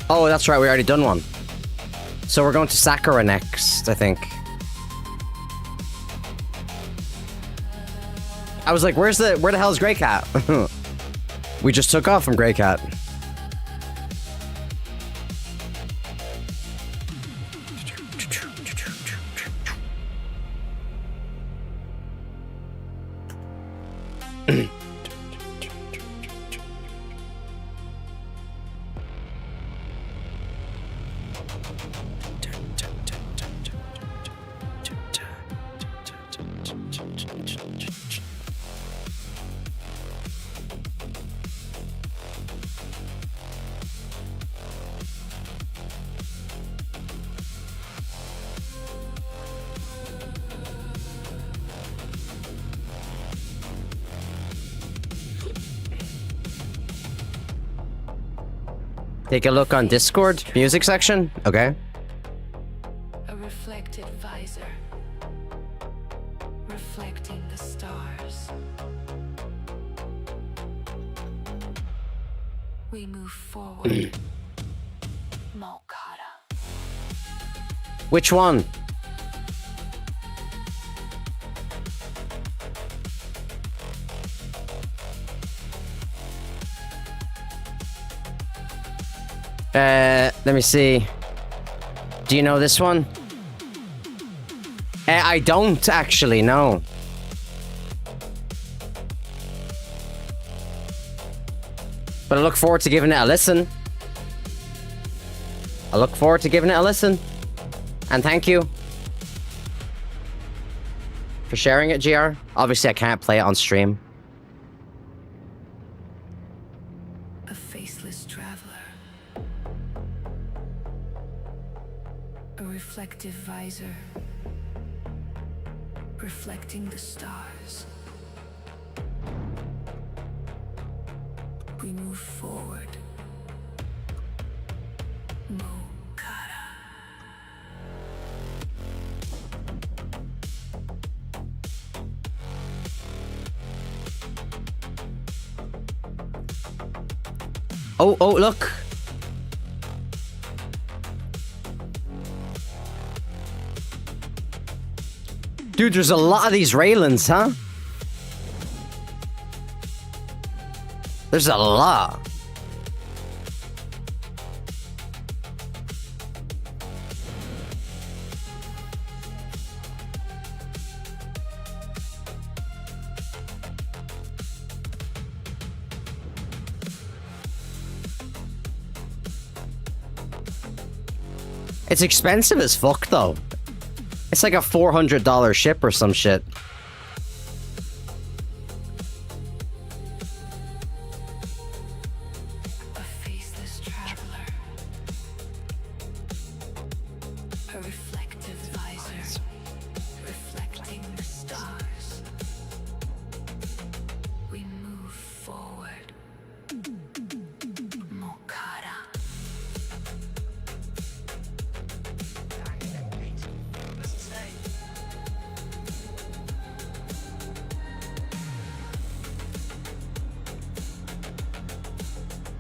Oh, that's right. We already done one. So we're going to Sakura next, I think. I was like, where the hell is Grey Cat? We just took off from Grey Cat. Take a look on Discord, music section. Okay. A reflected visor, reflecting the stars. We move forward. Mokata. Which one? Let me see. Do you know this one? I don't actually know. But I look forward to giving it a listen. I look forward to giving it a listen. And thank you for sharing it, GR. Obviously, I can't play it on stream. A faceless traveler. A reflective visor, reflecting the stars. We move forward. Mokata. Oh, look. Dude, there's a lot of these Raylands, huh? There's a lot. It's expensive as fuck, though. It's like a $400 ship or some shit. A faceless traveler. A reflective visor, reflecting the stars. We move forward. Mokata.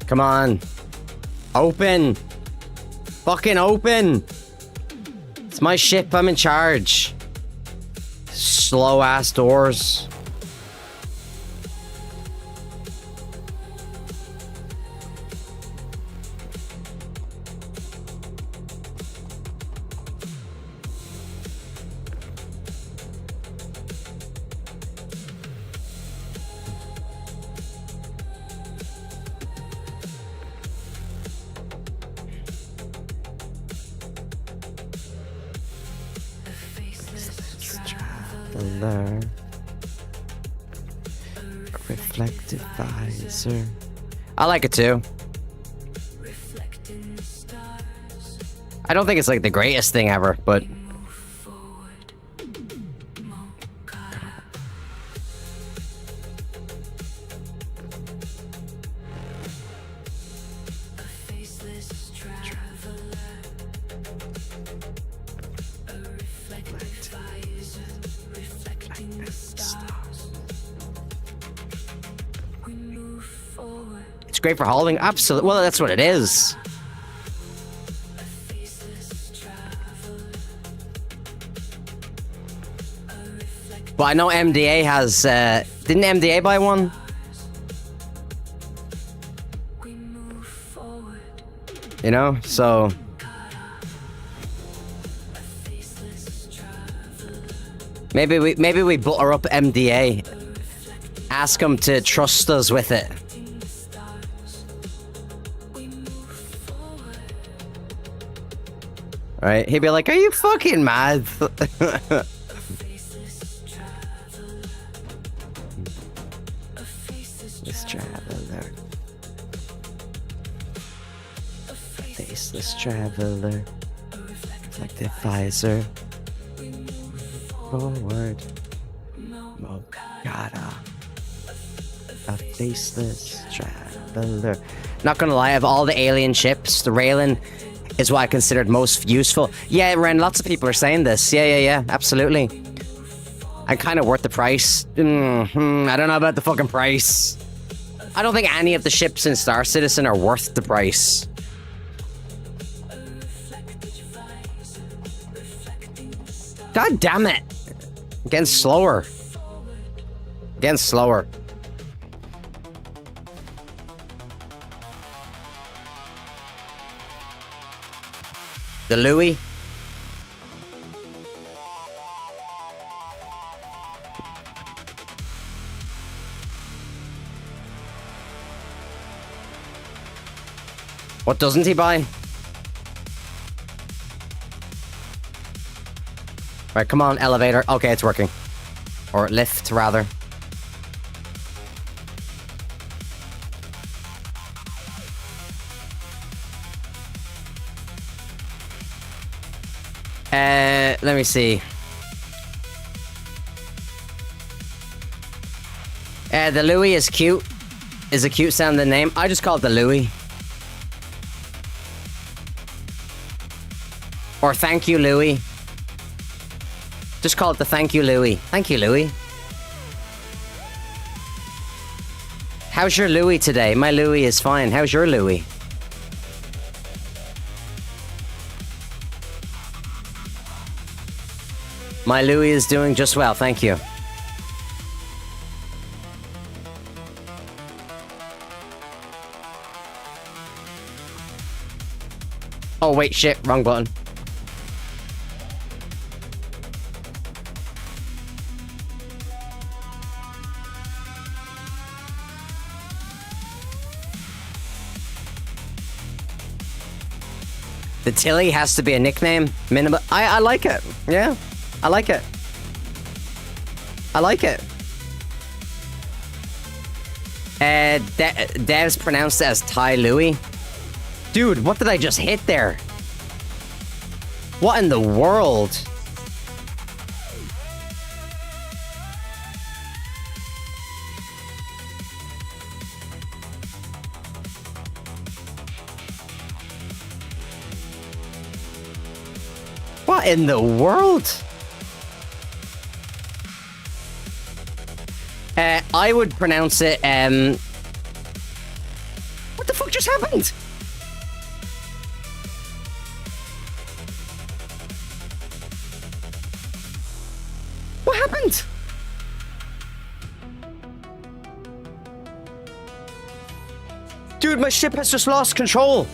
Come on. Open. Fucking open. It's my ship. I'm in charge. Slow ass doors. A faceless Traveler. Reflective visor. I like it too. reflecting the stars. I don't think it's like the greatest thing ever, but Move forward. Mokata. A faceless traveler. A reflective visor, reflecting the We move forward. It's great for hauling. Absolutely. Well, that's what it is. Faceless traveler. But I know MDA has. Didn't MDA buy one? We move forward. You know, so. Faceless traveler. Maybe we butter up MDA. Ask him to trust us with it. In the stars. We move forward. Right? He'd be like, "Are you fucking mad?" Faceless traveler. A faceless This traveler, A faceless faceless traveler, like the visor. Forward, Mogata. A faceless traveler. Not gonna lie, of all the alien ships, the Raylan is what I considered most useful. Yeah, Ren, lots of people are saying this. Yeah, absolutely. And kind of worth the price. I don't know about the fucking price. I don't think any of the ships in Star Citizen are worth the price. God damn it. Getting slower. Getting slower. The Louis. What doesn't he buy? Right, come on, elevator. Okay, it's working. Or lift, rather. Let me see. The Louis is cute. Is a cute sounding name. I just call it the Louis. Or thank you, Louis. Just call it the thank you, Louis. Thank you, Louis. How's your Louis today? My Louis is fine. How's your Louis? My Louis is doing just well, thank you. Oh wait, shit, wrong button. The Tilly has to be a nickname. Minimum. I like it. Yeah. I like it. I like it. Dev's pronounced it as Ty Louis. Dude, what did I just hit there? What in the world? What in the world? I would pronounce it, what the fuck just happened? What happened? Dude, my ship has just lost control.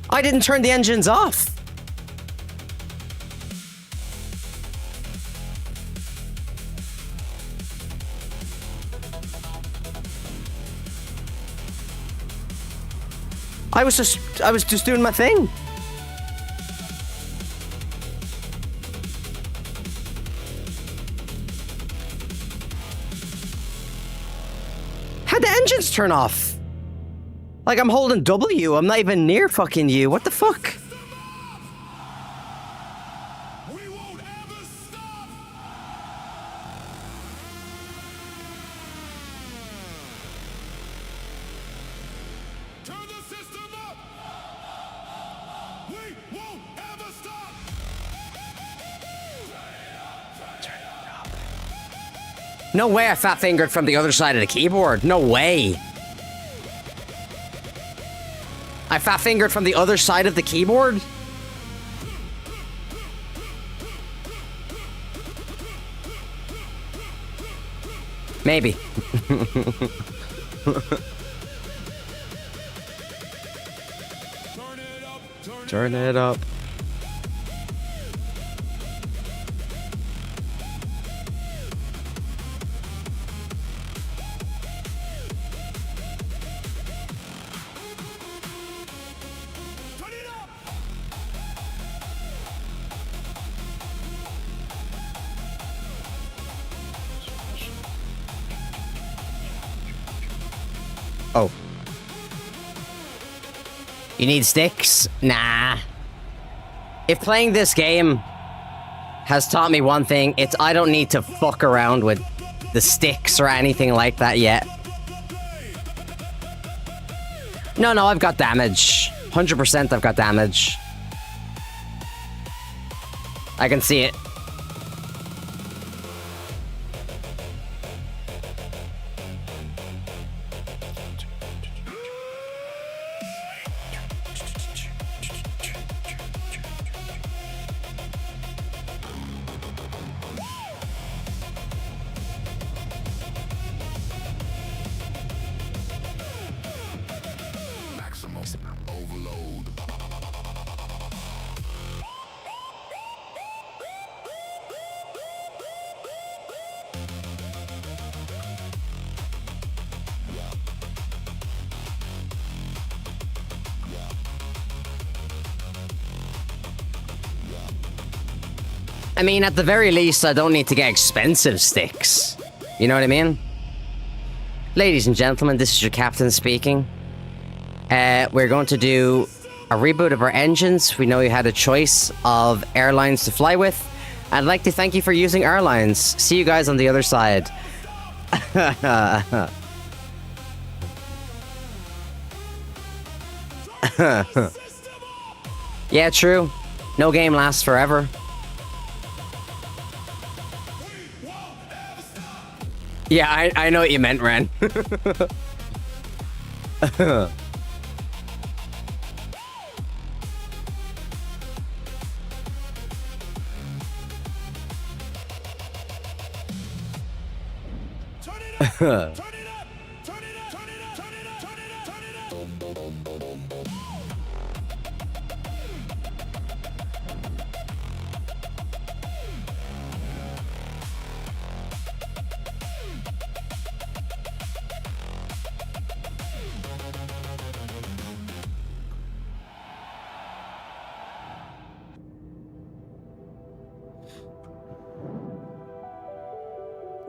I didn't turn the engines off. I was just doing my thing. How'd the engines turn off? Like I'm holding W, I'm not even near fucking you. What the fuck? We won't ever stop. Turn the system No way I fat fingered from the other side of the keyboard. No way. I fat fingered from the other side of the keyboard? Maybe. Turn it up. Oh. You need sticks? Nah. If playing this game has taught me one thing, it's I don't need to fuck around with the sticks or anything like that yet. No, I've got damage. 100% I've got damage. I can see it. I mean, at the very least, I don't need to get expensive sticks. You know what I mean? Ladies and gentlemen, this is your captain speaking. We're going to do a reboot of our engines. We know you had a choice of airlines to fly with. I'd like to thank you for using airlines. See you guys on the other side. Yeah, true. No game lasts forever. Yeah, I know what you meant, Ren.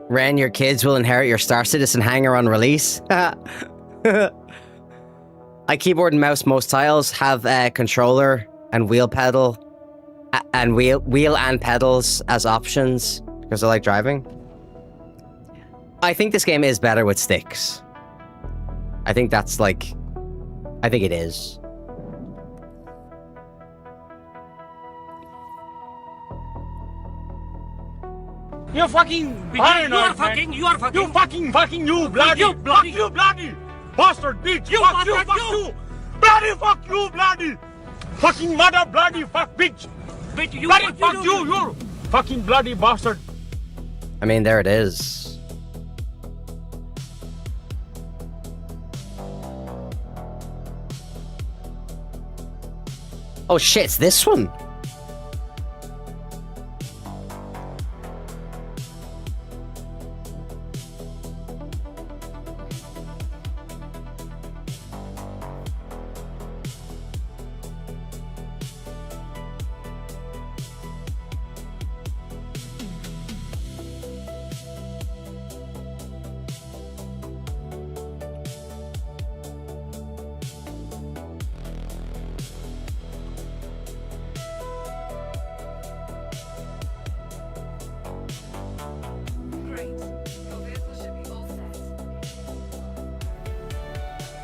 Ren, your kids will inherit your Star Citizen hangar on release. I keyboard and mouse most tiles have a controller and wheel pedal and wheel and pedals as options because I like driving. I think this game is better with sticks. I think that's like, I think it is. You fucking paranoid, man. You fucking bloody, you bloody bastard bitch. Fuck you, bloody fuck you, bloody fucking mother, bloody fuck bitch. Bloody fuck you fucking bloody bastard. I mean, there it is. Oh shit, it's this one.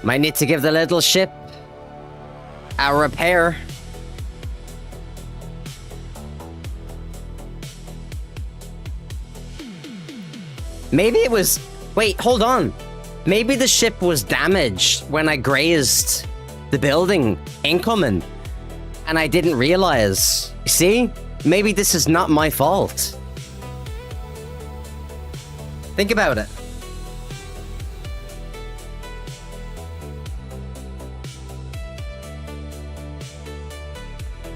Might need to give the little ship a repair. Maybe it was... Wait, hold on. Maybe the ship was damaged when I grazed the building incoming. And I didn't realize. See? Maybe this is not my fault. Think about it.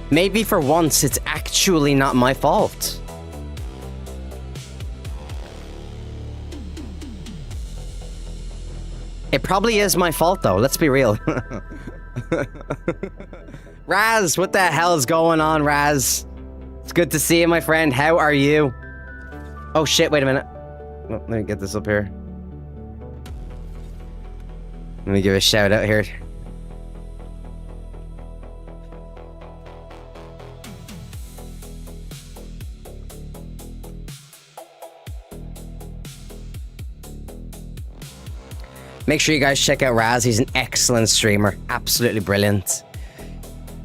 Maybe for once it's actually not my fault. It probably is my fault though, let's be real. Raz, what the hell is going on, Raz? It's good to see you, my friend. How are you? Oh shit, wait a minute. Oh, let me get this up here. Let me give a shout out here. Make sure you guys check out Raz. He's an excellent streamer. Absolutely brilliant.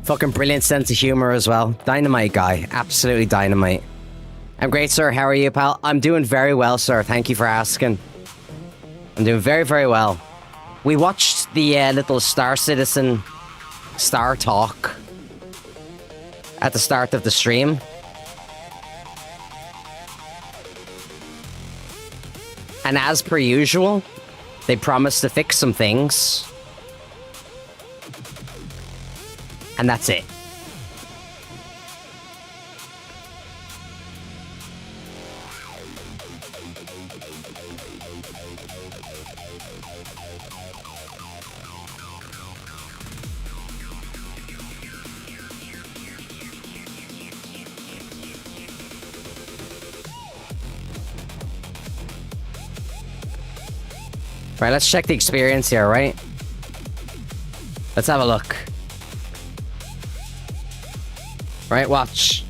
Fucking brilliant sense of humor as well. Dynamite guy. Absolutely dynamite. I'm great, sir. How are you, pal? I'm doing very well, sir. Thank you for asking. I'm doing very, very well. We watched the little Star Citizen Star Talk at the start of the stream. And as per usual, they promised to fix some things. And that's it. Right, let's check the experience here, right? Let's have a look. Right, watch.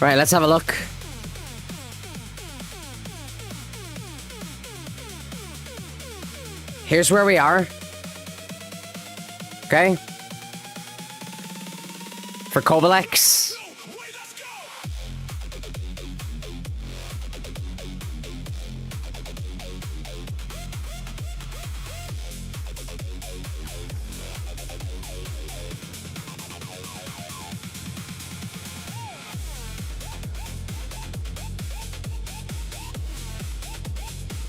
Right, let's have a look. Here's where we are. Okay. For Cobalex.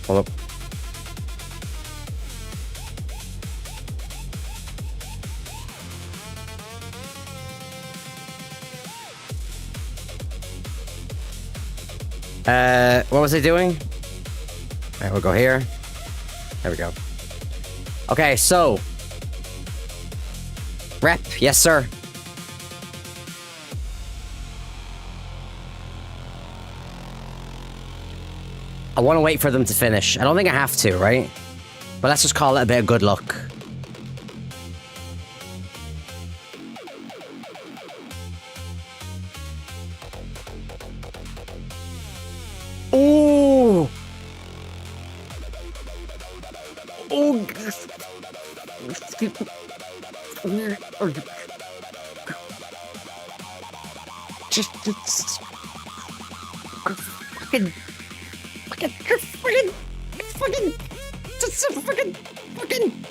Hold up. What was I doing? Alright, we'll go here. There we go. Okay, so. Rep, yes sir. I want to wait for them to finish. I don't think I have to, right? But let's just call it a bit of good luck. Oh! Oh! Just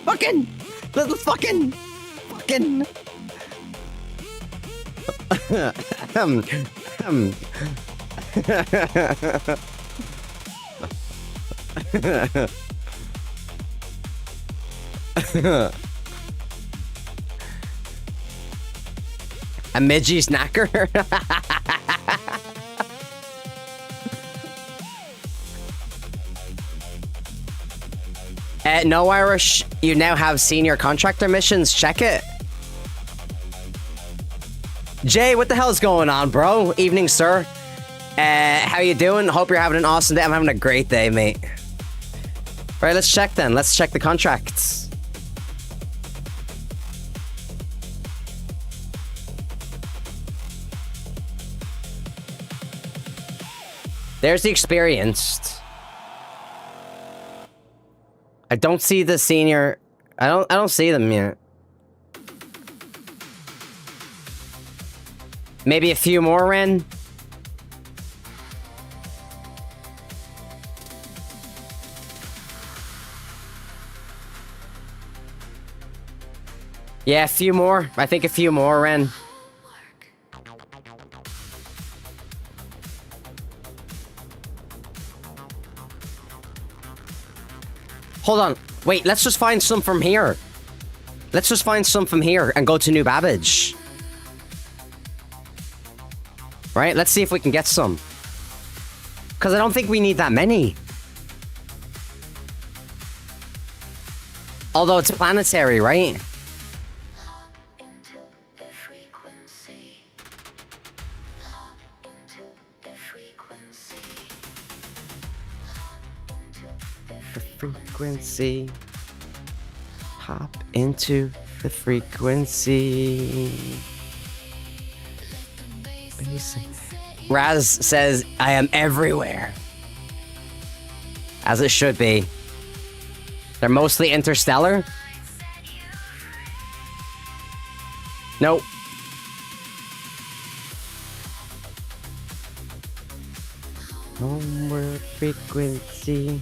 fucking little fucking a midgie snacker. No, Irish. You now have senior contractor missions. Check it. Jay, what the hell is going on, bro? Evening, sir. How you doing? Hope you're having an awesome day. I'm having a great day, mate. All right, let's check then. Let's check the contracts. There's the experienced. I don't see the senior. I don't see them yet. Maybe a few more, Ren. Yeah, a few more. I think a few more, Ren. Hold on. Wait, let's just find some from here. Let's just find some from here and go to New Babbage. Right? Let's see if we can get some. Because I don't think we need that many. Although it's planetary, right? Into the frequency. Into the frequency. The frequency. Hop into the frequency. Raz says, I am everywhere. As it should be. They're mostly interstellar? Nope. Homeward frequency.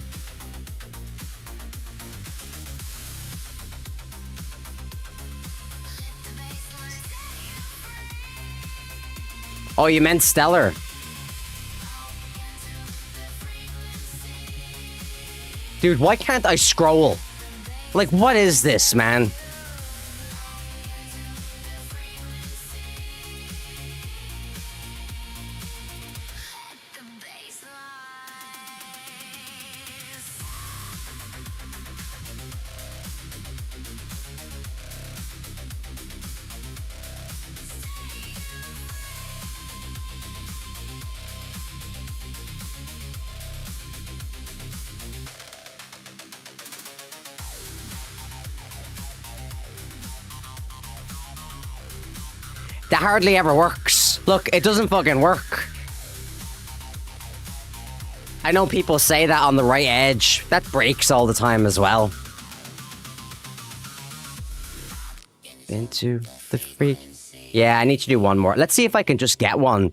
Oh, you meant stellar. Dude, why can't I scroll? Like, what is this, man? That hardly ever works. Look, it doesn't fucking work. I know people say that on the right edge. That breaks all the time as well. Into the freak. Yeah, I need to do one more. Let's see if I can just get one.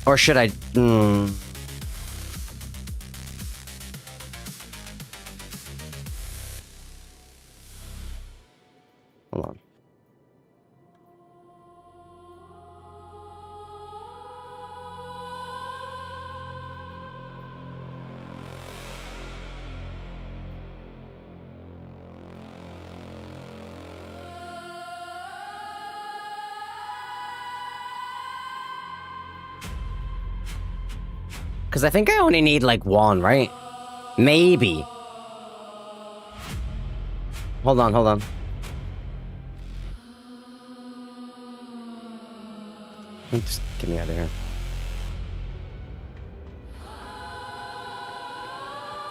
Or should I... Hold on. Because I think I only need like one, right? Maybe. Hold on, hold on. Just get me out of here.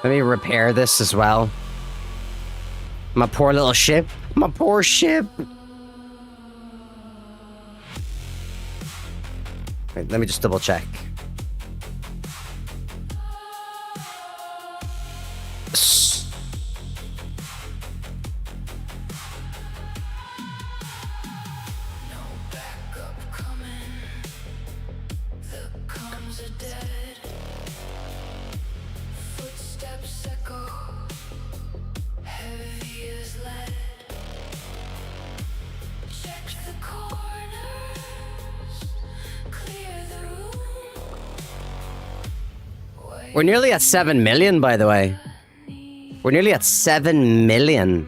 Let me repair this as well. My poor little ship. My poor ship. Wait, let me just double check. We're nearly at 7 million, by the way. We're nearly at 7 million.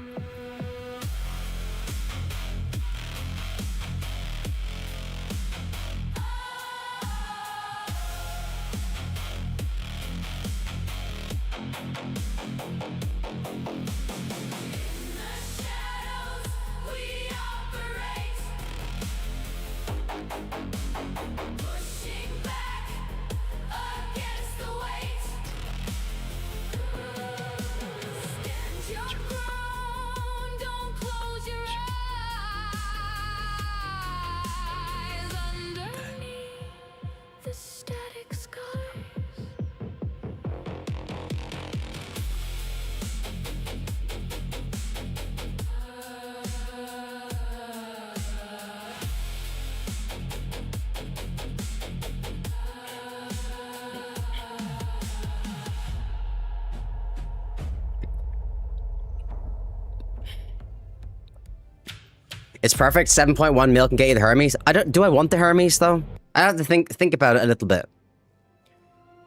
It's perfect. 7.1 mil can get you the Hermes. Do I want the Hermes though? I have to think about it a little bit.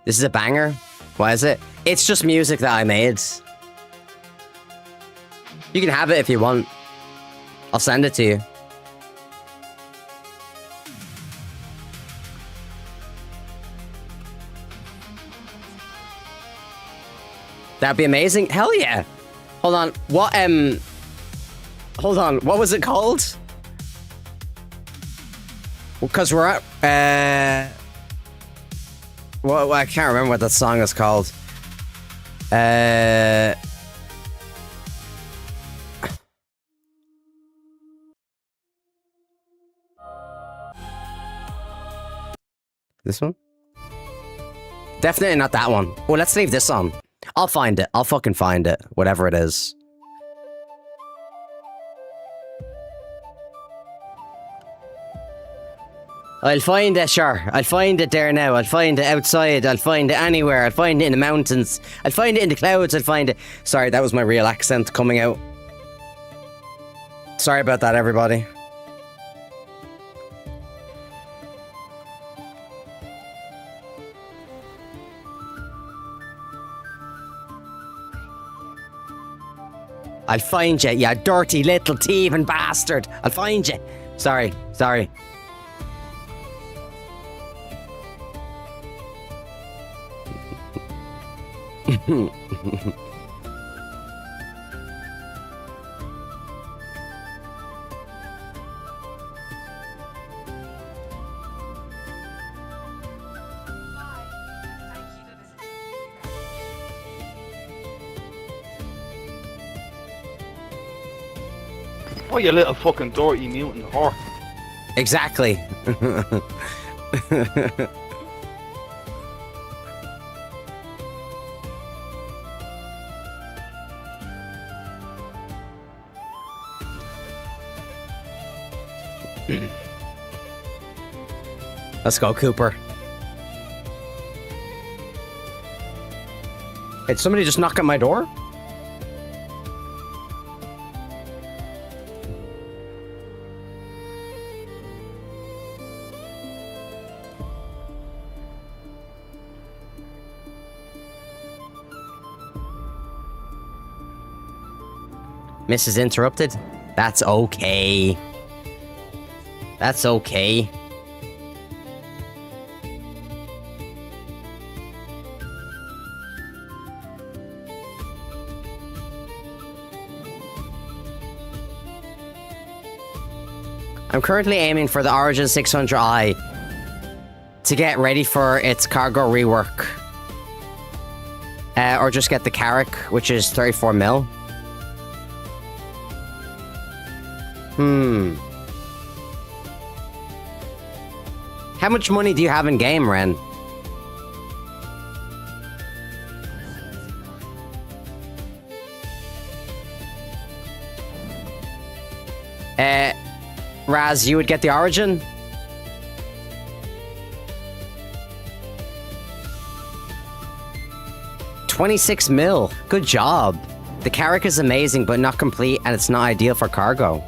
This is a banger. Why is it? It's just music that I made. You can have it if you want. I'll send it to you. That'd be amazing. Hell yeah. Hold on. What hold on. What was it called? Because we're at well, I can't remember what that song is called. This one? Definitely not that one. Well, let's leave this on. I'll find it. I'll fucking find it. Whatever it is. I'll find it, sure. I'll find it there now. I'll find it outside. I'll find it anywhere. I'll find it in the mountains. I'll find it in the clouds. I'll find it. Sorry, that was my real accent coming out. Sorry about that, everybody. I'll find you, you dirty little thieving bastard. I'll find you. Sorry. Oh, you little fucking dirty mutant whore. Exactly. Let's go, Cooper. Did somebody just knock at my door? Mrs. Interrupted? That's okay. That's okay. I'm currently aiming for the Origin 600i to get ready for its cargo rework. Or just get the Carrack, which is 34 mil. How much money do you have in game, Ren? Raz, you would get the Origin? $26 mil. Good job. The Carrack is amazing, but not complete, and it's not ideal for cargo.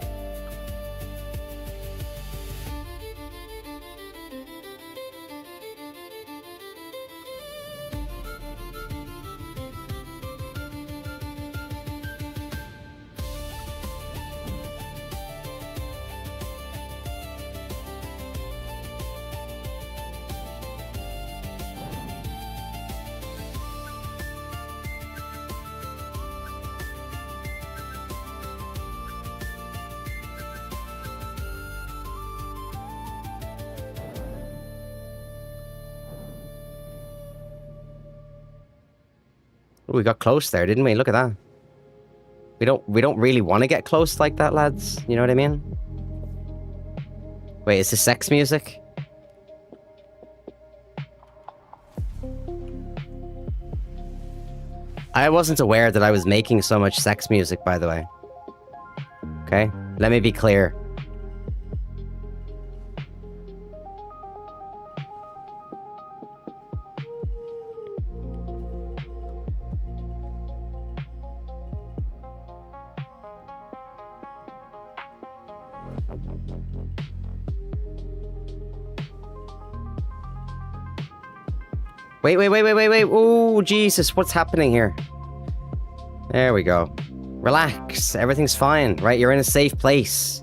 We got close there, didn't we? Look at that. We don't really want to get close like that, lads. You know what I mean? Wait, is this sex music? I wasn't aware that I was making so much sex music, by the way. Okay? Let me be clear. Wait. Oh, Jesus, what's happening here? There we go. Relax. Everything's fine, right? You're in a safe place.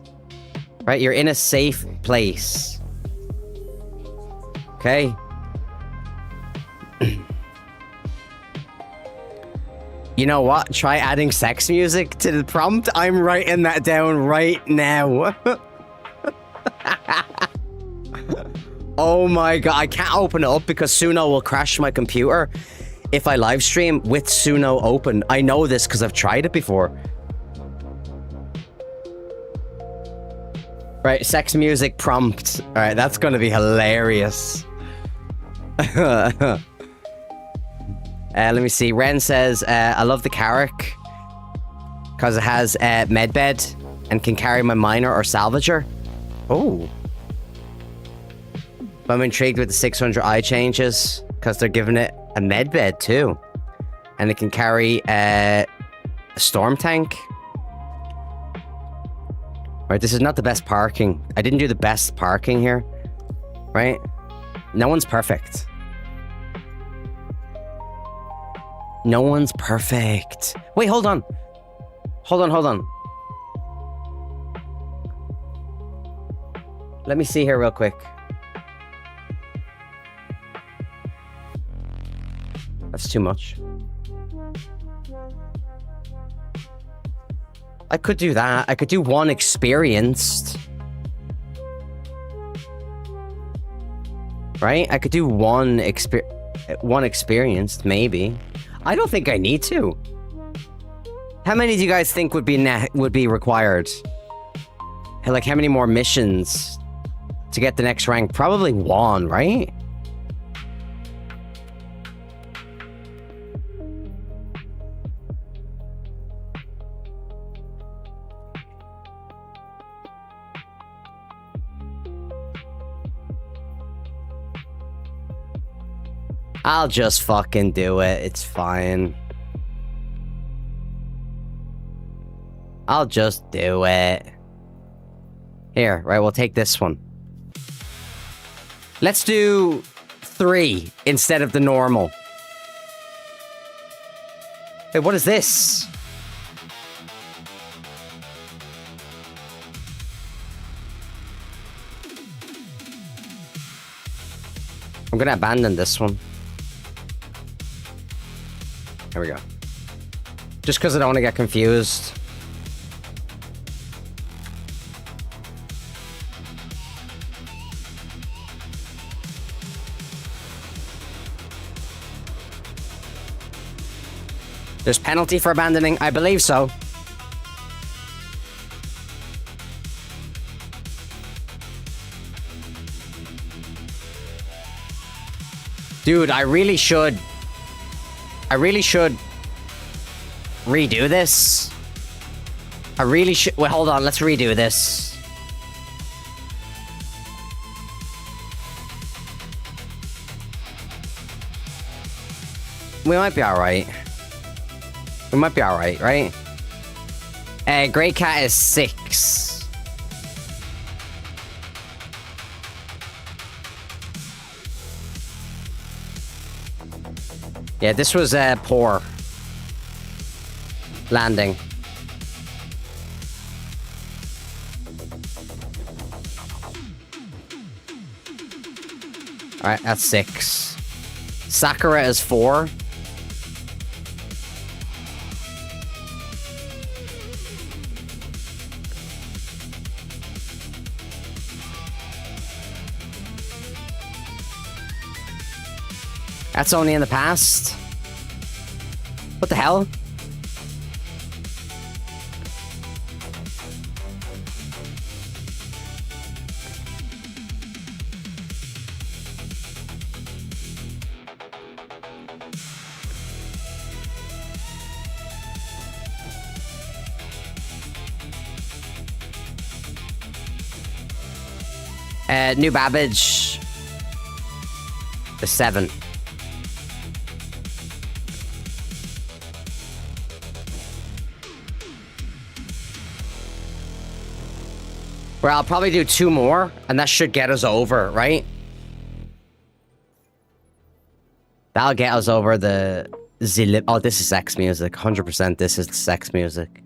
Right? You're in a safe place. Okay? You know what? Try adding sex music to the prompt. I'm writing that down right now. Oh my god, I can't open it up because Suno will crash my computer if I live stream with Suno open. I know this because I've tried it before. Right, sex music prompt. Alright, that's gonna be hilarious. Let me see. Ren says, I love the Carrack because it has medbed and can carry my miner or salvager. Oh. But I'm intrigued with the 600i changes because they're giving it a medbed too. And it can carry a storm tank. Right, this is not the best parking. I didn't do the best parking here. Right? No one's perfect. No one's perfect. Wait, hold on. Hold on. Let me see here real quick. That's too much. I could do that. I could do one experienced. Right? I could do one experienced, maybe. I don't think I need to. How many do you guys think would be required? Like, how many more missions to get the next rank? Probably one, right? I'll just fucking do it. It's fine. I'll just do it. Here, right, we'll take this one. Let's do 3 instead of the normal. Hey, what is this? I'm gonna abandon this one. There we go. Just because I don't want to get confused. There's penalty for abandoning? I believe so. Dude, I really should redo this. I really should. Wait, hold on. Let's redo this. We might be alright. We might be alright, right? Grey Cat is 6. Yeah, this was poor landing. Alright, that's 6. Sakura is 4. That's only in the past. What the hell? New Babbage. The 7. Where I'll probably do 2 more, and that should get us over, right? That'll get us over the zilip. Oh, this is sex music. 100% this is the sex music.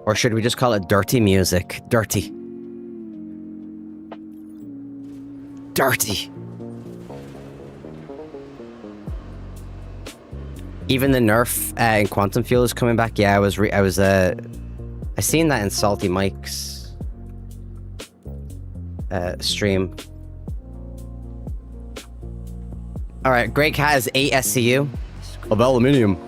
Or should we just call it dirty music? Dirty. Dirty. Even the nerf in Quantum Fuel is coming back. Yeah, I seen that in Salty Mike's stream. All right, Grey Cat has 8 SCU of aluminium.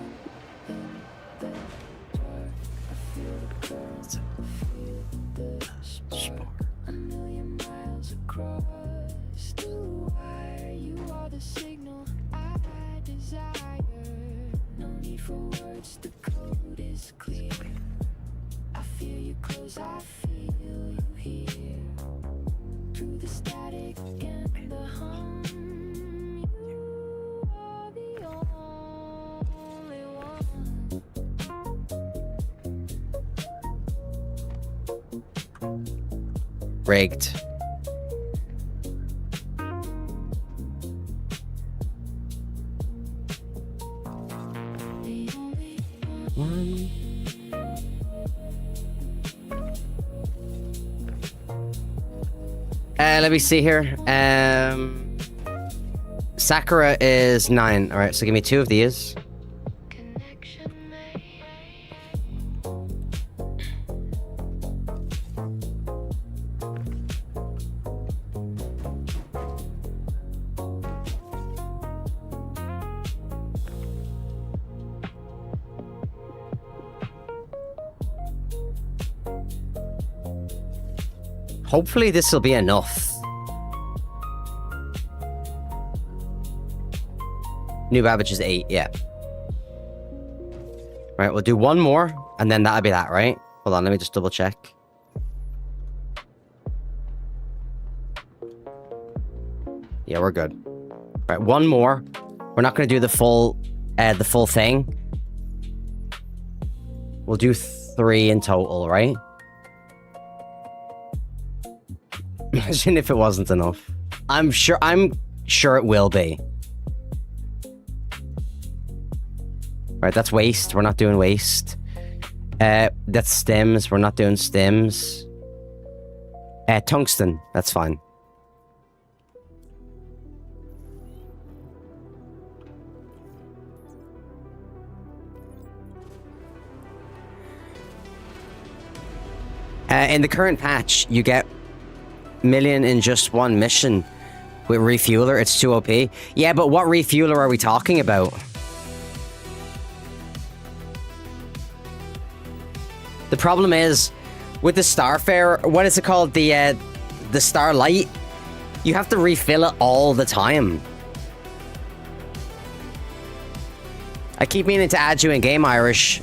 Rigged. Let me see here. Sakura is 9. All right, so give me 2 of these. Hopefully this will be enough. New Babbage is 8, yeah. Right, we'll do 1 more, and then that'll be that, right? Hold on, let me just double check. Yeah, we're good. Right, 1 more. We're not going to do the full thing. We'll do 3 in total, right? Imagine if it wasn't enough. I'm sure it will be. Right, that's waste. We're not doing waste. That's stems. We're not doing stems. Tungsten. That's fine. In the current patch, you get million in just 1 mission with refueler. It's 2 OP. Yeah, but what refueler are we talking about? The problem is with the Starfare, what is it called? The Starlight. You have to refill it all the time. I keep meaning to add you in game, Irish.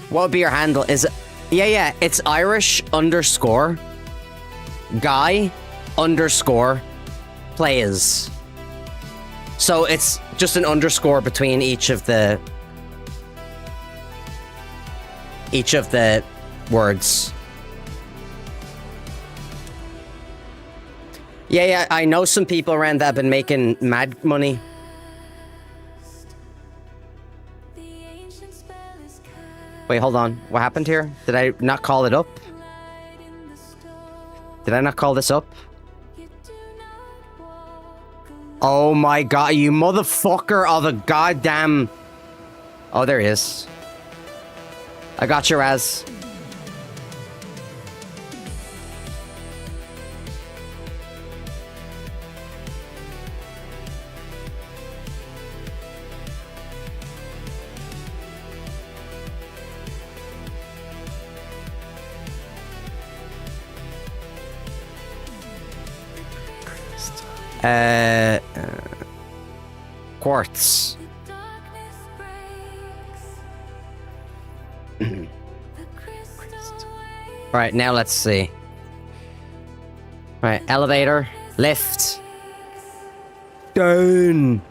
What would be your handle? Is it? Yeah, it's Irish _ guy _ plays. So it's just an underscore between each of the words. Yeah, I know some people around that have been making mad money. Wait, hold on. What happened here? Did I not call it up? Did I not call this up? Oh my god, you motherfucker of a goddamn... Oh, there he is. I got your ass. Quartz. Right, now let's see. Right, elevator, lift. Down.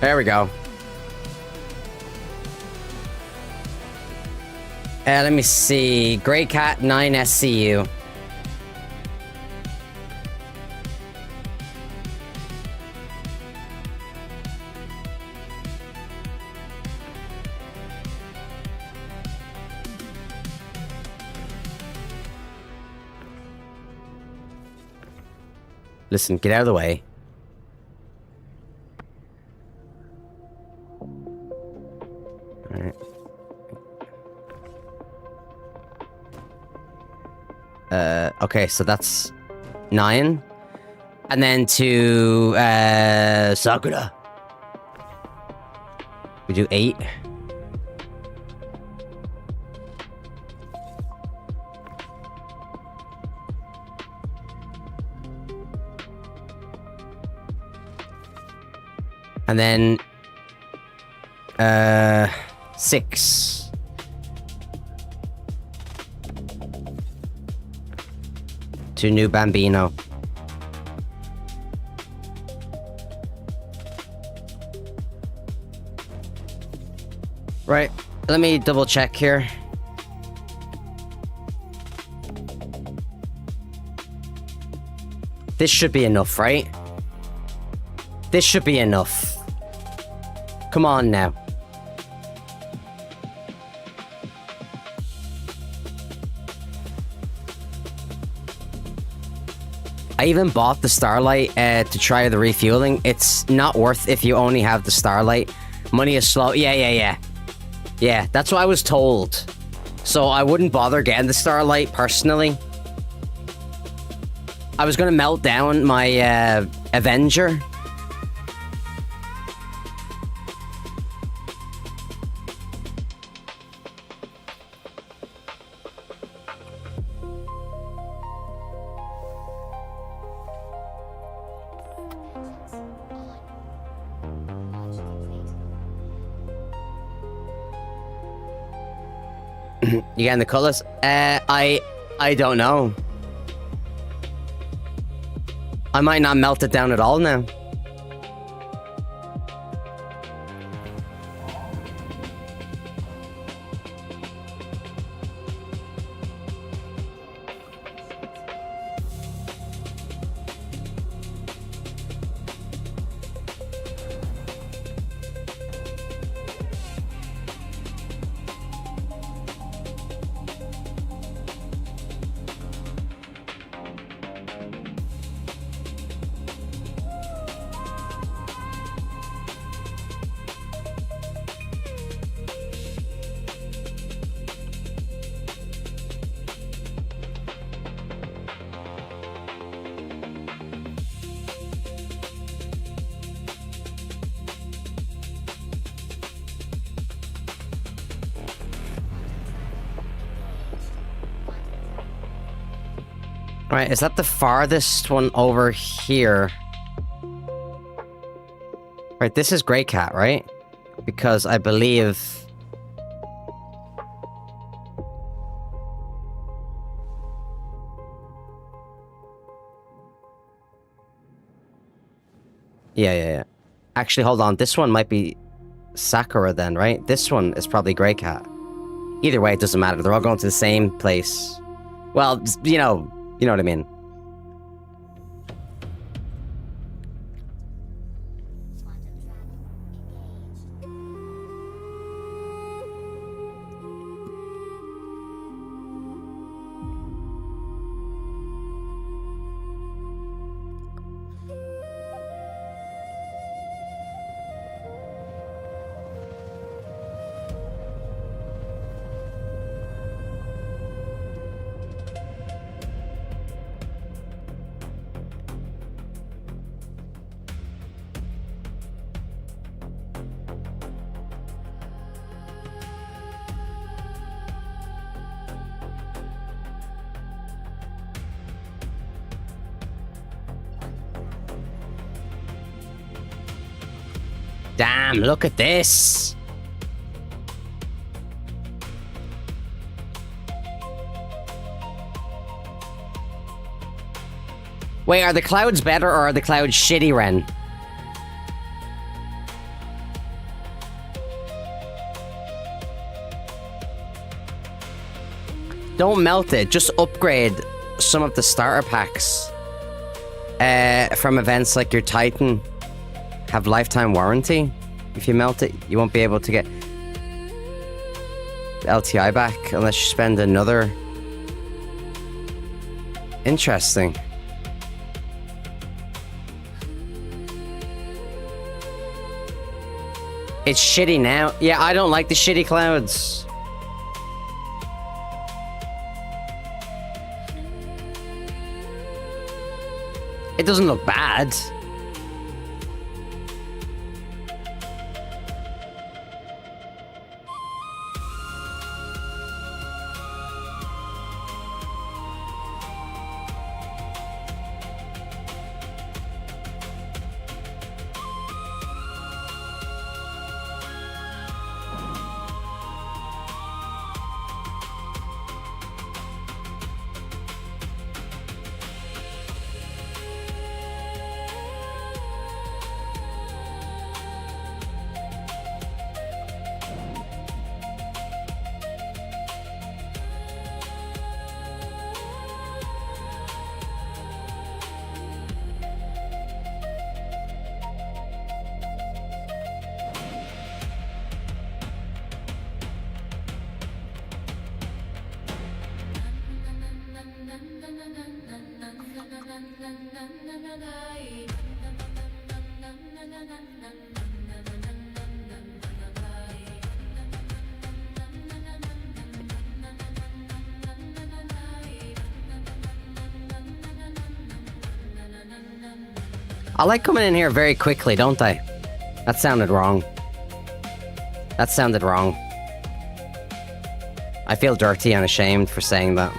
There we go. Let me see. Grey Cat 9 SCU. Listen, get out of the way. Alright. Okay, so that's 9. And then to, Sakura. We do 8. And then, 6. To New Bambino. Right, let me double check here. This should be enough, right? This should be enough. Come on now. I even bought the Starlight to try the refueling. It's not worth if you only have the Starlight. Money is slow. Yeah, that's what I was told. So I wouldn't bother getting the Starlight personally. I was gonna melt down my Avenger. You getting the colors? I don't know. I might not melt it down at all now. Right, is that the farthest one over here? Right, this is Grey Cat, right? Because I believe... Yeah. Actually, hold on. This one might be Sakura then, right? This one is probably Grey Cat. Either way, it doesn't matter. They're all going to the same place. Well, you know what I mean. Damn, look at this. Wait, are the clouds better or are the clouds shitty, Ren? Don't melt it, just upgrade some of the starter packs from events like your Titan. Have lifetime warranty. If you melt it, you won't be able to get the LTI back unless you spend another. Interesting. It's shitty now. Yeah, I don't like the shitty clouds. It doesn't look bad. I like coming in here very quickly, don't I? That sounded wrong. That sounded wrong. I feel dirty and ashamed for saying that.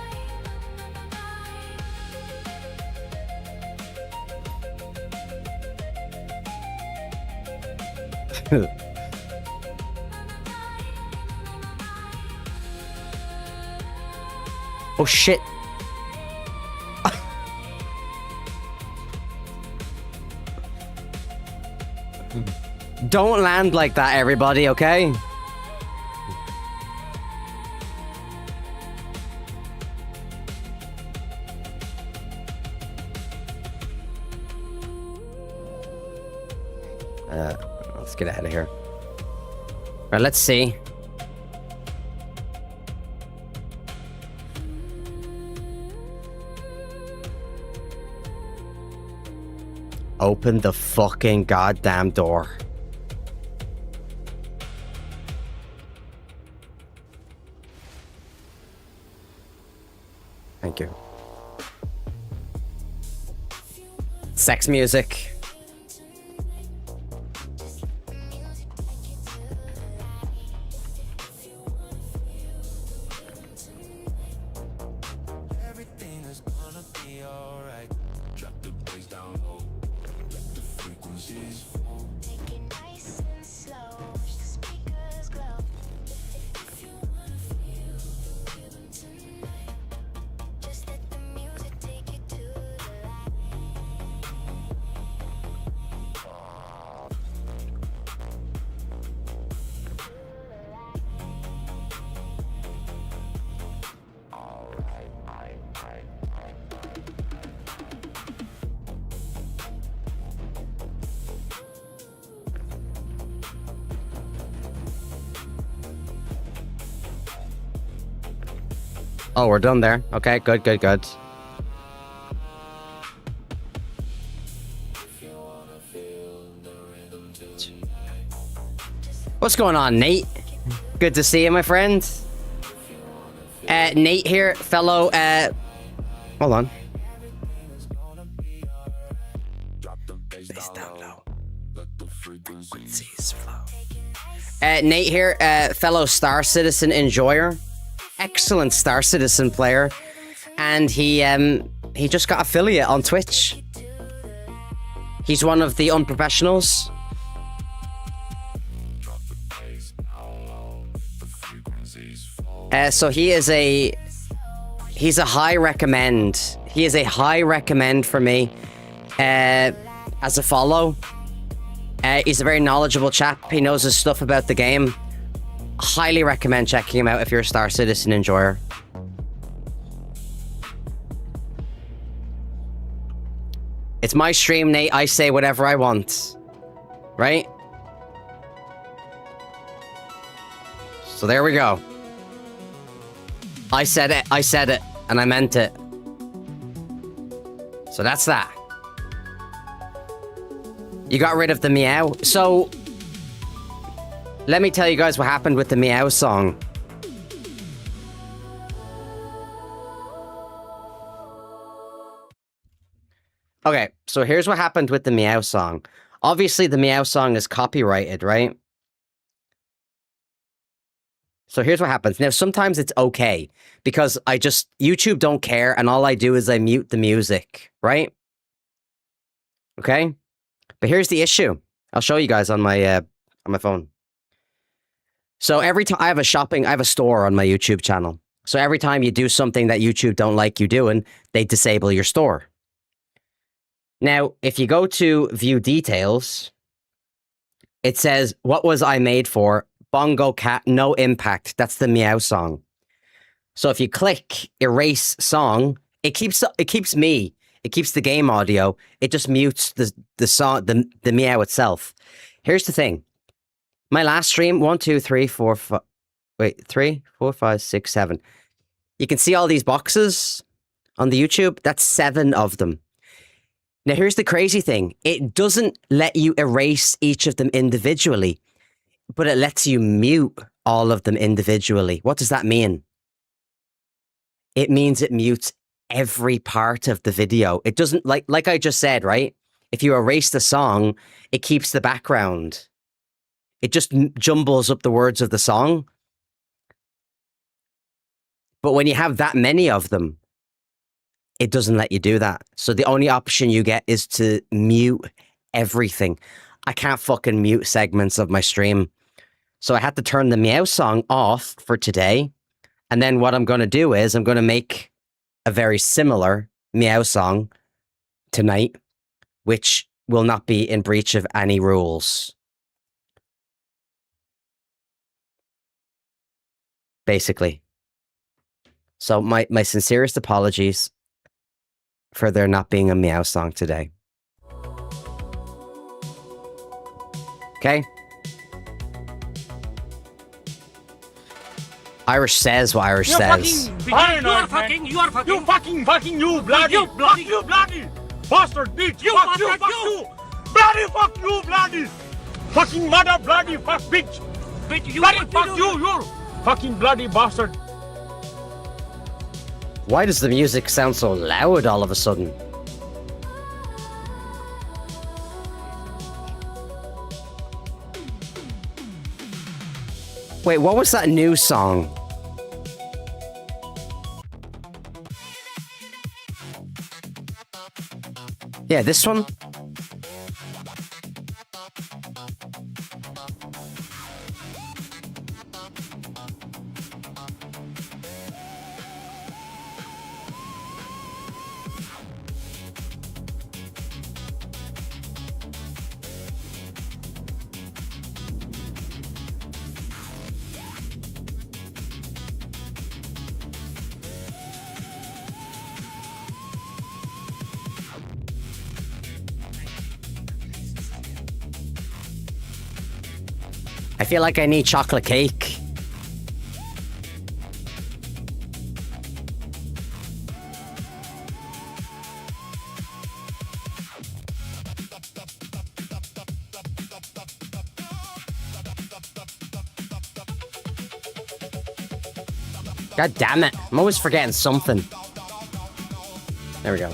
Oh shit. Don't land like that, everybody, okay? Let's get out of here. Right, let's see. Open the fucking goddamn door. Thank you. Sex music. Everything is gonna be alright. Drop the bass down low. Let the frequencies flow. Take it nice and slow, watch the speakers glow. If you wanna feel them tonight, just let the music take you to the light. Oh, we're done there. Okay, good, good, good. What's going on, Nate? Good to see you, my friend. Nate here, fellow, hold on. Bass down low. Frequencies flow. Nate here, fellow Star Citizen enjoyer. Excellent Star Citizen player. And he just got affiliate on Twitch. He's one of the unprofessionals. So he's a high recommend. He is a high recommend for me as a follow. He's a very knowledgeable chap. He knows his stuff about the game. Highly recommend checking him out if you're a Star Citizen enjoyer. It's my stream, Nate. I say whatever I want. Right? So there we go. I said it, and I meant it. So that's that. You got rid of the meow. So, let me tell you guys what happened with the meow song. Okay, so here's what happened with the meow song. Obviously, the meow song is copyrighted, right? So here's what happens. Now, sometimes it's okay because YouTube don't care, and all I do is I mute the music, right? Okay? But here's the issue. I'll show you guys on my phone. So every time I have a store on my YouTube channel. So every time you do something that YouTube don't like you doing, they disable your store. Now, if you go to view details, it says, what was I made for? Bongo Cat, no impact. That's the meow song. So if you click erase song, it keeps the game audio. It just mutes the song, the meow itself. Here's the thing. My last stream, 1, 2, 3, 4, 5, 3, 4, 5, 6, 7. You can see all these boxes on the YouTube. That's 7 of them. Now, here's the crazy thing. It doesn't let you erase each of them individually, but it lets you mute all of them individually. What does that mean? It means it mutes every part of the video. It doesn't, like I just said, right? If you erase the song, it keeps the background. It just jumbles up the words of the song. But when you have that many of them, it doesn't let you do that. So the only option you get is to mute everything. I can't fucking mute segments of my stream. So I had to turn the meow song off for today. And then what I'm going to do is I'm going to make a very similar meow song tonight, which will not be in breach of any rules. Basically. So my sincerest apologies for there not being a meow song today. Okay? Irish says what Irish says. You are fucking, you bloody bastard bitch, fuck you, bloody fuck you, bloody fucking mother, bloody fuck bitch, bloody fuck you fucking bloody bastard. Why does the music sound so loud all of a sudden? Wait, what was that new song? Yeah, this one? I feel like I need chocolate cake. God damn it. I'm always forgetting something. There we go.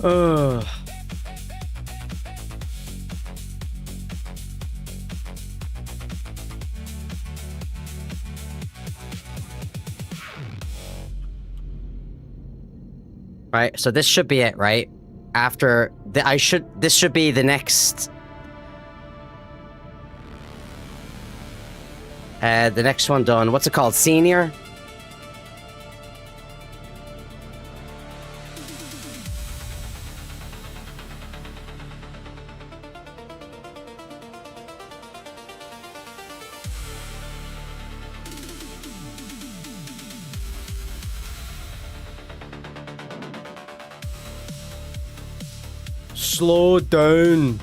Ugh. Right, so this should be it, right? After the this should be the next the next one done. What's it called? Senior? Slow down.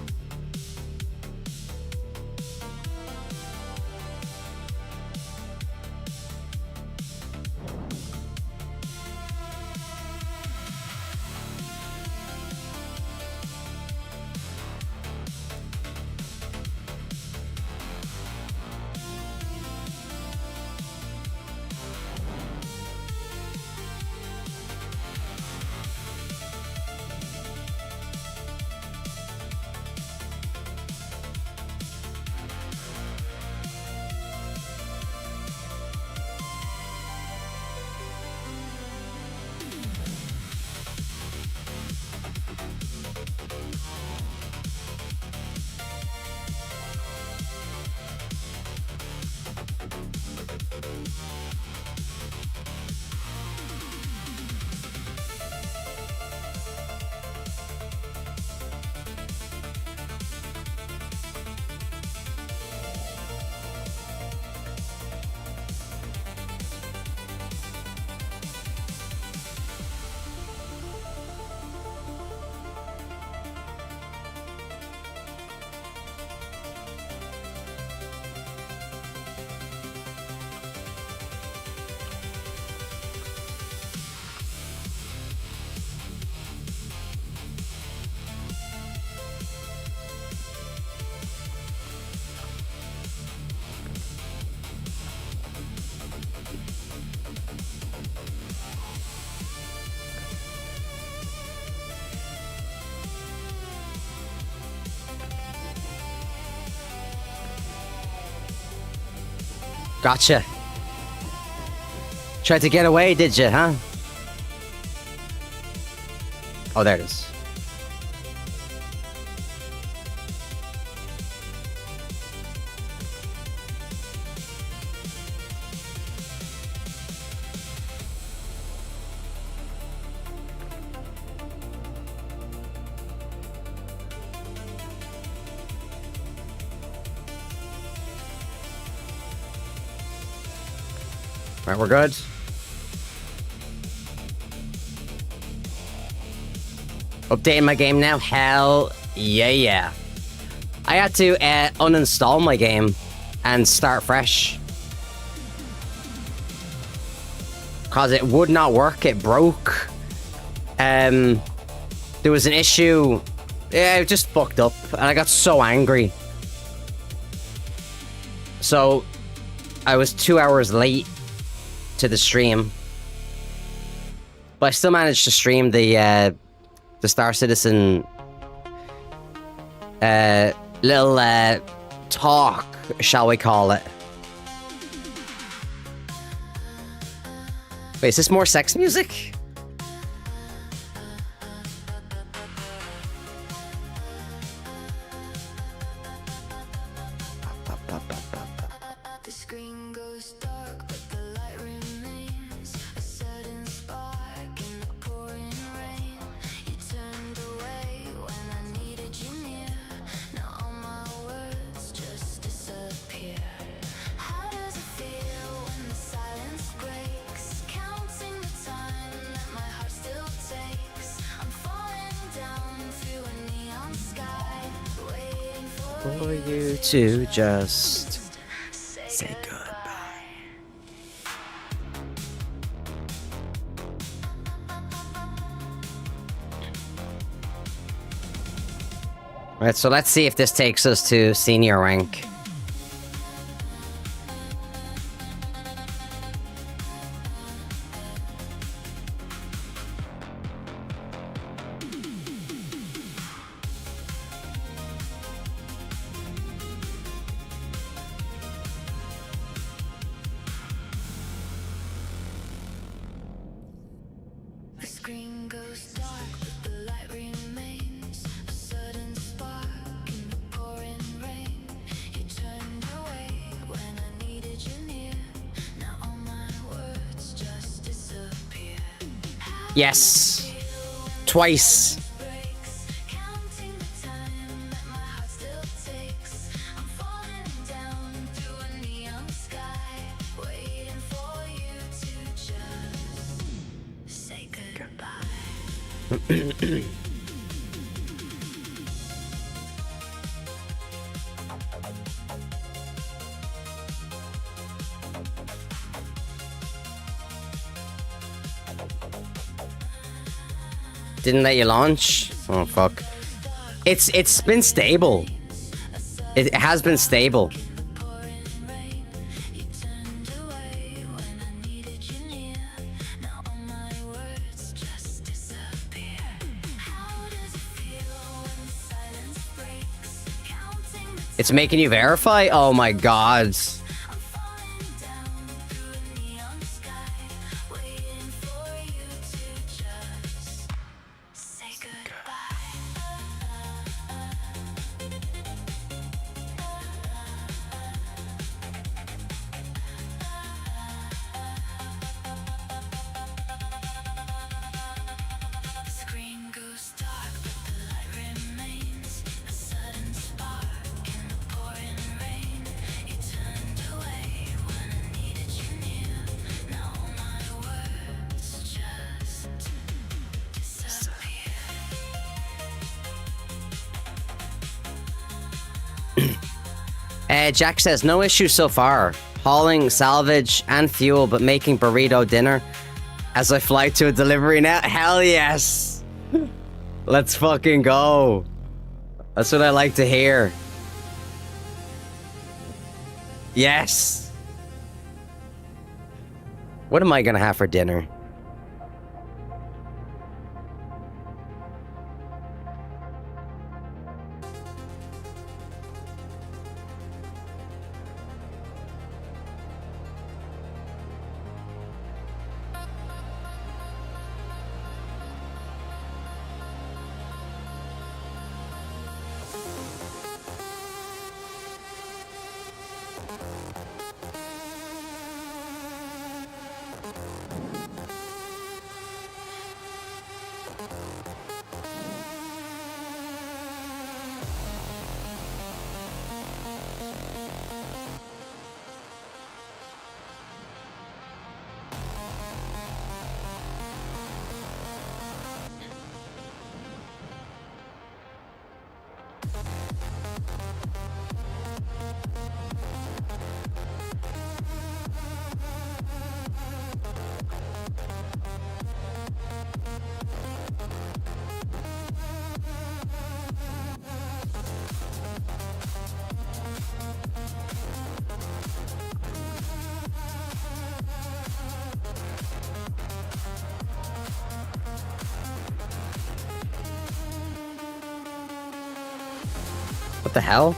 Gotcha. Tried to get away, did you, huh? Oh, there it is. All right, we're good. Updating my game now? Hell yeah. I had to uninstall my game and start fresh. Because it would not work, it broke. There was an issue. Yeah, it just fucked up. And I got so angry. So, I was 2 hours late to the stream. But I still managed to stream the Star Citizen little talk, shall we call it. Wait, is this more sex music? The screen goes dark, but the light remains. A sudden spark in the pouring rain. You turned away when I needed you near. Now all my words just disappear. How does it feel when the silence breaks? Counting the time that my heart still takes. I'm falling down through a neon sky, waiting For you to just say goodbye. Right, so let's see if this takes us to senior rank. screen goes dark, but the light remains. A sudden spark in the pouring rain. You turned away when I needed you near. Now all my words just disappear. Yes. Twice. Breaks, counting the time that my heart still takes. I'm falling down through a neon sky, waiting for you to just say goodbye. Didn't let you launch? Oh fuck. It's been stable. It has been stable. Pouring rain, you turned away when I needed you near. Now all my words just disappear. How does it feel when the silence breaks? Counting the It's making you verify? Oh my god. I'm falling down through a neon sky, waiting for you to just say goodbye. The screen goes dark, but the light remains. A sudden spark in the pouring rain. You turned away when I needed you near. Now all my words just disappear. Jack says, no issue so far. Hauling, salvage, and fuel, but making burrito dinner as I fly to a delivery now. Hell yes! Let's fucking go. That's what I like to hear. Yes! What am I gonna have for dinner? What the hell?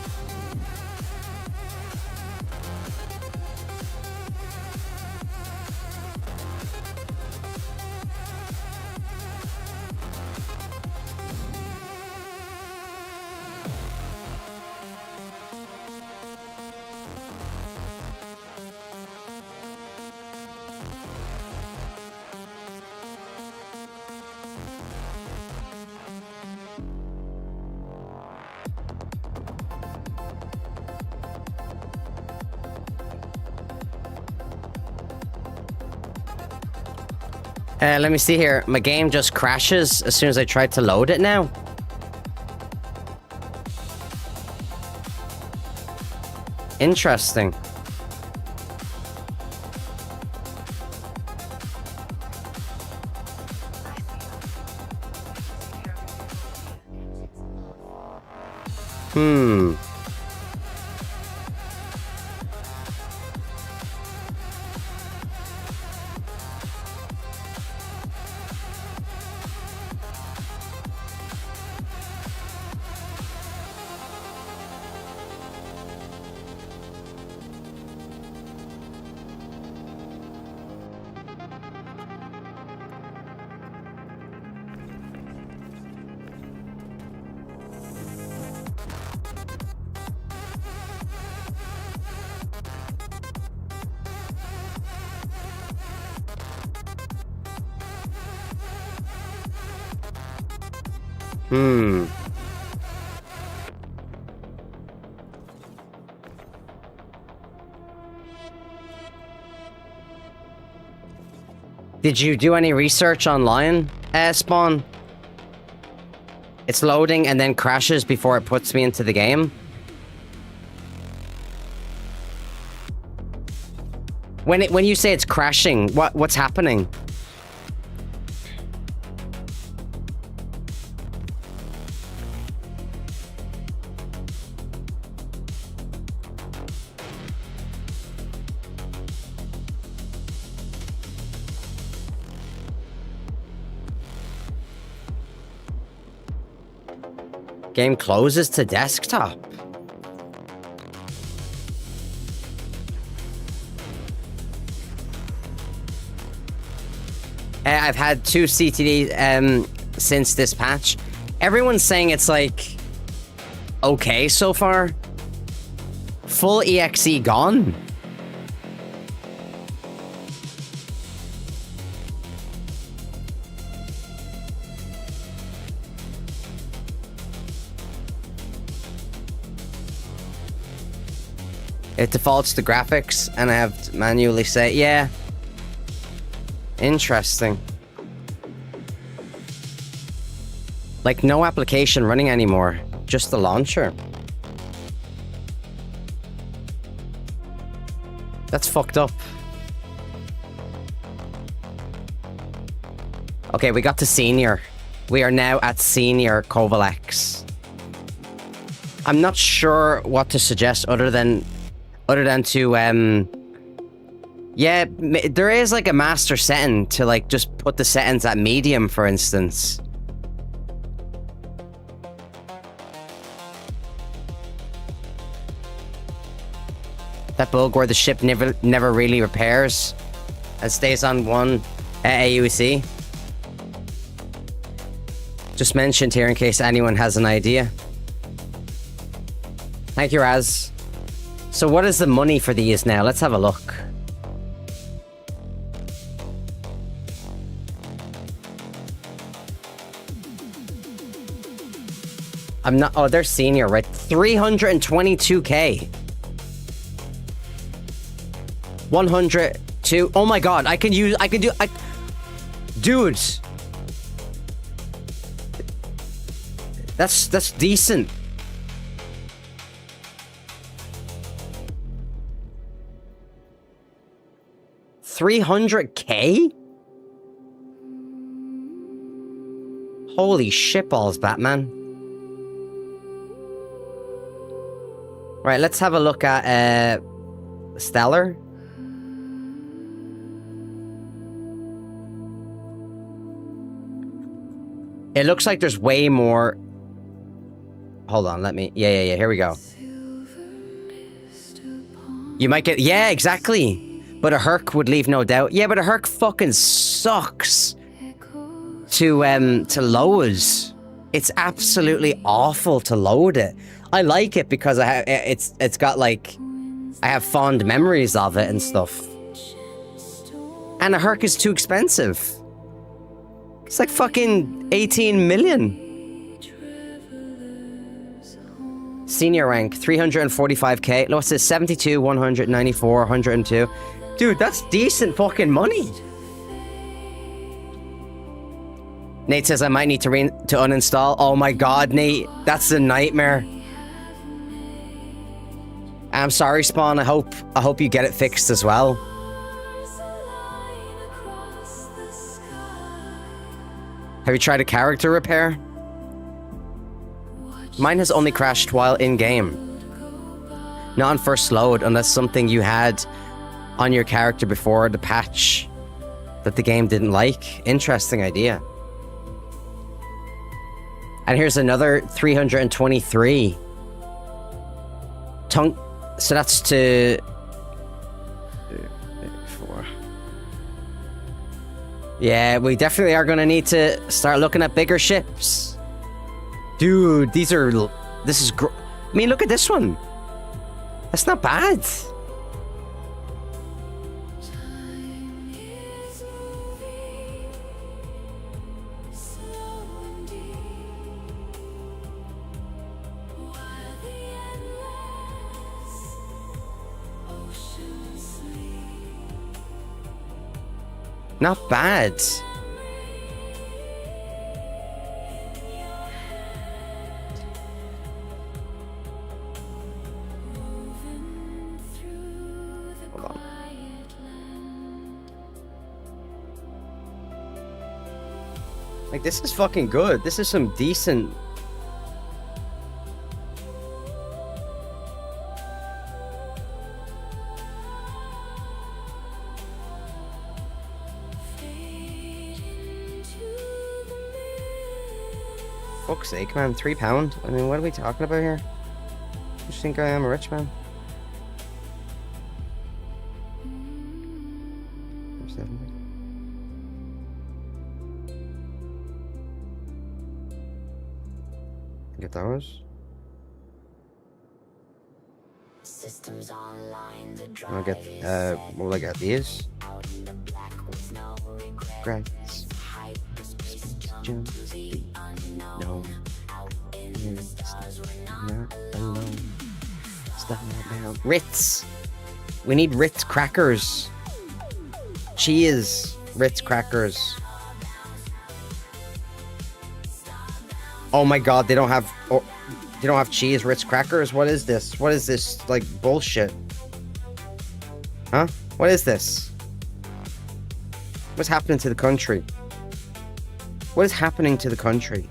Let me see here. My game just crashes as soon as I try to load it now. Interesting. Hmm. Did you do any research online, Spawn? It's loading and then crashes before it puts me into the game. When you say it's crashing, what's happening? Game closes to desktop. I've had 2 CTD since this patch. Everyone's saying it's like okay so far. Full EXE gone. It defaults to graphics, and I have to manually say, yeah. Interesting. Like, no application running anymore. Just the launcher. That's fucked up. Okay, we got to Senior. We are now at Senior Kovalex. I'm not sure what to suggest other than to, yeah, there is like a master setting to like just put the settings at medium, for instance. That bug where the ship never really repairs and stays on one AUC. Just mentioned here in case anyone has an idea. Thank you, Raz. So what is the money for these now? Let's have a look. I'm not... Oh, they're Senior, right? 322k. 102... Oh my god, I can do... Dude. That's decent. $300k? Holy shitballs, Batman. Right, let's have a look at Stellar. It looks like there's way more. Hold on, let me... Yeah, here we go. You might get... Yeah, exactly. But a Herc would leave no doubt. Yeah, but a Herc fucking sucks to load. It's absolutely awful to load it. I like it because it's got like I have fond memories of it and stuff. And a Herc is too expensive. It's like fucking 18 million. Senior rank 345k. No, what's this? 72, 194, 102. Dude, that's decent fucking money. Nate says I might need to uninstall. Oh my god, Nate. That's a nightmare. I'm sorry, Spawn. I hope you get it fixed as well. Have you tried a character repair? Mine has only crashed while in-game. Not on first load, unless something you had on your character before the patch that the game didn't like. Interesting idea. And here's another 323. So that's to... 4. Yeah, we definitely are going to need to start looking at bigger ships. Dude, this is... I mean, look at this one. That's not bad. Not bad. Hold on. Like, this is fucking good. This is some decent... Fuck's sake, man. £3? I mean, what are we talking about here? You think I am a rich man? Get those. Systems online, the I'll get, what will I get? These? Regrets. No. Not alone. Stop now. Ritz. We need Ritz crackers. Cheese. Ritz crackers. Oh my god, they don't have cheese Ritz crackers. What is this? What is this like bullshit? Huh? What is this? What's happening to the country? What is happening to the country?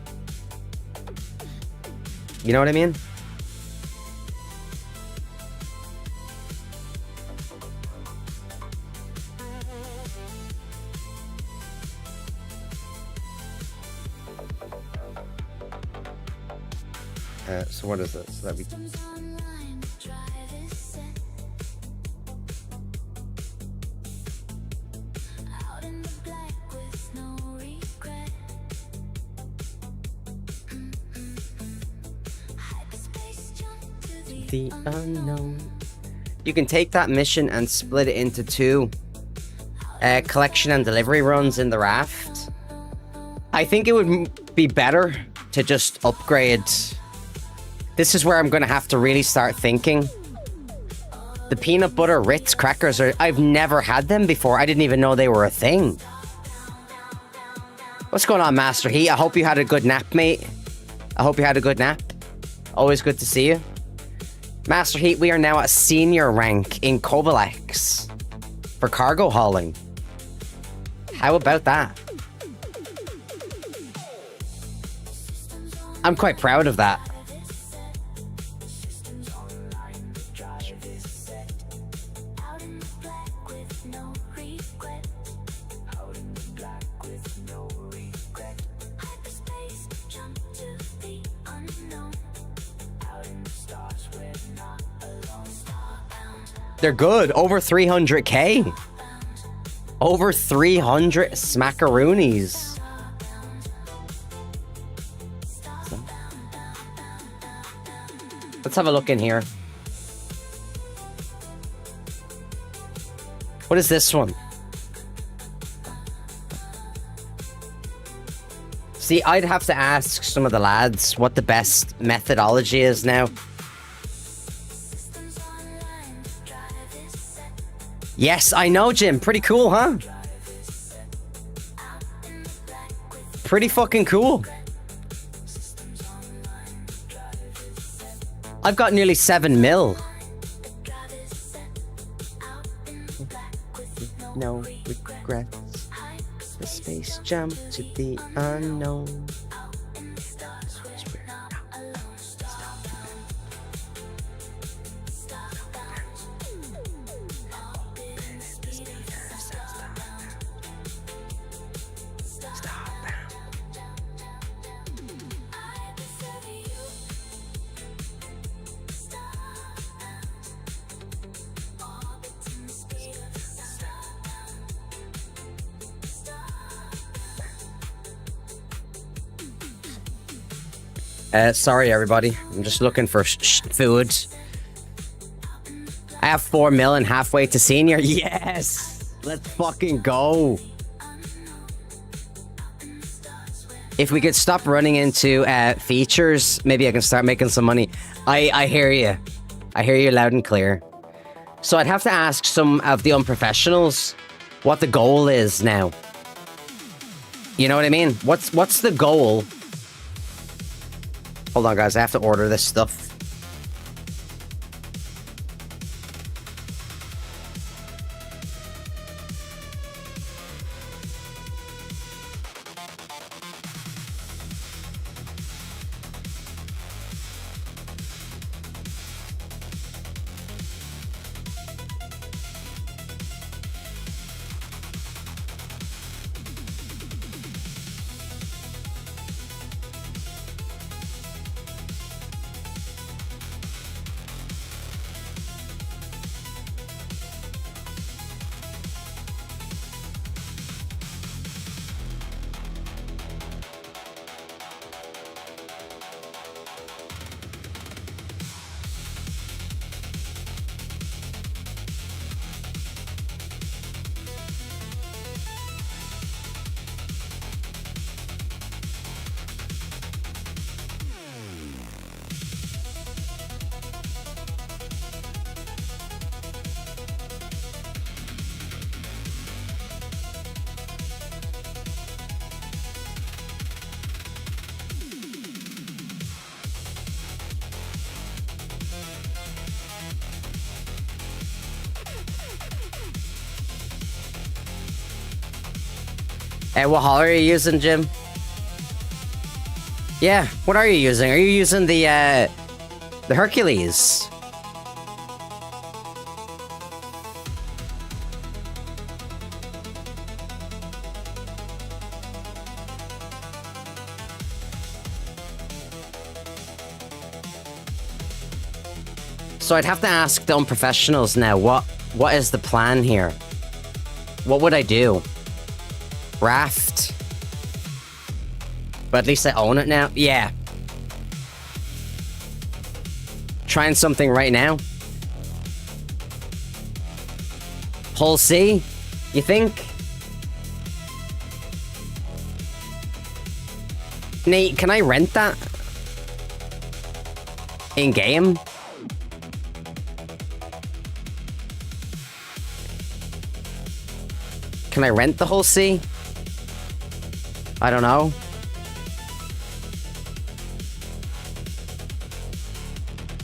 You know what I mean? So what is this? That we... The unknown. You can take that mission and split it into two collection and delivery runs in the raft. I think it would be better to just upgrade. This is where I'm going to have to really start thinking. The peanut butter Ritz crackers are... I've never had them before. I didn't even know they were a thing. What's going on, Master Heat? I hope you had a good nap, mate. I hope you had a good nap. Always good to see you. Master Heat, we are now at senior rank in Covalex for cargo hauling. How about that? I'm quite proud of that. They're good. Over 300k. Over 300 smackaroonies. Let's have a look in here. What is this one? See, I'd have to ask some of the lads what the best methodology is now. Yes, I know, Jim. Pretty cool, huh? Pretty fucking cool. I've got nearly 7 mil. No regrets. The space jump to the unknown. Sorry, everybody. I'm just looking for food. I have 4 mil and halfway to senior. Yes! Let's fucking go. If we could stop running into features, maybe I can start making some money. I hear you. I hear you loud and clear. So I'd have to ask some of the unprofessionals what the goal is now. You know what I mean? What's the goal? Hold on, guys. I have to order this stuff. Hey, what haul are you using, Jim? Yeah, what are you using? Are you using the Hercules? So I'd have to ask the unprofessionals now, what is the plan here? What would I do? Raft. But at least I own it now. Yeah. Trying something right now. Hull C? You think? Nate, can I rent that? In-game? Can I rent the Hull C? I don't know.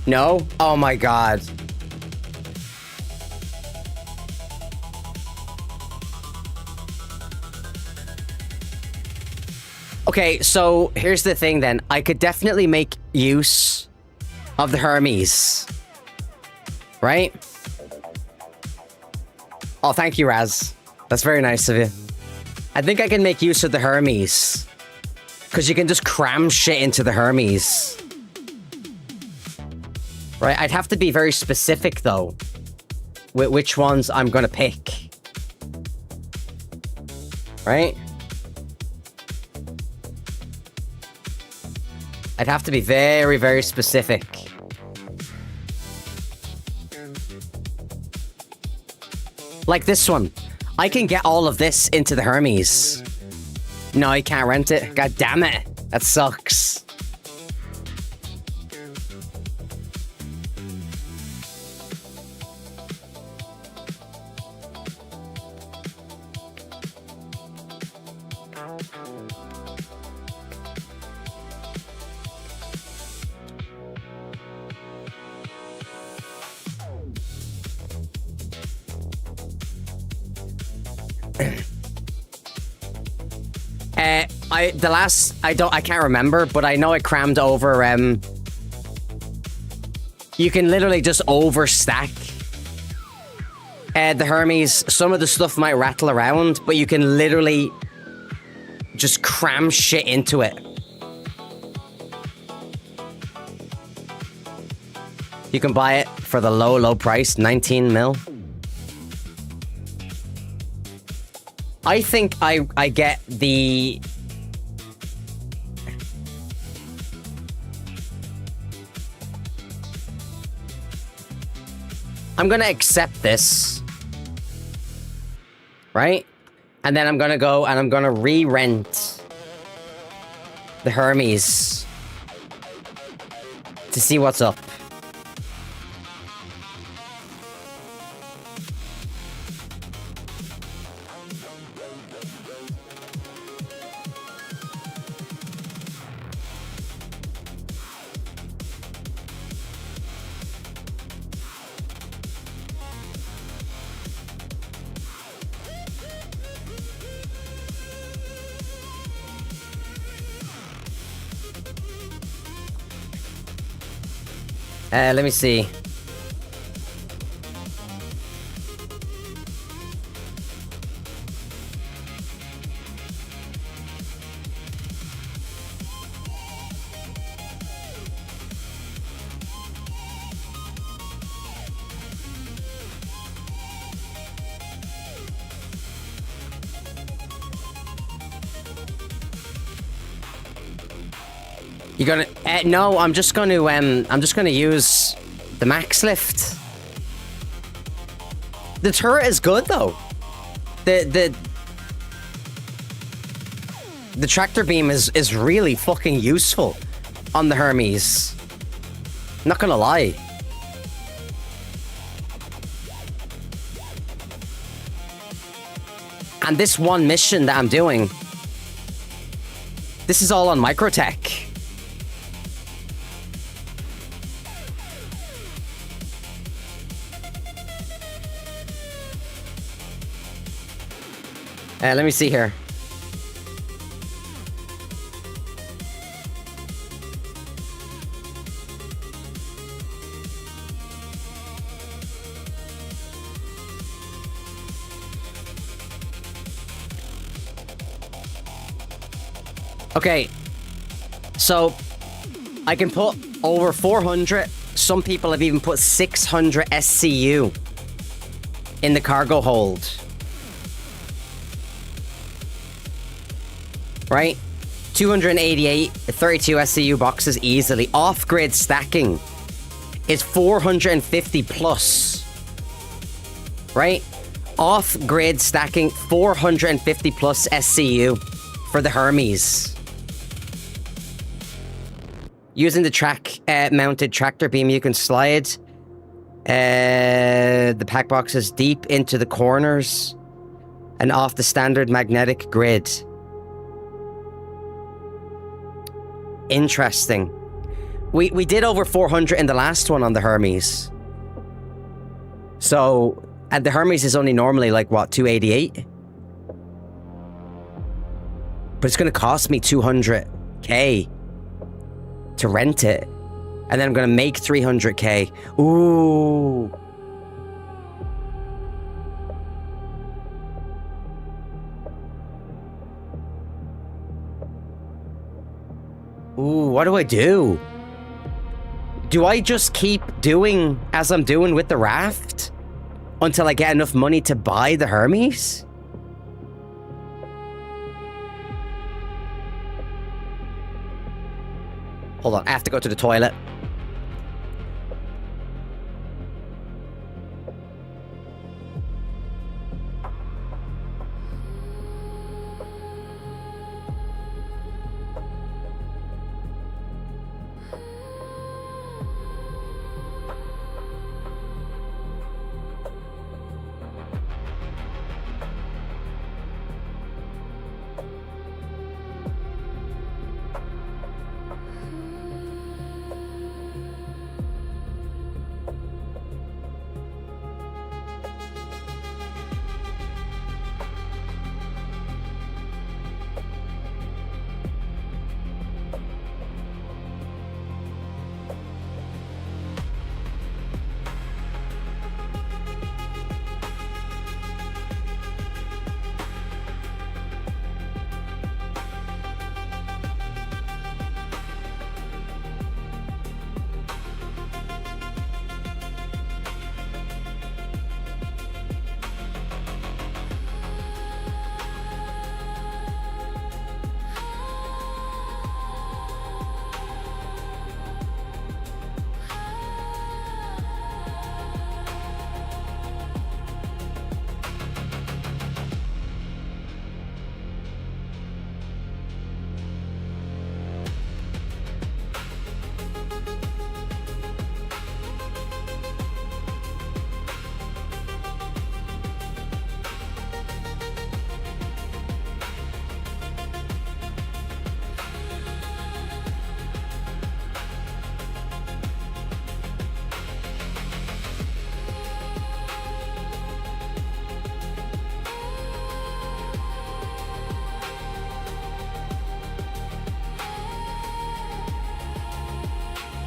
No? Oh my god. Okay, so here's the thing then. I could definitely make use of the Hermes. Right? Oh, thank you, Raz. That's very nice of you. I think I can make use of the Hermes. Because you can just cram shit into the Hermes. Right, I'd have to be very specific, though, with which ones I'm gonna pick. Right? I'd have to be very, very specific. Like this one. I can get all of this into the Hermes. No, I can't rent it. God damn it. That sucks. I can't remember, but I know I crammed over, you can literally just overstack the Hermes. Some of the stuff might rattle around, but you can literally just cram shit into it. You can buy it for the low, low price, 19 mil. I think I get the... I'm gonna accept this. Right? And then I'm gonna go and I'm gonna re-rent the Hermes to see what's up. Let me see. You're gonna no, I'm just gonna use the max lift. The turret is good though. The tractor beam is really fucking useful on the Hermes. Not gonna lie. And this one mission that I'm doing, this is all on Microtech. Let me see here. Okay, so I can put over 400. Some people have even put 600 SCU in the cargo hold. Right? 288, 32 SCU boxes easily. Off-grid stacking is 450 plus. Right? Off-grid stacking, 450 plus SCU for the Hermes. Using the mounted tractor beam, you can slide the pack boxes deep into the corners and off the standard magnetic grid. Interesting. We did over 400 in the last one on the Hermes. So, and the Hermes is only normally like, what, 288? But it's going to cost me 200k to rent it. And then I'm going to make 300k. Ooh. Ooh, what do I do? Do I just keep doing as I'm doing with the raft until I get enough money to buy the Hermes? Hold on, I have to go to the toilet.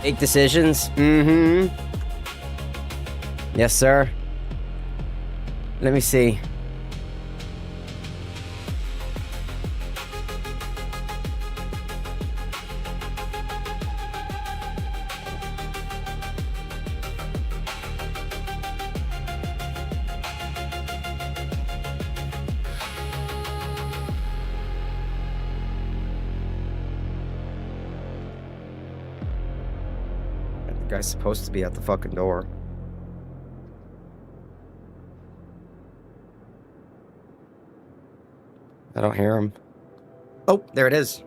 Big decisions. Mm-hmm. Yes, sir. Let me see. The guy's supposed to be at the fucking door. I don't hear him. Oh, there it is.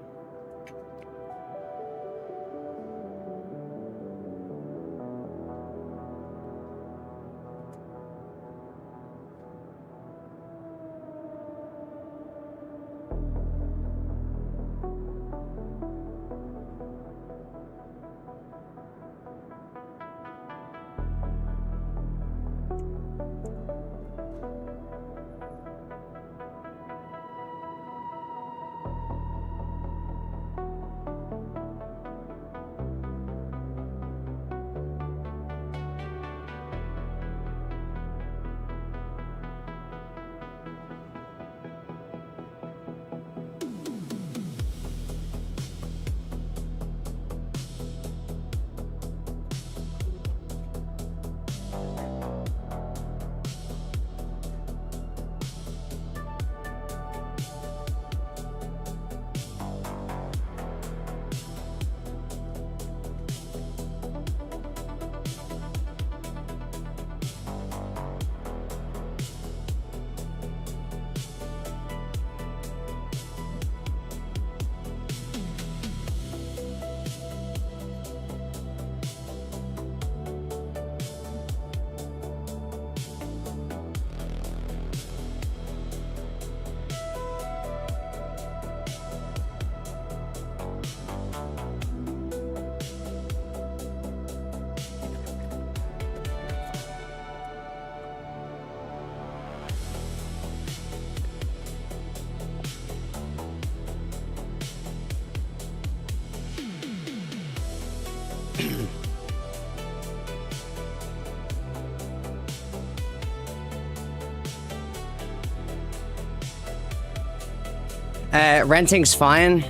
Renting's fine.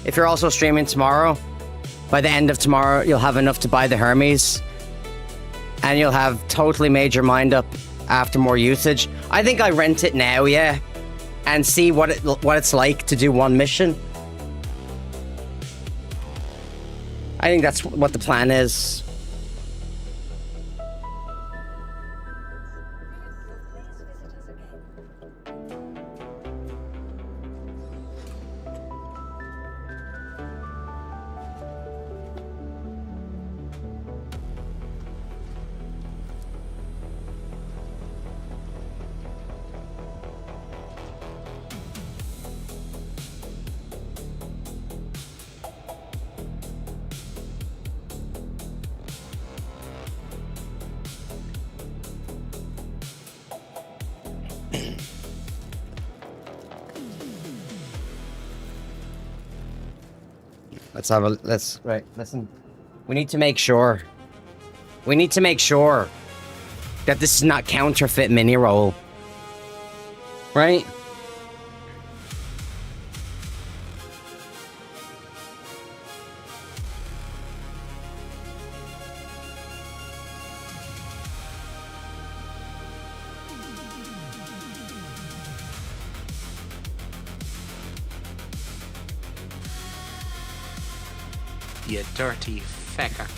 If you're also streaming tomorrow, by the end of tomorrow, you'll have enough to buy the Hermes. And you'll have totally made your mind up after more usage. I think I rent it now, yeah. And see what it's like to do one mission. I think that's what the plan is. Listen. We need to make sure. We need to make sure that this is not counterfeit mini roll. Right? You dirty fecker.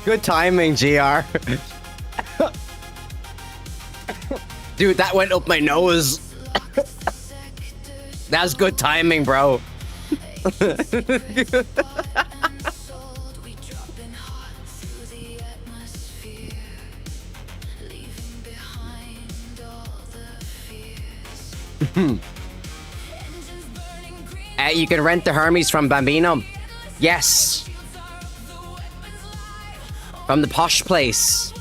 Good timing, GR. Dude, that went up my nose. That's good timing, bro. You can rent the Hermes from Bambino. Yes. From the posh place.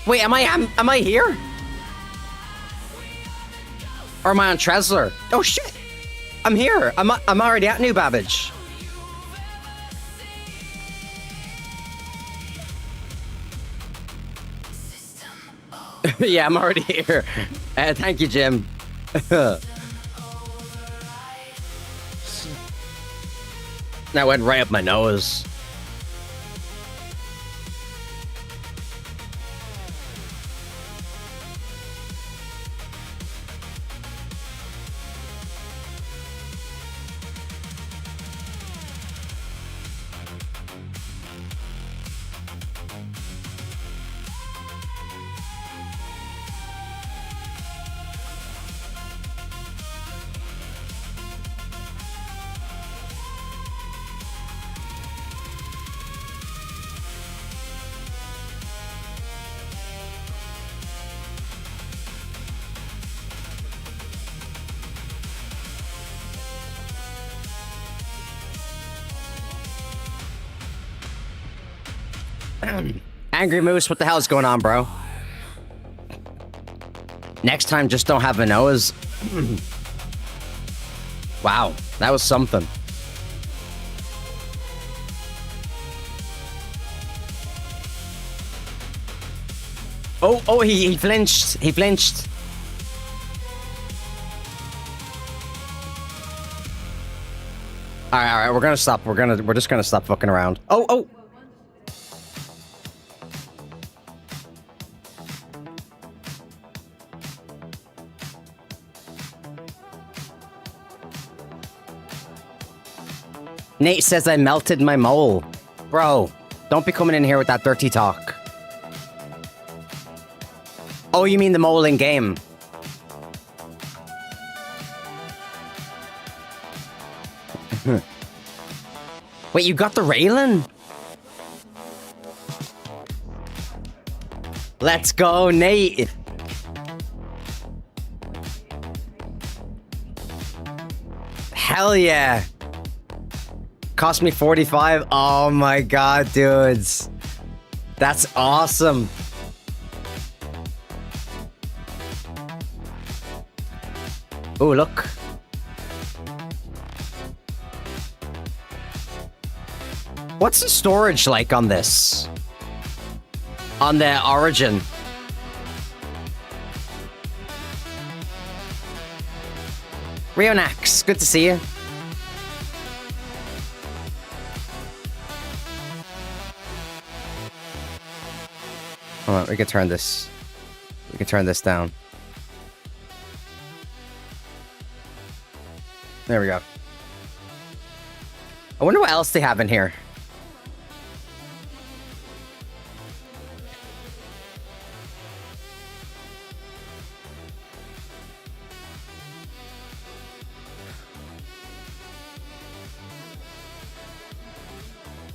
Wait, am I here? Or am I on Tresler? Oh shit! I'm here. I'm already at New Babbage. Yeah, I'm already here. Thank you, Jim. That went right up my nose. Angry Moose, what the hell is going on, bro? Next time, just don't have a nose. Wow, that was something. Oh, he flinched. He flinched. All right, we're gonna stop. We're just gonna stop fucking around. Oh. Nate says I melted my mole. Bro, don't be coming in here with that dirty talk. Oh, you mean the mole in game? Wait, you got the railing? Let's go, Nate. Hell yeah. Cost me 45. Oh my god, dudes. That's awesome. Oh, look. What's the storage like on this? On the Origin? Rionax, good to see you. Hold on, we can turn this. We can turn this down. There we go. I wonder what else they have in here.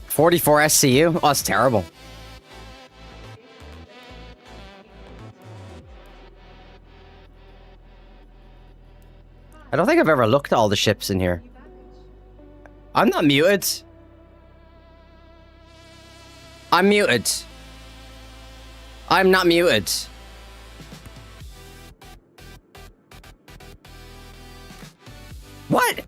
$44 SCU? Oh, that's terrible. I don't think I've ever looked at all the ships in here. I'm not muted. I'm muted. I'm not muted. What?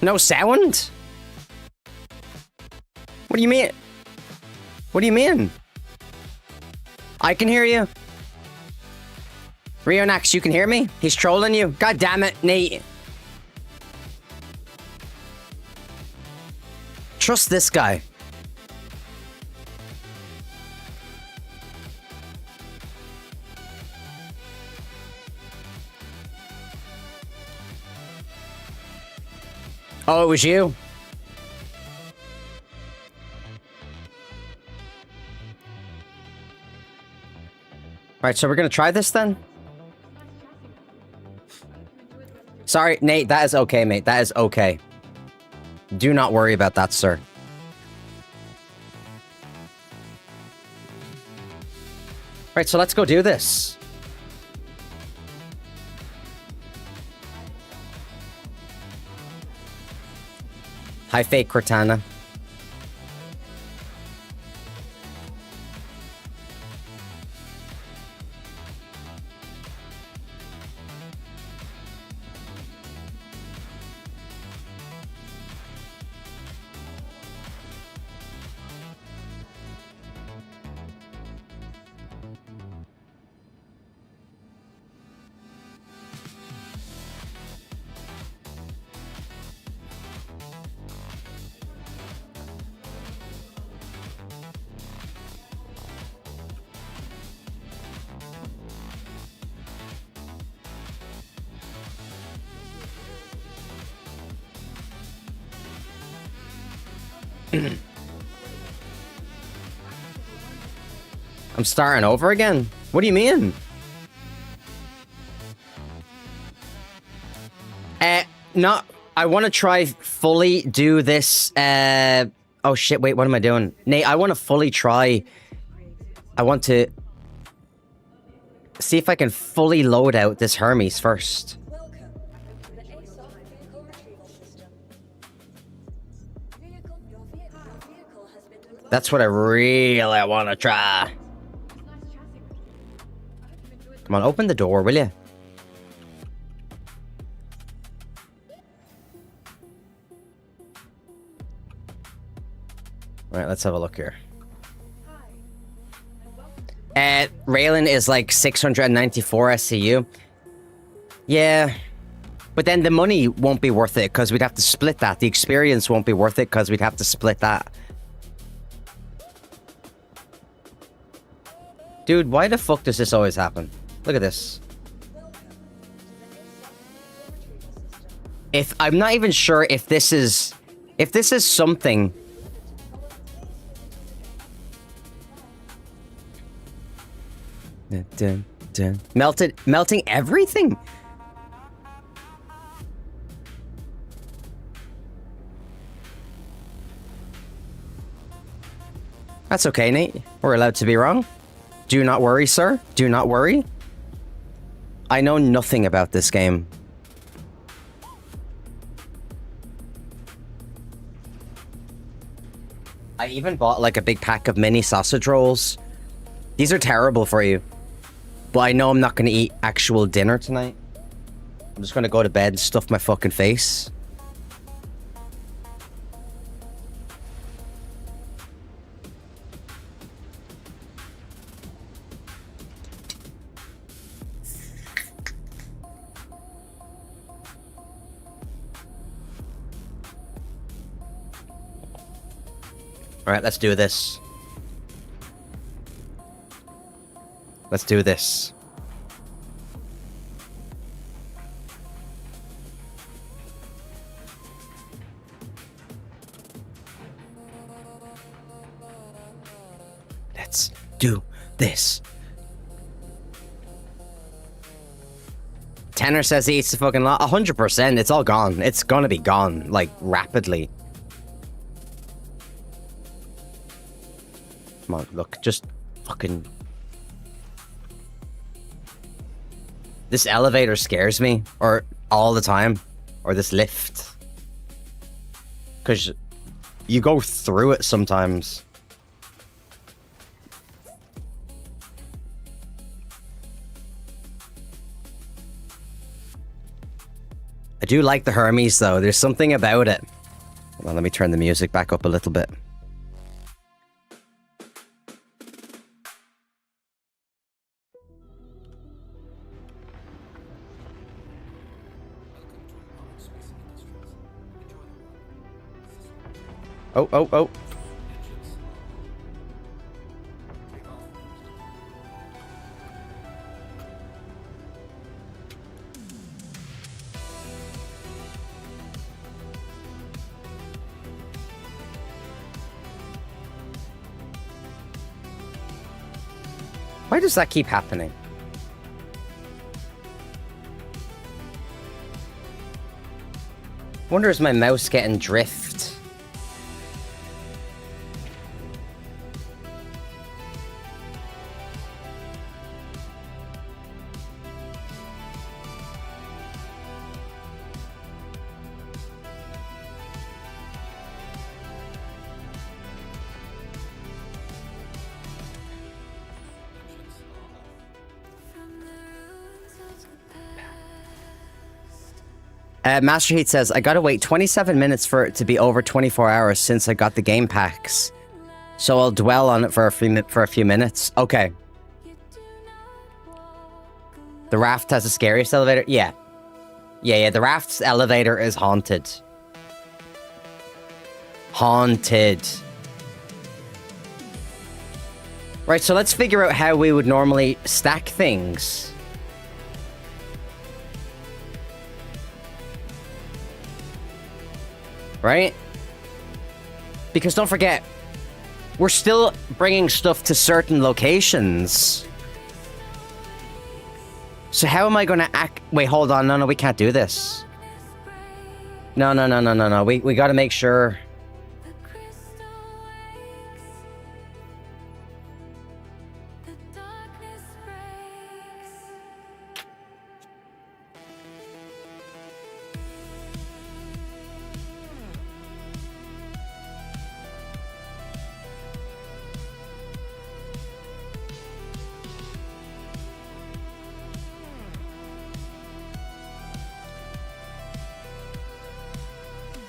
No sound? What do you mean? What do you mean? I can hear you. Rionax, you can hear me? He's trolling you. God damn it, Nate. Trust this guy. Oh, it was you? Alright, so we're gonna try this then? Sorry, Nate, that is okay, mate. That is okay. Do not worry about that, sir. Alright, so let's go do this. Hi, fake Cortana. I'm starting over again? What do you mean? No, I want to try fully do this, oh shit, wait, what am I doing? Nate, I want to fully try. I want to see if I can fully load out this Hermes first. That's what I really want to try. Come on, open the door, will you? All right, let's have a look here. Raylan is like 694 SCU. Yeah. But then the money won't be worth it because we'd have to split that. The experience won't be worth it because we'd have to split that. Dude, why the fuck does this always happen? Look at this. I'm not even sure if this is something. Melting everything. That's okay, Nate. We're allowed to be wrong. Do not worry, sir. Do not worry. I know nothing about this game. I even bought like a big pack of mini sausage rolls. These are terrible for you. But I know I'm not going to eat actual dinner tonight. I'm just going to go to bed and stuff my fucking face. All right, let's do this. Let's do this. Let's do this. Tanner says he eats the fucking lot. 100%. It's all gone. It's gonna be gone, like, rapidly. Come on, look, just fucking... This elevator scares me, or all the time, or this lift. Because you go through it sometimes. I do like the Hermes, though. There's something about it. Hold on, let me turn the music back up a little bit. Oh, oh, oh. Why does that keep happening? Wonder is my mouse getting drift? Master Heat says, I gotta wait 27 minutes for it to be over 24 hours since I got the game packs. So I'll dwell on it for a few minutes. Okay. The raft has the scariest elevator? Yeah. Yeah, the raft's elevator is haunted. Haunted. Right, so let's figure out how we would normally stack things. Right? Because don't forget, we're still bringing stuff to certain locations. So how am I going to act? Wait, hold on. No, we can't do this. No. We got to make sure.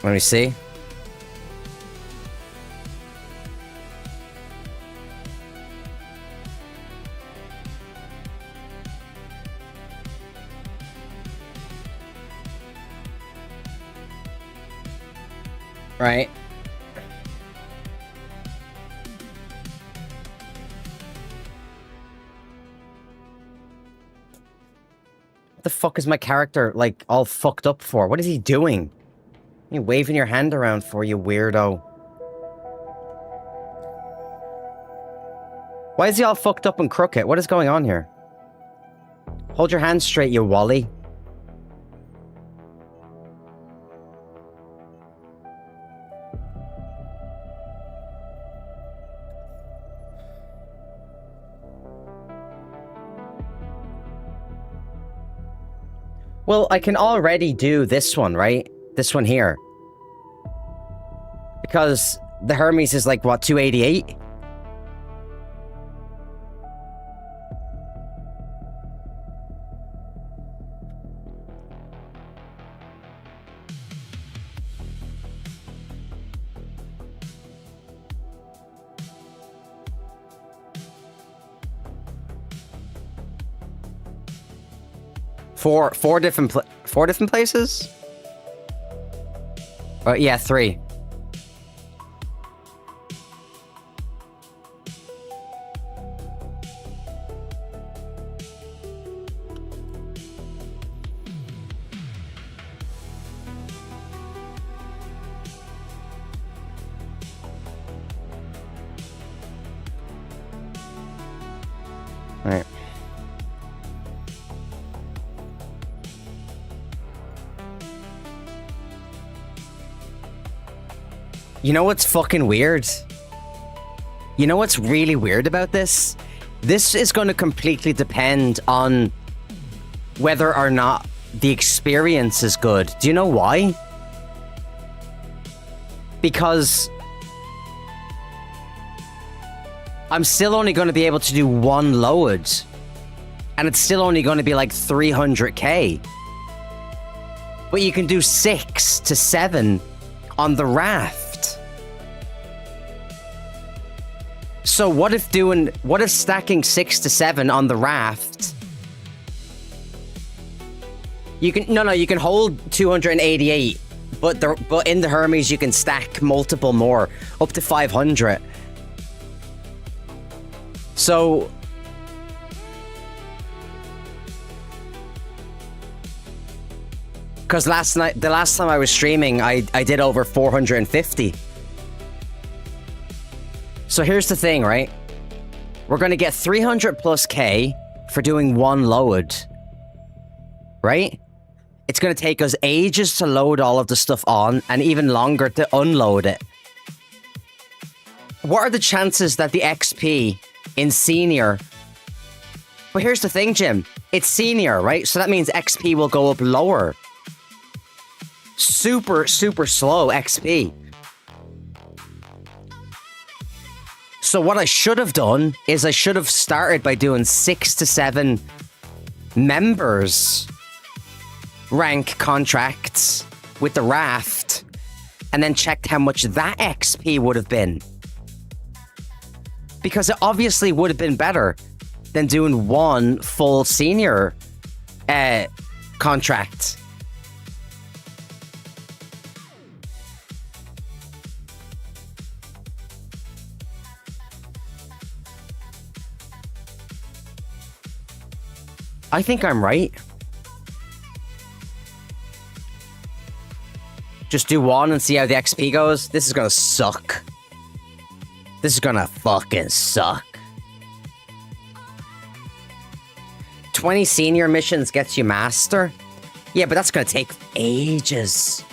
Let me see. Right. What the fuck is my character, like, all fucked up for? What is he doing? You waving your hand around for, you weirdo. Why is he all fucked up and crooked? What is going on here? Hold your hand straight, you Wally. Well, I can already do this one, right? This one here. Because the Hermes is like, what, 288? Four different places? Yeah, 3. Right. You know what's fucking weird? You know what's really weird about this? This is going to completely depend on whether or not the experience is good. Do you know why? Because I'm still only going to be able to do 1 load. And it's still only going to be like 300k. But you can do 6 to 7 on the raft. So what if stacking 6 to 7 on the raft? You can hold 288, but in the Hermes you can stack multiple more, up to 500. So because the last time I was streaming, I did over 450. So here's the thing, right? We're going to get 300 plus K for doing 1 load. Right? It's going to take us ages to load all of the stuff on and even longer to unload it. What are the chances that the XP in Senior... But here's the thing, Jim. It's Senior, right? So that means XP will go up lower. Super, super slow XP. So what I should have done is I should have started by doing 6 to 7 members rank contracts with the raft and then checked how much that XP would have been. Because it obviously would have been better than doing 1 full Senior contract. I think I'm right. Just do 1 and see how the XP goes. This is gonna suck. This is gonna fucking suck. 20 senior missions gets you master? Yeah, but that's gonna take ages.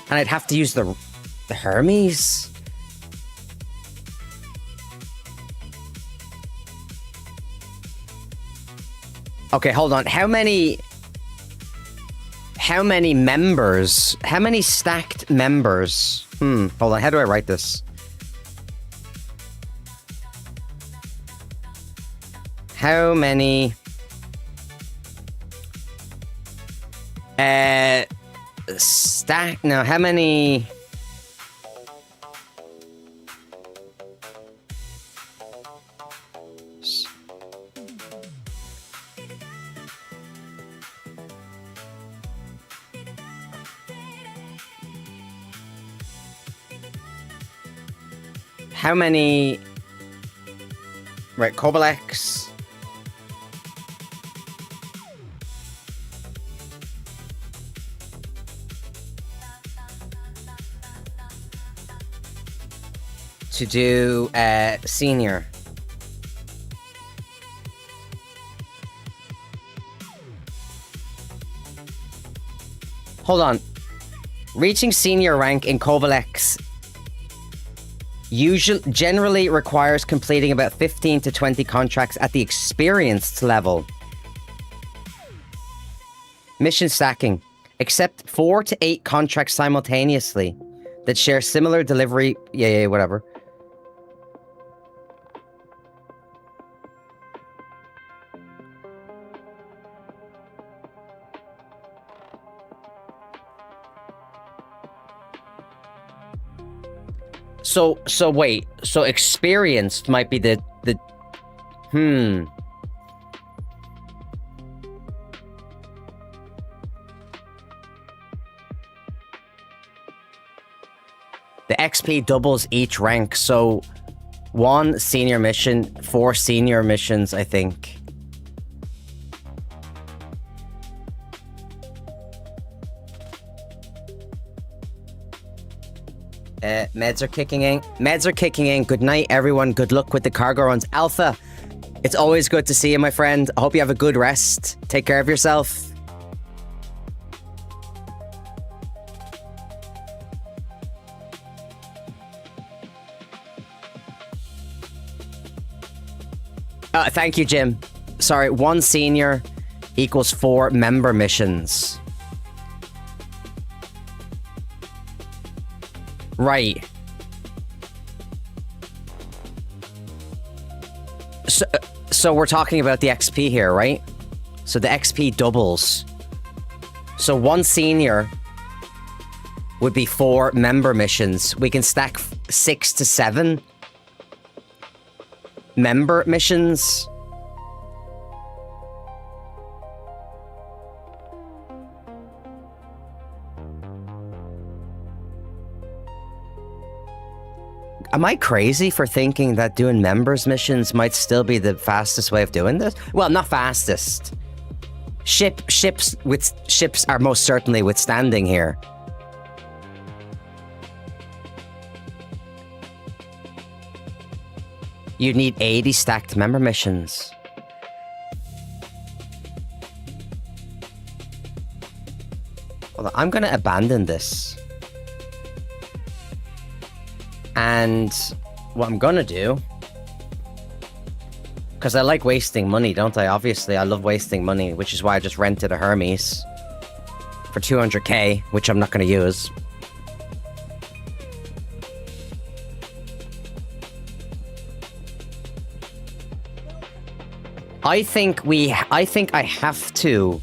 And I'd have to use the Hermes. Okay, hold on. How many members? How many stacked members? Hold on. How do I write this? How many how many right, Cobalex. To do senior. Hold on. Reaching senior rank in Covalex generally requires completing about 15 to 20 contracts at the experienced level. Mission stacking. Accept 4 to 8 contracts simultaneously that share similar delivery. Yeah, whatever. So wait. So experienced might be the The XP doubles each rank, so 1 senior mission, 4 senior missions, I think. Meds are kicking in. Meds are kicking in. Good night, everyone. Good luck with the cargo runs. Alpha, it's always good to see you, my friend. I hope you have a good rest. Take care of yourself. Thank you, Jim. Sorry, 1 senior equals 4 member missions. Right. So we're talking about the XP here, right? So the XP doubles. So 1 senior would be 4 member missions. We can stack 6 to 7 member missions. Am I crazy for thinking that doing members missions might still be the fastest way of doing this? Well, not fastest. Ships are most certainly withstanding here. You need 80 stacked member missions. Well, I'm gonna abandon this. And what I'm gonna do, because I like wasting money, don't I? Obviously, I love wasting money, which is why I just rented a Hermes for 200k, which I'm not gonna use. I think I have to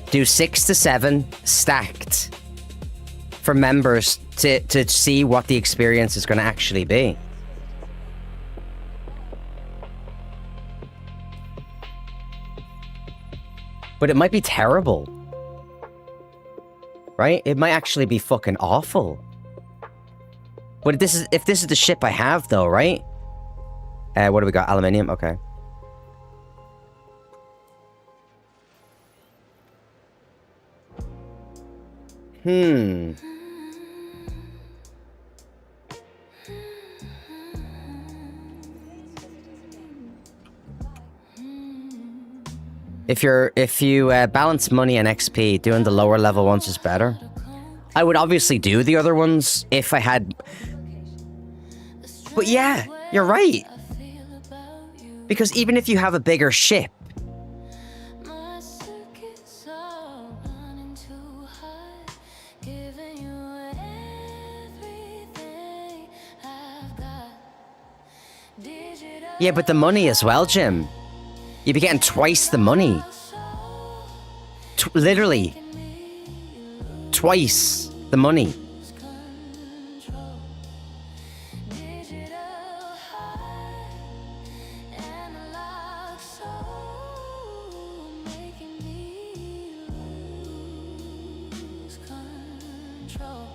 do 6 to 7 stacked for members to see what the experience is going to actually be. But it might be terrible. Right? It might actually be fucking awful. But if this is the ship I have though, right? What do we got? Aluminium, okay. If you balance money and XP, doing the lower level ones is better. I would obviously do the other ones if I had. But yeah, you're right. Because even if you have a bigger ship, My circuits are running too high, giving you everything I've got. Digital yeah, but the money as well, Jim. You'd be getting twice the money. Literally. Twice the money. control. Digital high, analog soul, making me lose control.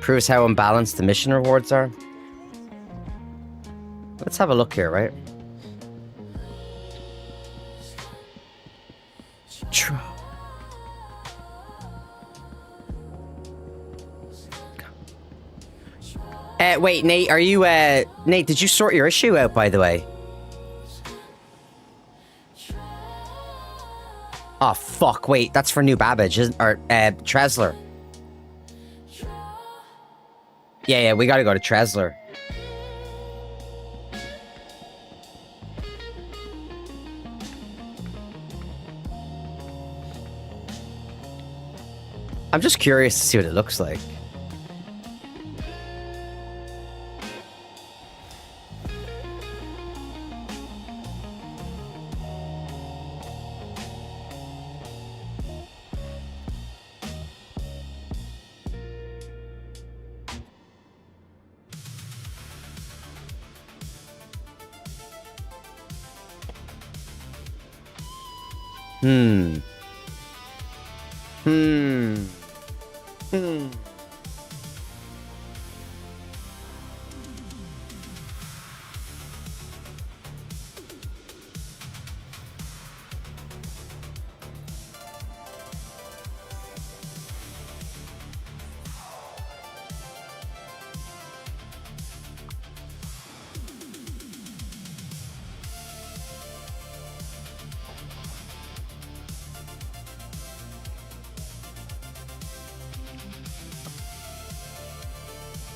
Proves how unbalanced the mission rewards are. Let's have a look here, right? True. Wait, Nate, are you, Nate, did you sort your issue out, by the way? Oh, fuck, wait, that's for New Babbage, isn't, or, Tresler. Yeah, we gotta go to Tresler. I'm just curious to see what it looks like.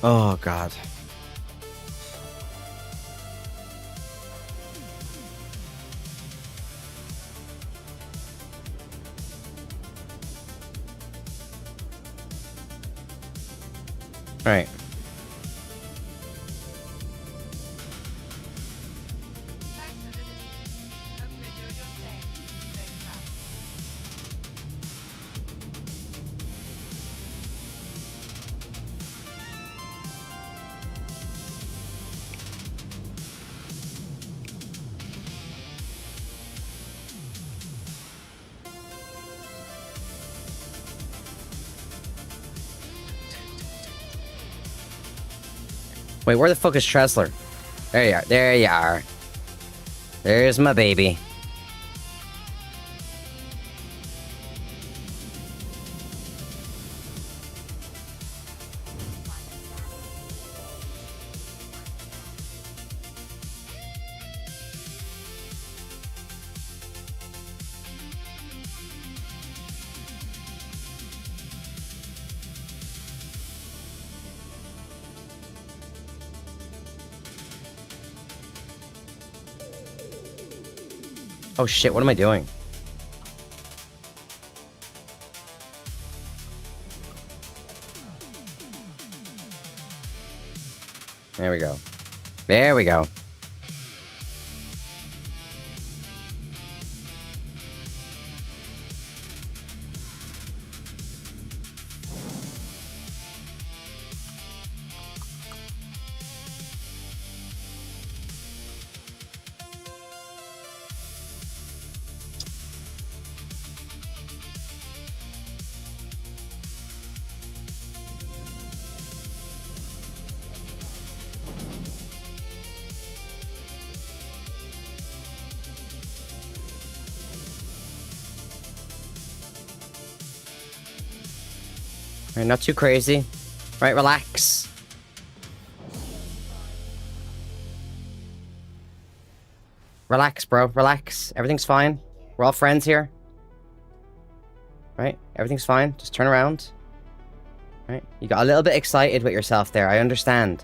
Oh, God. All right. Wait, where the fuck is Tresler? There you are. There you are. There's my baby. Oh shit, what am I doing? There we go. There we go. Alright, not too crazy. Right, relax. Relax, bro. Relax. Everything's fine. We're all friends here. Right? Everything's fine. Just turn around. Right? You got a little bit excited with yourself there. I understand.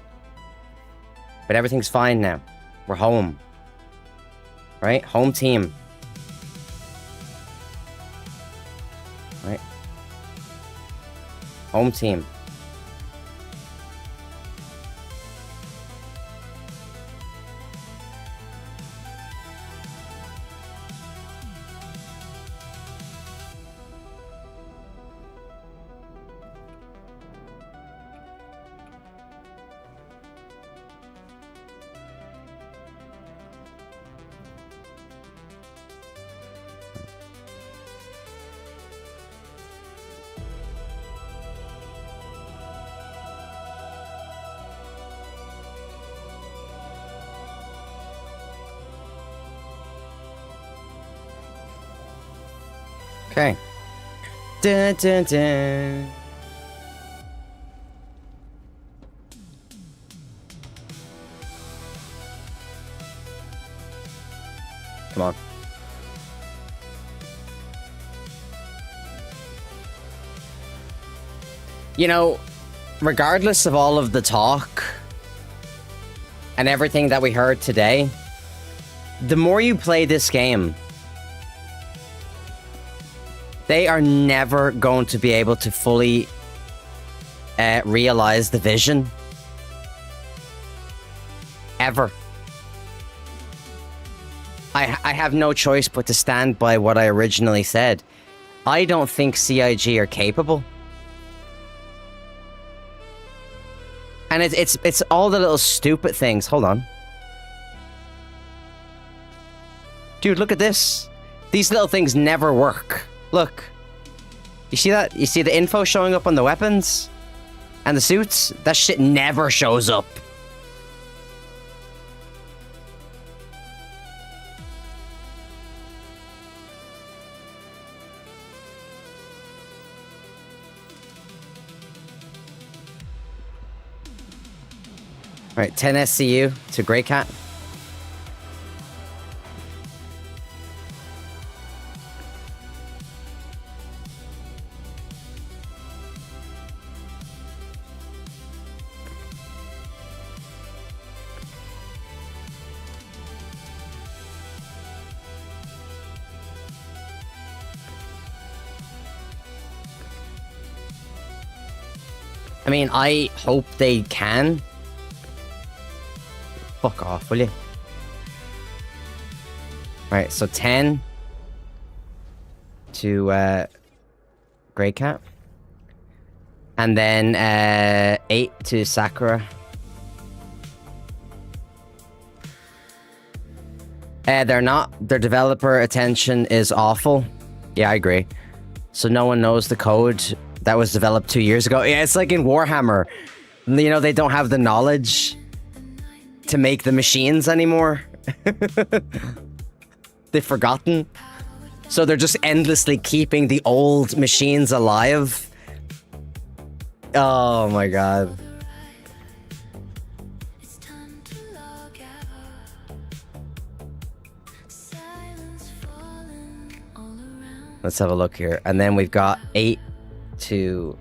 But everything's fine now. We're home. Right? Home team. Right? Home team. Okay. Dun, dun, dun. Come on. You know, regardless of all of the talk and everything that we heard today, the more you play this game, they are never going to be able to fully realize the vision. Ever. I have no choice but to stand by what I originally said. I don't think CIG are capable. And it's all the little stupid things. Hold on. Dude, look at this. These little things never work. Look. You see that? You see the info showing up on the weapons? And the suits? That shit never shows up. Alright, 10 SCU to Grey Cat. I mean, I hope they can. Fuck off, will you? Alright, so 10 to Grey Cat. And then 8 to Sakura. They're not. Their developer attention is awful. Yeah, I agree. So no one knows the code that was developed 2 years ago. Yeah, it's like in Warhammer. You know, they don't have the knowledge to make the machines anymore. They've forgotten. So they're just endlessly keeping the old machines alive. Oh my god. Let's have a look here. And then we've got 8 to...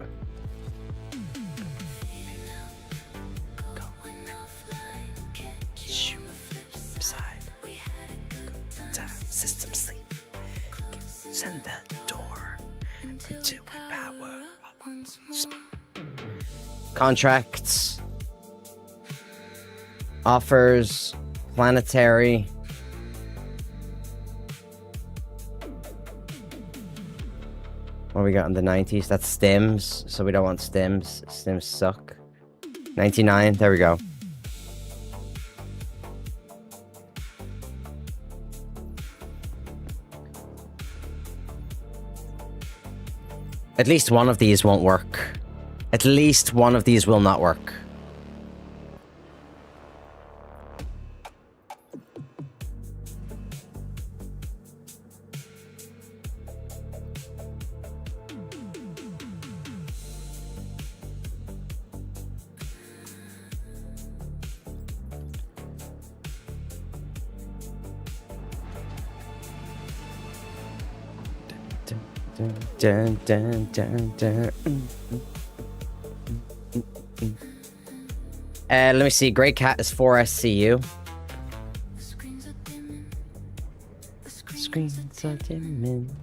System sleep. Send that door into power. Contracts. Offers. Planetary. What we got in the 90s? That's stims, so we don't want stims. Stims suck. 99, there we go. At least one of these won't work. At least one of these will not work. Dun, dun, dun, dun. Let me see. Grey Cat is 4 SCU. Screens are dimming.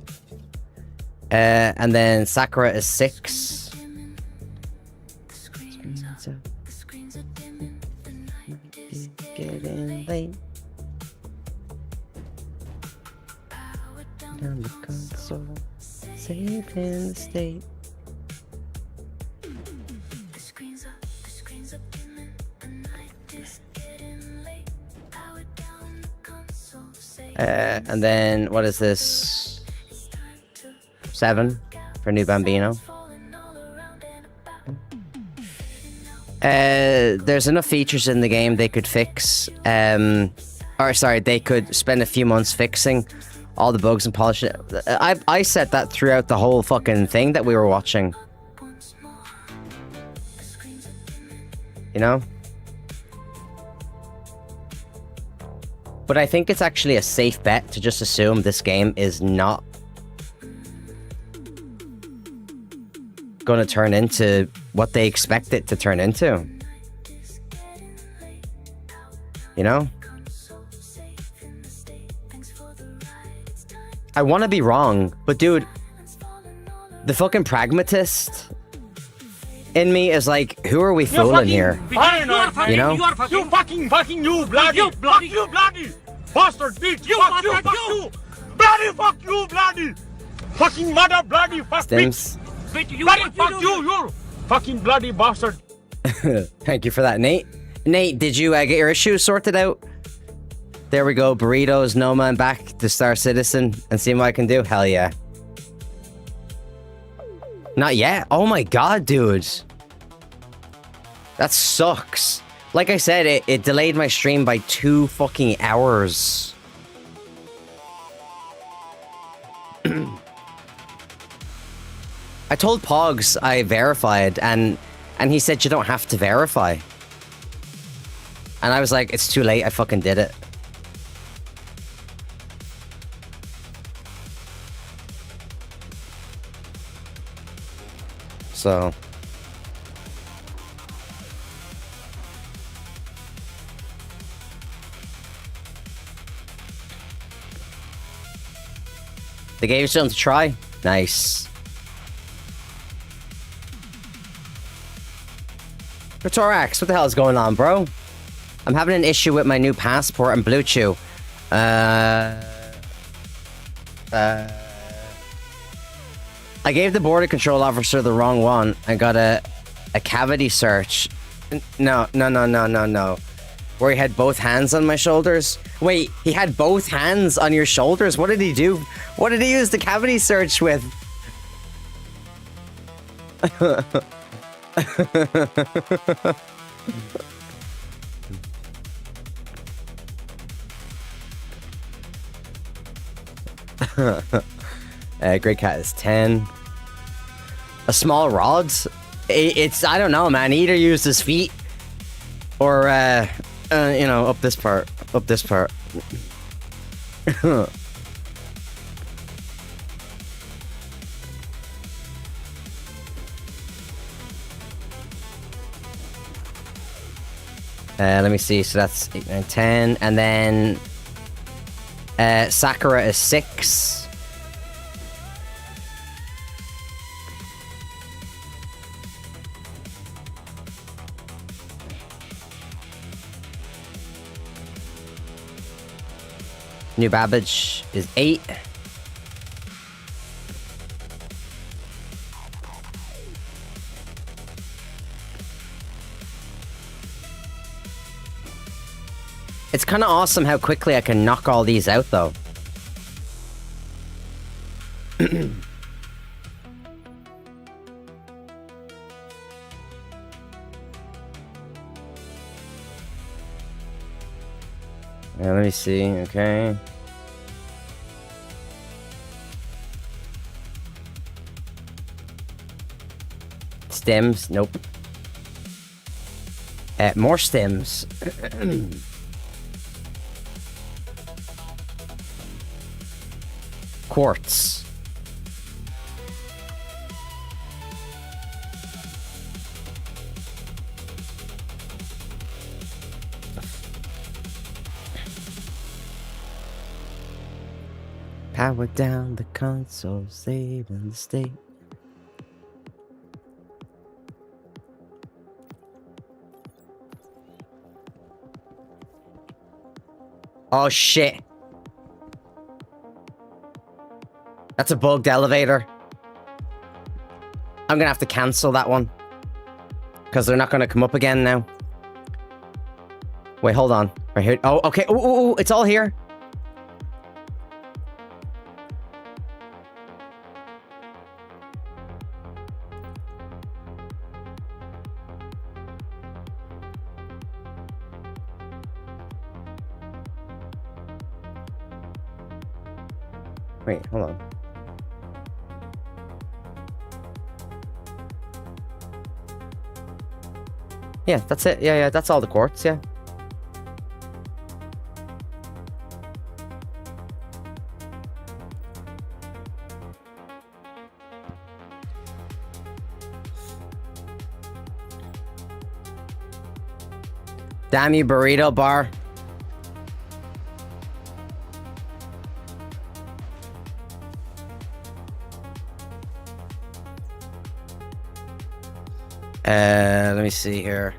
And then Sakura is 6. Screens are getting late. Down the console, saving the state. And then what is this? 7 for New Bambino. There's enough features in the game they could fix. Or sorry, they could spend a few months fixing all the bugs and polish it. I said that throughout the whole fucking thing that we were watching. You know? But I think it's actually a safe bet to just assume this game is not going to turn into what they expect it to turn into. You know? I want to be wrong, but dude, the fucking pragmatist in me is like, who are we fooling here? You know? You fucking you bloody bastard bitch! Fuck you! Bloody fuck you, bloody! Fucking mother bloody fuck Stims. bitch! Bloody fuck you fucking bloody bastard! Thank you for that, Nate. Nate, did you get your issues sorted out? There we go. Burritos, Noma, and back to Star Citizen and see what I can do. Hell yeah. Not yet? Oh my god, dude. That sucks. Like I said, it delayed my stream by 2 fucking hours. I told Pogs I verified, and he said you don't have to verify. And I was like, it's too late, I fucking did it. So... they gave you something to try? Nice. Retorax, what the hell is going on, bro? I'm having an issue with my new passport and Blue Chew. I gave the border control officer the wrong one and got a cavity search. No. Where he had both hands on my shoulders. Wait, he had both hands on your shoulders? What did he do? What did he use the cavity search with? Great Cat is 10. A small rod? It's, I don't know, man. He either used his feet or, you know, up this part. Up this part. Let me see. So that's 8, 9, 10. And then Sakura is 6. New Babbage is 8. It's kind of awesome how quickly I can knock all these out, though. Let me see, okay. Stems, nope. More stems. Quartz. Power down the console, saving the state. Oh shit. That's a bugged elevator. I'm gonna have to cancel that one. Because they're not gonna come up again now. Wait, hold on. Right here. Oh, okay. Oh, it's all here. Wait, hold on. Yeah, that's it. Yeah, that's all the quartz, yeah. Damn you, burrito bar. Let me see here.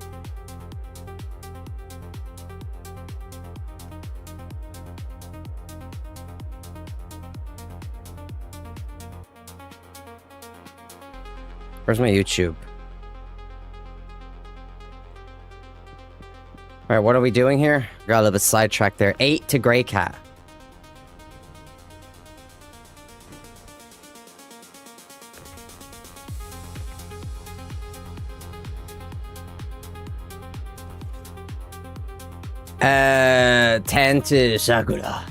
Where's my YouTube? All right, what are we doing here? Got a little bit sidetracked there. 8 to Grey Cat. Uh, 10 to Sakura.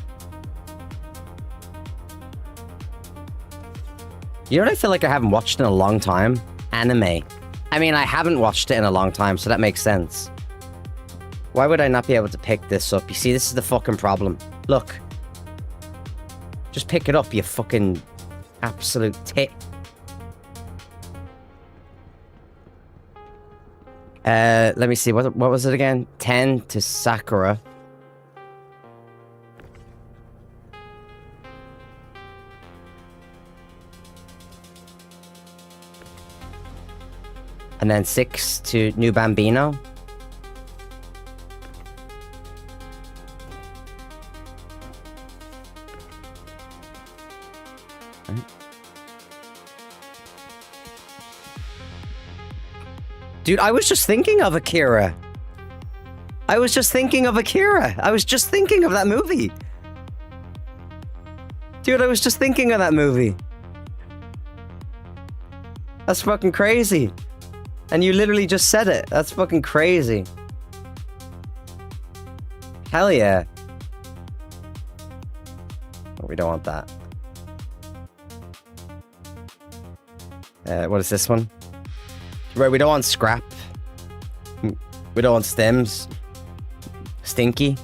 You know what I feel like I haven't watched in a long time? Anime. I mean, I haven't watched it in a long time, so that makes sense. Why would I not be able to pick this up? You see, this is the fucking problem. Look. Just pick it up, you fucking absolute tit. Let me see. What was it again? 10 to Sakura. And then 6 to New Bambino. Dude, I was just thinking of Akira. I was just thinking of Akira. I was just thinking of that movie. Dude, I was just thinking of that movie. That's fucking crazy. And you literally just said it. That's fucking crazy. Hell yeah. Oh, we don't want that. What is this one? Right, we don't want scrap. We don't want stems. Stinky.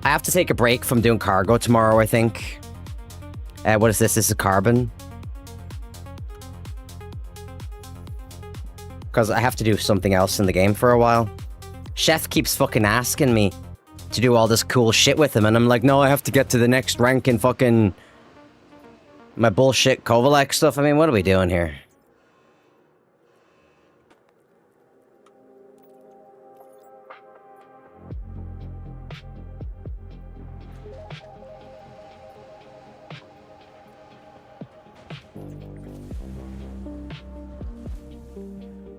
I have to take a break from doing cargo tomorrow, I think. What is this? This is carbon. Because I have to do something else in the game for a while. Chef keeps fucking asking me to do all this cool shit with him, and I'm like, no, I have to get to the next rank in fucking... my bullshit Kovalek stuff. I mean, what are we doing here?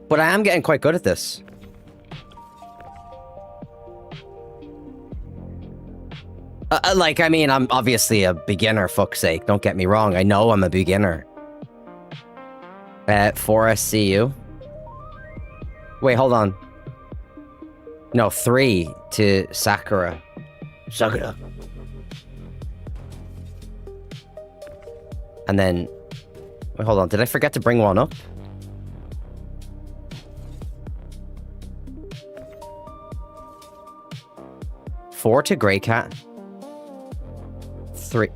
But I am getting quite good at this. Like, I mean, I'm obviously a beginner, fuck's sake. Don't get me wrong. I know I'm a beginner. 4 SCU. Wait, hold on. No, 3 to Sakura. Sakura. And then... wait, hold on. Did I forget to bring one up? Four to Grey Cat. 3.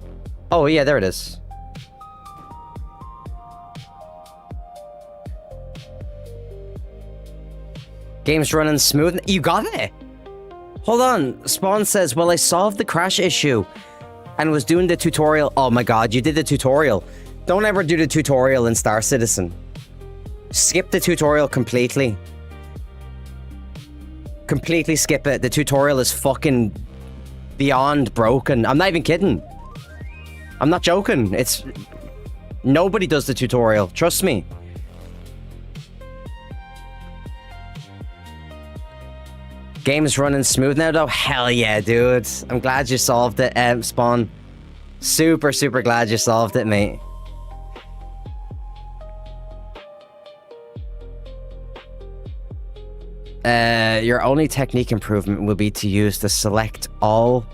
Oh, yeah, there it is. Game's running smooth. You got it? Hold on. Spawn says, well, I solved the crash issue and was doing the tutorial. Oh my god, you did the tutorial. Don't ever do the tutorial in Star Citizen. Skip the tutorial completely. Completely skip it. The tutorial is fucking beyond broken. I'm not even kidding. I'm not joking. It's... Nobody does the tutorial. Trust me. Game's running smooth now, though. Hell yeah, dude. I'm glad you solved it, Spawn. Super, super glad you solved it, mate. Your only technique improvement will be to use the select all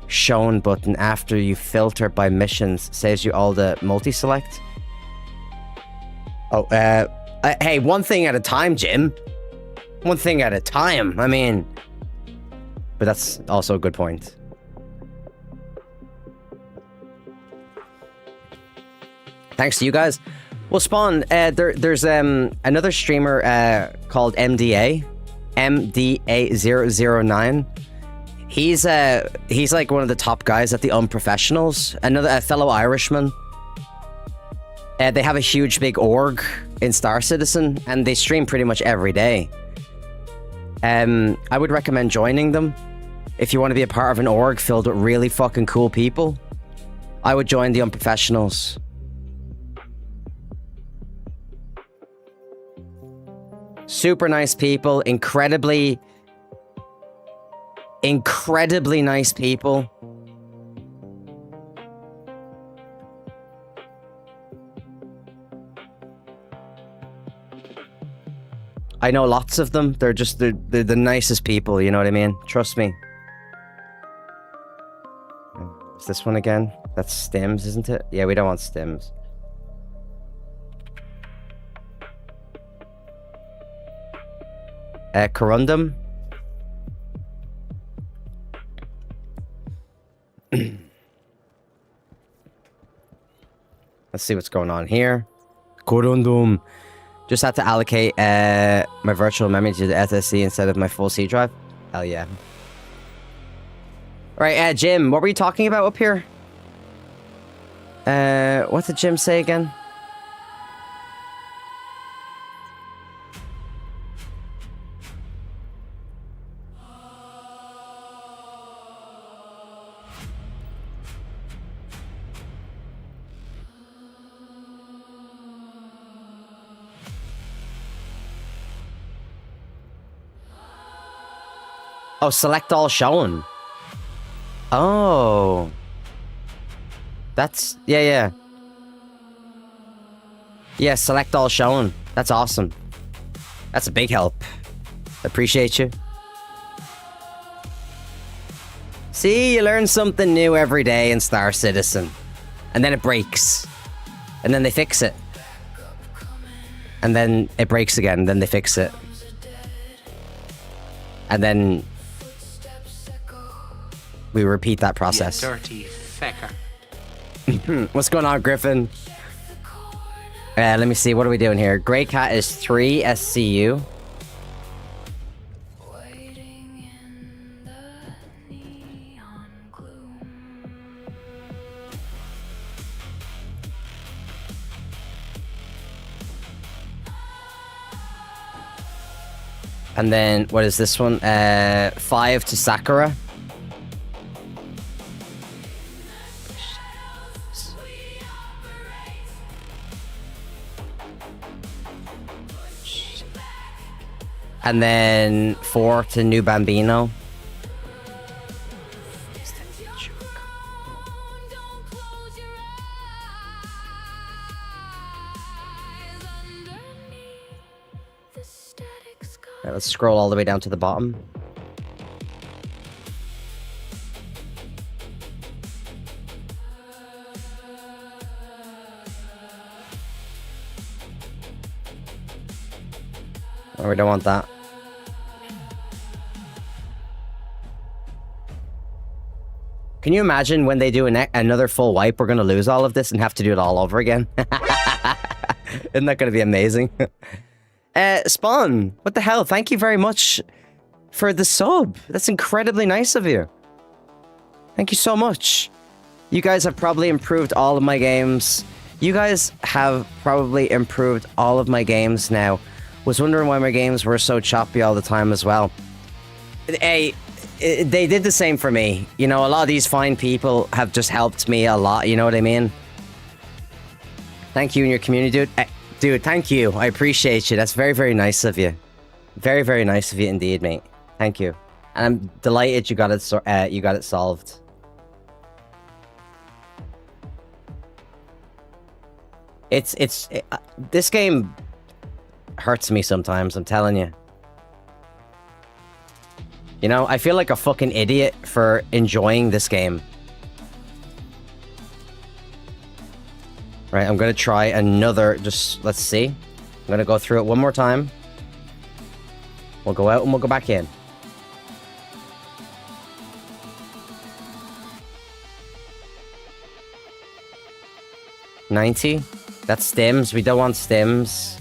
shown button after you filter by missions. Saves you all the multi-select. Oh, hey, one thing at a time, Jim. One thing at a time. I mean, but that's also a good point. Thanks to you guys. Well, Spawn, there's another streamer called MDA. MDA009. He's like one of the top guys at the Unprofessionals. A fellow Irishman. They have a huge big org in Star Citizen, and they stream pretty much every day. I would recommend joining them if you want to be a part of an org filled with really fucking cool people. I would join the Unprofessionals. Super nice people, incredibly nice people. I know lots of them. They're the nicest people, you know what I mean? Trust me. Is this one again? That's Stims, isn't it? Yeah, we don't want Stims. Corundum. Let's see what's going on here. Corundum. Just had to allocate my virtual memory to the SSD instead of my full C drive. Hell yeah. Right, Jim, what were you talking about up here? What did Jim say again? Oh, select all shown. Oh. That's... Yeah. Yeah, select all shown. That's awesome. That's a big help. Appreciate you. See, you learn something new every day in Star Citizen. And then it breaks. And then they fix it. And then it breaks again, and then they fix it. And then... we repeat that process. You dirty fecker. What's going on, Griffin? Let me see. What are we doing here? Grey Cat is 3 SCU. And then, what is this one? 5 to Sakura. And then 4 to New Bambino. Right, let's scroll all the way down to the bottom. Oh, we don't want that. Can you imagine when they do another full wipe, we're going to lose all of this and have to do it all over again? Isn't that going to be amazing? Spawn, what the hell? Thank you very much for the sub. That's incredibly nice of you. Thank you so much. You guys have probably improved all of my games. You guys have probably improved all of my games now. Was wondering why my games were so choppy all the time as well. Hey, they did the same for me. You know, a lot of these fine people have just helped me a lot, you know what I mean? Thank you and your community, dude. Dude, thank you. I appreciate you. That's very, very nice of you. Very, very nice of you indeed, mate. Thank you. And I'm delighted you got it solved. This game hurts me sometimes, I'm telling you. You know, I feel like a fucking idiot for enjoying this game. Right, I'm gonna try another, let's see. I'm gonna go through it one more time. We'll go out and we'll go back in. $90. That's stims. We don't want stims.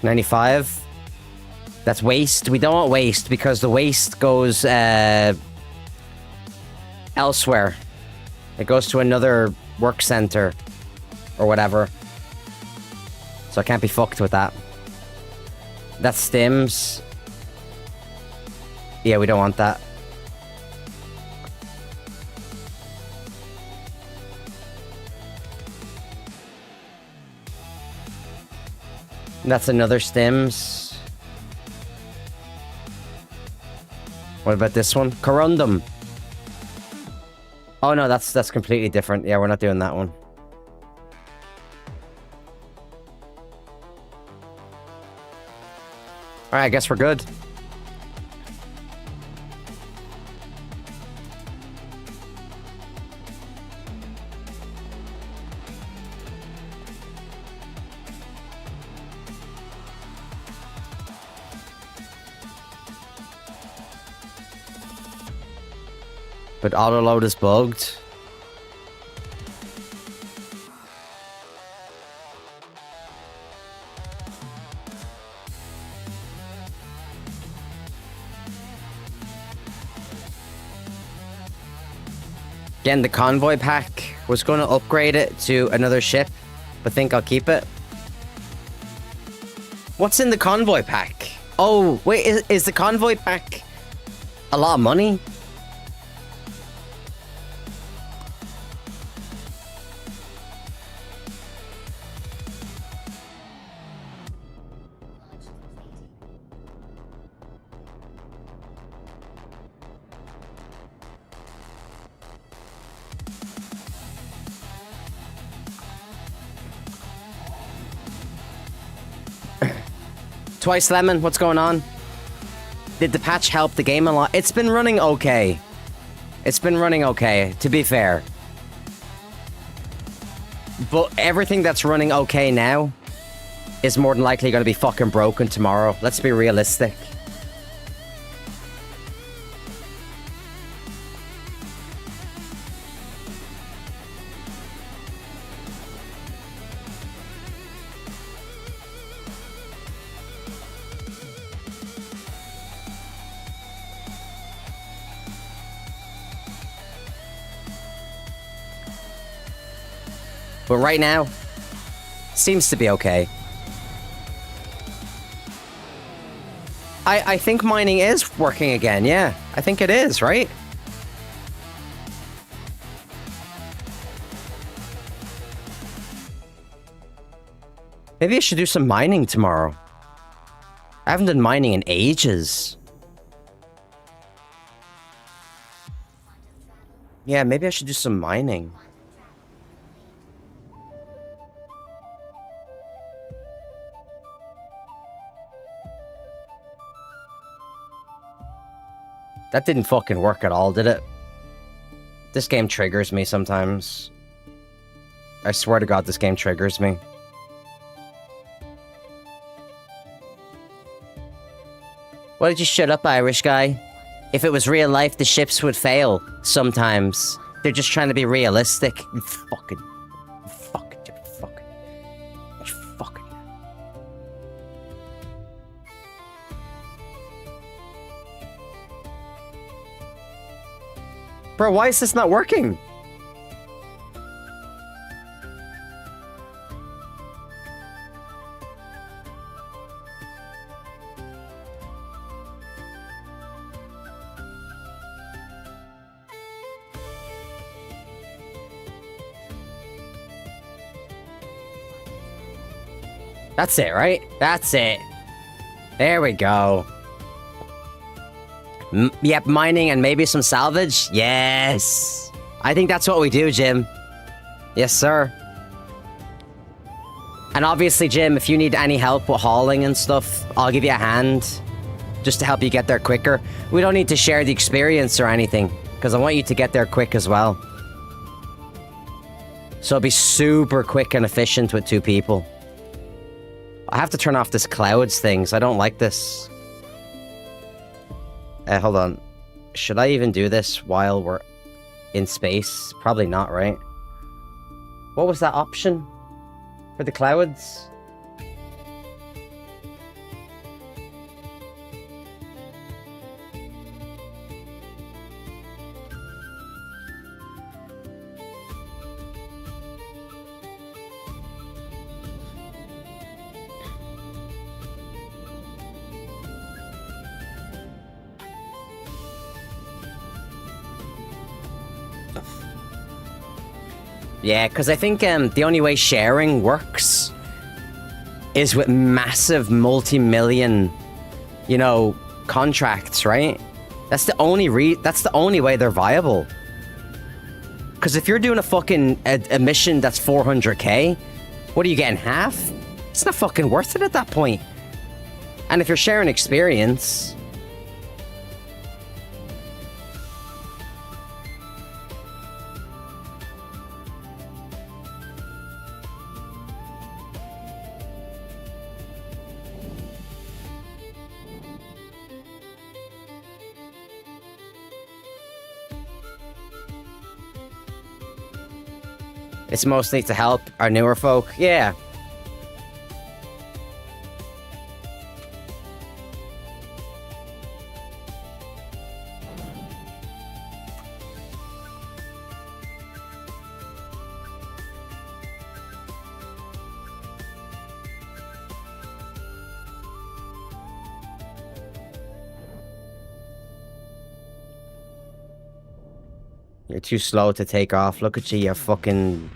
95. That's waste. We don't want waste because the waste goes elsewhere. It goes to another work center or whatever. So I can't be fucked with that. That's stims. Yeah, we don't want that. That's another stims. What about this one? Corundum. Oh no, that's completely different. Yeah, we're not doing that one. Alright, I guess we're good. But autoload is bugged. Again, the convoy pack was going to upgrade it to another ship, but think I'll keep it. What's in the convoy pack? Oh, wait, is the convoy pack a lot of money? Twice Lemon, what's going on? Did the patch help the game a lot? It's been running okay. It's been running okay, to be fair. But everything that's running okay now is more than likely going to be fucking broken tomorrow. Let's be realistic. But right now, seems to be okay. I think mining is working again, yeah. I think it is, right? Maybe I should do some mining tomorrow. I haven't done mining in ages. Yeah, maybe I should do some mining. That didn't fucking work at all, did it? This game triggers me sometimes. I swear to God, this game triggers me. Why did you shut up, Irish guy? If it was real life, the ships would fail sometimes. They're just trying to be realistic. You fucking. Bro, why is this not working? That's it, right? That's it. There we go. Yep, mining and maybe some salvage. Yes. I think that's what we do, Jim. Yes, sir. And obviously, Jim, if you need any help with hauling and stuff, I'll give you a hand just to help you get there quicker. We don't need to share the experience or anything because I want you to get there quick as well. So it'll be super quick and efficient with 2 people. I have to turn off this clouds thing, so I don't like this. Hold on. Should I even do this while we're in space? Probably not, right? What was that option for the clouds? Yeah, because I think the only way sharing works is with massive multi-million, you know, contracts, right? That's the only way they're viable. Because if you're doing a fucking a mission that's 400k, what are you getting, half? It's not fucking worth it at that point. And if you're sharing experience... It's mostly to help our newer folk. Yeah. You're too slow to take off. Look at you, you fucking...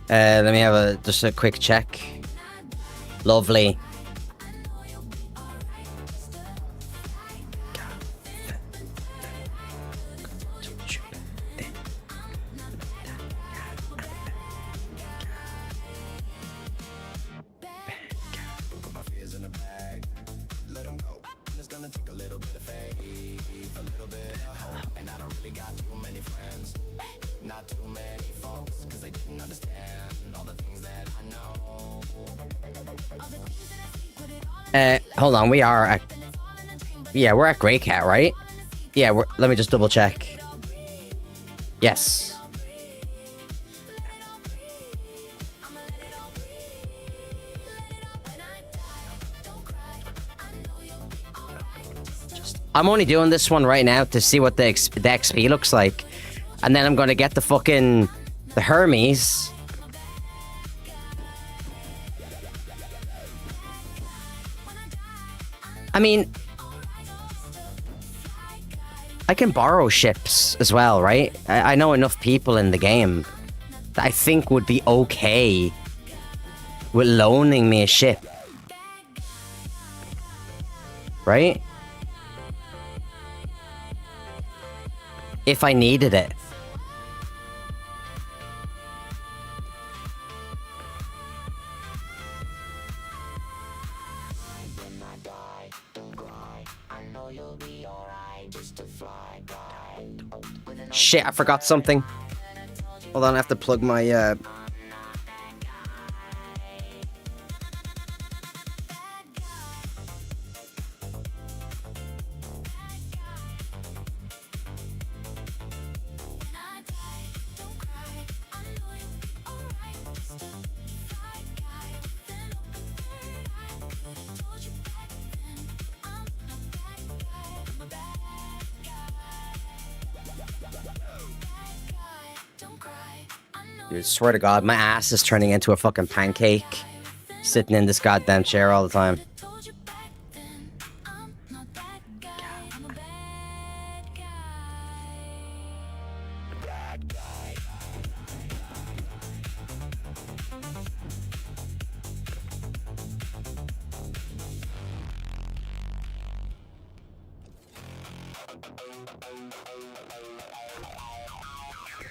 let me have just a quick check. Lovely. Hold on, we are at... Yeah, we're at Grey Cat, right? Yeah, let me just double check. Yes. I'm only doing this one right now to see what the XP looks like. And then I'm going to get the fucking... the Hermes... I mean, I can borrow ships as well, right? I know enough people in the game that I think would be okay with loaning me a ship. Right? If I needed it. Shit, I forgot something. Hold on, I have to plug my Dude, swear to God, my ass is turning into a fucking pancake. Sitting in this goddamn chair all the time.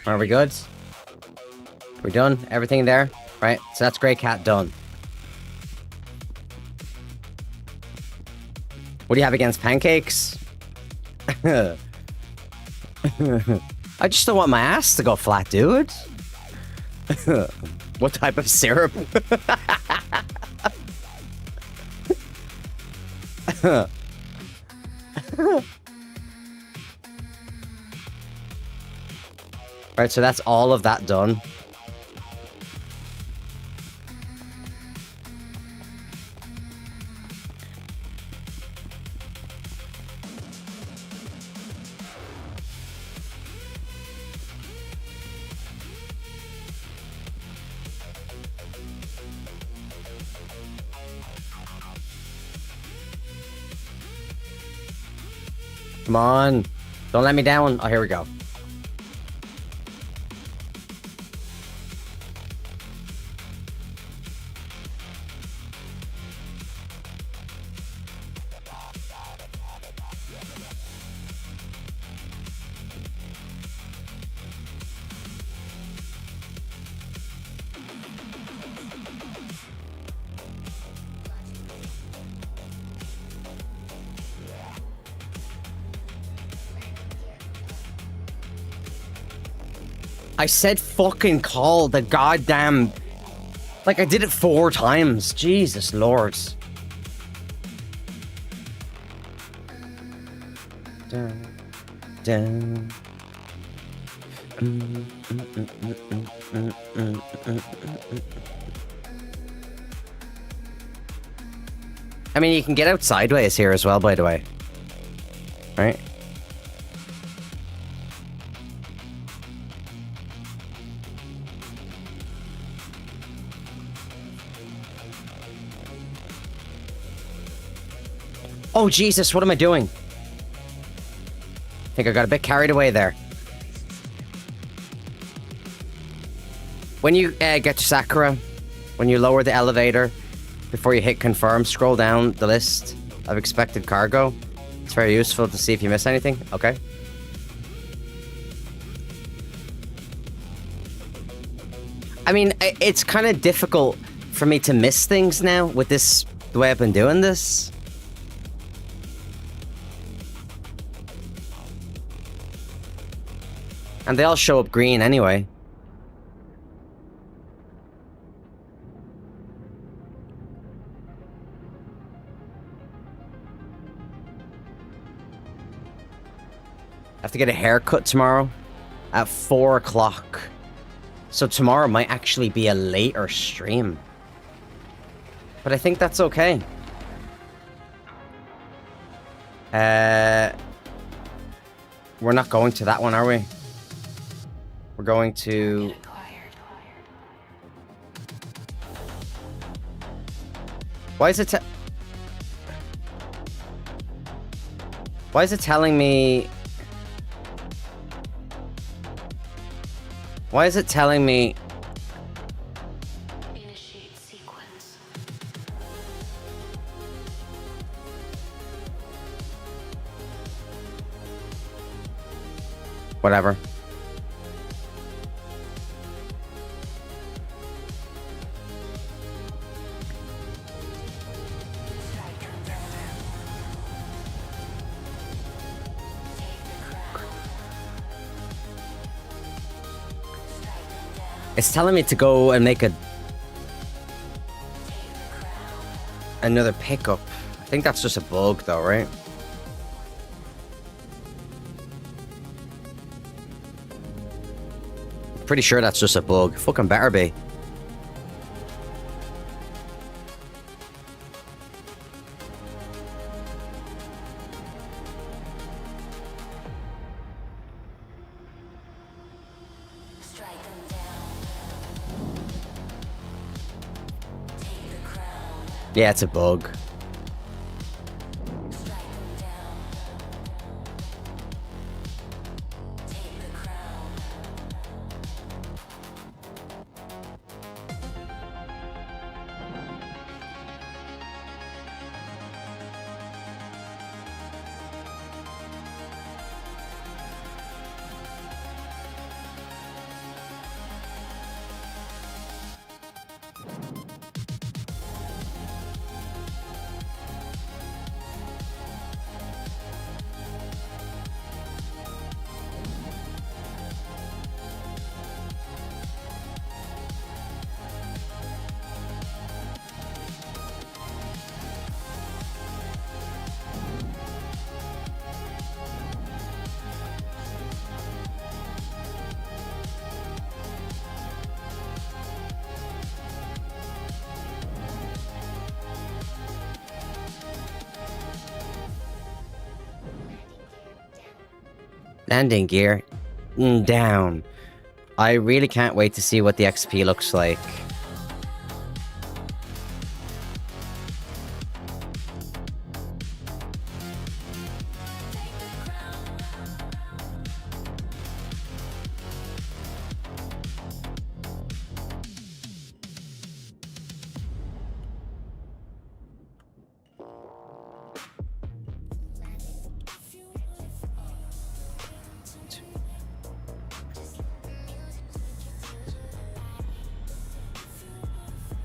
Are we good? We're done? Everything there? Right, so that's Grey Cat done. What do you have against pancakes? I just don't want my ass to go flat, dude. What type of syrup? Right, so that's all of that done. Come on. Don't let me down. Oh, here we go. I said fucking call the goddamn... Like, I did it 4 times. Jesus Lord. Dun, dun. I mean, you can get out sideways here as well, by the way. Right? Oh, Jesus, what am I doing? I think I got a bit carried away there. When you get to Sakura, when you lower the elevator, before you hit confirm, scroll down the list of expected cargo. It's very useful to see if you miss anything. Okay. I mean, it's kind of difficult for me to miss things now with this, the way I've been doing this. And they all show up green anyway. I have to get a haircut tomorrow at 4 o'clock. So tomorrow might actually be a later stream. But I think that's okay. We're not going to that one, are we? We're going to... Why is it Why is it telling me... Why is it telling me... Initiate sequence. Whatever. It's telling me to go and make another pickup. I think that's just a bug though, right? Pretty sure that's just a bug. Fucking better be. Yeah, it's a bug. Landing gear down. I really can't wait to see what the XP looks like.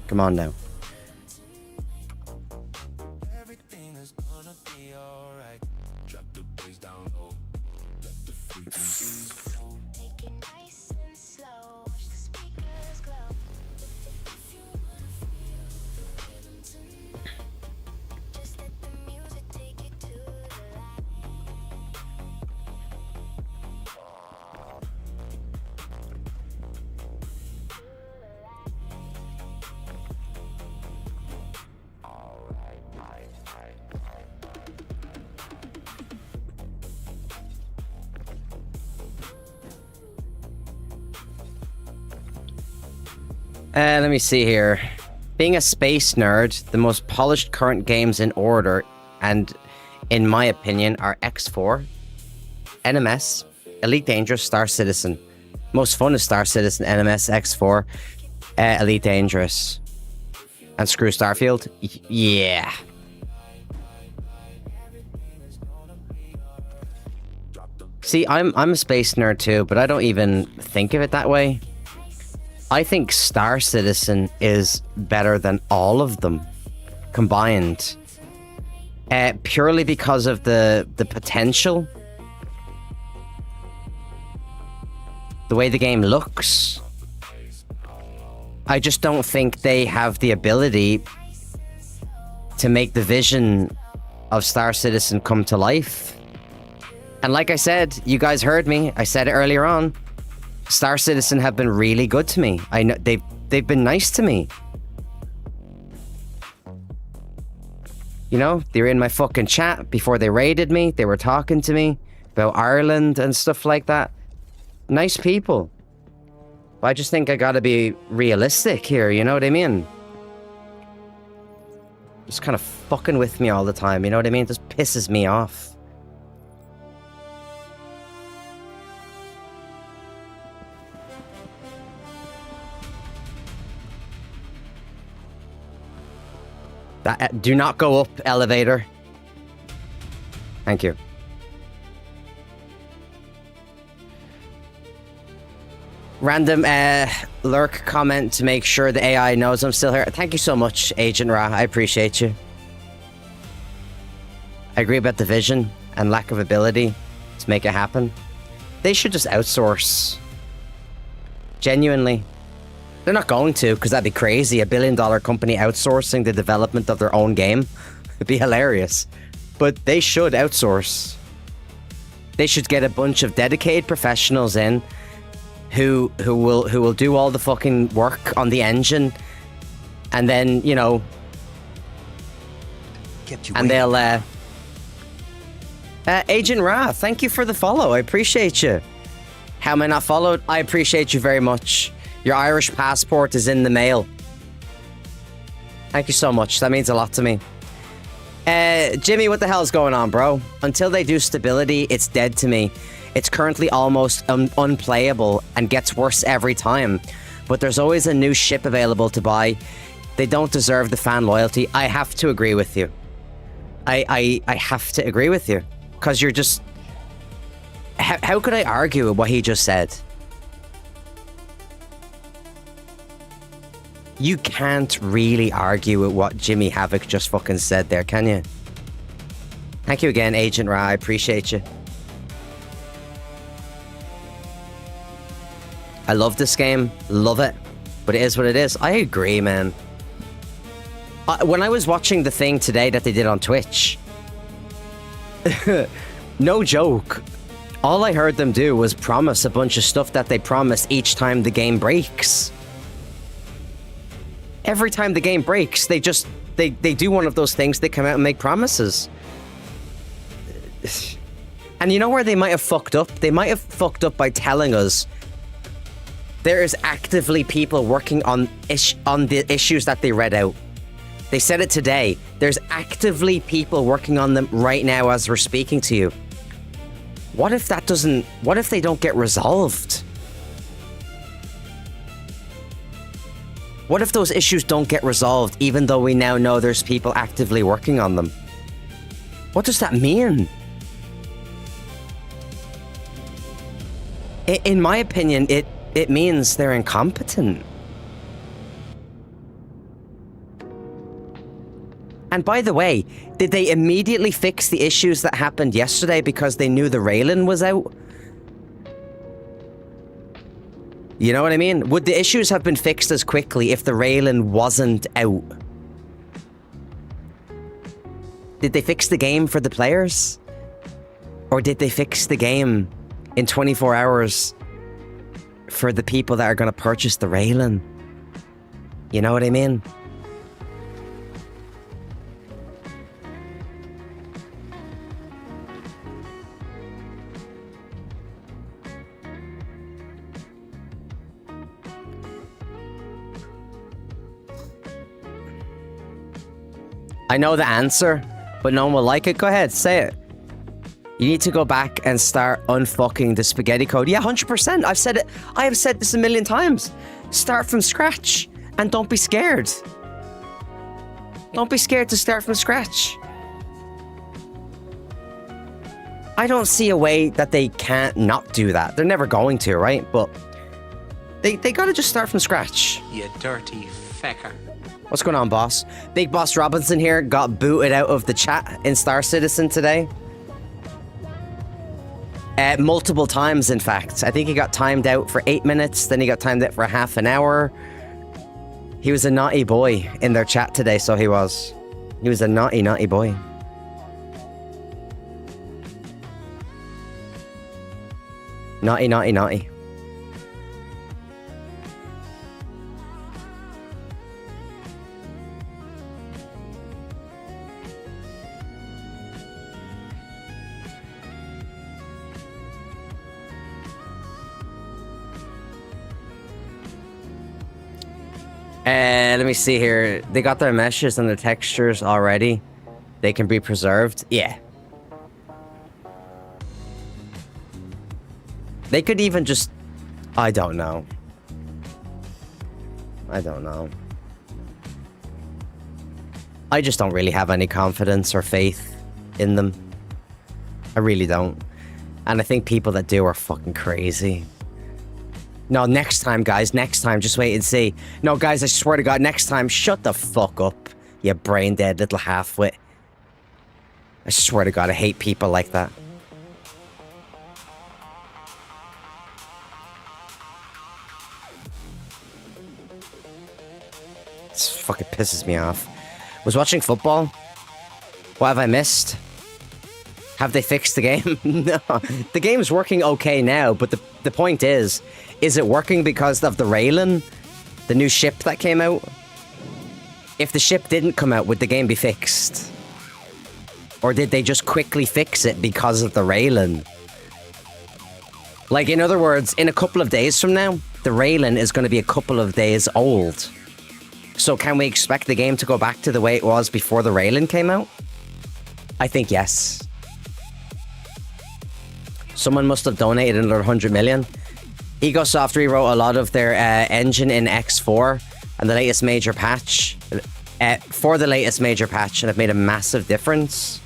Come on now. Let me see here. Being a space nerd, the most polished current games in order, and in my opinion, are X4, NMS, Elite Dangerous, Star Citizen. Most fun is Star Citizen, NMS, X4, Elite Dangerous. And screw Starfield? Yeah. See, I'm a space nerd too, but I don't even think of it that way. I think Star Citizen is better than all of them combined. Purely because of the potential. The way the game looks. I just don't think they have the ability to make the vision of Star Citizen come to life. And like I said, you guys heard me. I said it earlier on. Star Citizen have been really good to me. I know they've been nice to me. You know, they were in my fucking chat before they raided me. They were talking to me about Ireland and stuff like that. Nice people. But I just think I gotta be realistic here, you know what I mean? Just kind of fucking with me all the time, you know what I mean? It just pisses me off. Do not go up, elevator. Thank you. Random lurk comment to make sure the AI knows I'm still here. Thank you so much, Agent Ra. I appreciate you. I agree about the vision and lack of ability to make it happen. They should just outsource. Genuinely. They're not going to, because that'd be crazy. $1 billion company outsourcing the development of their own game. It'd be hilarious. But they should outsource. They should get a bunch of dedicated professionals in who will do all the fucking work on the engine, and then, you know, and they'll Agent Ra, thank you for the follow. I appreciate you. How am I not followed? I appreciate you very much. Your Irish passport is in the mail. Thank you so much. That means a lot to me. Jimmy, what the hell is going on, bro? Until they do stability, it's dead to me. It's currently almost unplayable and gets worse every time. But there's always a new ship available to buy. They don't deserve the fan loyalty. I have to agree with you. I have to agree with you. Because you're just... How could I argue with what he just said? You can't really argue with what Jimmy Havoc just fucking said there, can you? Thank you again, Agent Ra. I appreciate you. I love this game. Love it. But it is what it is. I agree, man. When I was watching the thing today that they did on Twitch... no joke. All I heard them do was promise a bunch of stuff that they promise each time the game breaks. Every time the game breaks, they do one of those things. They come out and make promises. And you know where they might have fucked up? They might have fucked up by telling us there is actively people working on the issues that they read out. They said it today. There's actively people working on them right now as we're speaking to you. What if they don't get resolved? What if those issues don't get resolved, even though we now know there's people actively working on them? What does that mean? In my opinion, it means they're incompetent. And by the way, did they immediately fix the issues that happened yesterday because they knew the Raylan was out? You know what I mean? Would the issues have been fixed as quickly if the Raylan wasn't out? Did they fix the game for the players? Or did they fix the game in 24 hours for the people that are going to purchase the Raylan? You know what I mean? I know the answer, but no one will like it. Go ahead, say it. You need to go back and start unfucking the spaghetti code. Yeah, 100%. I've said it. I have said this a million times. Start from scratch and don't be scared. Don't be scared to start from scratch. I don't see a way that they can't not do that. They're never going to, right? But they gotta just start from scratch. You dirty fecker. What's going on, boss? Big Boss Robinson here got booted out of the chat in Star Citizen today. Multiple times, in fact. I think he got timed out for 8 minutes, then he got timed out for half an hour. He was a naughty boy in their chat today, so he was. He was a naughty, naughty boy. Naughty, naughty, naughty. Let me see here. They got their meshes and the textures already. They can be preserved. Yeah. They could even just... I don't know. I don't know. I just don't really have any confidence or faith in them. I really don't. And I think people that do are fucking crazy. No, next time, guys. Next time. Just wait and see. No, guys, I swear to God, next time, shut the fuck up, you brain-dead little half-wit. I swear to God, I hate people like that. This fucking pisses me off. Was watching football. What have I missed? Have they fixed the game? No. The game's working okay now, but the point is it working because of the Raylan? The new ship that came out? If the ship didn't come out, would the game be fixed? Or did they just quickly fix it because of the Raylan? Like, in other words, in a couple of days from now, the Raylan is going to be a couple of days old. So can we expect the game to go back to the way it was before the Raylan came out? I think yes. Someone must have donated another 100 million. Egosoft rewrote a lot of their engine in X4 and the latest major patch. For the latest major patch, and it made a massive difference.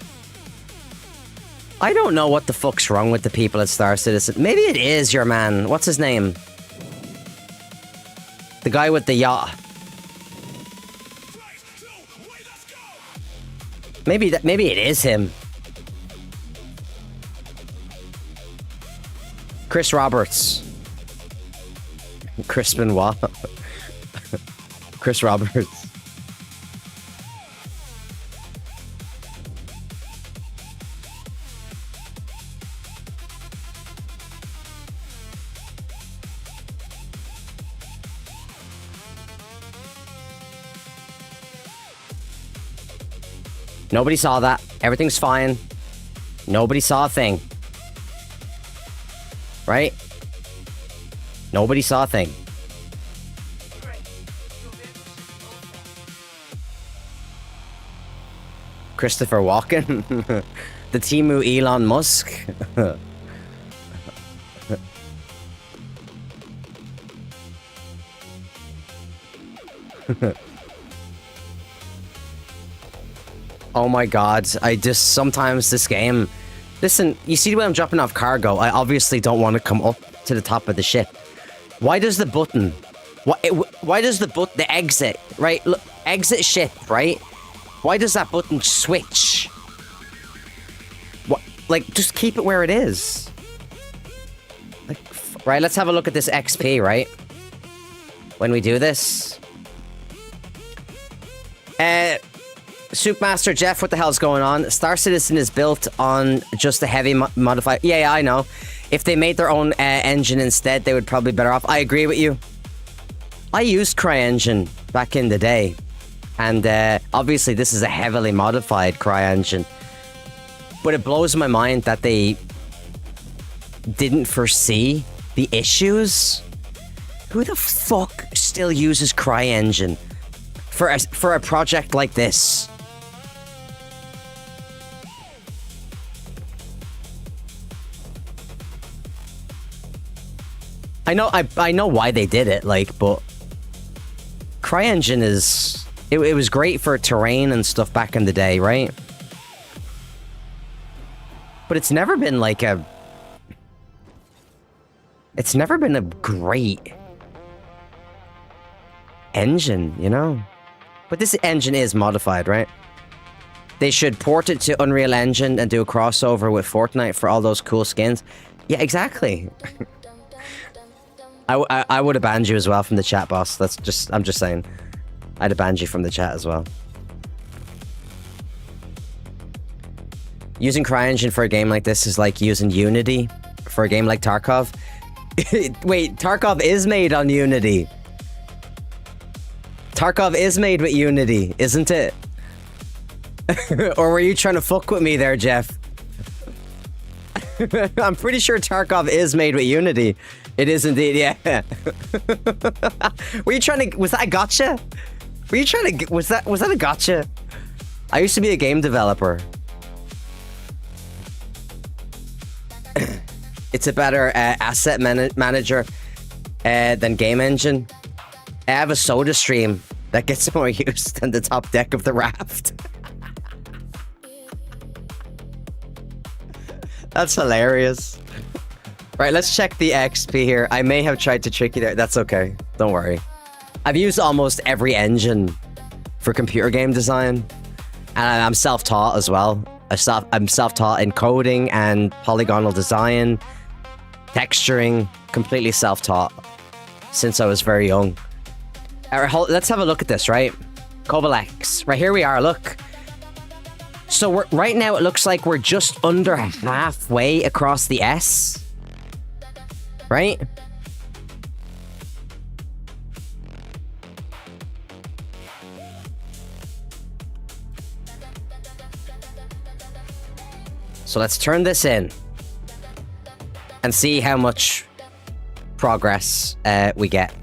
I don't know what the fuck's wrong with the people at Star Citizen. Maybe it is your man. What's his name? The guy with the yacht. Maybe it is him. Chris Roberts. Chris Benoit. Chris Roberts. Nobody saw that. Everything's fine. Nobody saw a thing. Right? Nobody saw a thing. Christopher Walken? The Timu Elon Musk? Oh my god, sometimes this game... Listen, you see when I'm dropping off cargo, I obviously don't want to come up to the top of the ship. Why does the button... Why does the exit, right? Look, exit ship, right? Why does that button switch? What, like, just keep it where it is. Like, right, let's have a look at this XP, right? When we do this. Soupmaster Jeff, what the hell's going on? Star Citizen is built on just a heavy modifier. Yeah, I know. If they made their own engine instead, they would probably be better off. I agree with you. I used CryEngine back in the day. And obviously this is a heavily modified CryEngine. But it blows my mind that they didn't foresee the issues. Who the fuck still uses CryEngine for a project like this? I know why they did it, like, but CryEngine is... It was great for terrain and stuff back in the day, right? But it's never been like a... It's never been a great engine, you know? But this engine is modified, right? They should port it to Unreal Engine and do a crossover with Fortnite for all those cool skins. Yeah, exactly. I would have banned you as well from the chat, boss. I'm just saying. I'd have banned you from the chat as well. Using CryEngine for a game like this is like using Unity for a game like Tarkov. Wait, Tarkov is made on Unity. Tarkov is made with Unity, isn't it? Or were you trying to fuck with me there, Jeff? I'm pretty sure Tarkov is made with Unity. It is indeed, yeah. Were you trying to... Was that a gotcha? Were you trying to... Was that a gotcha? I used to be a game developer. It's a better asset manager than Game Engine. I have a soda stream that gets more use than the top deck of the raft. That's hilarious. Right, let's check the XP here. I may have tried to trick you there. That's okay. Don't worry. I've used almost every engine for computer game design. And I'm self-taught as well. I'm self-taught in coding and polygonal design, texturing, completely self-taught since I was very young. All right, let's have a look at this, right? Kovalex. Right, here we are, look. So right now it looks like we're just under halfway across the S. Right? So let's turn this in and see how much progress we get.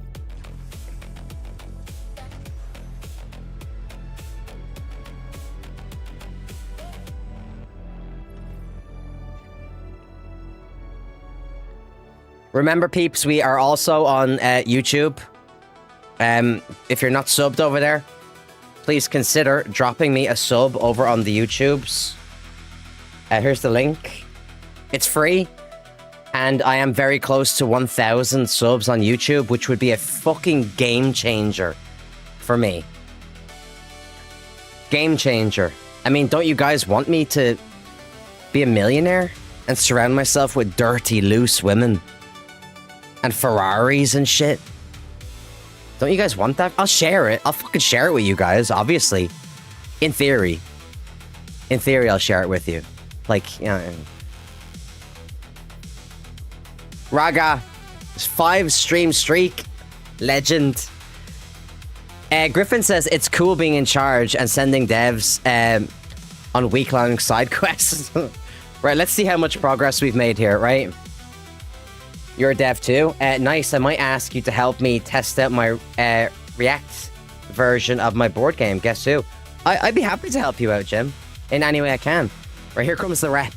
Remember, peeps, we are also on YouTube. If you're not subbed over there, please consider dropping me a sub over on the YouTubes. Here's the link. It's free. And I am very close to 1,000 subs on YouTube, which would be a fucking game changer for me. Game changer. I mean, don't you guys want me to be a millionaire and surround myself with dirty, loose women? And Ferraris and shit? Don't you guys want that? I'll share it. I'll fucking share it with you guys, obviously. In theory. In theory, I'll share it with you. Like, you know... Raga. 5-stream streak. Legend. Griffin says it's cool being in charge and sending devs on week-long side quests. Right, let's see how much progress we've made here, right? You're a dev too? Nice, I might ask you to help me test out my React version of my board game. Guess who? I'd be happy to help you out, Jim. In any way I can. Right, here comes the rep.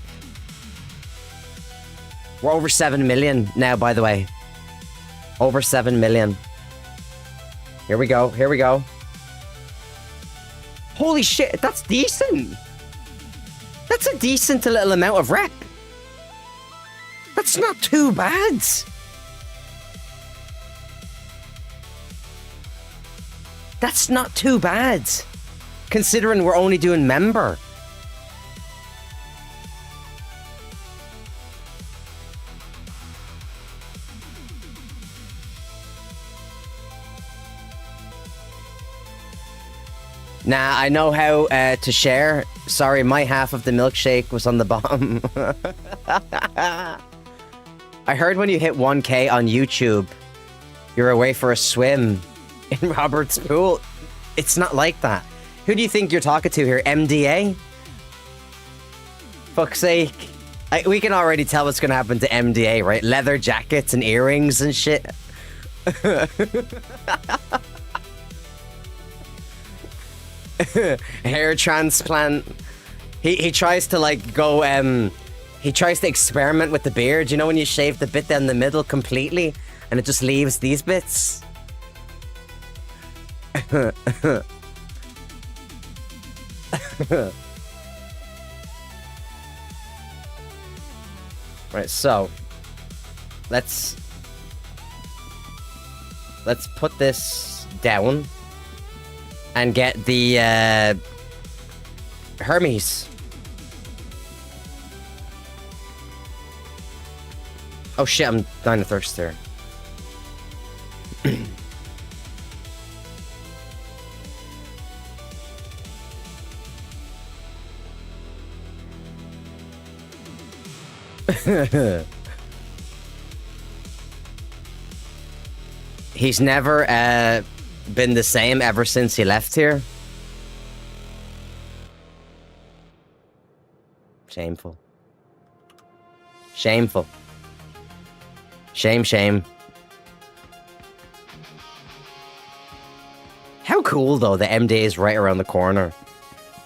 We're over 7 million now, by the way. Over 7 million. Here we go, here we go. Holy shit, that's decent. That's a decent little amount of rep. That's not too bad. That's not too bad. Considering we're only doing member. Nah, I know how to share. Sorry, my half of the milkshake was on the bottom. I heard when you hit 1K on YouTube, you're away for a swim in Robert's pool. It's not like that. Who do you think you're talking to here? MDA? Fuck's sake. We can already tell what's going to happen to MDA, right? Leather jackets and earrings and shit. Hair transplant. He tries to like go he tries to experiment with the beard. You know when you shave the bit down the middle completely and it just leaves these bits? Right, so let's put this down and get the Hermes. Oh shit, I'm dying of thirst there. He's never been the same ever since he left here. Shameful. Shameful. Shame. How cool though that MDA is right around the corner.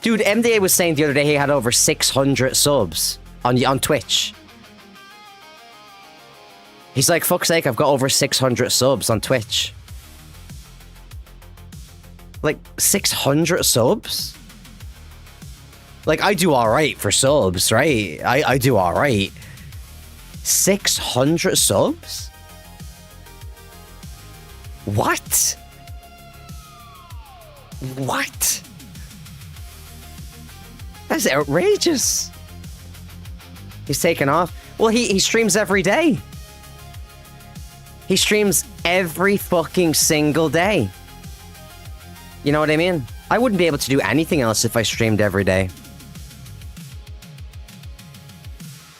Dude, MDA was saying the other day he had over 600 subs on Twitch. He's like, fuck's sake, I've got over 600 subs on Twitch. Like, 600 subs? Like, I do alright for subs, right? I do alright. 600 subs? What? What? That's outrageous. He's taken off. Well, he streams every day. He streams every fucking single day. You know what I mean? I wouldn't be able to do anything else if I streamed every day.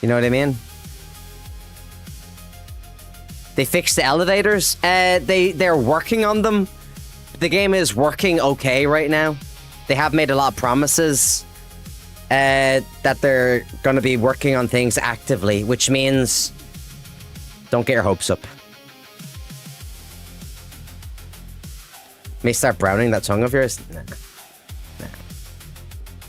You know what I mean? They fixed the elevators. They're working on them. The game is working okay right now. They have made a lot of promises that they're going to be working on things actively, which means don't get your hopes up. May start browning that tongue of yours? Nah.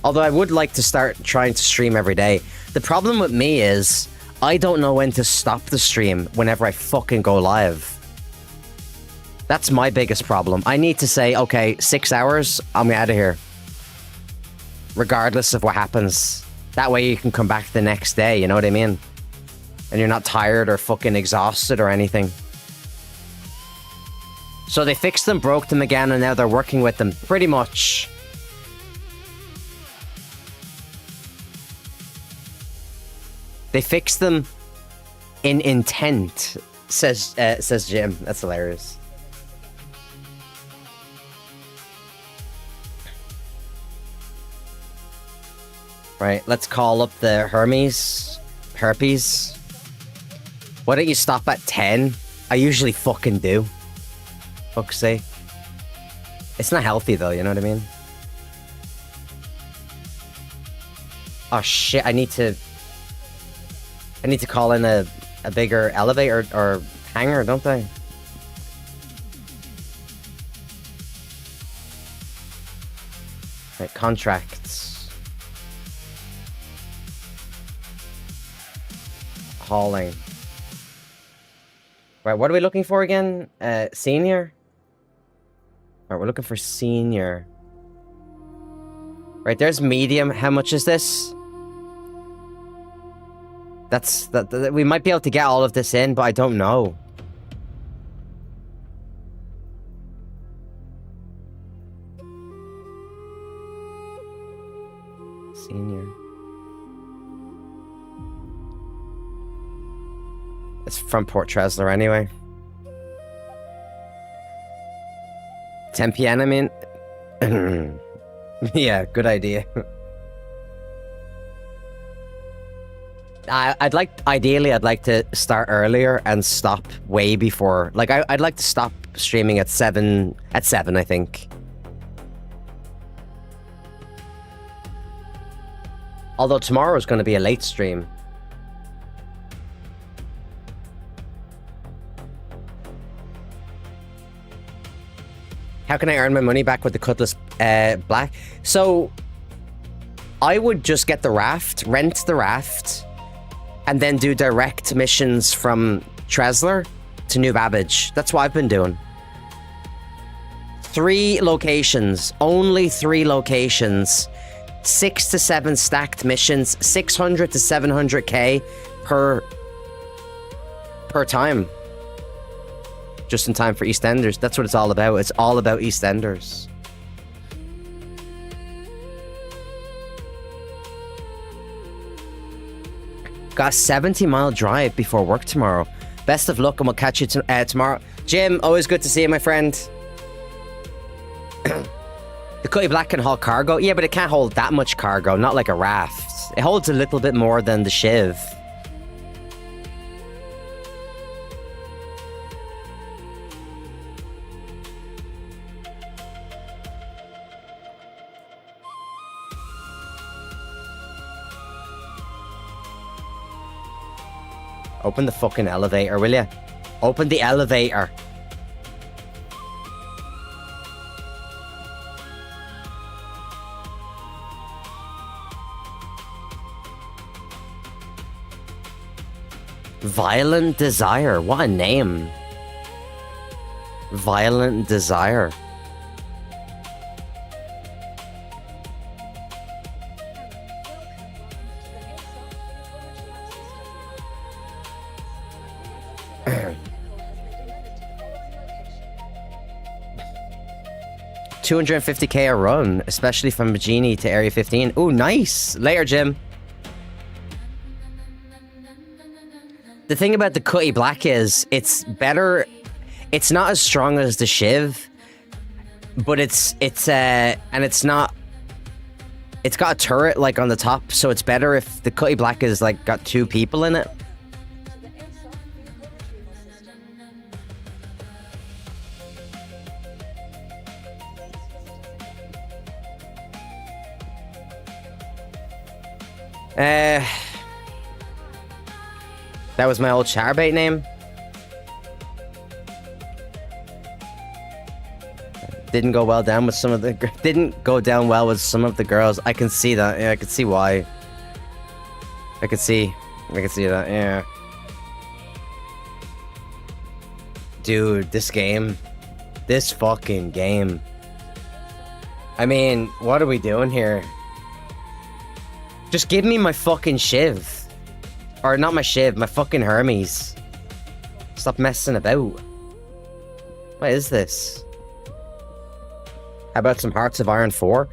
Although I would like to start trying to stream every day. The problem with me is I don't know when to stop the stream whenever I fucking go live. That's my biggest problem. I need to say, okay, 6 hours, I'm out of here. Regardless of what happens. That way you can come back the next day, you know what I mean? And you're not tired or fucking exhausted or anything. So they fixed them, broke them again, and now they're working with them. Pretty much. They fixed them in intent, says Jim. That's hilarious. Right, let's call up the Herpes. Why don't you stop at 10? I usually fucking do. Fuck's sake. It's not healthy though, you know what I mean? Oh shit, I need to call in a bigger elevator or hangar, don't I? Right, contracts. Hauling. Right, what are we looking for again? Senior? Right, we're looking for senior. Right, there's medium. How much is this? We might be able to get all of this in, but I don't know. Senior. It's from Port Tresler anyway. 10 p.m. I mean. Yeah, good idea. Ideally, I'd like to start earlier and stop way before. Like, I'd like to stop streaming at 7. At 7, I think. Although tomorrow is going to be a late stream. How can I earn my money back with the Cutlass Black? So, I would just get the raft, rent the raft, and then do direct missions from Tresler to New Babbage. That's what I've been doing. 3 locations, only 3 locations, 6 to 7 stacked missions, 600 to 700k per time. Just in time for EastEnders. That's what it's all about. It's all about EastEnders. Got a 70-mile drive before work tomorrow. Best of luck, and we'll catch you tomorrow. Jim, always good to see you, my friend. The Cutty Black can haul cargo. Yeah, but it can't hold that much cargo. Not like a raft. It holds a little bit more than the Shiv. Open the fucking elevator, will ya? Open the elevator. Violent Desire. What a name. Violent Desire. $250k a run, especially from Magini to Area 15. Ooh, nice. Later, Jim. The thing about the Cutty Black is it's better. It's not as strong as the Shiv, but it's and it's not. It's got a turret like on the top, so it's better if the Cutty Black is like got 2 people in it. That was my old charbait name. Didn't go well down with some of the didn't go down well with some of the girls. I can see that. Yeah, I can see why. I can see that. Yeah. Dude, this fucking game. I mean, what are we doing here? Just give me my fucking Shiv. Or not my Shiv, my fucking Hermes. Stop messing about. What is this? How about some Hearts of Iron 4?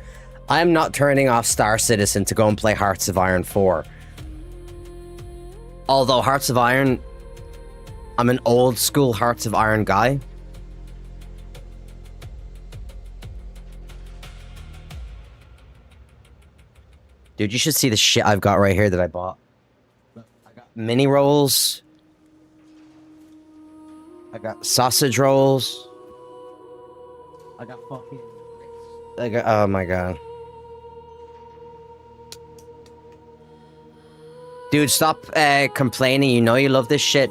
I'm not turning off Star Citizen to go and play Hearts of Iron 4. Although Hearts of Iron, I'm an old school Hearts of Iron guy. Dude, you should see the shit I've got right here that I bought. I got mini rolls. I got sausage rolls. I got fucking... oh my god. Dude, stop complaining. You know you love this shit.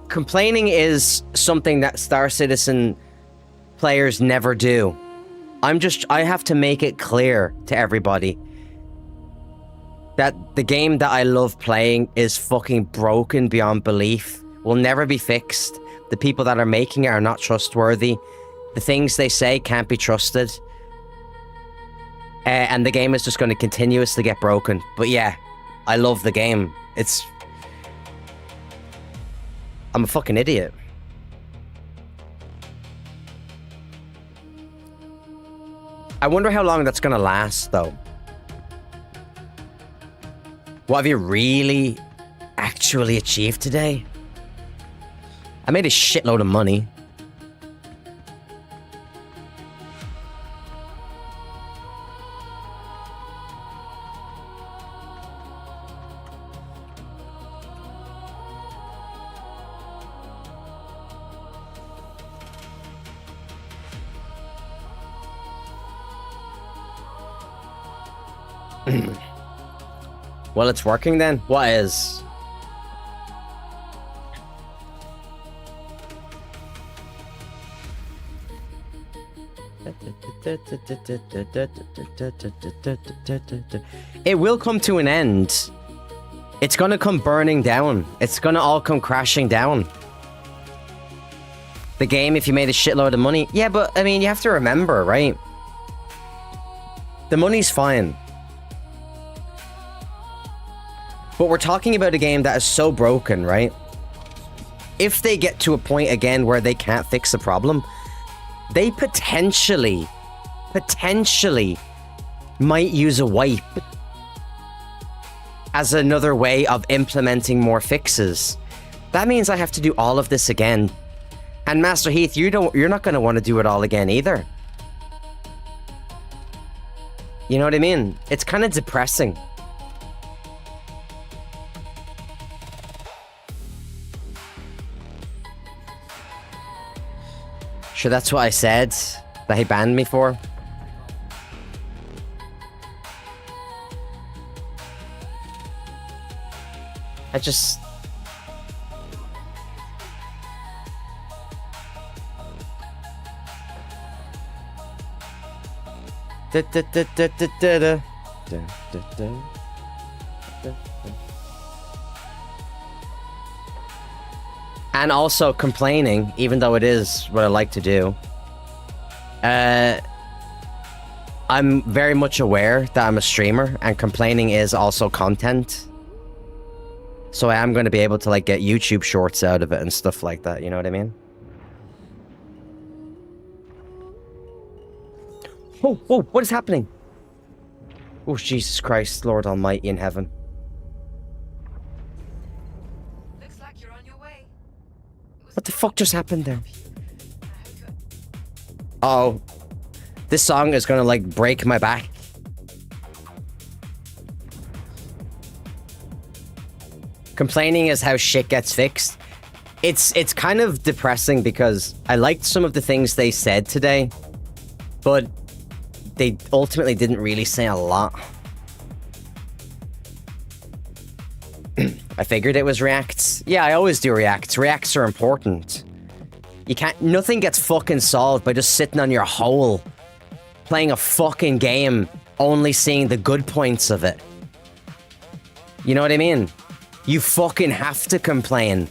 Complaining is something that Star Citizen players never do. I have to make it clear to everybody that the game that I love playing is fucking broken beyond belief. Will never be fixed. The people that are making it are not trustworthy. The things they say can't be trusted. And the game is just going to continuously get broken. But yeah, I love the game. I'm a fucking idiot. I wonder how long that's gonna last, though. What have you really actually achieved today? I made a shitload of money. Well, it's working then. What is? It will come to an end. It's gonna come burning down. It's gonna all come crashing down. The game, if you made a shitload of money. Yeah, but, I mean, you have to remember, right? The money's fine. But we're talking about a game that is so broken, right? If they get to a point again where they can't fix the problem, they potentially might use a wipe as another way of implementing more fixes. That means I have to do all of this again. And Master Heath, you're not going to want to do it all again either. You know what I mean? It's kind of depressing. Sure, that's what I said that he banned me for. I just... And also complaining, even though it is what I like to do. I'm very much aware that I'm a streamer, and complaining is also content. So I am going to be able to like get YouTube shorts out of it and stuff like that, you know what I mean? Whoa, whoa, what is happening? Oh, Jesus Christ, Lord Almighty in heaven. Looks like you're on your way. What the fuck just happened there? Oh, this song is gonna like break my back. Complaining is how shit gets fixed. It's kind of depressing because I liked some of the things they said today, but they ultimately didn't really say a lot. I figured it was reacts. Yeah, I always do reacts. Reacts are important. You can't... Nothing gets fucking solved by just sitting on your hole, playing a fucking game, only seeing the good points of it. You know what I mean? You fucking have to complain.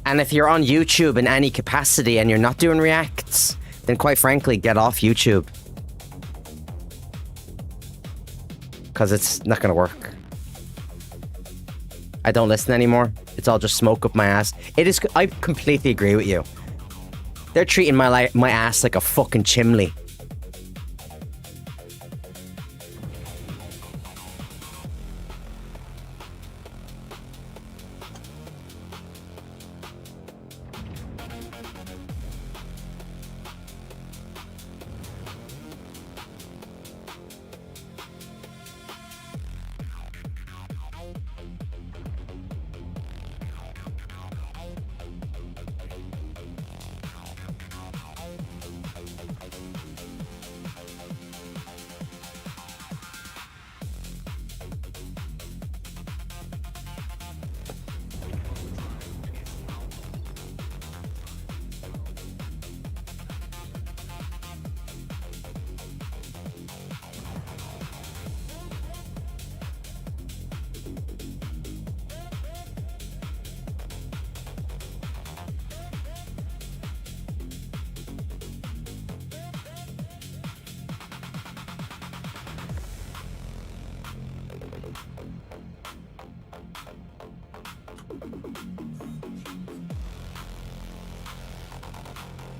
And if you're on YouTube in any capacity and you're not doing reacts, then quite frankly, get off YouTube. Because it's not gonna work. I don't listen anymore. It's all just smoke up my ass. It is. I completely agree with you. They're treating my ass like a fucking chimney.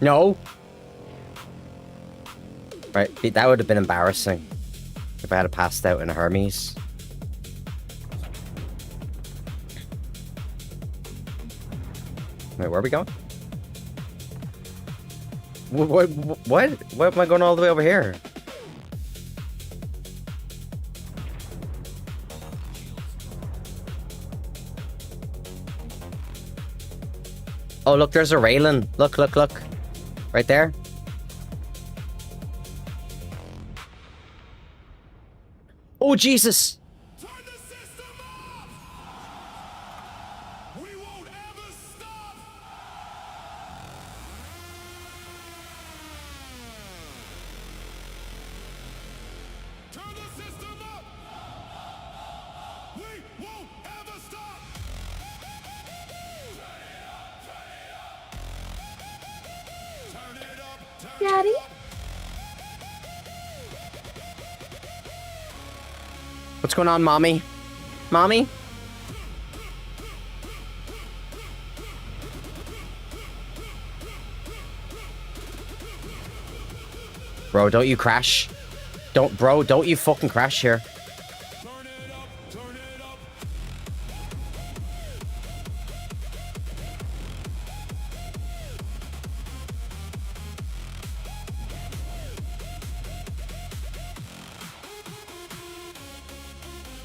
No. Right, that would have been embarrassing if I had passed out in a Hermes. Wait, where are we going? What? Why am I going all the way over here? Oh, look, there's a railing. Look, look, look. Right there. Oh, Jesus. Turn the system off! We won't ever stop! Turn the system up! We won't ever stop! Turn it up! Daddy? What's going on, Mommy? Mommy? Bro, don't you crash. Don't you fucking crash here. Turn it up! Turn it up!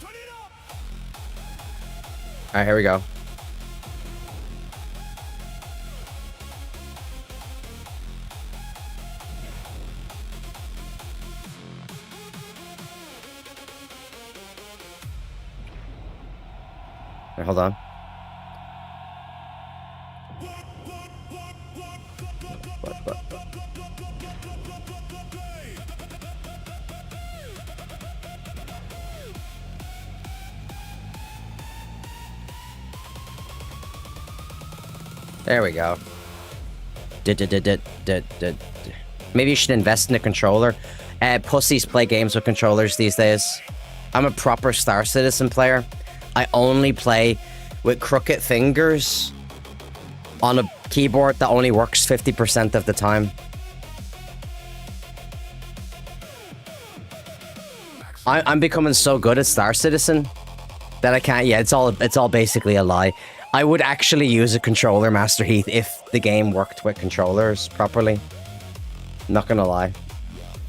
Turn it up! Alright, here we go. Right, hold on. What? There we go. Maybe you should invest in a controller. Pussies play games with controllers these days. I'm a proper Star Citizen player. I only play with crooked fingers on a keyboard that only works 50% of the time. I'm becoming so good at Star Citizen that I can't. Yeah, it's all basically a lie. I would actually use a controller, Master Heath, if the game worked with controllers properly. Not gonna lie.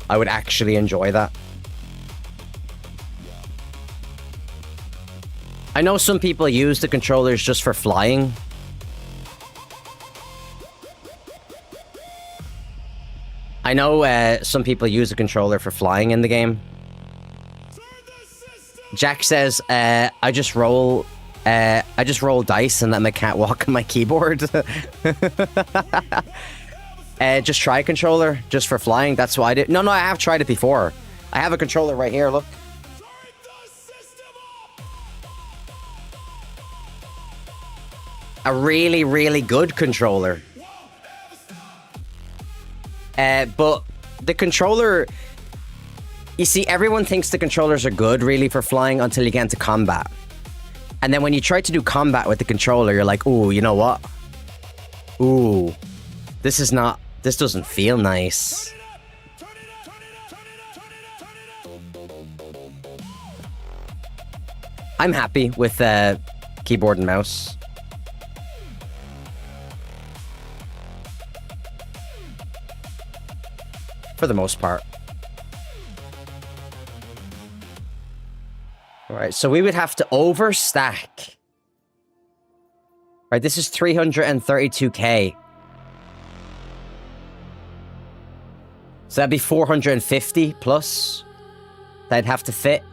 I would actually enjoy that. I know some people use the controllers just for flying. I know some people use a controller for flying in the game. Jack says, I just roll dice and let my cat walk on my keyboard. Just try a controller, just for flying. That's why I did. No, I have tried it before. I have a controller right here, look. A really, really good controller. But the controller... You see, everyone thinks the controllers are good, really, for flying until you get into combat. And then when you try to do combat with the controller, you're like, ooh, you know what? Ooh, this doesn't feel nice. I'm happy with keyboard and mouse. For the most part. Alright, so we would have to overstack. Right, this is 332k. So that'd be 450 plus. That'd have to fit.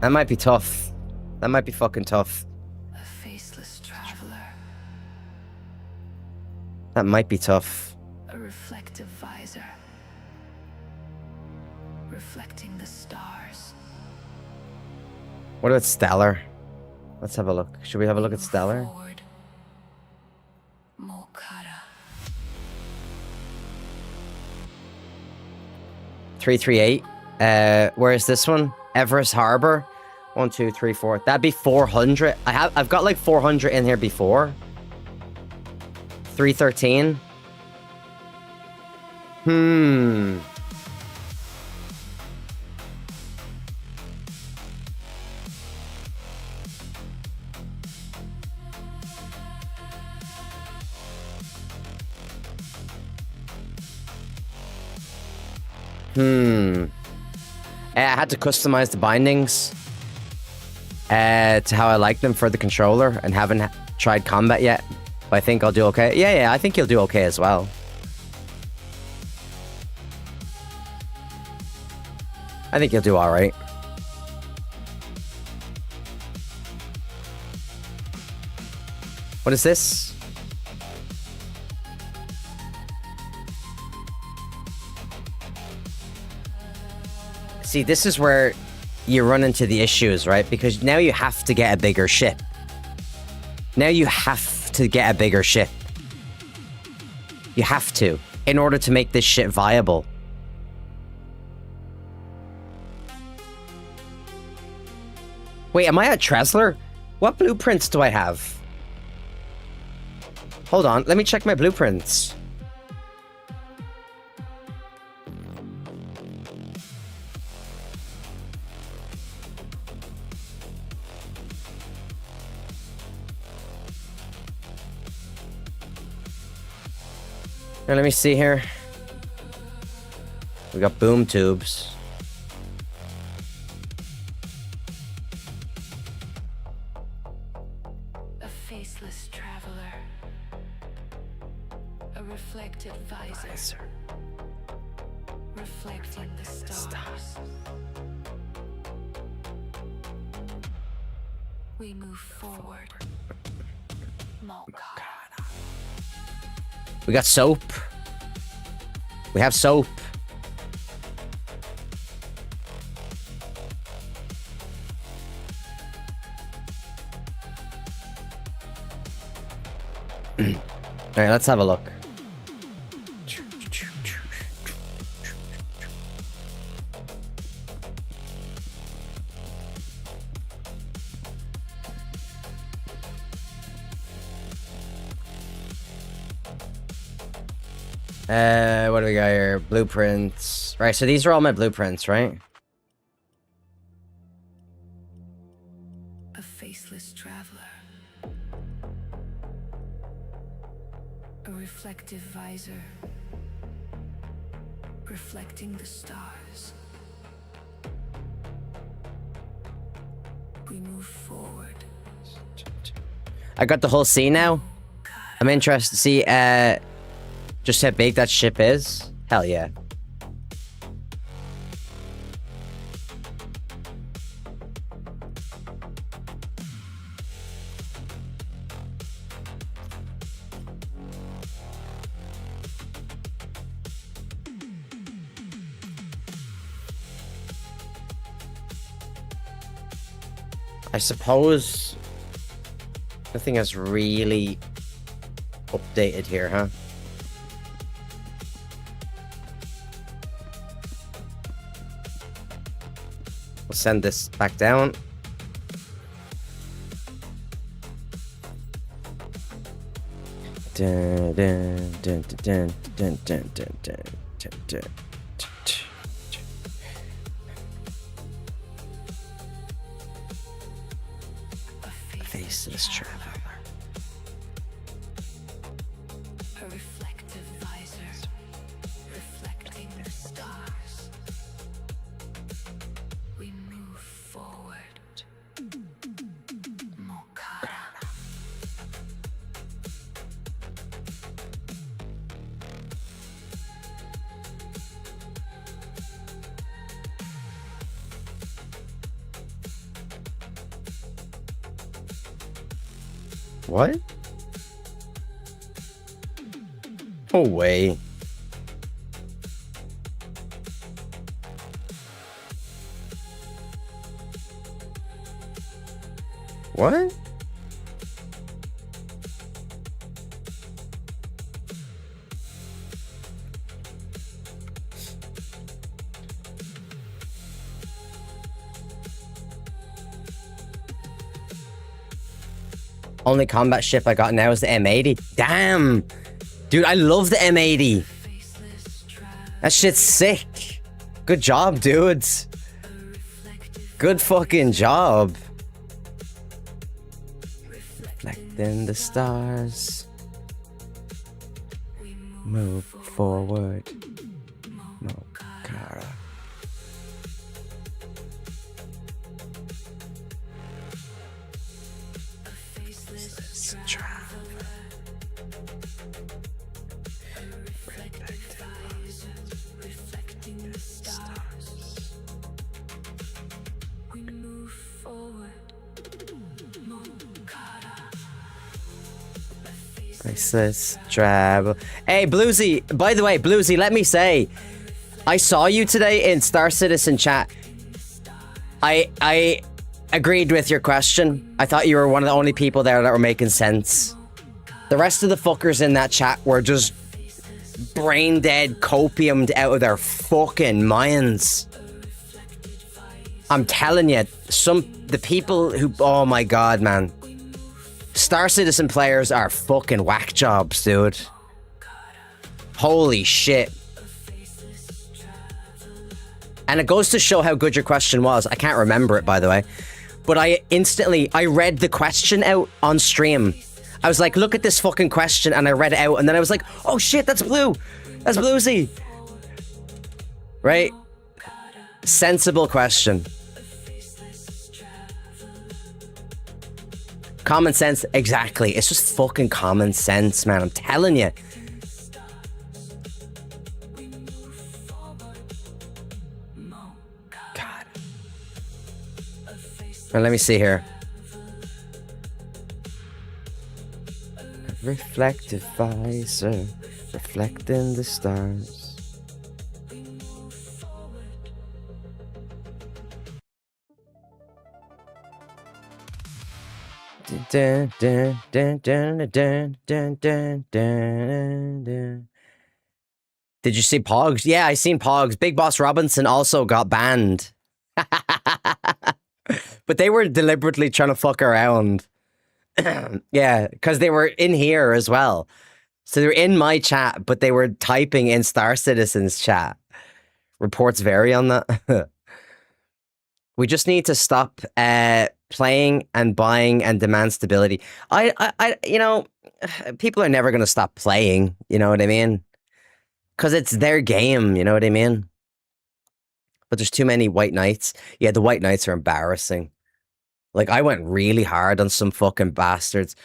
That might be tough. That might be fucking tough. A faceless traveler. That might be tough. A reflective visor. Reflecting the stars. What about Stellar? Let's have a look. Should we have a look at Stellar? Forward. Molkata. 338. Where is this one? Everest Harbor. 1, 2, 3, 4. That'd be 400. I've got like 400 in here before. 313. I had to customize the bindings to how I like them for the controller, and haven't tried combat yet. But I think I'll do okay. Yeah, I think you'll do okay as well. I think you'll do alright. What is this? See, this is where you run into the issues, right? Because now you have to get a bigger ship. Now you have to get a bigger ship. You have to, in order to make this shit viable. Wait, am I at Tresler? What blueprints do I have? Hold on, let me check my blueprints. Now, let me see here. We got boom tubes. A faceless traveler. A reflected visor. Reflecting the stars. We move forward. Molkata. We got soap. We have soap. Alright, let's have a look. What do we got here? Blueprints. Right, so these are all my blueprints, right? A reflective visor, reflecting the stars. We move forward. I got the whole scene now. I'm interested to see just how big that ship is. Hell yeah. I suppose nothing has really updated here, huh? We'll send this back down. Dun, dun, dun, dun, dun, dun, dun, dun, dun, dun. Faceless traveler. A reflective visor, reflecting the stars. We move forward. Mokara. What? No way. What? Only combat ship I got now is the M80. Damn! Dude, I love the M80. That shit's sick. Good job, dudes. Good fucking job. Reflecting the stars. Move forward. Mokara. Faceless travel. Hey, Bluesy. By the way, Bluesy, let me say, I saw you today in Star Citizen chat. I agreed with your question. I thought you were one of the only people there that were making sense. The rest of the fuckers in that chat were just brain dead, copiumed out of their fucking minds. I'm telling you, the people who, oh my god, man. Star Citizen players are fucking whack jobs, dude. Holy shit. And it goes to show how good your question was. I can't remember it, by the way. But I read the question out on stream. I was like, look at this fucking question, and I read it out, and then I was like, oh shit, that's Blue. That's Bluesy. Right? Sensible question. Common sense, exactly. It's just fucking common sense, man. I'm telling you. God. Well, let me see here. Reflective visor, reflecting the stars. Dun, dun, dun, dun, dun, dun, dun, dun, dun. Did you see Pogs? Yeah, I seen Pogs. Big Boss Robinson also got banned. But they were deliberately trying to fuck around. Yeah, because they were in here as well. So they were in my chat, but they were typing in Star Citizen's chat. Reports vary on that. We just need to stop playing and buying and demand stability. You know, people are never going to stop playing. You know what I mean? Because it's their game. You know what I mean? But there's too many white knights. Yeah, the white knights are embarrassing. Like, I went really hard on some fucking bastards.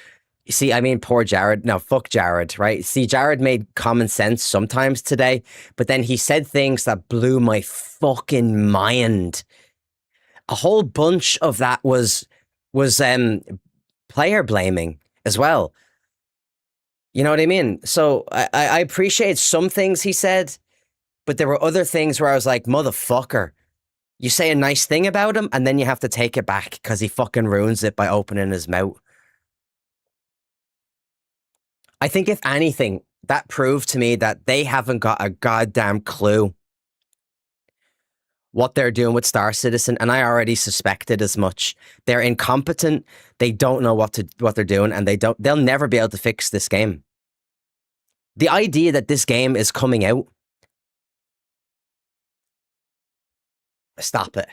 You see, I mean, poor Jared. No, fuck Jared, right? See, Jared made common sense sometimes today, but then he said things that blew my fucking mind. A whole bunch of that was player blaming as well. You know what I mean? So I appreciate some things he said, but there were other things where I was like, motherfucker, you say a nice thing about him and then you have to take it back because he fucking ruins it by opening his mouth. I think if anything, that proved to me that they haven't got a goddamn clue what they're doing with Star Citizen, and I already suspected as much. They're incompetent. They don't know what they're doing, and they'll never be able to fix this game. The idea that this game is coming out, stop it.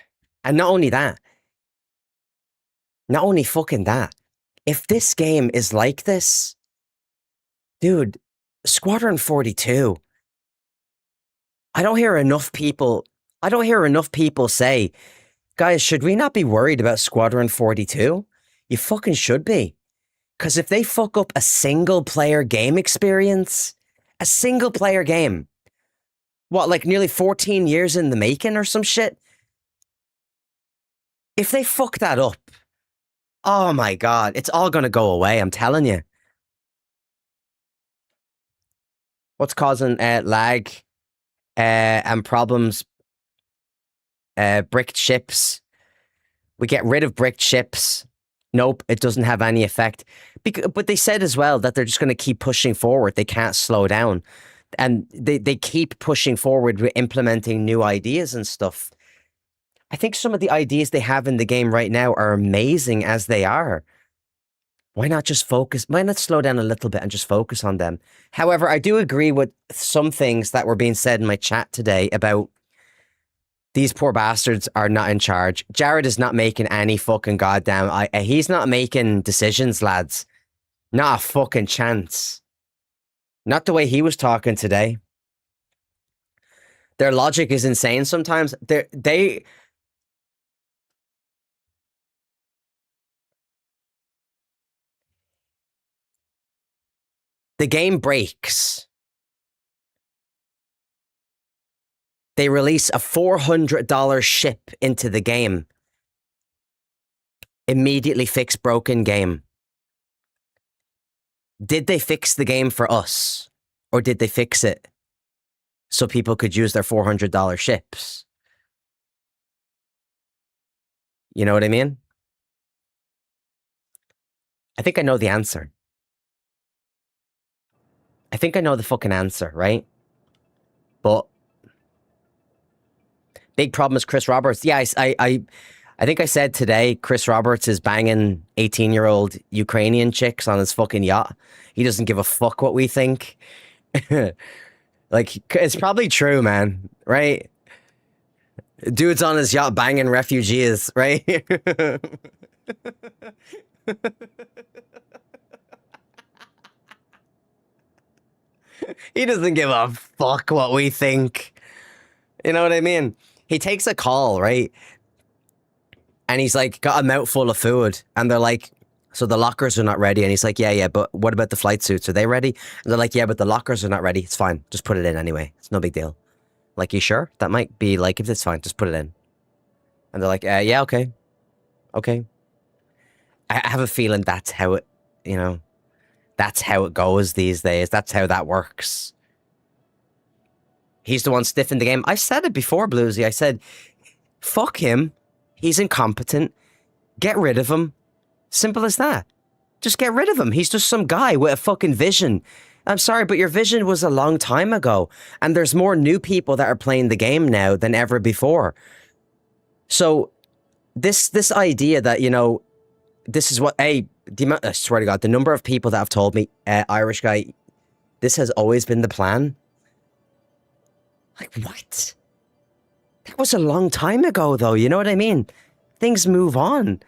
And not only that, not only fucking that, if this game is like this, dude, Squadron 42, I don't hear enough people say, guys, should we not be worried about Squadron 42? You fucking should be. Because if they fuck up a single player game experience, a single player game, what, like nearly 14 years in the making or some shit? If they fuck that up, oh my God, it's all going to go away, I'm telling you. What's causing lag and problems? Bricked ships. We get rid of bricked ships. Nope, it doesn't have any effect. But they said as well that they're just going to keep pushing forward. They can't slow down. And they keep pushing forward with implementing new ideas and stuff. I think some of the ideas they have in the game right now are amazing as they are. Why not just focus? Why not slow down a little bit and just focus on them? However, I do agree with some things that were being said in my chat today about these poor bastards are not in charge. Jared is not making any fucking goddamn... he's not making decisions, lads. Not a fucking chance. Not the way he was talking today. Their logic is insane sometimes. The game breaks. They release a $400 ship into the game. Immediately fix broken game. Did they fix the game for us? Or did they fix it so people could use their $400 ships? You know what I mean? I think I know the answer. I think I know the fucking answer, right? But big problem is Chris Roberts. Yeah, I think I said today Chris Roberts is banging 18-year-old Ukrainian chicks on his fucking yacht. He doesn't give a fuck what we think. Like, it's probably true, man, right? Dude's on his yacht banging refugees, right? He doesn't give a fuck what we think. You know what I mean? He takes a call, right? And he's like, got a mouthful of food. And they're like, so the lockers are not ready. And he's like, yeah, but what about the flight suits? Are they ready? And they're like, yeah, but the lockers are not ready. It's fine. Just put it in anyway. It's no big deal. Like, you sure? That might be like, if it's fine, just put it in. And they're like, yeah, okay. Okay. I have a feeling that's how it, you know, that's how it goes these days. That's how that works. He's the one stiffing the game. I said it before, Bluesy. I said, fuck him. He's incompetent. Get rid of him. Simple as that. Just get rid of him. He's just some guy with a fucking vision. I'm sorry, but your vision was a long time ago. And there's more new people that are playing the game now than ever before. So this idea that, you know, this is what, I swear to God, the number of people that have told me, Irish guy, this has always been the plan. Like, what? That was a long time ago, though. You know what I mean? Things move on.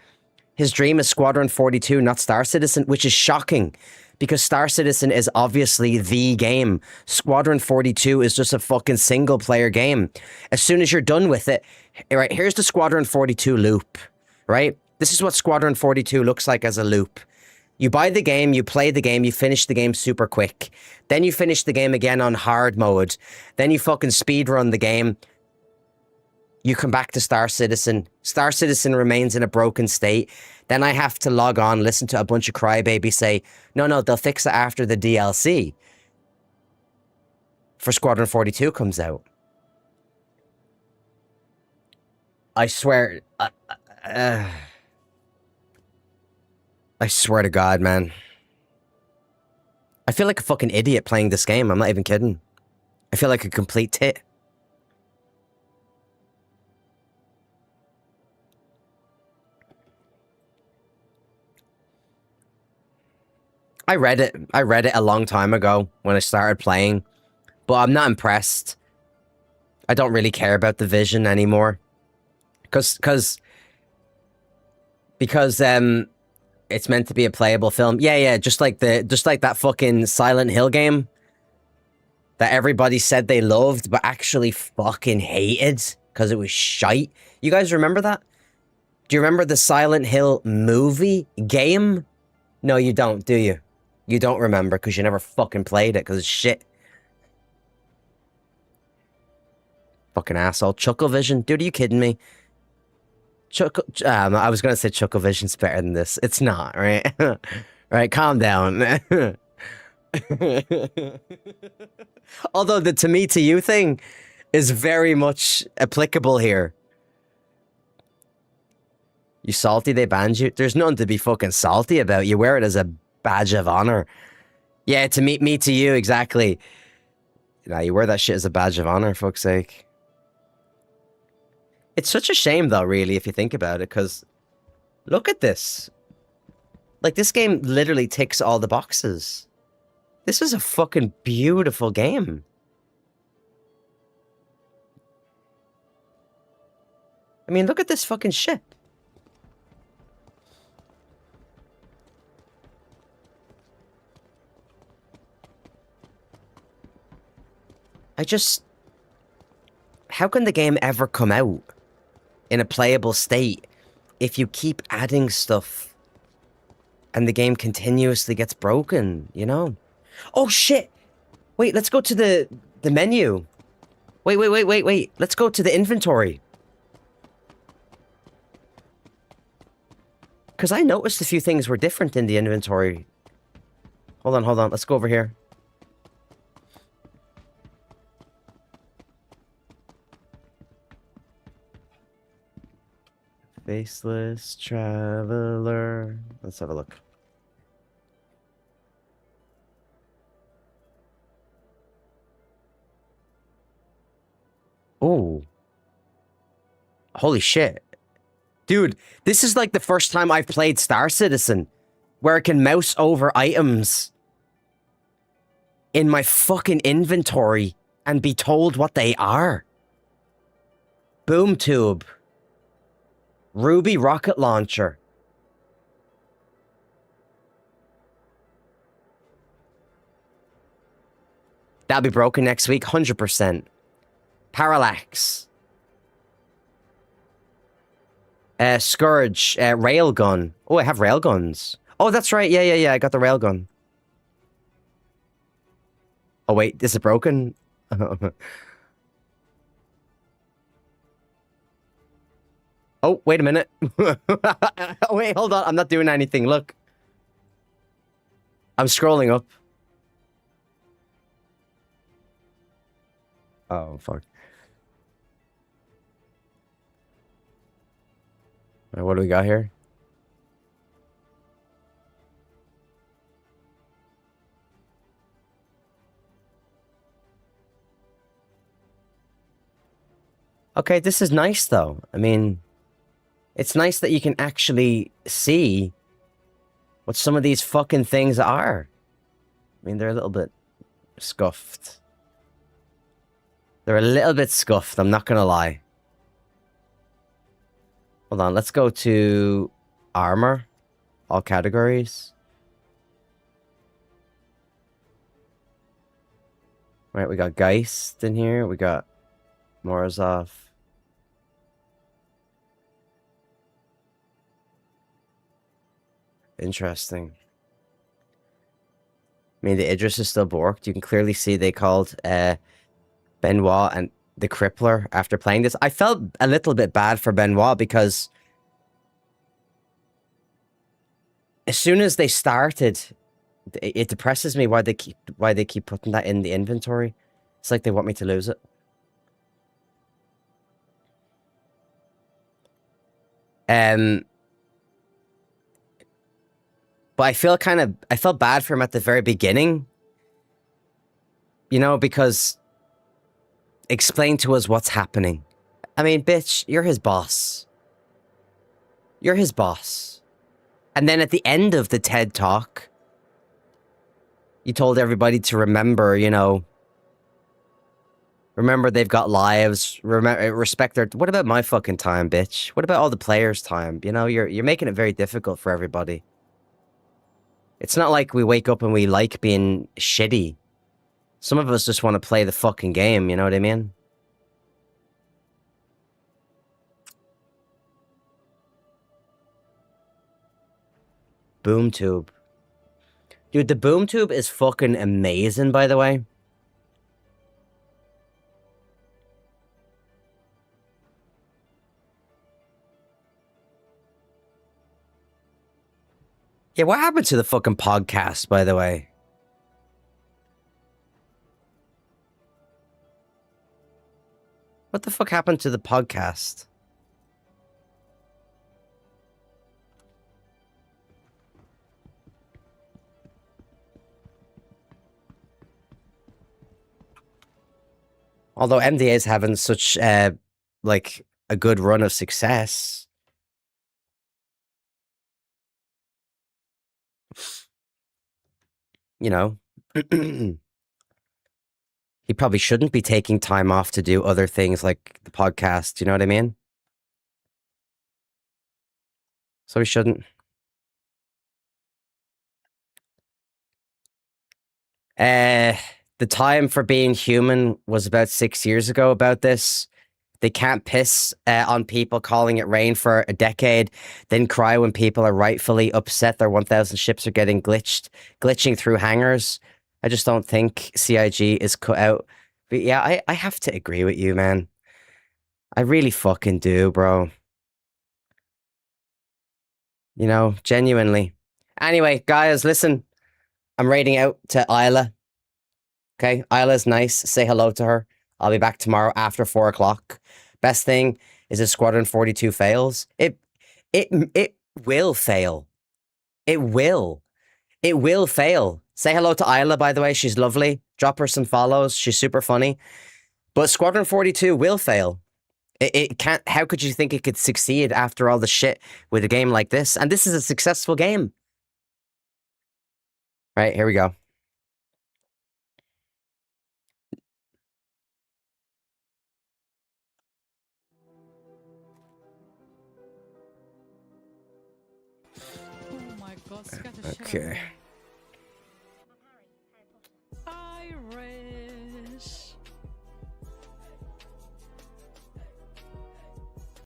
His dream is Squadron 42, not Star Citizen, which is shocking because Star Citizen is obviously the game. Squadron 42 is just a fucking single player game. As soon as you're done with it, right, here's the Squadron 42 loop, right? This is what Squadron 42 looks like as a loop. You buy the game, you play the game, you finish the game super quick. Then you finish the game again on hard mode. Then you fucking speed run the game. You come back to Star Citizen. Star Citizen remains in a broken state. Then I have to log on, listen to a bunch of crybabies say, no, they'll fix it after the DLC for Squadron 42 comes out. I swear... I swear to God, man. I feel like a fucking idiot playing this game. I'm not even kidding. I feel like a complete tit. I read it a long time ago when I started playing, but I'm not impressed. I don't really care about the vision anymore. Because it's meant to be a playable film. Yeah, just like that fucking Silent Hill game that everybody said they loved but actually fucking hated because it was shite. You guys remember that? Do you remember the Silent Hill movie game? No, you don't, do you? You don't remember because you never fucking played it because it's shit. Fucking asshole. Chucklevision? Dude, are you kidding me? I was going to say Chucklevision's better than this. It's not, right? Right, calm down. Although the to me, to you thing is very much applicable here. You salty they banned you? There's nothing to be fucking salty about. You wear it as a badge of honor. Yeah, to me to you, exactly. Nah, you wear that shit as a badge of honor, fuck's sake. It's such a shame, though, really, if you think about it, because look at this. Like, this game literally ticks all the boxes. This is a fucking beautiful game. I mean, look at this fucking shit. How can the game ever come out in a playable state if you keep adding stuff and the game continuously gets broken, you know? Oh shit! Wait, let's go to the menu. Wait. Let's go to the inventory. Because I noticed a few things were different in the inventory. Hold on. Let's go over here. Faceless Traveler. Let's have a look. Oh. Holy shit. Dude, this is like the first time I've played Star Citizen where I can mouse over items in my fucking inventory and be told what they are. Boom tube. Ruby rocket launcher. That'll be broken next week, 100%. Parallax. Scourge, railgun. Oh, I have railguns. Oh, that's right. Yeah. I got the railgun. Oh, wait. Is it broken? Oh, wait a minute. Oh, wait, hold on. I'm not doing anything. Look. I'm scrolling up. Oh, fuck. What do we got here? Okay, this is nice, though. I mean, it's nice that you can actually see what some of these fucking things are. I mean, they're a little bit scuffed. They're a little bit scuffed, I'm not gonna lie. Hold on, let's go to armor, all categories. Right, we got Geist in here. We got Morozov. Interesting. I mean, the Idris is still borked. You can clearly see they called Benoit and the Crippler after playing this. I felt a little bit bad for Benoit because as soon as they started, it depresses me why they keep putting that in the inventory. It's like they want me to lose it. But I felt bad for him at the very beginning. You know, because explain to us what's happening. I mean, bitch, you're his boss. You're his boss. And then at the end of the TED Talk, you told everybody to remember, you know, remember they've got lives, respect their... What about my fucking time, bitch? What about all the players' time? You know, you're making it very difficult for everybody. It's not like we wake up and we like being shitty. Some of us just want to play the fucking game, you know what I mean? Boom tube. Dude, the boom tube is fucking amazing, by the way. Yeah, what happened to the fucking podcast, by the way? What the fuck happened to the podcast? Although MDA is having such, like, a good run of success. You know, he probably shouldn't be taking time off to do other things like the podcast, you know what I mean? So he shouldn't. The time for being human was about 6 years ago about this. They can't piss on people calling it rain for a decade, then cry when people are rightfully upset their 1,000 ships are getting glitching through hangars. I just don't think CIG is cut out. But yeah, I have to agree with you, man. I really fucking do, bro. You know, genuinely. Anyway, guys, listen. I'm raiding out to Isla. Okay, Isla's nice. Say hello to her. I'll be back tomorrow after 4 o'clock. Best thing is if Squadron 42 fails. It will fail. It will. It will fail. Say hello to Isla, by the way. She's lovely. Drop her some follows. She's super funny. But Squadron 42 will fail. It can't... How could you think it could succeed after all the shit with a game like this? And this is a successful game. Right, here we go. Oh my god, scatter Okay. shadow.